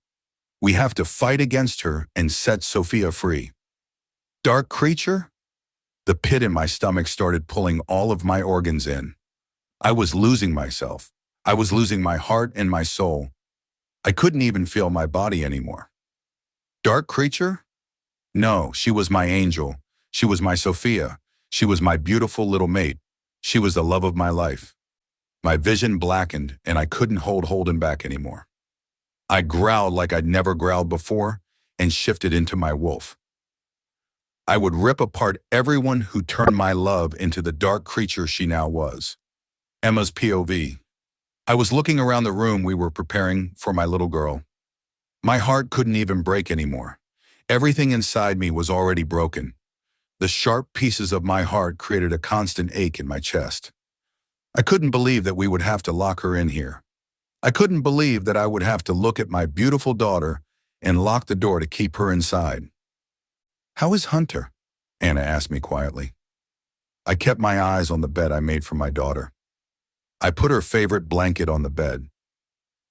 A: We have to fight against her and set Sophia free." "Dark creature?" The pit in my stomach started pulling all of my organs in. I was losing myself. I was losing my heart and my soul. I couldn't even feel my body anymore. "Dark creature?" No, she was my angel. She was my Sophia. She was my beautiful little mate. She was the love of my life. My vision blackened and I couldn't hold Holden back anymore. I growled like I'd never growled before and shifted into my wolf. I would rip apart everyone who turned my love into the dark creature she now was. Emma's POV. I was looking around the room we were preparing for my little girl. My heart couldn't even break anymore. Everything inside me was already broken. The sharp pieces of my heart created a constant ache in my chest. I couldn't believe that we would have to lock her in here. I couldn't believe that I would have to look at my beautiful daughter and lock the door to keep her inside. "How is Hunter?" Anna asked me quietly. I kept my eyes on the bed I made for my daughter. I put her favorite blanket on the bed.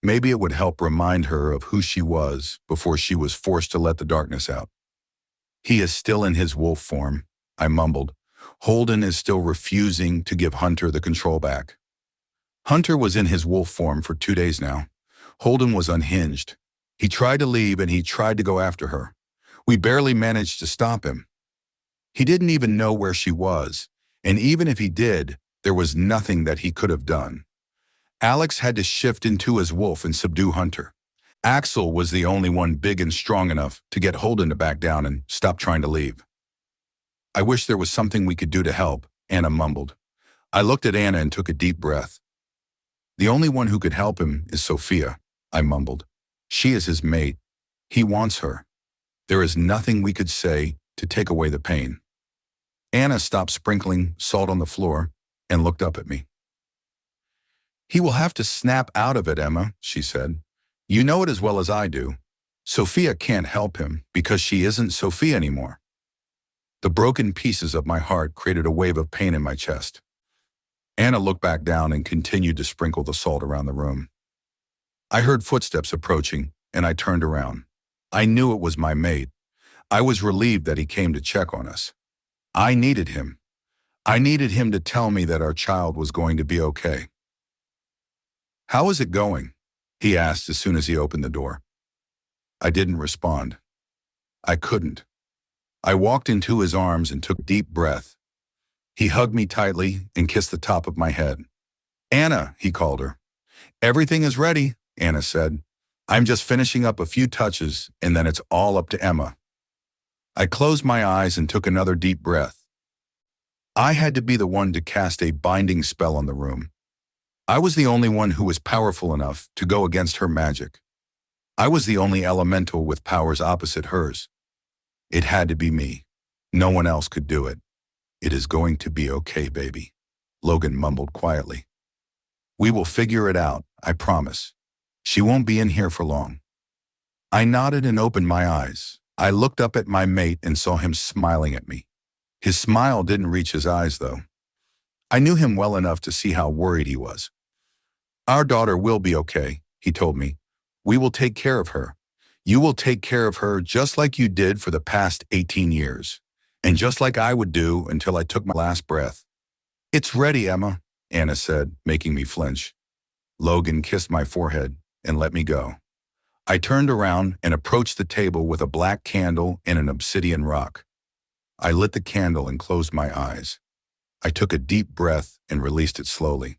A: Maybe it would help remind her of who she was before she was forced to let the darkness out. "He is still in his wolf form," I mumbled. "Holden is still refusing to give Hunter the control back." Hunter was in his wolf form for 2 days now. Holden was unhinged. He tried to leave and he tried to go after her. We barely managed to stop him. He didn't even know where she was, and even if he did, there was nothing that he could have done. Alex had to shift into his wolf and subdue Hunter. Axel was the only one big and strong enough to get Holden to back down and stop trying to leave. "I wish there was something we could do to help," Anna mumbled. I looked at Anna and took a deep breath. "The only one who could help him is Sophia," I mumbled. "She is his mate. He wants her. There is nothing we could say to take away the pain." Anna stopped sprinkling salt on the floor and looked up at me. "He will have to snap out of it, Emma," she said. "You know it as well as I do. Sophia can't help him because she isn't Sophia anymore." The broken pieces of my heart created a wave of pain in my chest. Anna looked back down and continued to sprinkle the salt around the room. I heard footsteps approaching, and I turned around. I knew it was my mate. I was relieved that he came to check on us. I needed him. I needed him to tell me that our child was going to be okay. "How is it going?" he asked as soon as he opened the door. I didn't respond. I couldn't. I walked into his arms and took a deep breath. He hugged me tightly and kissed the top of my head. "Anna," he called her. "Everything is ready," Anna said. "I'm just finishing up a few touches and then it's all up to Emma." I closed my eyes and took another deep breath. I had to be the one to cast a binding spell on the room. I was the only one who was powerful enough to go against her magic. I was the only elemental with powers opposite hers. It had to be me. No one else could do it. "It is going to be okay, baby," Logan mumbled quietly. "We will figure it out, I promise. She won't be in here for long." I nodded and opened my eyes. I looked up at my mate and saw him smiling at me. His smile didn't reach his eyes, though. I knew him well enough to see how worried he was. "Our daughter will be okay," he told me. "We will take care of her. You will take care of her just like you did for the past 18 years, and just like I would do until I took my last breath." "It's ready, Emma," Anna said, making me flinch. Logan kissed my forehead and let me go. I turned around and approached the table with a black candle and an obsidian rock. I lit the candle and closed my eyes. I took a deep breath and released it slowly.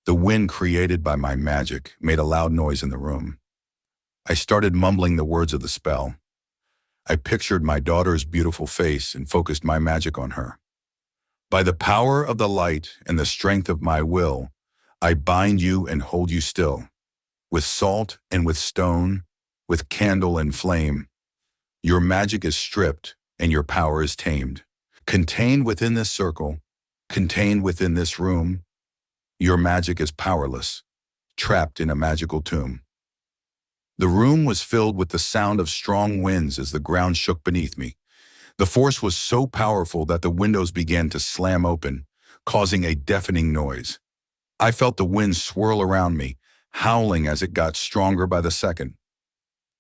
A: The wind created by my magic made a loud noise in the room. I started mumbling the words of the spell. I pictured my daughter's beautiful face and focused my magic on her. By the power of the light and the strength of my will, I bind you and hold you still. With salt and with stone, with candle and flame, your magic is stripped and your power is tamed. Contained within this circle, contained within this room, your magic is powerless, trapped in a magical tomb. The room was filled with the sound of strong winds as the ground shook beneath me. The force was so powerful that the windows began to slam open, causing a deafening noise. I felt the wind swirl around me, howling as it got stronger by the second.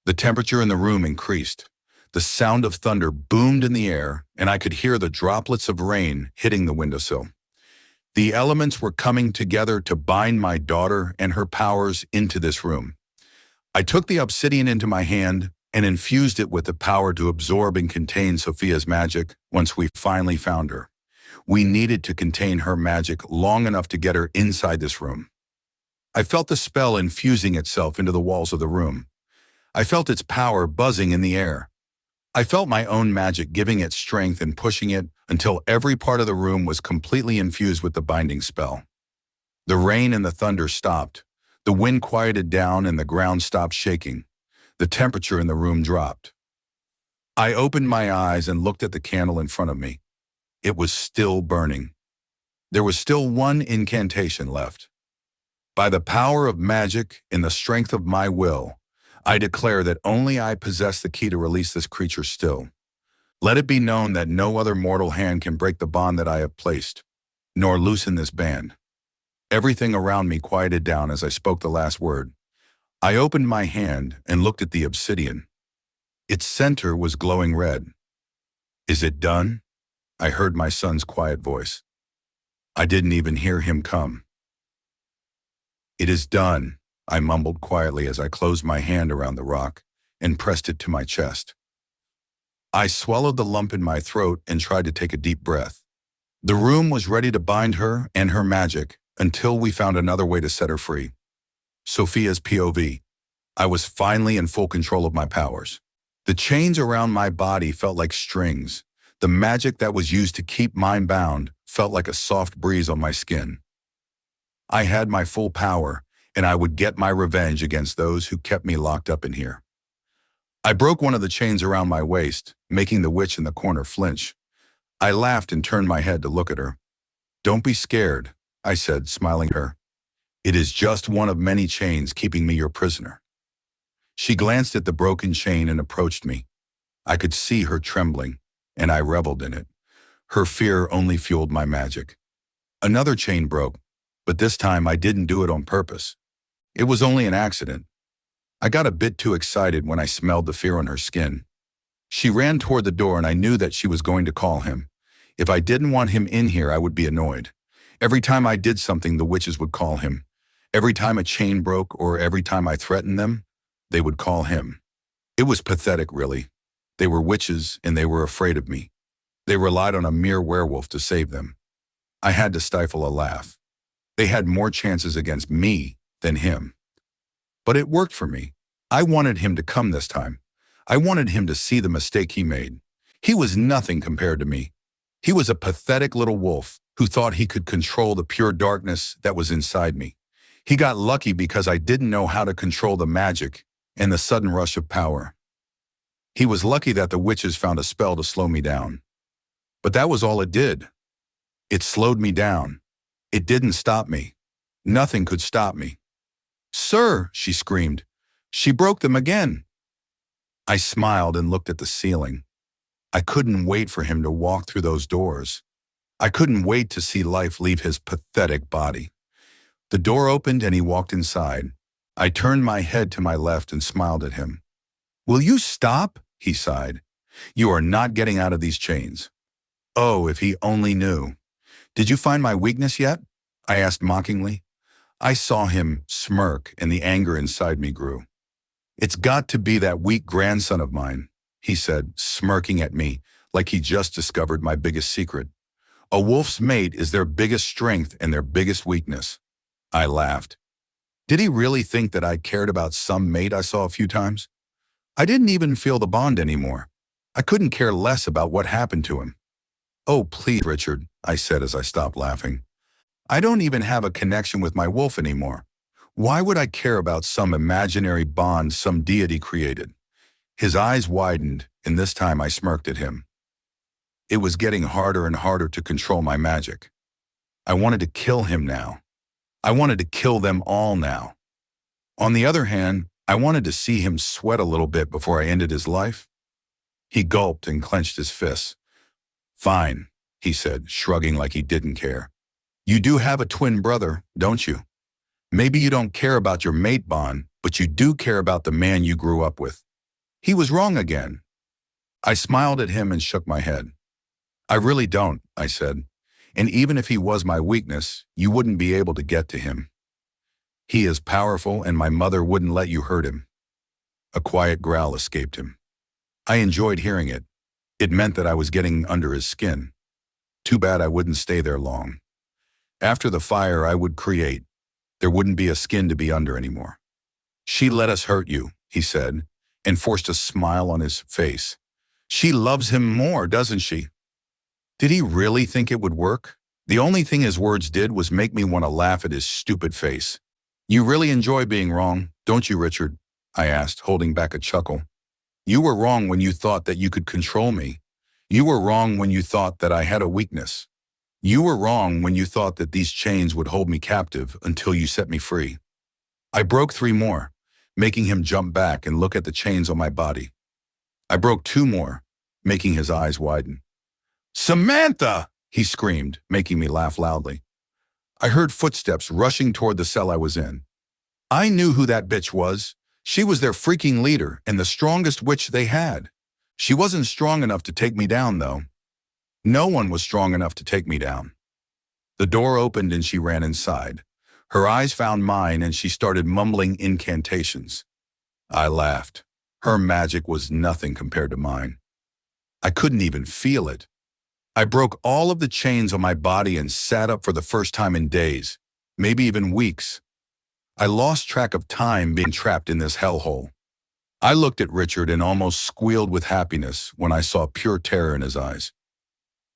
A: The temperature in the room increased. The sound of thunder boomed in the air, and I could hear the droplets of rain hitting the windowsill. The elements were coming together to bind my daughter and her powers into this room. I took the obsidian into my hand and infused it with the power to absorb and contain Sophia's magic once we finally found her. We needed to contain her magic long enough to get her inside this room. I felt the spell infusing itself into the walls of the room. I felt its power buzzing in the air. I felt my own magic giving it strength and pushing it until every part of the room was completely infused with the binding spell. The rain and the thunder stopped. The wind quieted down and the ground stopped shaking. The temperature in the room dropped. I opened my eyes and looked at the candle in front of me. It was still burning. There was still one incantation left. By the power of magic and the strength of my will, I declare that only I possess the key to release this creature still. Let it be known that no other mortal hand can break the bond that I have placed, nor loosen this band. Everything around me quieted down as I spoke the last word. I opened my hand and looked at the obsidian. Its center was glowing red. "Is it done?" I heard my son's quiet voice. I didn't even hear him come. "It is done," I mumbled quietly as I closed my hand around the rock and pressed it to my chest. I swallowed the lump in my throat and tried to take a deep breath. The room was ready to bind her and her magic until we found another way to set her free. Sophia's POV. I was finally in full control of my powers. The chains around my body felt like strings. The magic that was used to keep mine bound felt like a soft breeze on my skin. I had my full power, and I would get my revenge against those who kept me locked up in here. I broke one of the chains around my waist, making the witch in the corner flinch. I laughed and turned my head to look at her. "Don't be scared," I said, smiling at her. "It is just one of many chains keeping me your prisoner." She glanced at the broken chain and approached me. I could see her trembling, and I reveled in it. Her fear only fueled my magic. Another chain broke, but this time I didn't do it on purpose. It was only an accident. I got a bit too excited when I smelled the fear on her skin. She ran toward the door and I knew that she was going to call him. If I didn't want him in here, I would be annoyed. Every time I did something, the witches would call him. Every time a chain broke or every time I threatened them, they would call him. It was pathetic, really. They were witches and they were afraid of me. They relied on a mere werewolf to save them. I had to stifle a laugh. They had more chances against me than him. But it worked for me. I wanted him to come this time. I wanted him to see the mistake he made. He was nothing compared to me. He was a pathetic little wolf who thought he could control the pure darkness that was inside me. He got lucky because I didn't know how to control the magic and the sudden rush of power. He was lucky that the witches found a spell to slow me down. But that was all it did. It slowed me down. It didn't stop me. Nothing could stop me. "Sir," she screamed, "she broke them again." I smiled and looked at the ceiling. I couldn't wait for him to walk through those doors. I couldn't wait to see life leave his pathetic body. The door opened and he walked inside. I turned my head to my left and smiled at him. "Will you stop?" he sighed. "You are not getting out of these chains." Oh, if he only knew. "Did you find my weakness yet?" I asked mockingly. I saw him smirk and the anger inside me grew. "It's got to be that weak grandson of mine," he said, smirking at me like he just discovered my biggest secret. "A wolf's mate is their biggest strength and their biggest weakness." I laughed. Did he really think that I cared about some mate I saw a few times? I didn't even feel the bond anymore. I couldn't care less about what happened to him. "Oh, please, Richard," I said as I stopped laughing. "I don't even have a connection with my wolf anymore. Why would I care about some imaginary bond some deity created?" His eyes widened, and this time I smirked at him. It was getting harder and harder to control my magic. I wanted to kill him now. I wanted to kill them all now. On the other hand, I wanted to see him sweat a little bit before I ended his life. He gulped and clenched his fists. "Fine," he said, shrugging like he didn't care. "You do have a twin brother, don't you? Maybe you don't care about your mate bond, but you do care about the man you grew up with." He was wrong again. I smiled at him and shook my head. "I really don't," I said. "And even if he was my weakness, you wouldn't be able to get to him. He is powerful and my mother wouldn't let you hurt him." A quiet growl escaped him. I enjoyed hearing it. It meant that I was getting under his skin. Too bad I wouldn't stay there long. After the fire I would create, there wouldn't be a skin to be under anymore. "She let us hurt you," he said, and forced a smile on his face. "She loves him more, doesn't she?" Did he really think it would work? The only thing his words did was make me want to laugh at his stupid face. "You really enjoy being wrong, don't you, Richard?" I asked, holding back a chuckle. "You were wrong when you thought that you could control me. You were wrong when you thought that I had a weakness. You were wrong when you thought that these chains would hold me captive until you set me free." I broke 3 more, making him jump back and look at the chains on my body. I broke 2 more, making his eyes widen. "Samantha!" he screamed, making me laugh loudly. I heard footsteps rushing toward the cell I was in. I knew who that bitch was. She was their freaking leader and the strongest witch they had. She wasn't strong enough to take me down, though. No one was strong enough to take me down. The door opened and she ran inside. Her eyes found mine and she started mumbling incantations. I laughed. Her magic was nothing compared to mine. I couldn't even feel it. I broke all of the chains on my body and sat up for the first time in days, maybe even weeks. I lost track of time being trapped in this hellhole. I looked at Richard and almost squealed with happiness when I saw pure terror in his eyes.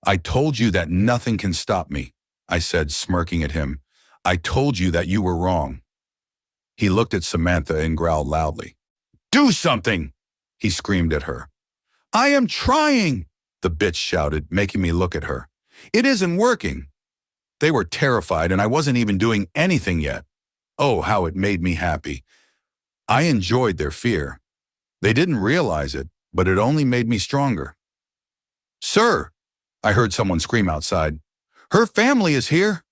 A: "I told you that nothing can stop me," I said, smirking at him. "I told you that you were wrong." He looked at Samantha and growled loudly. "Do something!" he screamed at her. "I am trying!" the bitch shouted, making me look at her. "It isn't working." They were terrified and I wasn't even doing anything yet. Oh, how it made me happy. I enjoyed their fear. They didn't realize it, but it only made me stronger. "Sir!" I heard someone scream outside. "Her family is here!"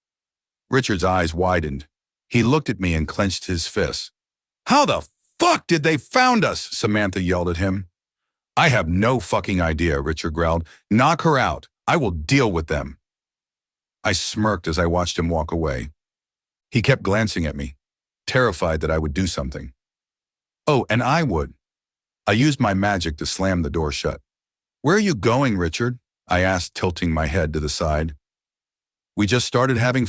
A: Richard's eyes widened. He looked at me and clenched his fists. "How the fuck did they found us?" Samantha yelled at him. "I have no fucking idea," Richard growled. "Knock her out. I will deal with them." I smirked as I watched him walk away. He kept glancing at me, terrified that I would do something. Oh, and I would. I used my magic to slam the door shut. "Where are you going, Richard?" I asked, tilting my head to the side. "We just started having